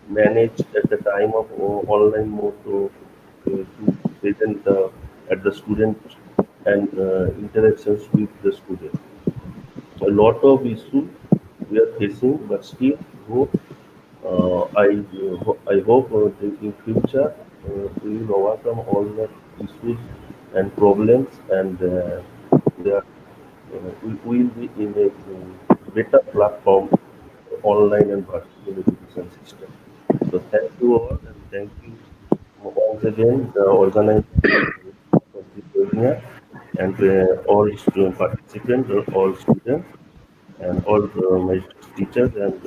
managed at the time of online mode to present at the student and interactions with the student. A lot of issues we are facing, but still hope, I hope that in future we will overcome all the issues and problems, and we will be in a better platform, online and virtual education system. So thank you all, and thank you once again the organizers of this webinar, and all student participants, all students, and all my teachers, and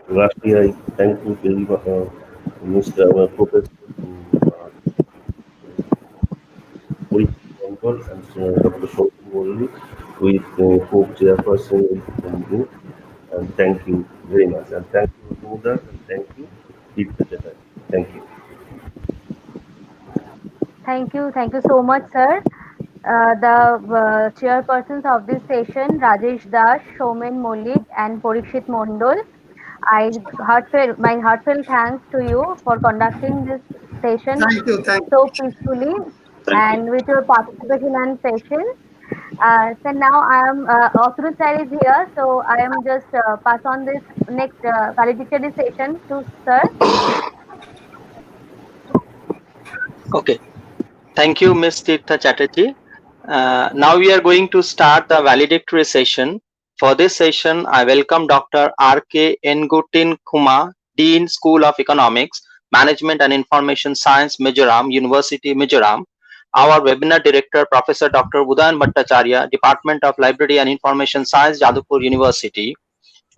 lastly I thank you very much, Mr. Professor Bengal and Dr. Sevukan with co-chairperson with me. And thank you very much. And thank you, Udayan, and thank you, Dept. Thank you. Thank you so much, sir. The chairpersons of this session, Rajesh Das, Shomen Mollik, and Porikshit Mondol. My heartfelt thanks to you for conducting this session Thank you. Thank you. so peacefully Thank you. and with your participation and patience. So now I am Authorized sir is here, so I am just pass on this next valedictory session to sir. Okay. Thank you, Ms. Tirtha Chatterjee. Now we are going to start the valedictory session. For this session, I welcome Dr. R.K. Ngutin Kuma, Dean, School of Economics, Management and Information Science, Mizoram, University, Mizoram. Our webinar director, Professor Dr. Udayan Bhattacharya, Department of Library and Information Science, Jadavpur University.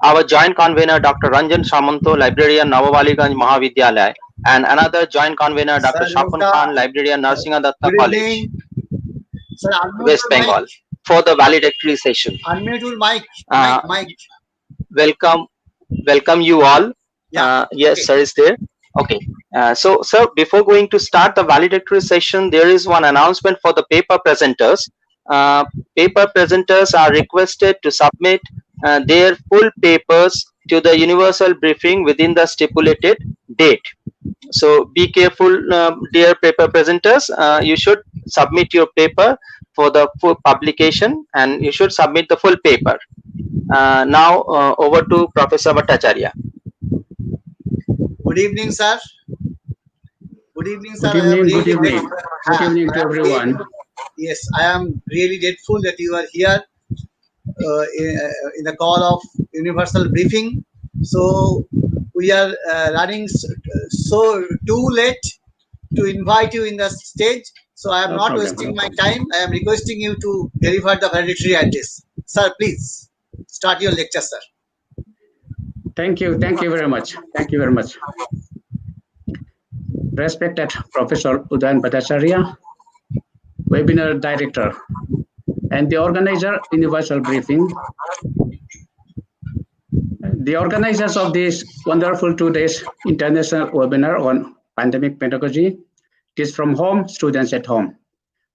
Our joint convener, Dr. Ranjan Samanto, librarian, Navavaliganj Mahavidyalaya, and another joint convener, Dr. Shapun Khan, librarian, Narsinga Datta Good College, evening. Sir, unmute West your mic. Bengal, for the valedictory session. Unmute your mic. Uh, Mic. welcome you all. Yeah. Yes, Okay. sir is there. Okay. So, sir, before going to start the valedictory session, there is one announcement for the paper presenters. Paper presenters are requested to submit their full papers to the universal briefing within the stipulated date. So be careful, dear paper presenters. You should submit your paper for the full publication, and you should submit the full paper. Now over to Professor Bhattacharya. Good evening, sir. Good evening, sir. Good evening. Good evening. Good evening to everyone. Yes, I am really grateful that you are here in the call of universal briefing. So we are running so too late to invite you in the stage. So I am No not problem, wasting no my problem. time. I am requesting you to deliver the valedictory address. Sir, please start your lecture, sir. Thank you. Thank you very much. Thank you very much. Respected Professor Udayan Bhattacharya, Webinar Director, and the organizer Universal Briefing. The organizers of this wonderful 2 days international webinar on pandemic pedagogy, is from home, students at home.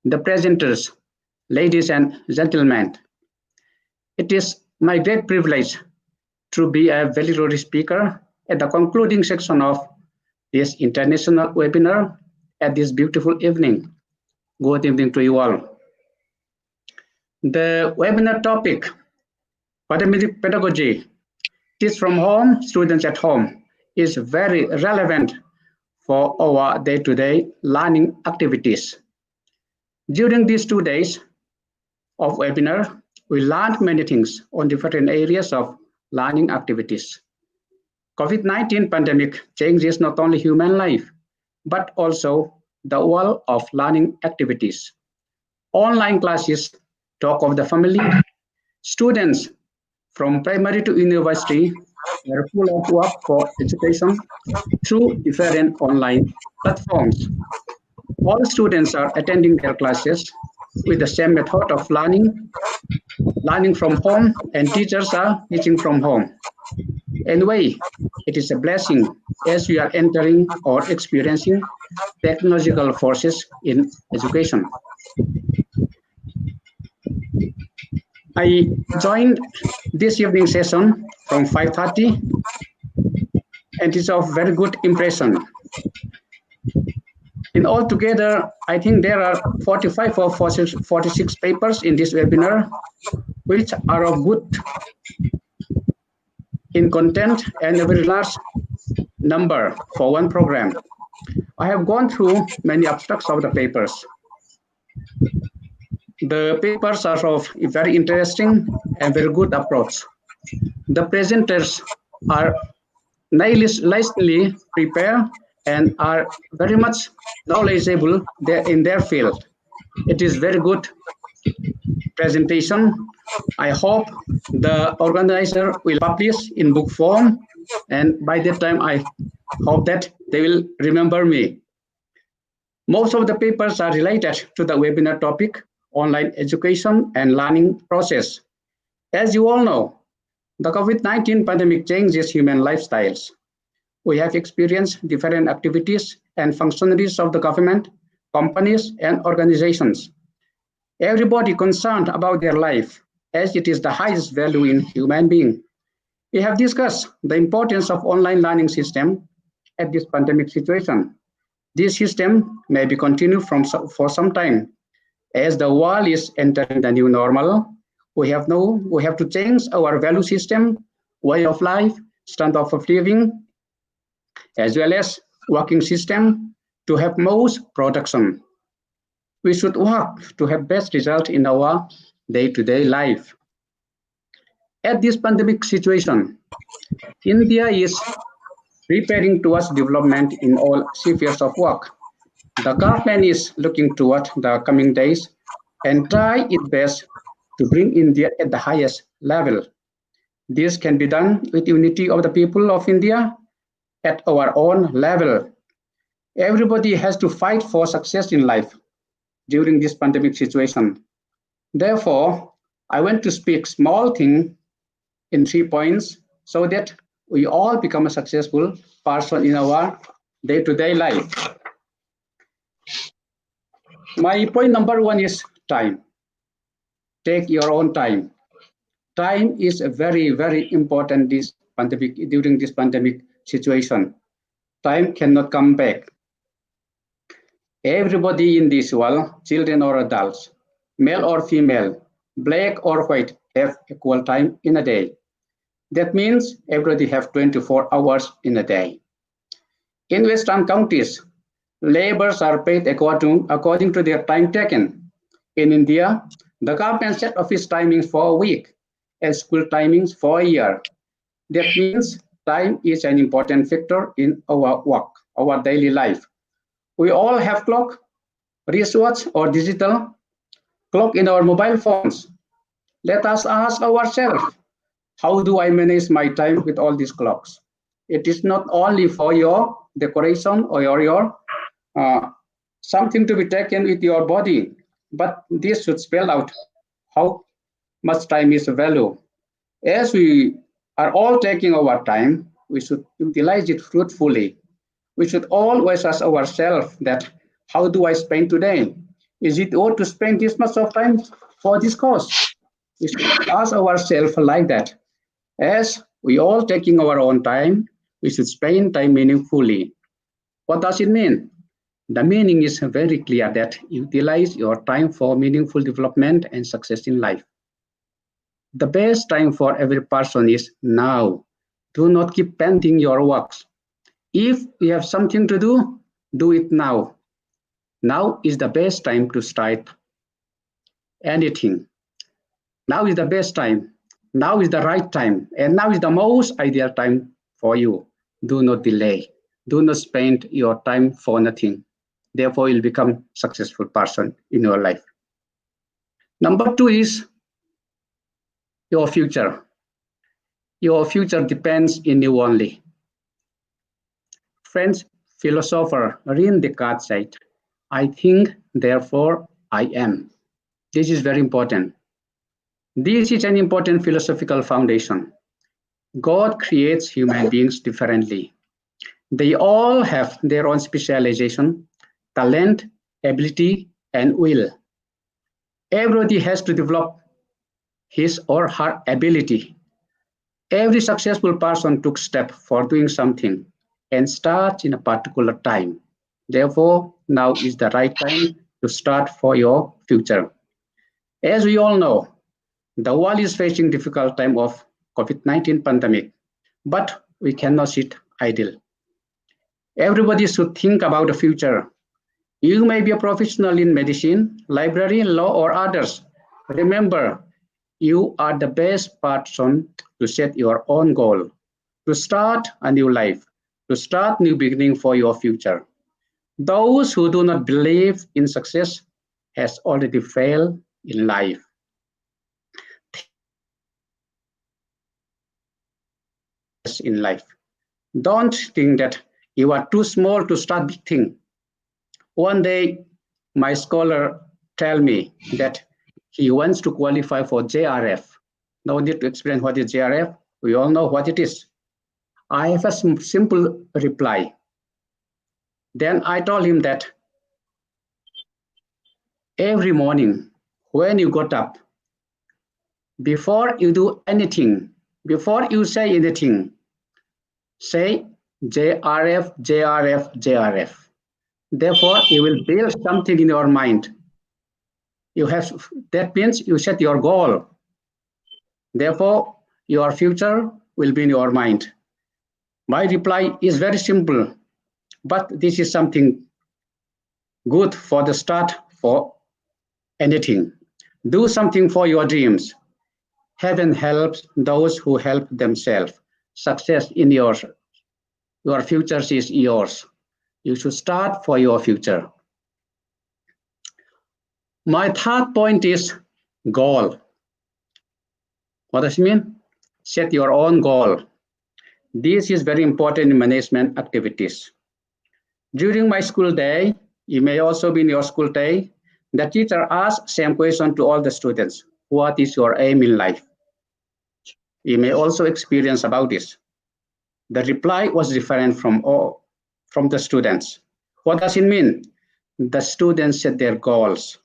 The presenters, ladies and gentlemen, it is my great privilege to be a valedictory speaker at the concluding section of this international webinar at this beautiful evening. Good evening to you all. The webinar topic, pandemic pedagogy, teach from home, students at home, is very relevant for our day-to-day learning activities. During these 2 days of webinar, we learned many things on different areas of learning activities. COVID-19 pandemic changes not only human life, but also the world of learning activities. Online classes talk of the family. Students from primary to university are full of work for education through different online platforms. All students are attending their classes with the same method of learning from home, and teachers are teaching from home. Anyway, it is a blessing as we are entering or experiencing technological forces in education. I joined this evening session from 5:30, and it's of very good impression. In altogether, I think there are 45 or 46 papers in this webinar, which are of good in content and a very large number for one program. I have gone through many abstracts of the papers. The papers are of a very interesting and very good approach. The presenters are nicely prepared and are very much knowledgeable in their field. It is very good presentation. I hope the organizer will publish in book form, and by that time I hope that they will remember me. Most of the papers are related to the webinar topic, online education and learning process. As you all know, the COVID-19 pandemic changes human lifestyles. We have experienced different activities and functionaries of the government, companies, and organizations. Everybody concerned about their life, as it is the highest value in human being. We have discussed the importance of online learning system at this pandemic situation. This system may be continued for some time. As the world is entering the new normal, we have to change our value system, way of life, standard of living, as well as working system to have most production. We should work to have best result in our day-to-day life. At this pandemic situation, India is preparing towards development in all spheres of work. The government is looking toward the coming days and try its best to bring India at the highest level. This can be done with unity of the people of India at our own level. Everybody has to fight for success in life during this pandemic situation. Therefore, I want to speak small thing in 3 points so that we all become a successful person in our day-to-day life. My point number 1 is time. Take your own time. Time is a very, very important during this pandemic situation. Time cannot come back. Everybody in this world, children or adults, male or female, black or white, have equal time in a day. That means everybody have 24 hours in a day. In Western countries, laborers are paid according to their time taken. In India, the government set office timings for a week and school timings for a year. That means time is an important factor in our work, our daily life. We all have clock, wristwatch or digital clock in our mobile phones. Let us ask ourselves, how do I manage my time with all these clocks? It is not only for your decoration or your something to be taken with your body, but this should spell out how much time is value. As we are all taking our time, we should utilize it fruitfully. We should always ask ourselves that how do I spend today? Is it ought to spend this much of time for this cause? We should ask ourselves like that. As we all taking our own time, we should spend time meaningfully. What does it mean? The meaning is very clear that utilize your time for meaningful development and success in life. The best time for every person is now. Do not keep pending your works. If you have something to do it now. Now is the best time to start anything. Now is the best time. Now is the right time. And now is the most ideal time for you. Do not delay. Do not spend your time for nothing. Therefore, you'll become successful person in your life. Number 2 is your future. Your future depends in you only. French philosopher René Descartes said, I think, therefore I am. This is very important. This is an important philosophical foundation. God creates human beings differently. They all have their own specialization, talent, ability, and will. Everybody has to develop his or her ability. Every successful person took step for doing something and starts in a particular time. Therefore, now is the right time to start for your future. As we all know, the world is facing difficult time of COVID-19 pandemic, but we cannot sit idle. Everybody should think about the future. You may be a professional in medicine, library, law, or others. Remember, you are the best person to set your own goal, to start a new life, to start new beginning for your future. Those who do not believe in success has already failed in life. In life. Don't think that you are too small to start big thing. One day, my scholar tell me that he wants to qualify for JRF. No need to explain what is JRF. We all know what it is. I have a simple reply. Then I told him that every morning when you got up, before you do anything, before you say anything, say JRF, JRF, JRF. Therefore, you will build something in your mind. That means you set your goal. Therefore, your future will be in your mind. My reply is very simple, but this is something good for the start for anything. Do something for your dreams. Heaven helps those who help themselves. Success in yours. Your future is yours. You should start for your future. My third point is goal. What does it mean? Set your own goal. This is very important in management activities. During my school day, it may also be in your school day, the teacher asks same question to all the students. What is your aim in life? You may also experience about this. The reply was different from the students. What does it mean? The students set their goals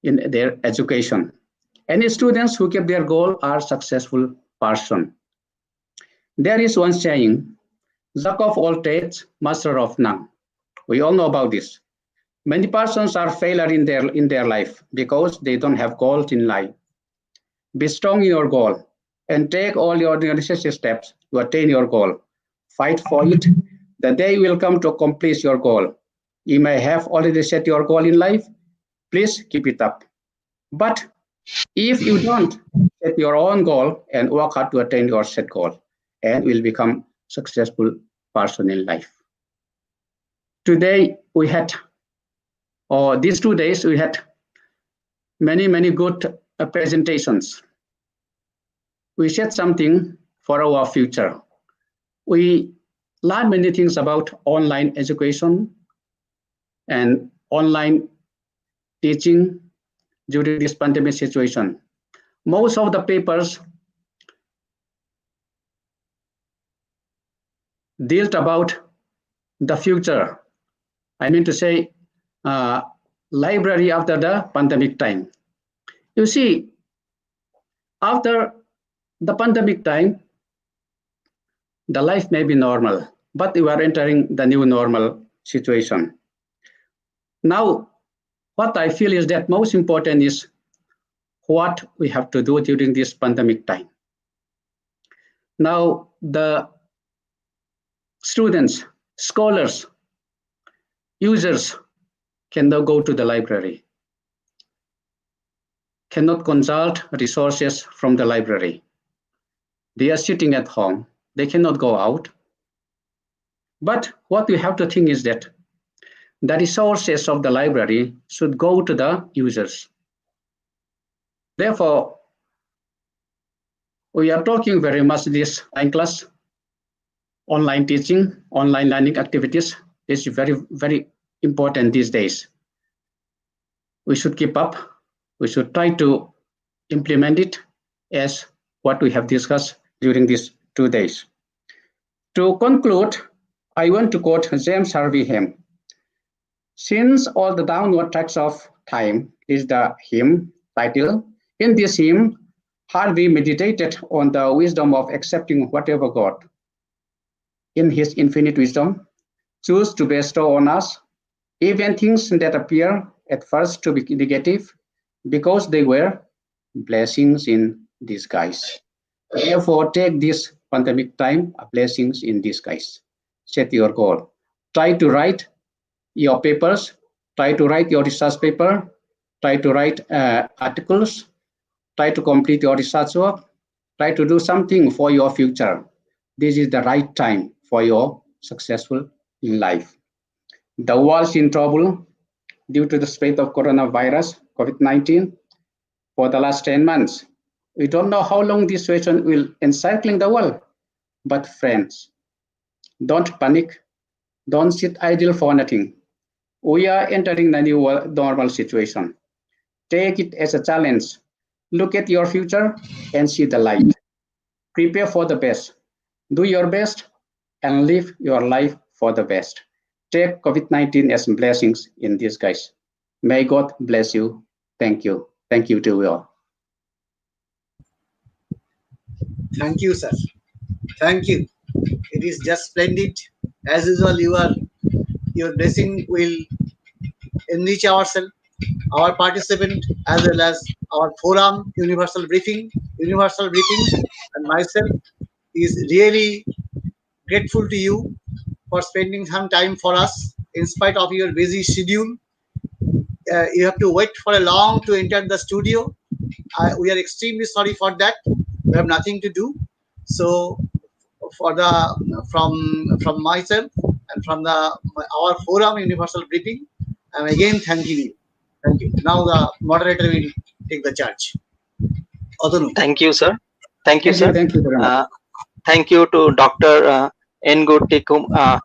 in their education. Any students who keep their goal are successful person. There is one saying, Jack of all trades, master of none. We all know about this. Many persons are failure in their life because they don't have goals in life. Be strong in your goal and take all your necessary steps to attain your goal. Fight for it. The day will come to accomplish your goal. You may have already set your goal in life. Please keep it up. But if you don't set your own goal and work hard to attain your set goal, and will become successful person in life. Today we had, or these 2 days we had many good presentations. We said something for our future. We learned many things about online education and online teaching during this pandemic situation. Most of the papers dealt about the future. I mean to say, library after the pandemic time. You see, after the pandemic time, the life may be normal, but we are entering the new normal situation. Now, what I feel is that most important is what we have to do during this pandemic time. Now, the students, scholars, users can now go to the library, cannot consult resources from the library. They are sitting at home, they cannot go out. But what we have to think is that the resources of the library should go to the users. Therefore, we are talking very much this class, online teaching, online learning activities is very important these days. We should keep up. We should try to implement it as what we have discussed during these 2 days. To conclude, I want to quote James Harvey hymn. Since all the downward tracks of time is the hymn title, in this hymn, Harvey meditated on the wisdom of accepting whatever God, in his infinite wisdom, choose to bestow on us, even things that appear at first to be negative, because they were blessings in disguise. Therefore, take this pandemic time blessings in disguise. Set your goal. Try to write your papers, try to write your research paper, try to write articles, try to complete your research work, try to do something for your future. This is the right time for your successful in life. The world's in trouble due to the spread of coronavirus, COVID-19, for the last 10 months. We don't know how long this situation will encircling the world. But friends, don't panic. Don't sit idle for nothing. We are entering the new normal situation. Take it as a challenge. Look at your future and see the light. Prepare for the best. Do your best and live your life for the best. Take COVID-19 as blessings in disguise. May God bless you. Thank you. Thank you to you all. Thank you, sir. Thank you. It is just splendid. As usual, your blessing will enrich ourselves, our participant, as well as our forum, Universal Briefing. Universal Briefing and myself is really grateful to you for spending some time for us in spite of your busy schedule. You have to wait for a long to enter the studio. We are extremely sorry for that. We have nothing to do. So for the from myself and from our forum Universal Briefing, I'm again thanking you. Thank you. Now the moderator will take the charge. Adunu. Thank you, sir. Thank you, sir. Thank you very much. Thank you to Dr. Ngutikum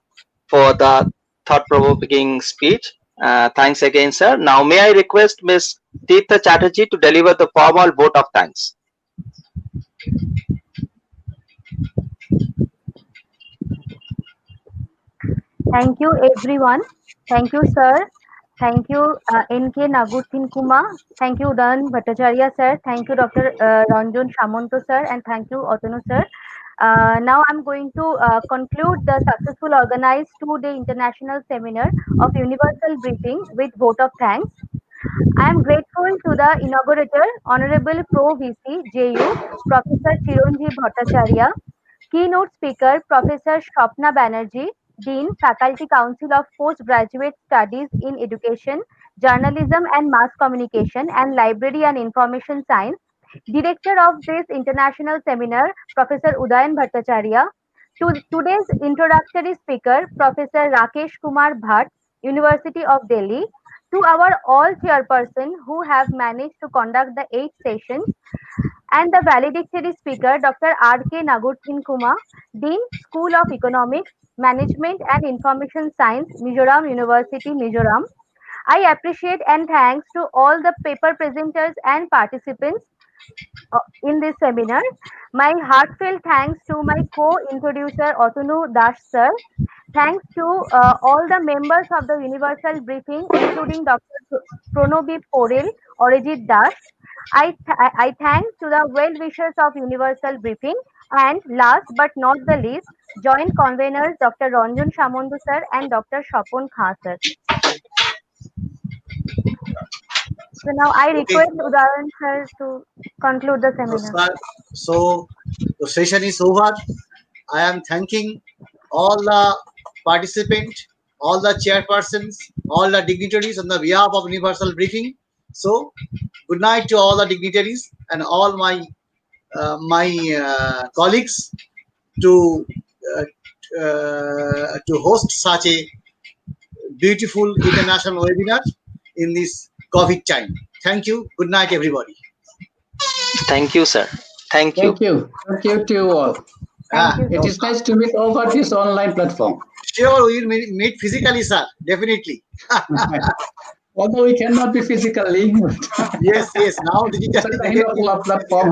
for the thought-provoking speech. Thanks again, sir. Now, may I request Ms. Tirtha Chatterjee to deliver the formal vote of thanks. Thank you, everyone. Thank you, sir. Thank you, N.K. Nagutin Kumar. Thank you, Udayan Bhattacharya, sir. Thank you, Dr. Ranjan Samanto, sir. And thank you, Otanu, sir. Now I'm going to conclude the successful organized two-day international seminar of Universal Briefing with vote of thanks. I am grateful to the inaugurator, Honorable Pro VC, JU, Professor Chiranjeev Bhattacharya, keynote speaker, Professor Shwapna Banerjee, Dean, Faculty Council of Postgraduate Studies in Education, Journalism and Mass Communication, and Library and Information Science, Director of this international seminar, Professor Udayan Bhattacharya, today's introductory speaker, Professor Rakesh Kumar Bhat, University of Delhi, to our all chairperson who have managed to conduct the 8 sessions, and the valedictory speaker, Dr. R.K. Nagarthin Kumar, Dean, School of Economics, Management and Information Science, Mizoram University, Mizoram. I appreciate and thanks to all the paper presenters and participants in this seminar. My heartfelt thanks to my co-introducer Otanu Das sir. Thanks to all the members of the Universal Briefing, including Dr. Pranobip Porel, Orijit Das. I thank to the well-wishers of Universal Briefing, and last but not the least, joint conveners Dr. Ranjan Samanto sir and Dr. Shapon Khan sir. So now I request Udayan sir to conclude the seminar. So the session is over. I am thanking all the participants, all the chairpersons, all the dignitaries on the behalf of Universal Briefing. So good night to all the dignitaries and all my colleagues to host such a beautiful international webinar in this COVID time. Thank you. Good night, everybody. Thank you, sir. Thank you. Thank you. Thank you to you all. It is nice to meet over this online platform. Sure, we will meet physically, sir. Definitely. Although we cannot be physically. Yes. Now digital platform